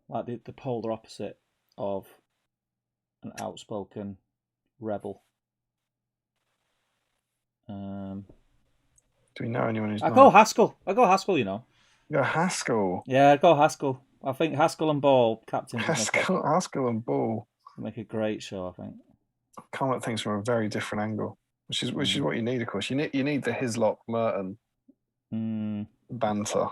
Speaker 1: like the polar opposite of an outspoken rebel.
Speaker 2: Do we know anyone who's?
Speaker 1: I go Haskell, you know.
Speaker 2: You go Haskell.
Speaker 1: Yeah, I'd go Haskell. I think Haskell and Ball captains.
Speaker 2: Haskell and Ball
Speaker 1: make a great show. I think.
Speaker 2: Come at things from a very different angle, which is what you need, of course. You need the Hislop Merton banter.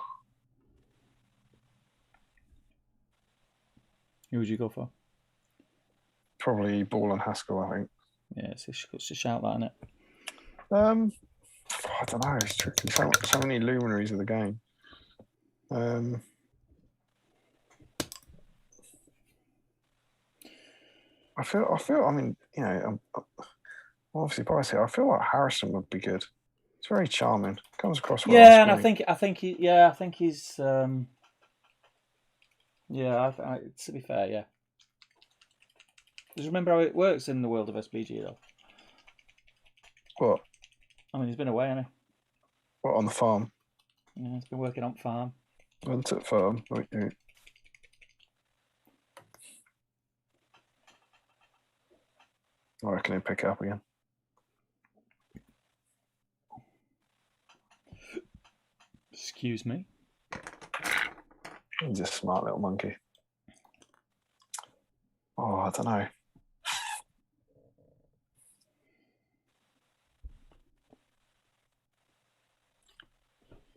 Speaker 1: Who would you go for?
Speaker 2: Probably Ball and Haskell, I think.
Speaker 1: Yeah, it's a shout, that, isn't it?
Speaker 2: I don't know. It's tricky. So many luminaries of the game. I feel. I mean, you know, obviously biased here. I feel like Harrison would be good. He's very charming. Comes across well.
Speaker 1: Yeah, and I think he's. To be fair, yeah. Just remember how it works in the world of SBG, though.
Speaker 2: What?
Speaker 1: I mean, he's been away, hasn't he?
Speaker 2: What, on the farm?
Speaker 1: Yeah, he's been working on farm.
Speaker 2: Went at farm. I reckon he'll pick it up again.
Speaker 1: Excuse me.
Speaker 2: He's a smart little monkey. Oh, I don't know.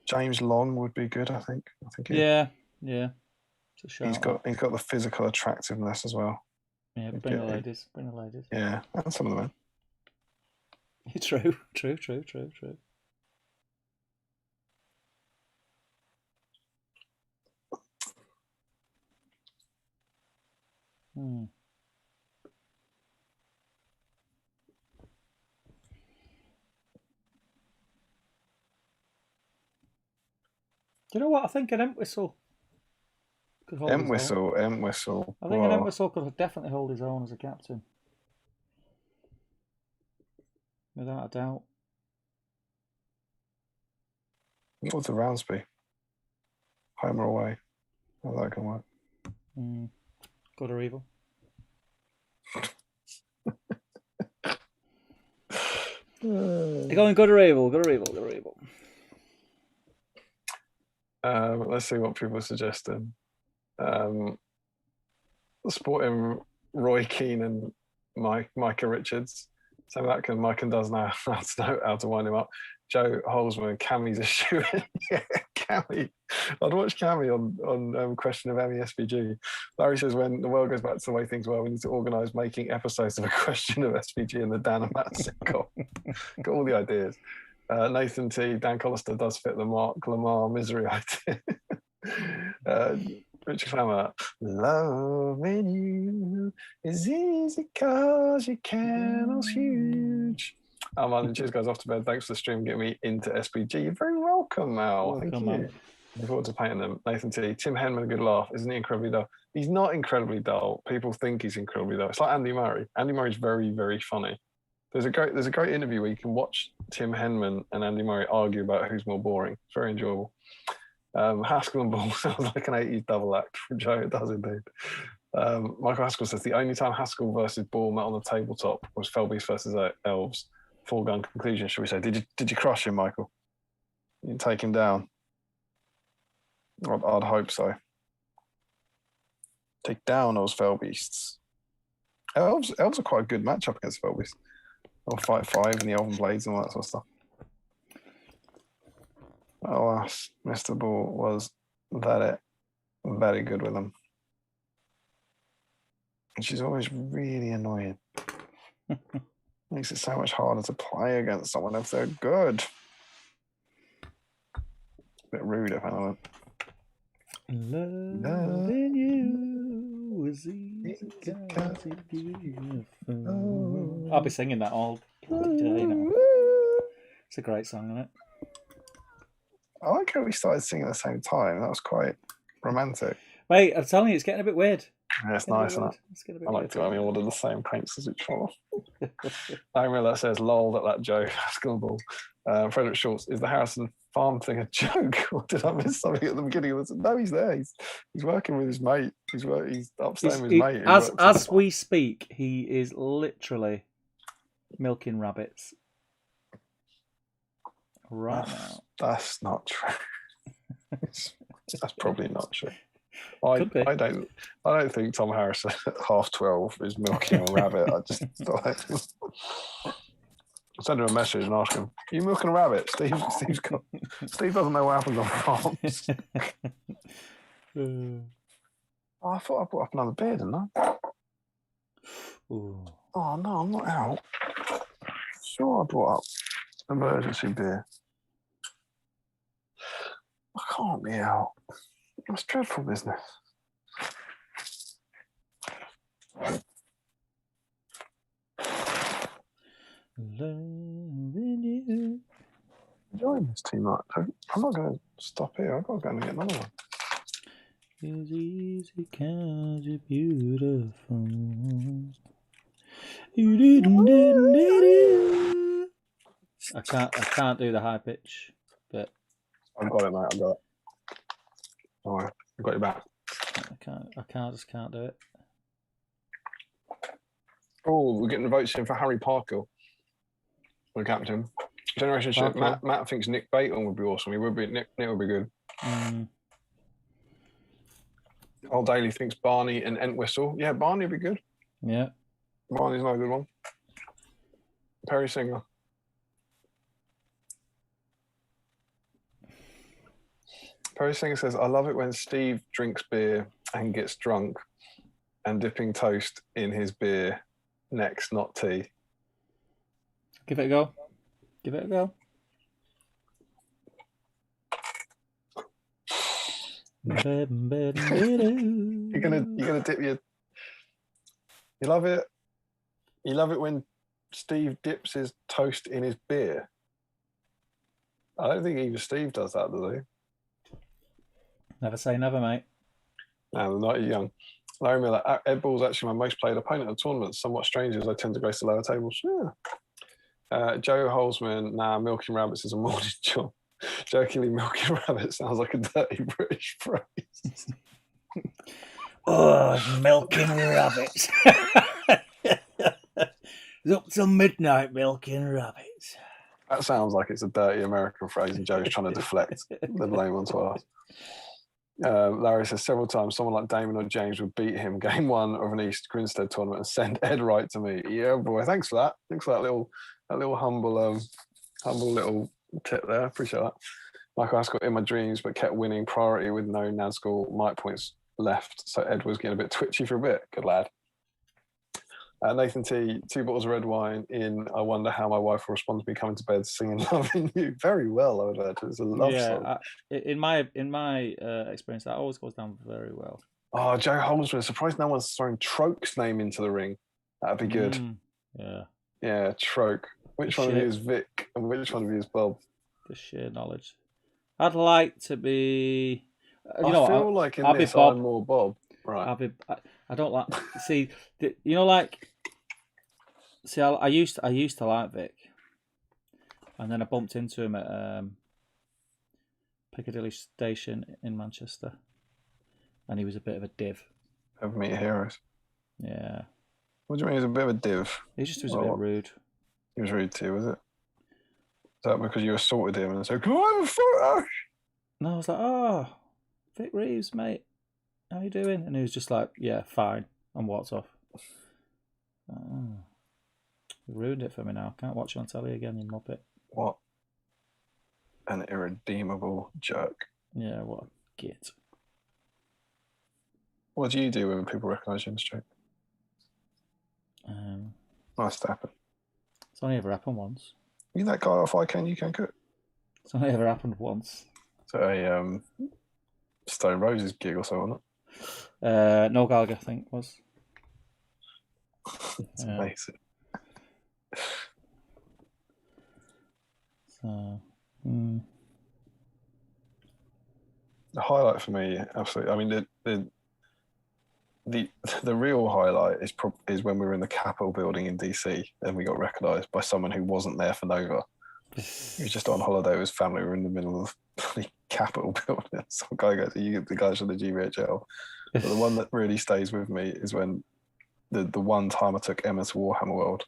Speaker 2: James Long would be good, I think.
Speaker 1: Yeah.
Speaker 2: He's got the physical attractiveness as well.
Speaker 1: Yeah, bring the ladies.
Speaker 2: Yeah, and some of the men.
Speaker 1: True. Do you know what? I think an Entwistle Could hold his own.
Speaker 2: Entwistle.
Speaker 1: I think an Entwistle could definitely hold his own as a captain. Without a doubt.
Speaker 2: What would the rounds be? Home or away? How that can work?
Speaker 1: Good or evil? You're going good or evil? Good or evil? Good or evil?
Speaker 2: Let's see what people are suggesting. Sporting Roy Keane and Micah Richards. Sam Atkin, Mike does know how to wind him up. Joe Holzman, Cammy's a shoe. Yeah, Cammy. I'd watch Cammy on Question of Emmy SPG. Larry says, when the world goes back to the way things were, we need to organise making episodes of A Question of SPG in the Dan and Matt sitcom. Got all the ideas. Nathan T, Dan Collister does fit the Mark Lamar misery idea. Richard Clammer, loving you is easy cause your kennel's huge. Martin Cheers goes off to bed. Thanks for the stream, getting me into SPG. You're very welcome, Mal. Thank you.
Speaker 1: Man.
Speaker 2: Looking forward to painting them. Nathan T, Tim Henman, a good laugh. Isn't he incredibly dull? He's not incredibly dull. People think he's incredibly dull. It's like Andy Murray. Andy Murray's very, very funny. There's a great interview where you can watch Tim Henman and Andy Murray argue about who's more boring. It's very enjoyable. Haskell and Ball sounds like an 80s double act from Joe. It does indeed. Michael Haskell says the only time Haskell versus Ball met on the tabletop was Felbeast versus Elves. Foregone conclusion, should we say? Did you crush him, Michael? You didn't take him down? I'd hope so. Take down those Felbeasts. Elves are quite a good matchup against Felbeasts. They'll fight 5 and the Elven Blades and all that sort of stuff. Alas, Mr. Ball was very good with them. And she's always really annoying. Makes it so much harder to play against someone if they're good. A bit rude, if anything.
Speaker 1: Loving you is easy cause you're beautiful. I'll be singing that all day now. It's a great song, isn't it?
Speaker 2: I like how we started singing at the same time. That was quite romantic.
Speaker 1: Wait, I'm telling you, it's getting a bit weird.
Speaker 2: Yeah, it's nice, isn't it? I like to only order the same paints as each other. Miller says, lol, that Joe Haskell Ball. Frederick Schultz, is the Harrison Farm thing a joke? Or did I miss something at the beginning of this? No, he's there. He's working with his mate. He's upstaying with his mate.
Speaker 1: As we speak, he is literally milking rabbits. Right now.
Speaker 2: That's not true. That's probably not true. I don't think Tom Harris at 12:30 is milking a rabbit. I just send him a message and ask him, are you milking a rabbit? Steve doesn't know what happens on farms. I thought I brought up another beer, didn't I?
Speaker 1: Ooh.
Speaker 2: Oh no, I'm not out. Sure, I brought up emergency beer. I can't be out. That's dreadful business.
Speaker 1: Loving you.
Speaker 2: Enjoying this too much. I'm not going to stop here. I've got to go and get another one.
Speaker 1: It's easy cause you're beautiful. I can't do the high pitch, but
Speaker 2: I've got it, mate. I've got it. All right, I've got your back.
Speaker 1: I just can't do it.
Speaker 2: Oh, we're getting the votes in for Harry Parkhill. We're captain. Generation Shift. Matt thinks Nick Baton would be awesome. Nick would be good. Old Daly thinks Barney and Entwistle. Yeah, Barney would be good.
Speaker 1: Yeah.
Speaker 2: Barney's not a good one. Perry Singer. Perry Singer says, I love it when Steve drinks beer and gets drunk and dipping toast in his beer. Next, not tea.
Speaker 1: Give it a go. Give it a go.
Speaker 2: You're gonna dip your. You love it. You love it when Steve dips his toast in his beer. I don't think even Steve does that, does he?
Speaker 1: Never say never, mate.
Speaker 2: No, they're not young. Larry Miller, Ed Ball's actually my most played opponent at tournaments. Somewhat strange as I tend to grace the lower tables. Yeah. Joe Holzman, milking rabbits is a morning job. Jokingly, milking rabbits sounds like a dirty British phrase.
Speaker 1: Oh, milking rabbits. It's up till midnight milking rabbits.
Speaker 2: That sounds like it's a dirty American phrase, and Joe's trying to deflect the blame onto us. Larry says several times someone like Damon or James would beat him game one of an East Grinstead tournament and send Ed right to me. Yeah, boy. Thanks for that. Thanks for that little humble little tip there. Appreciate that. Michael Ascot in my dreams, but kept winning priority with no Nazgul mic points left. So Ed was getting a bit twitchy for a bit. Good lad. Nathan T, 2 bottles of red wine in. I wonder how my wife will respond to me coming to bed singing "Loving You." Very well, I would imagine. It's a love song.
Speaker 1: In my experience, that always goes down very well.
Speaker 2: Oh, Joe Holmesman. Surprised no one's thrown Troke's name into the ring. That'd be good. Yeah, Troke. Which one of you is Vic and which one of you is Bob?
Speaker 1: The sheer knowledge. I'd like to be.
Speaker 2: I feel like in this I'm more Bob. Right.
Speaker 1: I don't like. See, I used to like Vic, and then I bumped into him at Piccadilly Station in Manchester, and he was a bit of a div.
Speaker 2: Ever meet heroes?
Speaker 1: Yeah.
Speaker 2: What do you mean he was a bit of a div?
Speaker 1: He just was a bit rude.
Speaker 2: He was rude to you, was it? Is that because you assaulted him and said, "Can I have a photo?"
Speaker 1: No, I was like, "Oh, Vic Reeves, mate. How you doing?" And he was just like, "Yeah, fine," and walked off. Oh. You ruined it for me now. Can't watch it on telly again, you muppet.
Speaker 2: What an irredeemable jerk.
Speaker 1: Yeah, what a git.
Speaker 2: What do you do when people recognise you in the street? Nice to happen.
Speaker 1: It's only ever happened once.
Speaker 2: You that guy off I Can You Can Cook?
Speaker 1: It's only ever happened once.
Speaker 2: So a Stone Roses gig or something, wasn't
Speaker 1: it? No Gallagher, I think, was.
Speaker 2: It's amazing.
Speaker 1: So,
Speaker 2: the highlight for me, absolutely. I mean, the real highlight is when we were in the Capitol building in DC and we got recognised by someone who wasn't there for Nova. He was just on holiday with his family. We were in the middle of the Capitol building. Some guy goes, "You the guys from the GBHL." But the one that really stays with me is when the one time I took Emma to Warhammer World.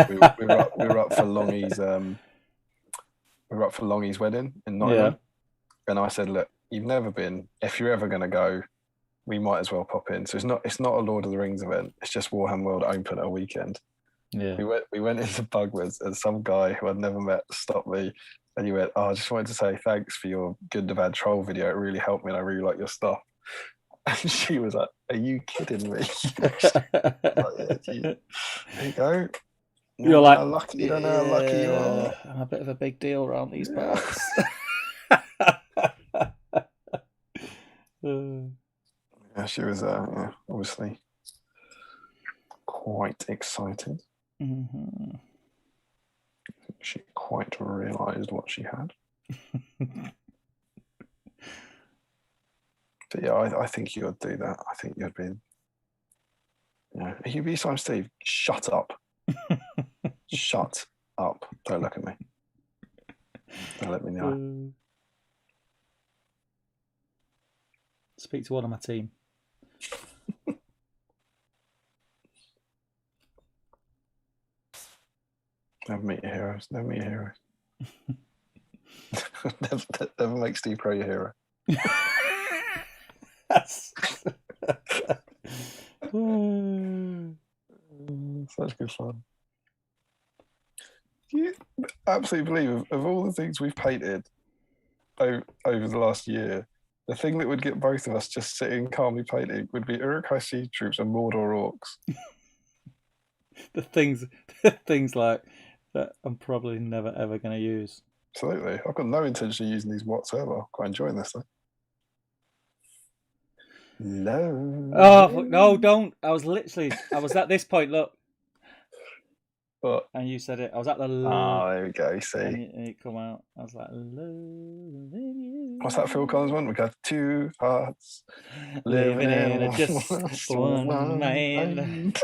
Speaker 2: We were up for Longy's wedding in Nottingham, and I said, "Look, you've never been. If you're ever going to go, we might as well pop in." So it's not a Lord of the Rings event. It's just Warhammer World open at a weekend.
Speaker 1: Yeah.
Speaker 2: We went into Bugwoods and some guy who I'd never met stopped me and he went, "Oh, I just wanted to say thanks for your Good to Bad Troll video. It really helped me and I really like your stuff." And she was like, "Are you kidding me?" Like, there you go.
Speaker 1: You're like,
Speaker 2: lucky. You don't know how lucky you are.
Speaker 1: I'm a bit of a big deal around these parts.
Speaker 2: Yeah, she was obviously quite excited.
Speaker 1: Mm-hmm.
Speaker 2: She quite realised what she had. But yeah, I think you'd do that. I think you'd be. You'd be Simon Steve. Shut up. Shut up. Don't look at me. Don't let me know.
Speaker 1: Speak to one of my team.
Speaker 2: Never meet your heroes. Never meet your heroes. never make Steve Crow your hero. Such good fun. Do you absolutely believe of all the things we've painted over the last year, the thing that would get both of us just sitting calmly painting would be Uruk Seige troops and Mordor orcs.
Speaker 1: the things like that I'm probably never ever going to use.
Speaker 2: Absolutely. I've got no intention of using these whatsoever. I'm quite enjoying this though. No.
Speaker 1: Oh, no, don't. I was at this point, look.
Speaker 2: What?
Speaker 1: And you said it. I was at the
Speaker 2: Oh, there we go.
Speaker 1: and
Speaker 2: See,
Speaker 1: it come out. I was like, loving you.
Speaker 2: what's that Phil Collins one? We got two hearts
Speaker 1: Living in
Speaker 2: in
Speaker 1: just one mind.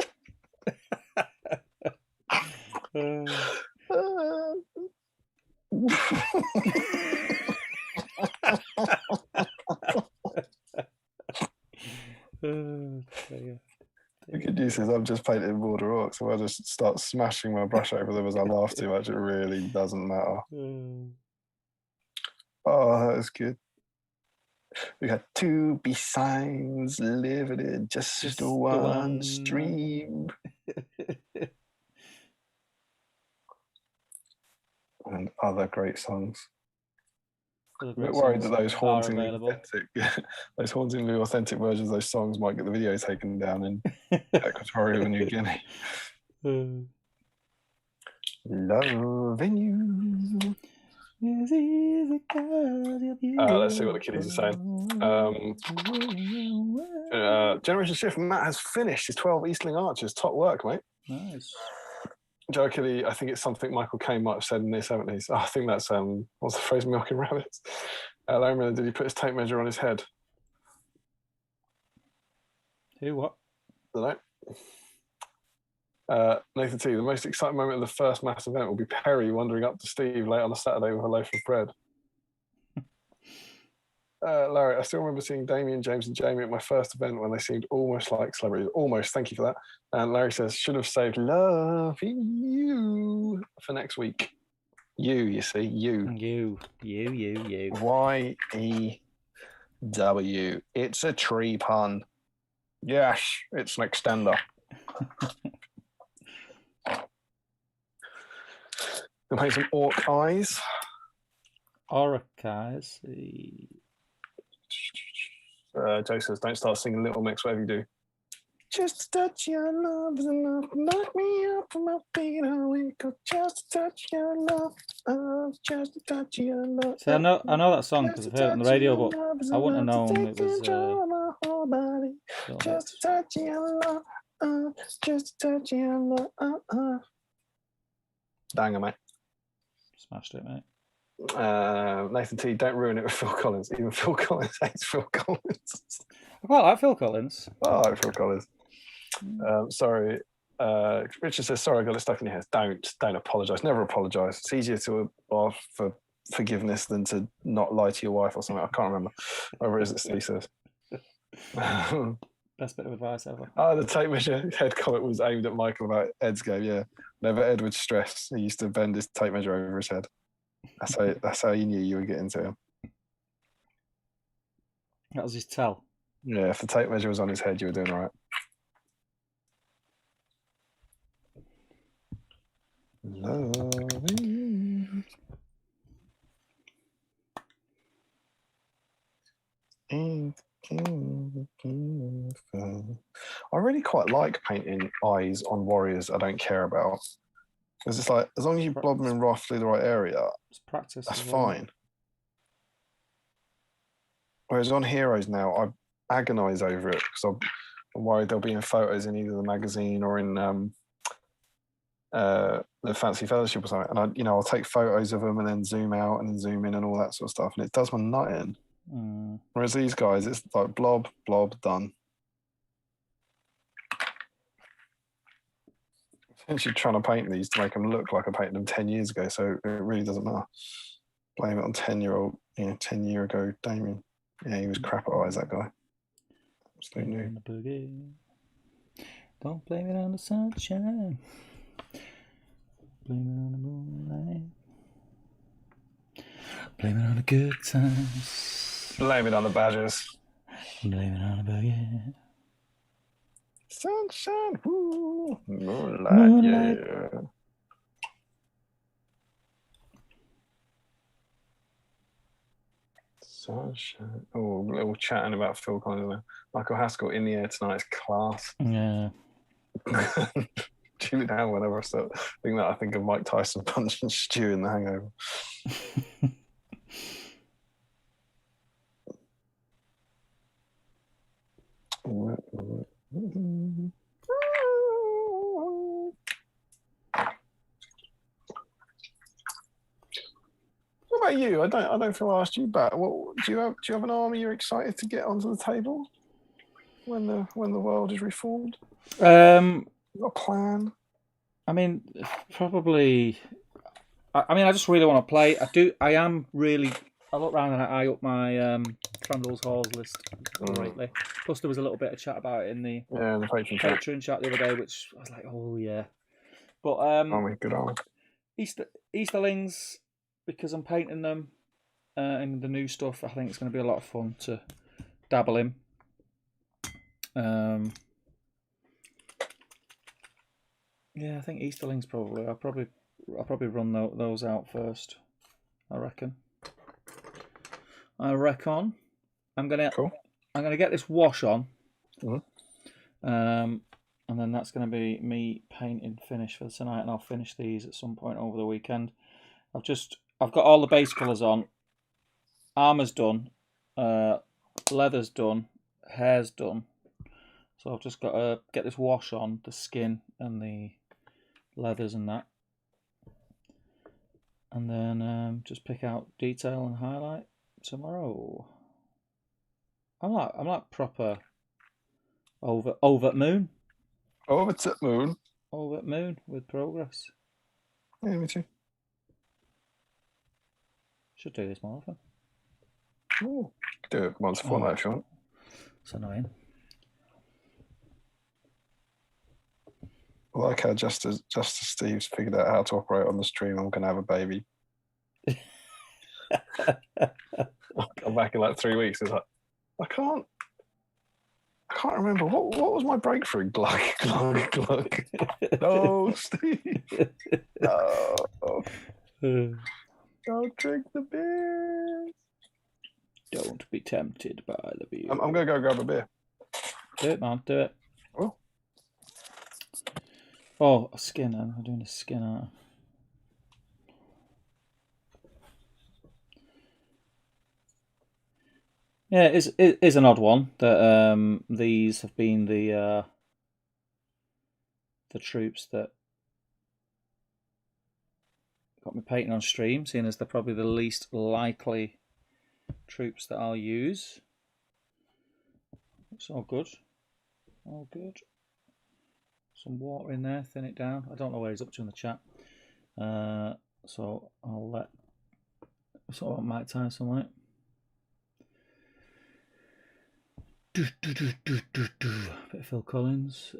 Speaker 2: The good news is I'm just painting border orcs, so I just start smashing my brush over them as I laugh too much. It really doesn't matter. Oh, that was good. We had two B-signs living in just one stream. And other great songs. I'm a bit worried that those hauntingly authentic versions of those songs might get the video taken down in Equatorial New Guinea. Loving you. Let's see what the kiddies are saying. Generation Shift, Matt has finished his 12 Eastling Archers. Top work, mate.
Speaker 1: Nice.
Speaker 2: Jokingly, I think it's something Michael Caine might have said in the 70s. Oh, I think that's, what's the phrase, milking rabbits? Larry Miller, did he put his tape measure on his head?
Speaker 1: Who, what?
Speaker 2: I don't know. Nathan T, the most exciting moment of the first mass event will be Perry wandering up to Steve late on a Saturday with a loaf of bread. Larry, I still remember seeing Damian, James, and Jamie at my first event when they seemed almost like celebrities. Almost, thank you for that. And Larry says, should have saved loving you for next week. You see, you.
Speaker 1: You.
Speaker 2: Y-E-W. It's a tree pun. Yes, it's an extender. We'll paint some orc eyes.
Speaker 1: Uruk eyes.
Speaker 2: Joe says, don't start singing Little Mix, whatever you do. Just a touch your love is enough to knock me up from my feet. Just a touch your love. Just a touch your love.
Speaker 1: See, I know that song because I've heard it on the radio, but I wouldn't have known it was.
Speaker 2: Just a touch your love. Just a touch your love. Banger, mate.
Speaker 1: Smashed it, mate.
Speaker 2: Nathan T, don't ruin it with Phil Collins. Even Phil Collins hates Phil Collins.
Speaker 1: I quite like Phil Collins.
Speaker 2: I like Phil Collins. Sorry. Richard says, sorry, I got it stuck in your head. Don't apologise. Never apologise. It's easier to ask for forgiveness than to not lie to your wife or something. I can't remember. Whatever it is that Steve says.
Speaker 1: Best bit of advice ever.
Speaker 2: The tape measure head comment was aimed at Michael about Ed's game, yeah. Whenever Ed would stress, he used to bend his tape measure over his head. That's how you knew you were getting to him.
Speaker 1: That was his tell.
Speaker 2: Yeah, if the tape measure was on his head, you were doing all right. Loving you. I really quite like painting eyes on warriors I don't care about. Because it's like, as long as you blob them in roughly the right area,
Speaker 1: it's practice.
Speaker 2: That's fine. Whereas on heroes now, I agonise over it because I'm worried they'll be in photos in either the magazine or in the Fancy Fellowship or something. And I'll take photos of them and then zoom out and then zoom in and all that sort of stuff. And it does my nut in. Whereas these guys, it's like blob, done. Essentially trying to paint these to make them look like I painted them 10 years ago, so it really doesn't matter. Blame it on 10-year-old, 10-year ago Damian. Yeah, he was crap at eyes, that guy. Absolutely new.
Speaker 1: Don't blame it on the sunshine. Blame it on the moonlight. Blame it on the good times.
Speaker 2: Blame it on the badgers.
Speaker 1: Blame it on the boogie.
Speaker 2: Sunshine, woo, moonlight, yeah. Sunshine. Oh, a little chatting about Phil Collins. Michael Haskell in the air tonight is class.
Speaker 1: Yeah.
Speaker 2: Tune down whenever I start thinking that. I think of Mike Tyson punching Stu in The Hangover. about you? I don't feel I asked you back. What do you have an army you're excited to get onto the table when the world is reformed? You got a plan?
Speaker 1: I mean, probably. I just really want to play. I am really. I look around and I up my Trandall's Halls list greatly. Plus, there was a little bit of chat about it in the Patreon chat the other day, which I was like, oh yeah. But
Speaker 2: good army.
Speaker 1: Easterlings, because I'm painting them in the new stuff. I think it's going to be a lot of fun to dabble in. Yeah, I think Easterlings probably. I'll probably run those out first. I reckon. I'm gonna get this wash on. And then that's gonna be me painting finish for tonight, and I'll finish these at some point over the weekend. I've got all the base colours on. Armour's done. Leather's done. Hair's done. So I've just got to get this wash on the skin and the leathers and that, and then just pick out detail and highlight tomorrow. I'm like proper over moon.
Speaker 2: Over moon
Speaker 1: With progress.
Speaker 2: Yeah, me too.
Speaker 1: Should do this more often.
Speaker 2: Oh, do it once a fortnight if you want.
Speaker 1: It's annoying.
Speaker 2: I like how Justice Steve's figured out how to operate on the stream. I'm going to have a baby. I'll come back in like 3 weeks. It's like, I can't remember. What was my breakthrough? Glug, glug, glug. No, Steve. No. Don't drink the beer.
Speaker 1: Don't be tempted by the beer.
Speaker 2: I'm going to go grab a beer.
Speaker 1: Do it, man. Do it.
Speaker 2: Well.
Speaker 1: Oh, a skin. I'm doing a skin art. Yeah, it is an odd one that these have been the troops that got me painting on stream, seeing as they're probably the least likely troops that I'll use. It's all good. All good. Some water in there, thin it down. I don't know where he's up to in the chat. So I'll let sort of Mike Tyson on it. Bit of Phil Collins.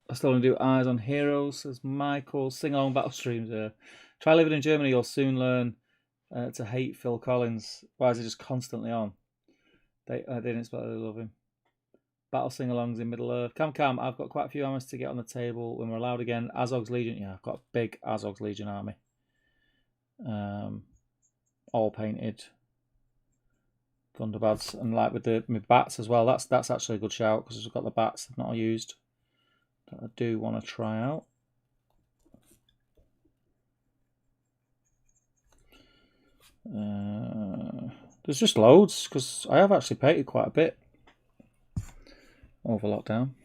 Speaker 1: I still want to do Eyes on Heroes, says Michael. Sing along battle streams. Try living in Germany, you'll soon learn to hate Phil Collins. Why is he just constantly on? They didn't expect to love him. Battle sing-alongs in Middle Earth. Cam, I've got quite a few armies to get on the table when we're allowed again. Azog's Legion. Yeah, I've got a big Azog's Legion army. All painted. Thunderbads. And like with my bats as well. That's actually a good shout because we've got the bats I've not used that I do want to try out. There's just loads because I have actually painted quite a bit over lockdown.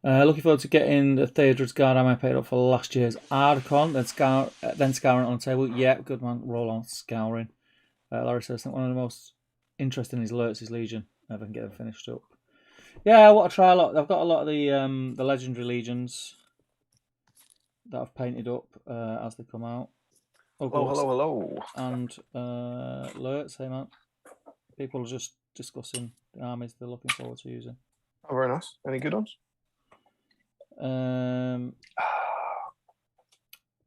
Speaker 1: Looking forward to getting the Theodred's Guard I paid up for last year's Ardcon, then scouring it on the table. Yeah, good man. Roll on scouring. Larry says, I think one of the most interesting is Lurtz's Legion. If I can get them finished up. Yeah, I want to try a lot. I've got a lot of the legendary legions that I've painted up as they come out.
Speaker 2: Hello.
Speaker 1: And Lurtz, hey man. People are just discussing the armies they're looking forward to using.
Speaker 2: Oh, very nice. Any good ones?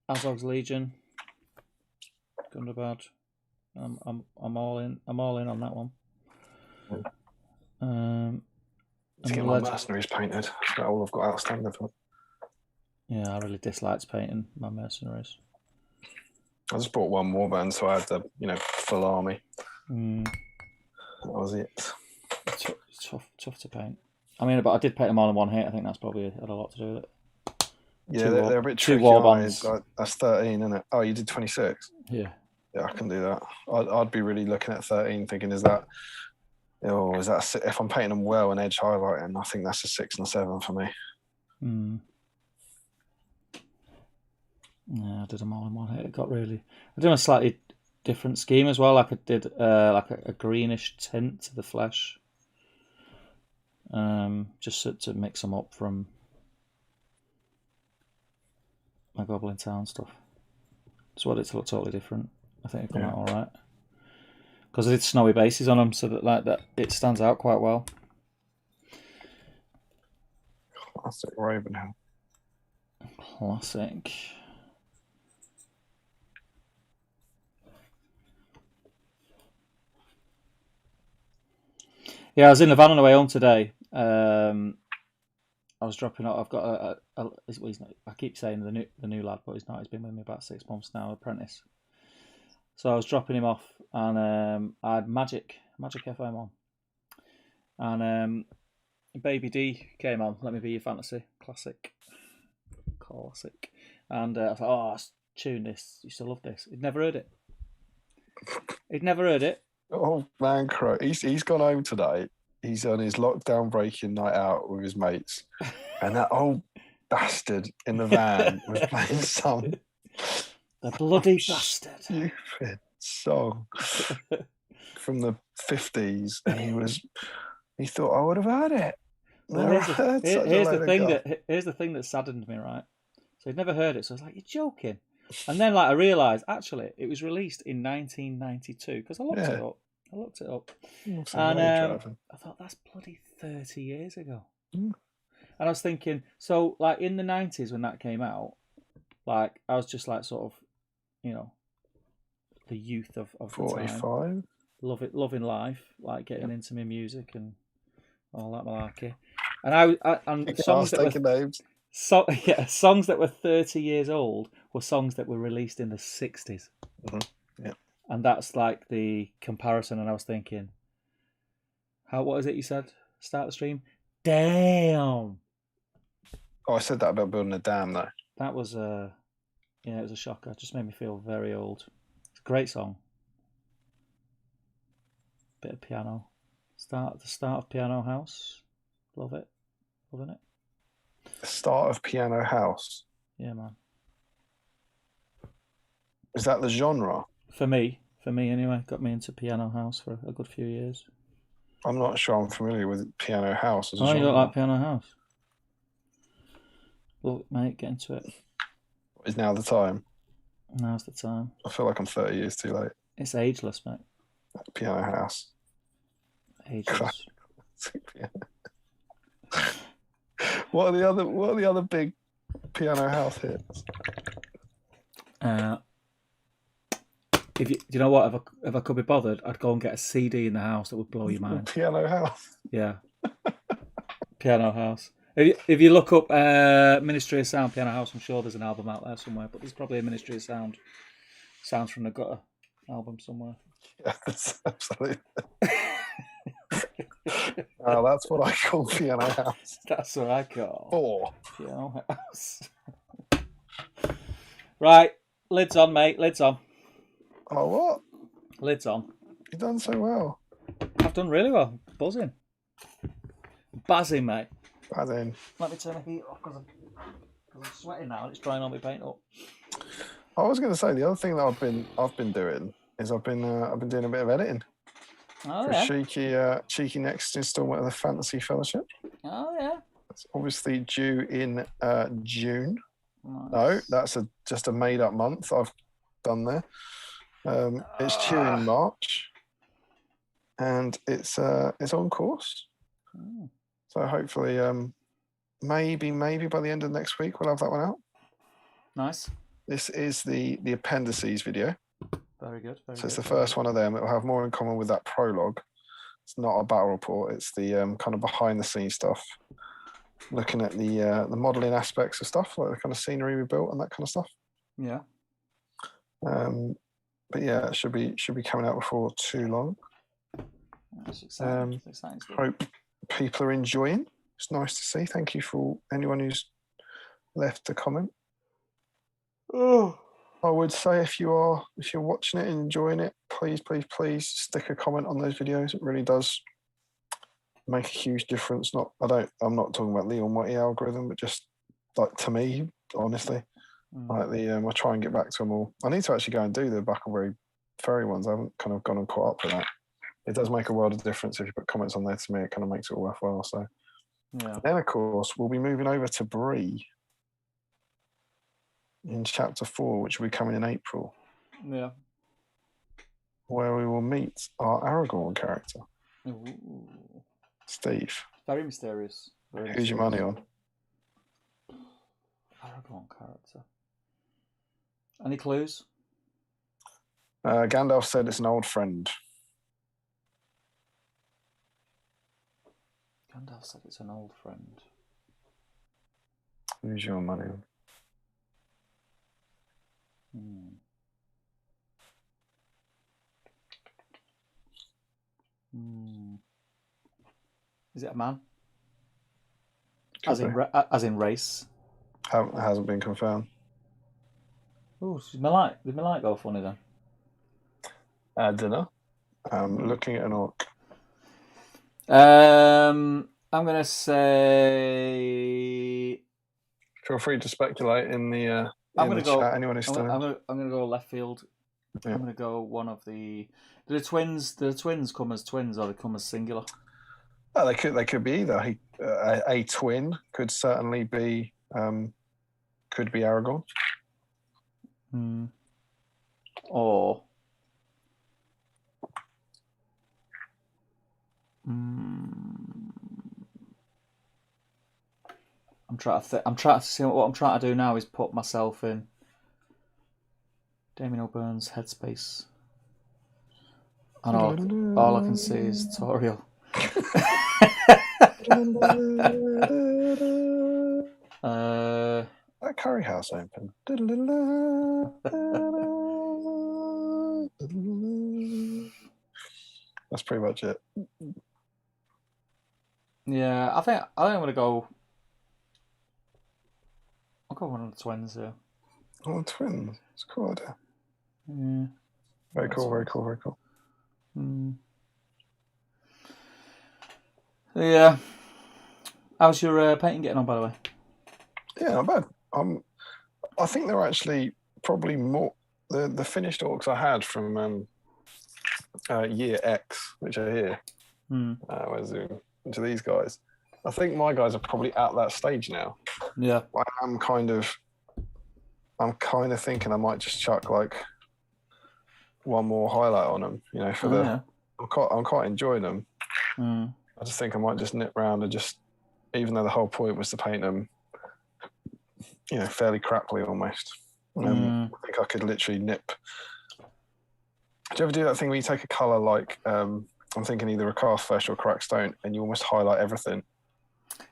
Speaker 1: Azog's Legion, Gundabad. I'm all in. I'm all in on that one.
Speaker 2: Let's get my mercenaries painted. That's about all I've got outstanding for.
Speaker 1: Yeah, I really disliked painting my mercenaries.
Speaker 2: I just bought one warband, so I had the full army. That was it.
Speaker 1: Tough to paint. I mean, but I did paint them all in one hit. I think that's probably had a lot to do with it.
Speaker 2: Yeah, they're a bit tricky. That's 13, isn't it? Oh, you did 26?
Speaker 1: Yeah.
Speaker 2: Yeah, I can do that. I'd be really looking at 13, thinking, is that Oh, is that if I'm painting them well and edge highlighting? I think that's a 6 and a 7 for me.
Speaker 1: Yeah, I did them all in one hit. It got really. I did a slightly different scheme as well. Like I did like a greenish tint to the flesh, just to mix them up from my Goblin Town stuff. So what it's looked totally different. I think it come out all right because I did snowy bases on them, so that it stands out quite well.
Speaker 2: Classic Ravenhill.
Speaker 1: Classic. Yeah, I was in the van on the way home today. I was dropping off. I've got he's not, I keep saying the new lad, but he's not. He's been with me about 6 months now, apprentice. So I was dropping him off, and I had Magic FM on, and Baby D came on. Let Me Be Your Fantasy, classic. And I thought, oh, let's tune this. You still love this? He'd never heard it.
Speaker 2: Oh man, Crow. He's gone home today. He's on his lockdown breaking night out with his mates, and that old bastard in the van was playing some
Speaker 1: the bloody bastard
Speaker 2: stupid song from the 50s, and he thought I would have heard it.
Speaker 1: Well, here's the thing that saddened me, right? So he'd never heard it, so I was like, "You're joking." And then, like, I realised actually it was released in 1992 because I looked it up. And I thought that's bloody 30 years ago. And I was thinking, so like in the 90s when that came out, like I was just like sort of, the youth of
Speaker 2: 45,
Speaker 1: the time, loving life, like getting into my music and all that malarkey. And and songs songs that were 30 years old were songs that were released in the 60s.
Speaker 2: Mm-hmm. Yeah.
Speaker 1: And that's like the comparison. And I was thinking, what is it you said? Start the stream? Damn.
Speaker 2: Oh, I said that about building a dam, though.
Speaker 1: That was it was a shocker. It just made me feel very old. It's a great song. Bit of piano. The start of Piano House. Love it. Loving it.
Speaker 2: The start of Piano House?
Speaker 1: Yeah, man.
Speaker 2: Is that the genre?
Speaker 1: For me anyway. Got me into Piano House for a good few years.
Speaker 2: I'm not sure I'm familiar with Piano House as a genre.
Speaker 1: You don't like Piano House? Look, mate, get into it.
Speaker 2: Is now the time?
Speaker 1: Now's the time.
Speaker 2: I feel like I'm 30 years too late.
Speaker 1: It's ageless, mate.
Speaker 2: Piano House.
Speaker 1: Ageless.
Speaker 2: What are the other big Piano House hits?
Speaker 1: If you know what, if I could be bothered, I'd go and get a CD in the house that would blow your mind.
Speaker 2: Piano House.
Speaker 1: Yeah. Piano House. If you look up Ministry of Sound Piano House, I'm sure there's an album out there somewhere, but there's probably a Ministry of Sound Sounds from the Gutter album somewhere.
Speaker 2: Yeah, absolutely. That's what I call Piano House.
Speaker 1: That's what I call Piano House. Right, lids on, mate. Lids on.
Speaker 2: Oh, what?
Speaker 1: Lids on.
Speaker 2: You've done so well.
Speaker 1: I've done really well. Buzzing, mate.
Speaker 2: Buzzing.
Speaker 1: Let me turn the heat off because I'm sweating now and it's drying all my paint up.
Speaker 2: I was going to say the other thing that I've been doing is I've been doing a bit of editing.
Speaker 1: Oh,
Speaker 2: for
Speaker 1: yeah.
Speaker 2: a cheeky next installment of the Fantasy Fellowship.
Speaker 1: Oh, yeah.
Speaker 2: It's obviously due in June.
Speaker 1: Nice.
Speaker 2: No, that's just a made-up month I've done there. It's due in March, and it's on course.
Speaker 1: Mm.
Speaker 2: So hopefully, maybe by the end of next week we'll have that one out.
Speaker 1: Nice.
Speaker 2: This is the appendices video.
Speaker 1: Very good.
Speaker 2: It's the first one of them. It will have more in common with that prologue. It's not a battle report. It's the kind of behind the scenes stuff, looking at the modelling aspects of stuff, like the kind of scenery we built and that kind of stuff.
Speaker 1: Yeah.
Speaker 2: But yeah, it should be coming out before too long.
Speaker 1: That's exciting.
Speaker 2: Hope people are enjoying. It's nice to see. Thank you for anyone who's left a comment.
Speaker 1: Oh.
Speaker 2: I would say if you're watching it and enjoying it, please stick a comment on those videos. It really does make a huge difference. I'm not talking about the almighty algorithm, but just like to me, honestly, like I try and get back to them all. I need to actually go and do the Bucklebury Ferry ones. I haven't kind of gone and caught up with that. It does make a world of difference if you put comments on there. To me, it kind of makes it all worthwhile. So,
Speaker 1: yeah.
Speaker 2: Then of course we'll be moving over to Bree in chapter 4, which will be coming in April.
Speaker 1: Yeah.
Speaker 2: Where we will meet our Aragorn character.
Speaker 1: Ooh.
Speaker 2: Steve.
Speaker 1: Very mysterious.
Speaker 2: Who's your money on?
Speaker 1: Aragorn character. Any clues?
Speaker 2: Gandalf said it's an old friend.
Speaker 1: Gandalf said it's an old friend.
Speaker 2: Who's your money on?
Speaker 1: Is it a man? As in race?
Speaker 2: Hasn't been confirmed.
Speaker 1: Oh, did my light go funny then?
Speaker 2: I don't know. Looking at an orc.
Speaker 1: I'm gonna say.
Speaker 2: Feel free to speculate in the
Speaker 1: chat.
Speaker 2: Anyone who's still
Speaker 1: I'm gonna go left field. Yeah. I'm gonna go one of the. Do the twins come as twins or they come as singular?
Speaker 2: Oh, they could be either. A twin could certainly be Aragorn.
Speaker 1: Or I'm trying to see what I'm trying to do now is put myself in Damian O'Byrne's headspace. And all I can see is Toriel.
Speaker 2: That curry house open. That's pretty much it.
Speaker 1: Yeah, I think I'm gonna go. I'll go one of the twins here.
Speaker 2: Oh, twins! It's a cool idea.
Speaker 1: Yeah.
Speaker 2: Very cool. Very cool. Very cool.
Speaker 1: Yeah. How's your painting getting on, by the way?
Speaker 2: Yeah, not bad. I think they're actually probably more the finished orcs I had from year X, which are here. We'll zoom into these guys. I think my guys are probably at that stage now.
Speaker 1: Yeah.
Speaker 2: I'm kind of thinking I might just chuck like one more highlight on them. You know, I'm quite enjoying them. I just think I might just nip round and just, even though the whole point was to paint them, you know, fairly crappily almost. I think I could literally nip. Do you ever do that thing where you take a colour like, I'm thinking either a cast flesh or cracked stone, and you almost highlight everything?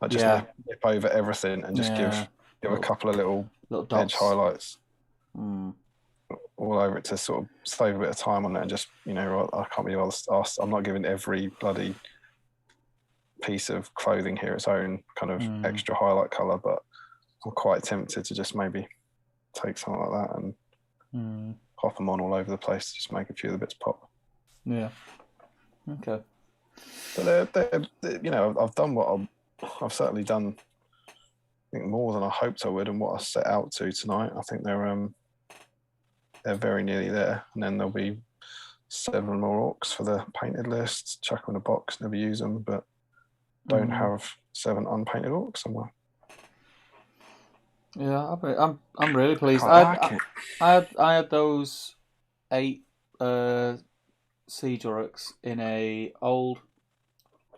Speaker 2: Like just nip over everything and just give a couple of little edge highlights all over it to sort of save a bit of time on it and just, you know, I can't be asked. I'm not giving every bloody piece of clothing here its own kind of extra highlight colour, but I'm quite tempted to just maybe take something like that and pop them on all over the place to just make a few of the bits pop.
Speaker 1: Yeah. Okay.
Speaker 2: But they're you know, I've done what I've certainly done. I think more than I hoped I would, and what I set out to tonight. I think they're very nearly there, and then there'll be 7 more orcs for the painted list. Chuck them in a box, never use them, but don't have 7 unpainted orcs somewhere.
Speaker 1: Yeah, I'm really pleased.
Speaker 2: I
Speaker 1: had those 8 siege Uruks in a old.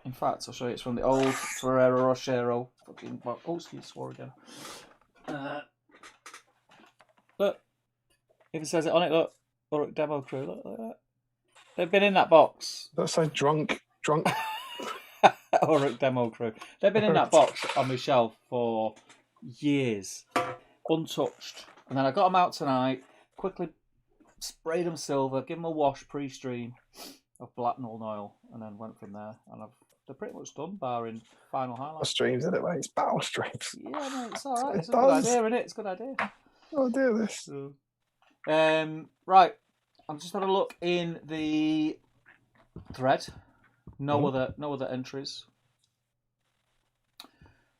Speaker 1: In fact, I'll show you. It's from the old Ferrero Rocher fucking box. Oh, excuse, swore again. Look, even says it on it. Look, Uruk Demo Crew. Look at that. They've been in that box.
Speaker 2: That's so drunk.
Speaker 1: Uruk Demo Crew. They've been in that box on my shelf for years, untouched. And then I got them out tonight. Quickly sprayed them silver, give them a wash pre-stream of black null oil, and then went from there. And they're pretty much done, barring final highlights.
Speaker 2: Streams, isn't it, mate? It's battle streams.
Speaker 1: Yeah, mate, it's all right. It's a good idea, isn't it? It's a good idea.
Speaker 2: I'll do this.
Speaker 1: Right. I'm just having a look in the thread. No other entries.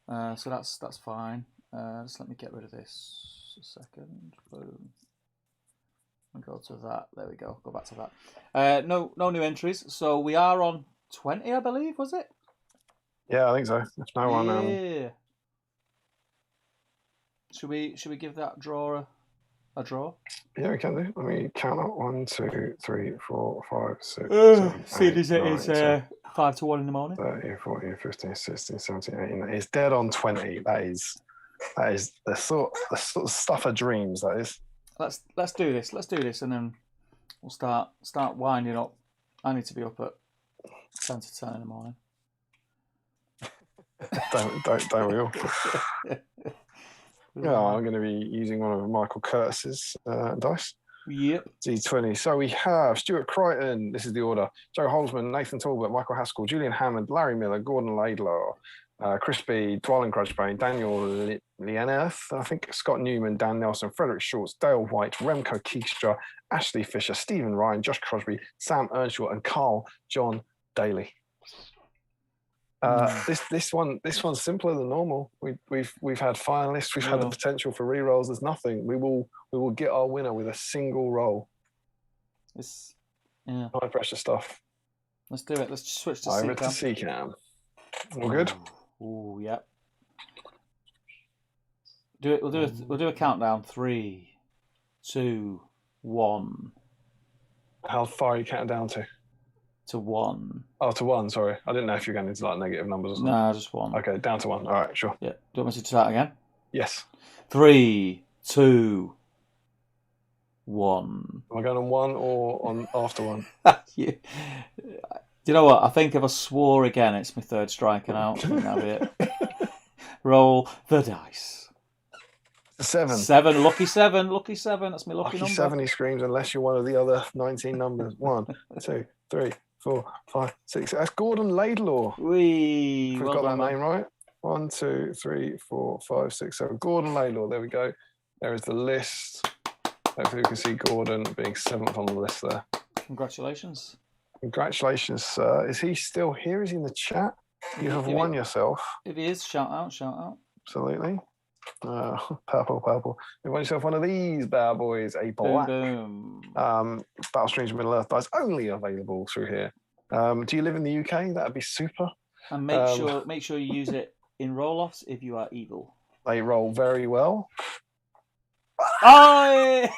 Speaker 1: So that's fine. Just let me get rid of this a second. Boom. And go to that. There we go. Go back to that. No new entries. So we are on 20, I believe. Was it?
Speaker 2: Yeah, I think so. If no one,
Speaker 1: Yeah. Should we give that draw a draw?
Speaker 2: yeah, we can do. Let me count up. 1, 2, 3, 4, 5, 6, 7,
Speaker 1: Seeing
Speaker 2: 8,
Speaker 1: as it
Speaker 2: 9,
Speaker 1: is
Speaker 2: 10,
Speaker 1: 5 to 1 in the morning.
Speaker 2: 13, 14, 15, 16, 17, 18. It's dead on 20. That is the sort of stuff of dreams. That is.
Speaker 1: Let's do this. Let's do this, and then we'll start winding up. I need to be up at 10 to 10 in the morning.
Speaker 2: don't we all? Yeah, I'm going to be using one of Michael Curtis's dice.
Speaker 1: Yep.
Speaker 2: D20. So we have Stuart Crichton. This is the order. Joe Holzman, Nathan Talbot, Michael Haskell, Julian Hammond, Larry Miller, Gordon Laidlaw, Chris B, Dwalin Grudgebane, Daniel Lieneth, I think Scott Newman, Dan Nelson, Frederick Schultz, Dale White, Remco Keekstra, Ashley Fisher, Stephen Ryan, Josh Crosby, Sam Earnshaw, and Carl John Daly. This one's simpler than normal. We've had finalists. We've had the potential for re-rolls. There's nothing. We will get our winner with a single roll.
Speaker 1: It's high
Speaker 2: pressure stuff.
Speaker 1: Let's do it. Let's switch to
Speaker 2: over to CCAM. All good?
Speaker 1: Oh, yep. Do it. We'll do a countdown. 3, 2, 1.
Speaker 2: How far are you counting down to?
Speaker 1: To 1.
Speaker 2: Oh, to 1. Sorry, I didn't know if you're going into like negative numbers or something.
Speaker 1: No, just 1.
Speaker 2: Okay, down to 1. All right, sure.
Speaker 1: Yeah. Do you want me to start again?
Speaker 2: Yes.
Speaker 1: 3, 2, 1.
Speaker 2: Am I going on 1 or on after 1?
Speaker 1: Yeah. Do you know what? I think if I swore again, it's my third striking out. I think that'll be it. Roll the dice.
Speaker 2: 7.
Speaker 1: 7. Lucky 7. Lucky 7. That's my lucky number.
Speaker 2: 7, he screams, unless you're one of the other 19 numbers. 1, 2, 3, 4, 5, 6. That's Gordon Laidlaw.
Speaker 1: We've
Speaker 2: got that name right. 1, 2, 3, 4, 5, 6, 7. Gordon Laidlaw. There we go. There is the list. Hopefully you can see Gordon being 7th on the list there.
Speaker 1: Congratulations.
Speaker 2: Congratulations, sir. Is he still here? Is he in the chat? You have won yourself.
Speaker 1: If he is, shout out, shout out.
Speaker 2: Absolutely. Purple. You won yourself one of these bad boys, a black.
Speaker 1: Boom.
Speaker 2: Battle Streams Middle Earth dice only available through here. Do you live in the UK? That'd be super.
Speaker 1: And make sure you use it in roll-offs if you are evil.
Speaker 2: They roll very well.
Speaker 1: Oh!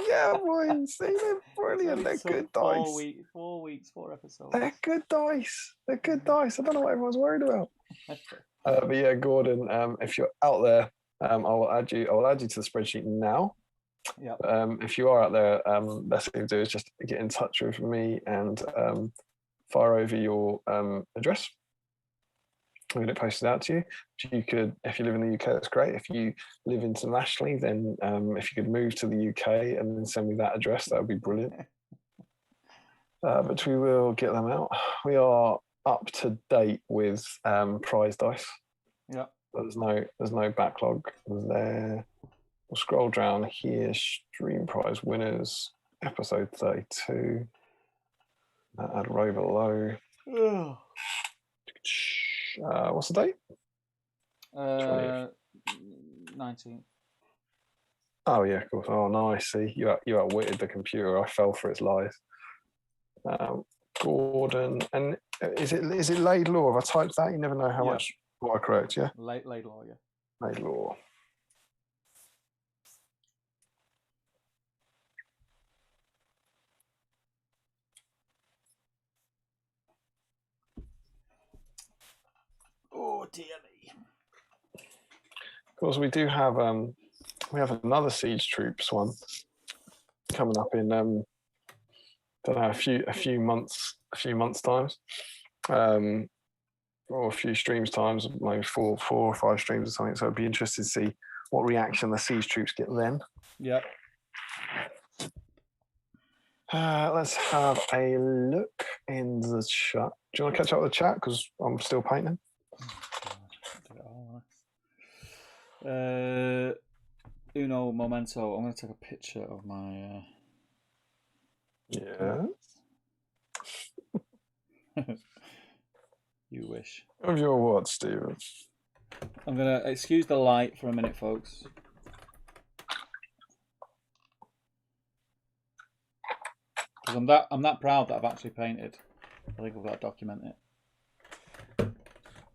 Speaker 2: Yeah, boys. See, they're brilliant. They're good dice.
Speaker 1: 4 weeks, 4 episodes.
Speaker 2: They're good dice. They're good dice. I don't know what everyone's worried about. But yeah, Gordon, if you're out there, I will add you to the spreadsheet now.
Speaker 1: Yeah.
Speaker 2: If you are out there, best thing to do is just get in touch with me and fire over your address. I'm going to post it out to you. You could, if you live in the UK, that's great. If you live internationally, then if you could move to the UK and then send me that address, that would be brilliant. But we will get them out. We are up to date with prize dice.
Speaker 1: Yeah.
Speaker 2: There's no backlog there. We'll scroll down here. Stream prize winners, episode 32. Add row below. What's the date?
Speaker 1: 19th.
Speaker 2: Oh yeah, of course. Oh nice. See, you outwitted the computer. I fell for its lies. Gordon, and is it Laidlaw? If I typed that, you never know how much. What I correct? Yeah.
Speaker 1: Laidlaw. Yeah.
Speaker 2: Laidlaw.
Speaker 1: Oh dear me.
Speaker 2: Of course, we do have another Siege Troops one coming up in don't know, a few months times, or a few streams times, maybe four or 5 streams or something. So it'd be interesting to see what reaction the Siege Troops get then.
Speaker 1: Yeah.
Speaker 2: Let's have a look in the chat. Do you want to catch up with the chat because I'm still painting?
Speaker 1: Uno momento. I'm going to take a picture of my.
Speaker 2: Yeah.
Speaker 1: You wish.
Speaker 2: Of your what, Stephen?
Speaker 1: I'm gonna excuse the light for a minute, folks. Because I'm that proud that I've actually painted. I think I've got to document it.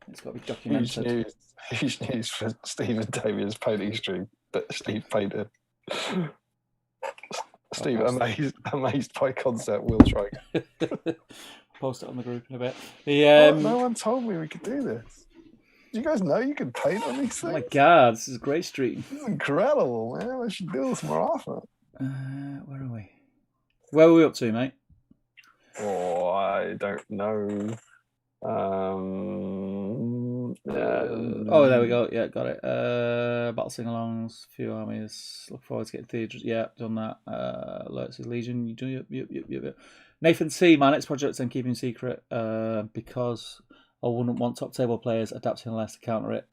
Speaker 1: It's got to be documented.
Speaker 2: Huge news for Steve and Damian's painting stream that Steve painted. Steve, amazed by concept, will try.
Speaker 1: Post it on the group in a bit.
Speaker 2: No one told me we could do this. Do you guys know you can paint on these things?
Speaker 1: Oh my god, this is a great stream.
Speaker 2: This is incredible, man. I should do this more often.
Speaker 1: Where are we? Where are we up to, mate?
Speaker 2: Oh, I don't know.
Speaker 1: Oh, there we go. Yeah, got it. Battle sing-alongs, few armies. Look forward to getting theatres. Yeah, done that. Alerts of Legion. You do. Yep. Nathan C. My next project I'm keeping secret because I wouldn't want top table players adapting unless to counter it.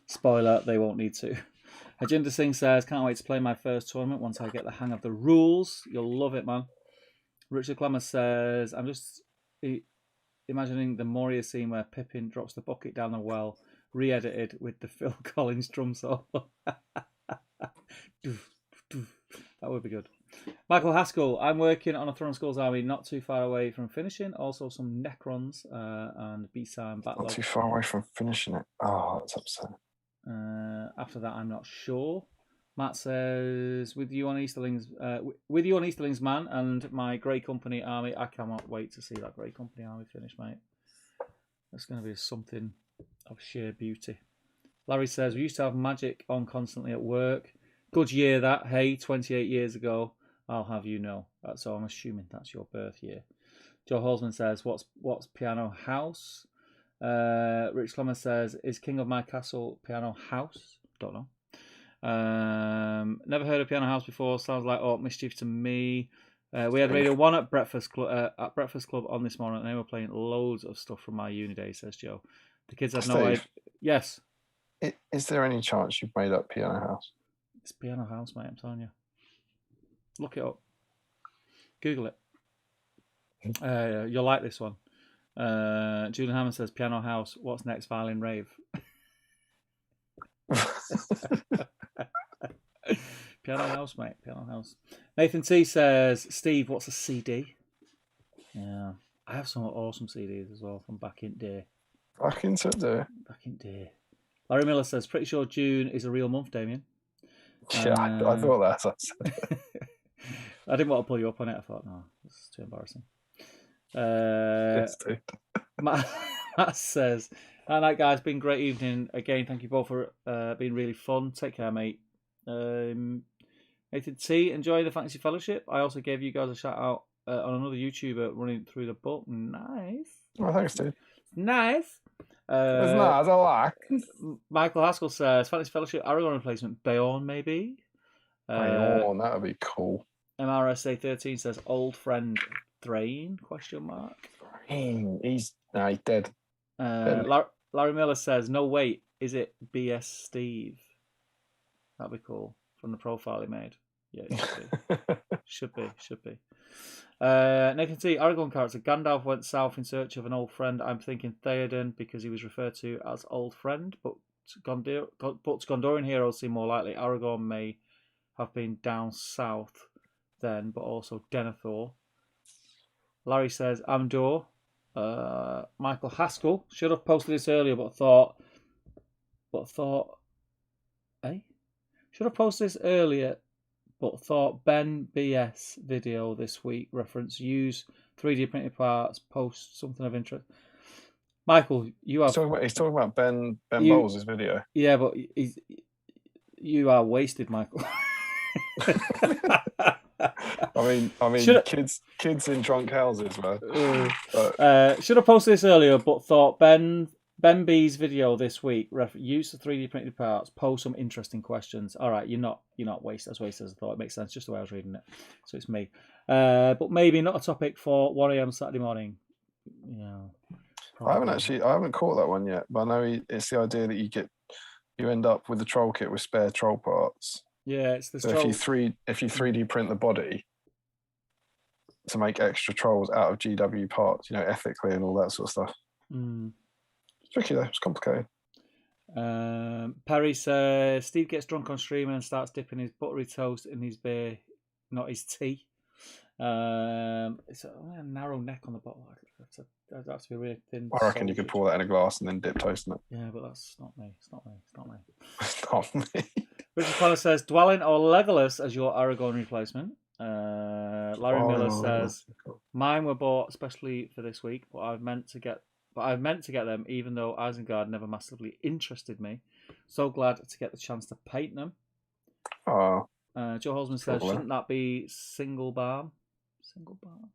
Speaker 1: Spoiler: they won't need to. Ajinder Singh says, "Can't wait to play my first tournament once I get the hang of the rules. You'll love it, man." Richard Clemmer says, "I'm just imagining the Moria scene where Pippin drops the bucket down the well, re-edited with the Phil Collins drum solo." That would be good. Michael Haskell, I'm working on a Throne Skulls army not too far away from finishing. Also some Necrons and B-Sign backlog.
Speaker 2: Not too far away from finishing it. Oh, that's upsetting.
Speaker 1: After that, I'm not sure. Matt says, with you on Easterlings, man, and my Grey Company army, I cannot wait to see that Grey Company army finish, mate. That's going to be something of sheer beauty. Larry says, we used to have magic on constantly at work. Good year that, hey, 28 years ago. I'll have you know. So I'm assuming that's your birth year. Joe Holzman says, what's Piano House? Rich Clemmer says, is King of My Castle Piano House? Don't know. Never heard of Piano House before. Sounds like mischief to me. We had Radio 1 at Breakfast Club on this morning, and they were playing loads of stuff from my uni days, says Joe. The kids had no idea. Yes.
Speaker 2: Is there any chance you've made up Piano House?
Speaker 1: It's Piano House, mate, I'm telling you. Look it up. Google it. You'll like this one. Julian Hammond says, Piano House, what's next? Violin Rave. Piano House, mate. Piano House. Nathan T says, Steve, what's a CD? Yeah. I have some awesome CDs as well from back in day.
Speaker 2: Back in day.
Speaker 1: Larry Miller says, pretty sure June is a real month, Damien.
Speaker 2: Yeah, I thought that.
Speaker 1: I didn't want to pull you up on it. I thought, no, it's too embarrassing. Matt says, "Hi, night, guys. Been a great evening again. Thank you both for being really fun. Take care, mate." Nathan T, enjoy the Fantasy Fellowship. I also gave you guys a shout out on another YouTuber running through the book. Nice.
Speaker 2: Oh, thanks, dude.
Speaker 1: Nice.
Speaker 2: It's nice. I like.
Speaker 1: Michael Haskell says, Fantasy Fellowship Aragorn replacement. Bayonne, maybe.
Speaker 2: Bayonne, that would be cool.
Speaker 1: MRSA 13 says, old friend Thrain? ?
Speaker 2: He's dead.
Speaker 1: Larry Miller says, no, wait, is it BS Steve? That'd be cool. From the profile he made. Yeah, it should be. should be. Nathan T, Aragorn character. Gandalf went south in search of an old friend. I'm thinking Theoden because he was referred to as old friend, but Gondorian heroes seem more likely. Aragorn may have been down south then, but also Denethor. Larry says, Amdor. Michael Haskell. Should have posted this earlier, but thought, should have posted this earlier, but thought Ben BS video this week reference use 3D printed parts, post something of interest. Michael, you have.
Speaker 2: He's talking about Ben Bowles' video.
Speaker 1: Yeah, but you are wasted, Michael.
Speaker 2: I mean, kids in drunk houses, man.
Speaker 1: Should have posted this earlier, but thought Ben B's video this week use the 3D printed parts, pose some interesting questions. All right, you're not wasted as I thought. It makes sense just the way I was reading it. So it's me, but maybe not a topic for 1 a.m. Saturday morning. Yeah,
Speaker 2: I haven't caught that one yet, but I know it's the idea that you end up with the troll kit with spare troll parts.
Speaker 1: Yeah, it's this.
Speaker 2: So if you 3D print the body to make extra trolls out of GW parts, ethically and all that sort of stuff. tricky though. It's complicated.
Speaker 1: Perry says Steve gets drunk on stream and starts dipping his buttery toast in his beer, not his tea. It's a narrow neck on the bottle. That's be really thin.
Speaker 2: I reckon you could pour that in a glass and then dip toast in it.
Speaker 1: Yeah, but that's not me. It's not me. It's not me.
Speaker 2: It's not me.
Speaker 1: Richard Fowler says Dwellin or Legolas as your Aragorn replacement. Larry Miller says mine were bought especially for this week, but I've meant to get them even though Isengard never massively interested me. So glad to get the chance to paint them.
Speaker 2: Oh.
Speaker 1: Joe Holzman says, shouldn't that be single barm? Single barm.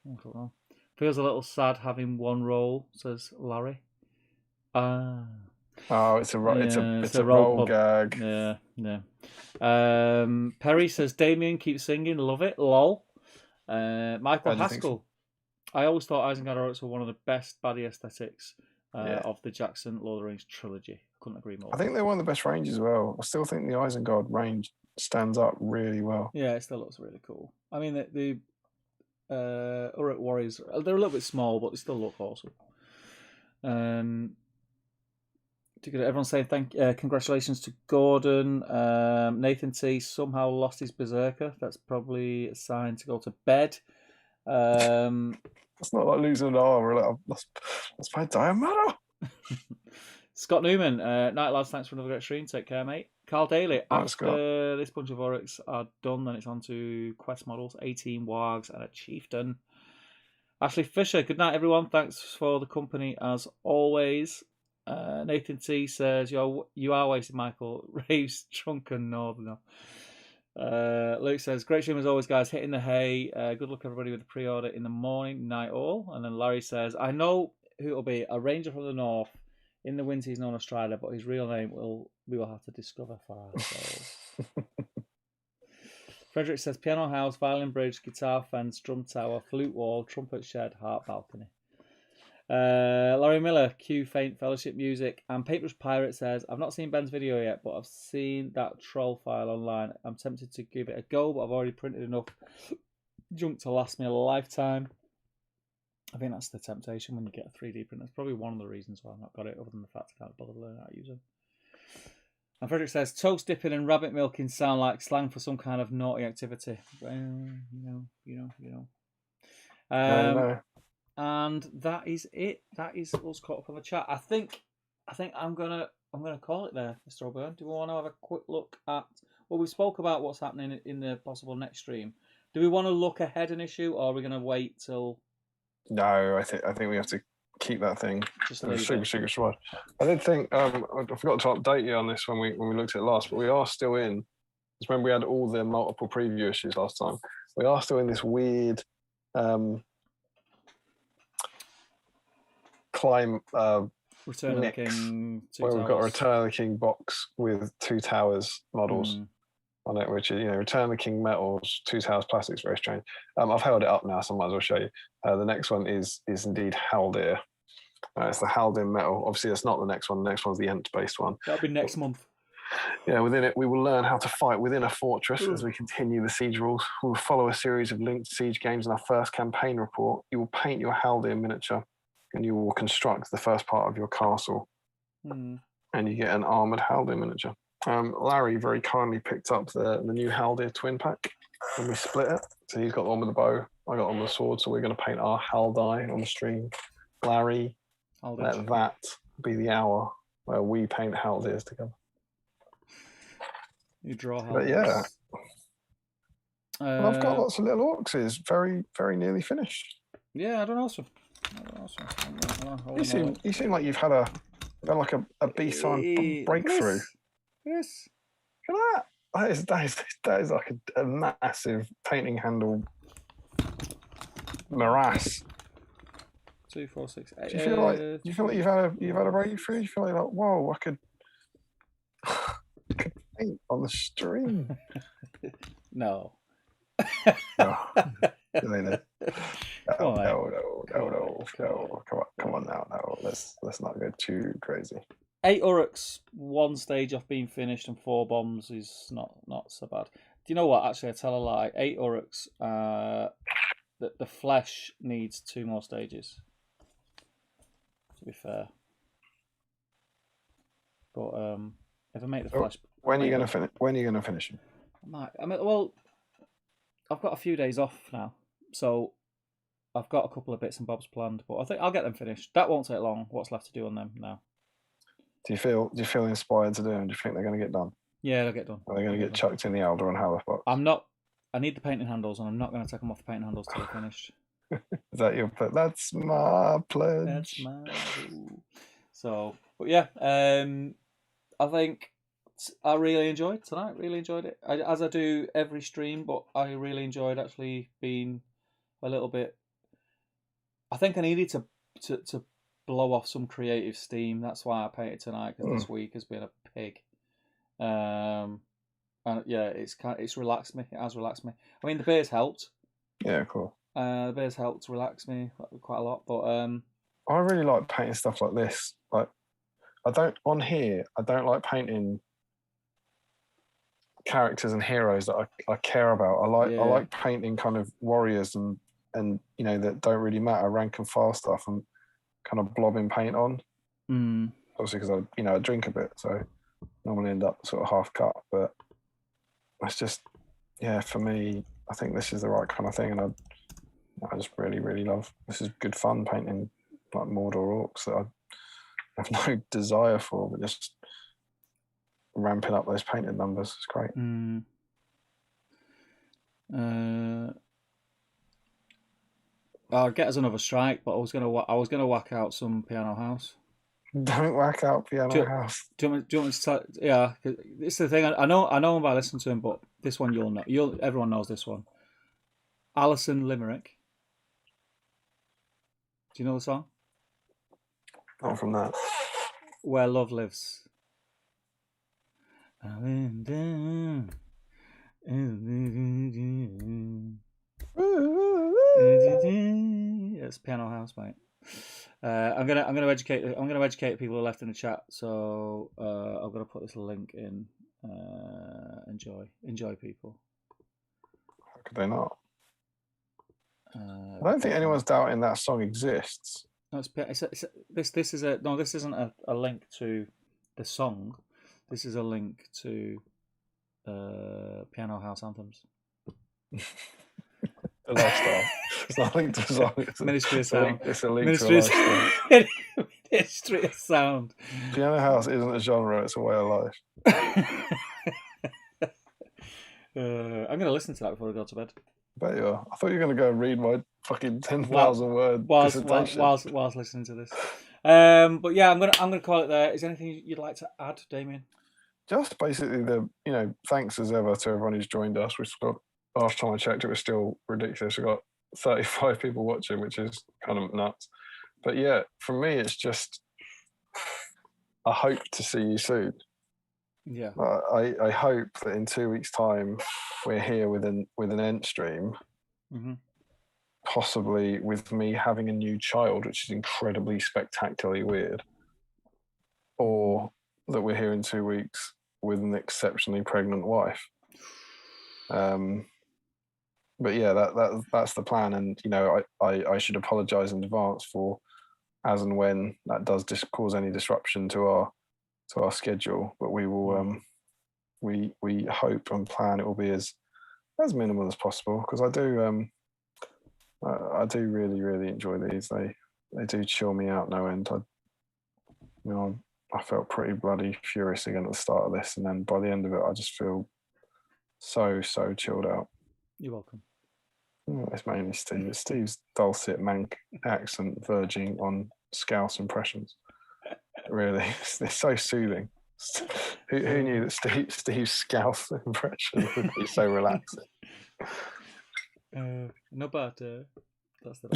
Speaker 1: I don't know. Feels a little sad having one roll, says Larry.
Speaker 2: Oh, it's a roll gag.
Speaker 1: Yeah. Perry says Damian keeps singing, love it, lol. Michael Haskell. I always thought Isengard Uruks were one of the best baddie aesthetics of the Jackson Lord of the Rings trilogy. Couldn't agree more.
Speaker 2: I think they're one of the best ranges as well. I still think the Isengard range stands up really well.
Speaker 1: Yeah, it still looks really cool. I mean, the Uruk Warriors, they're a little bit small, but they still look awesome. Everyone's saying congratulations to Gordon. Nathan T somehow lost his berserker. That's probably a sign to go to bed.
Speaker 2: It's not like losing an arm. We're like, that's my diameter.
Speaker 1: Scott Newman, night lads, thanks for another great stream. Take care, mate. Carl Daly, after this bunch of Oryx are done, then it's on to quest models, 18 wargs and a chieftain. Ashley Fisher, good night, everyone. Thanks for the company as always. Nathan T says, you are wasted, Michael. Raves drunken northerner. Luke says, great stream as always, guys. Hitting the hay. Good luck, everybody, with the pre-order in the morning. Night all. And then Larry says, I know who it'll be. A ranger from the north. In the winter, he's known as Strider, but his real name we will have to discover for ourselves. Frederick says, piano house, violin bridge, guitar fence, drum tower, flute wall, trumpet shed, harp balcony. Laurie Miller, cue faint fellowship music, and Paintbrush Pirate says, I've not seen Ben's video yet, but I've seen that troll file online. I'm tempted to give it a go, but I've already printed enough junk to last me a lifetime. I think that's the temptation when you get a 3D printer. That's probably one of the reasons why I've not got it, other than the fact I can't bother to learn how to use it. And Frederick says, toast dipping and rabbit milking sound like slang for some kind of naughty activity. You know. And that is it. That is us caught up on the chat. I think I'm gonna call it there, Mr. O'Byrne. Do we want to have a quick look at? Well, we spoke about what's happening in the possible next stream. Do we want to look ahead an issue, or are we going to wait till?
Speaker 2: No, I think we have to keep that thing.
Speaker 1: Just
Speaker 2: super smart. I did think I forgot to update you on this when we looked at it last, but we are still in. It's when we had all the multiple preview issues last time. We are still in this weird climb
Speaker 1: Return of the King.
Speaker 2: Where we've got a Return of the King box with Two Towers models on it, which is, Return of the King metals, Two Towers plastics, very strange. I've held it up now, so I might as well show you. The next one is indeed Haldir. It's the Haldir metal. Obviously, that's not the next one. The next one's the Ent-based one.
Speaker 1: That'll be next month.
Speaker 2: Yeah, within it, we will learn how to fight within a fortress as we continue the siege rules. We will follow a series of linked siege games in our first campaign report. You will paint your Haldir miniature, and you will construct the first part of your castle. And you get an armoured Haldir miniature. Larry very kindly picked up the new Haldir twin pack, and we split it. So he's got the one with the bow, I got on the sword, so we're going to paint our Haldai on the stream. Larry, let that be the hour where we paint Haldirs together.
Speaker 1: You draw Haldirs.
Speaker 2: But yeah. I've got lots of little orcs. Very, very nearly finished.
Speaker 1: Yeah, I don't know.
Speaker 2: You seem like you've had a B-side breakthrough.
Speaker 1: Yes.
Speaker 2: Look at that. That is like a massive painting handle morass.
Speaker 1: 2, 4, 6, 8.
Speaker 2: Do you feel like you've had a breakthrough? You feel like whoa, I could paint on the stream.
Speaker 1: No.
Speaker 2: No. No. Come on now. No, let's not go too crazy.
Speaker 1: 8 Uruks, 1 stage off being finished, and 4 bombs is not so bad. Do you know what? Actually, I tell a lie. 8 Uruks, the flesh needs 2 more stages. be fair. But if I make the
Speaker 2: So
Speaker 1: flash,
Speaker 2: when are you going to finish? When are you going to finish them?
Speaker 1: I mean, well, I've got a few days off now, so I've got a couple of bits and bobs planned. But I think I'll get them finished. That won't take long. What's left to do on them now?
Speaker 2: Do you feel inspired to do them? Do you think they're going to get done?
Speaker 1: Yeah, they'll get done.
Speaker 2: Are they going to get chucked in the Elder and Halif box?
Speaker 1: I'm not. I need the painting handles, and I'm not going to take them off the painting handles till they're finished.
Speaker 2: Is that your pledge? That's my pledge.
Speaker 1: That's my rule. So, but yeah, I think I really enjoyed tonight. Really enjoyed it, as I do every stream. But I really enjoyed actually being a little bit. I think I needed to blow off some creative steam. That's why I painted tonight, because this week has been a pig. And yeah, it's relaxed me. It has relaxed me. I mean, the beers helped.
Speaker 2: Yeah, cool.
Speaker 1: The beers helped relax me quite a lot. But
Speaker 2: I really like painting stuff like this. Like, I don't like painting characters and heroes that I care about. I like painting kind of warriors and you know, that don't really matter, rank and file stuff, and kind of blobbing paint on. Obviously, because I drink a bit, so normally end up sort of half cut. But that's just, yeah, for me, I think this is the right kind of thing, and I just really, really love. This is good fun painting like Mordor orcs that I have no desire for, but just ramping up those painted numbers is great.
Speaker 1: I'll get us another strike, but I was gonna whack out some Piano House.
Speaker 2: Don't whack out Piano House.
Speaker 1: Do you want me to tell? Yeah, it's the thing. I know him by listening to him, but this one you'll know. Everyone knows this one. Alison Limerick. Do you know the song?
Speaker 2: Not from that.
Speaker 1: Where Love Lives. It's Piano House, mate. I'm gonna educate people who are left in the chat. So I'm gonna put this link in. Enjoy, people.
Speaker 2: How could they not? I don't think anyone's doubting that song exists.
Speaker 1: No, this isn't a link to the song. This is a link to Piano House anthems.
Speaker 2: A lifestyle. It's not linked to a song. It's
Speaker 1: Ministry of Sound.
Speaker 2: It's a link to a lifestyle.
Speaker 1: Ministry of Sound.
Speaker 2: Piano House isn't a genre, it's a way of life.
Speaker 1: I'm going to listen to that before I go to bed.
Speaker 2: I bet you are. I thought you were going to go and read my fucking 10,000 word dissertation.
Speaker 1: Whilst listening to this. But yeah, I'm gonna call it there. Is there anything you'd like to add, Damien?
Speaker 2: Just basically thanks as ever to everyone who's joined us. We've got, last time I checked, it was still ridiculous. We've got 35 people watching, which is kind of nuts. But yeah, for me, it's just, I hope to see you soon.
Speaker 1: Yeah.
Speaker 2: I hope that in 2 weeks' time we're here with an end stream, possibly with me having a new child, which is incredibly spectacularly weird, or that we're here in 2 weeks with an exceptionally pregnant wife. But yeah, that's the plan, and I should apologise in advance for as and when that does cause any disruption to our schedule. But we will we hope and plan it will be as minimal as possible, because I do really, really enjoy these. They do chill me out no end. I felt pretty bloody furious again at the start of this, and then by the end of it, I just feel so chilled out.
Speaker 1: You're welcome.
Speaker 2: It's mainly Steve. It's Steve's dulcet Manc accent verging on Scouse impressions. Really, it's so soothing. Who knew that Steve's Scouse impression would be so relaxing?
Speaker 1: No butter. That's the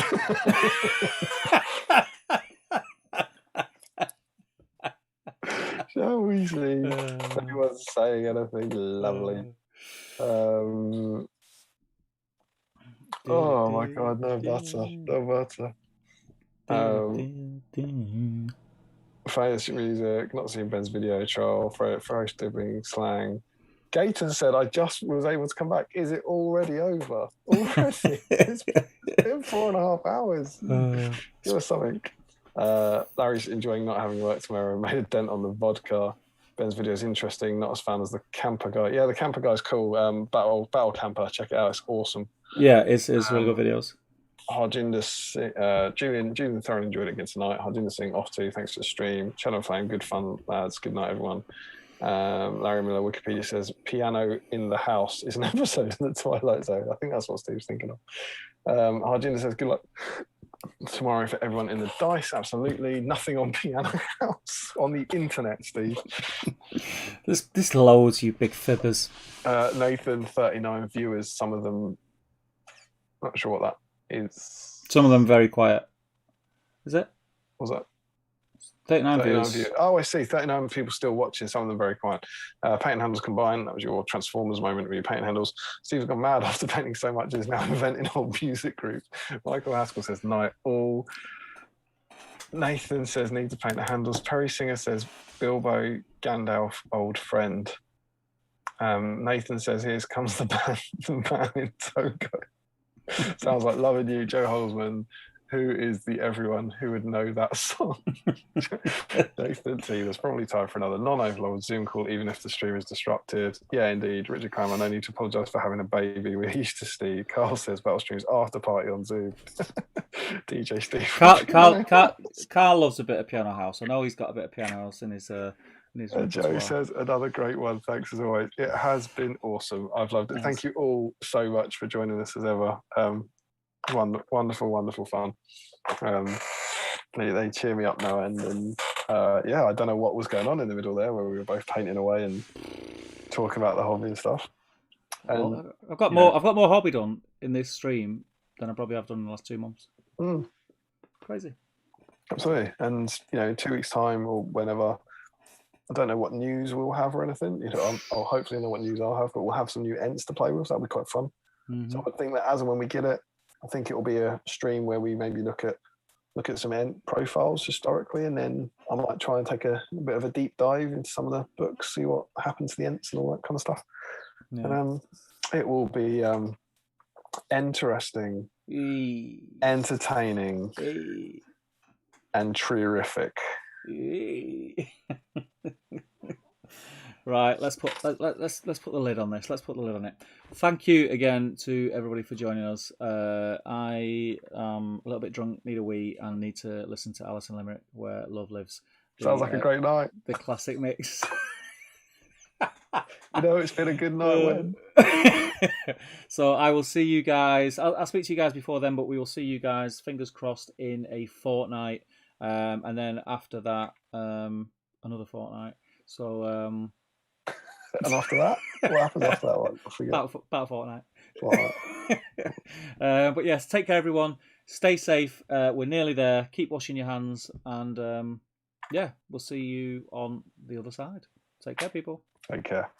Speaker 2: Shall we see if anyone's saying anything lovely? Oh my god, no butter. Fantasy music, not seen Ben's video troll, Fro stibbing, slang. Gaten said, I just was able to come back. Is it already over? Already? It's been 4.5 hours. Give us something. Larry's enjoying not having work tomorrow. Made a dent on the vodka. Ben's video is interesting. Not as fan as the camper guy. Yeah, the camper guy's cool. Battle camper. Check it out. It's awesome.
Speaker 1: Yeah, it's really good videos.
Speaker 2: Harjinder, Julian thoroughly enjoyed it again tonight. Harjinder Singh off to. Thanks for the stream. Channel Flame, good fun, lads. Good night, everyone. Larry Miller, Wikipedia says Piano in the House is an episode of the Twilight Zone. I think that's what Steve's thinking of. Harjinder says good luck tomorrow for everyone in the dice. Absolutely nothing on Piano House on the internet, Steve.
Speaker 1: There's loads, you big fibbers.
Speaker 2: Nathan, 39 viewers. Some of them, not sure what that is.
Speaker 1: Some of them very quiet. Is it?
Speaker 2: What was that?
Speaker 1: 39 viewers.
Speaker 2: Oh, I see. 39 people still watching. Some of them very quiet. Paint handles combined. That was your Transformers moment with your paint handles. Steve's gone mad after painting so much. Is now inventing a whole music group. Michael Haskell says night all. Nathan says need to paint the handles. Perry Singer says Bilbo Gandalf old friend. Nathan says here comes the man in Togo. Sounds like Loving You. Joe Holzman. Who is the everyone who would know that song? Nathan T. There's probably time for another non-overload Zoom call, even if the stream is disrupted. Yeah, indeed. Richard Cramer, no need to apologise for having a baby. We're used to Steve. Carl says Battle Streams after party on Zoom. DJ Steve.
Speaker 1: Carl loves a bit of Piano House. I know he's got a bit of Piano House in his
Speaker 2: Joe says another great one. Thanks as always. It has been awesome. I've loved it. Yes. Thank you all so much for joining us as ever. Wonderful fun. They cheer me up now, and yeah, I don't know what was going on in the middle there, where we were both painting away and talking about the hobby and stuff. And
Speaker 1: well, I've got more hobby done in this stream than I probably have done in the last 2 months. Crazy.
Speaker 2: Absolutely. And in 2 weeks' time or whenever, I don't know what news we'll have or anything. I'll hopefully know what news I'll have, but we'll have some new ents to play with. So that'll be quite fun. So I think that as and when we get it, I think it will be a stream where we maybe look at some ent profiles historically, and then I might try and take a bit of a deep dive into some of the books, see what happened to the ents and all that kind of stuff. Yeah. And it will be interesting, entertaining, and terrific.
Speaker 1: Right, let's put the lid on this. Let's put the lid on it. Thank you again to everybody for joining us. I am a little bit drunk, need a wee, and need to listen to Alice in Limerick, Where Love Lives.
Speaker 2: Sounds like a great night.
Speaker 1: The classic mix.
Speaker 2: It's been a good night when.
Speaker 1: So I will see you guys. I'll speak to you guys before then, but we will see you guys, fingers crossed, in a fortnight, and then after that, another fortnight. So.
Speaker 2: And after that, what happens after that one? I forget.
Speaker 1: About a fortnight. But yes, take care, everyone. Stay safe. We're nearly there. Keep washing your hands, and yeah, we'll see you on the other side. Take care, people.
Speaker 2: Take care.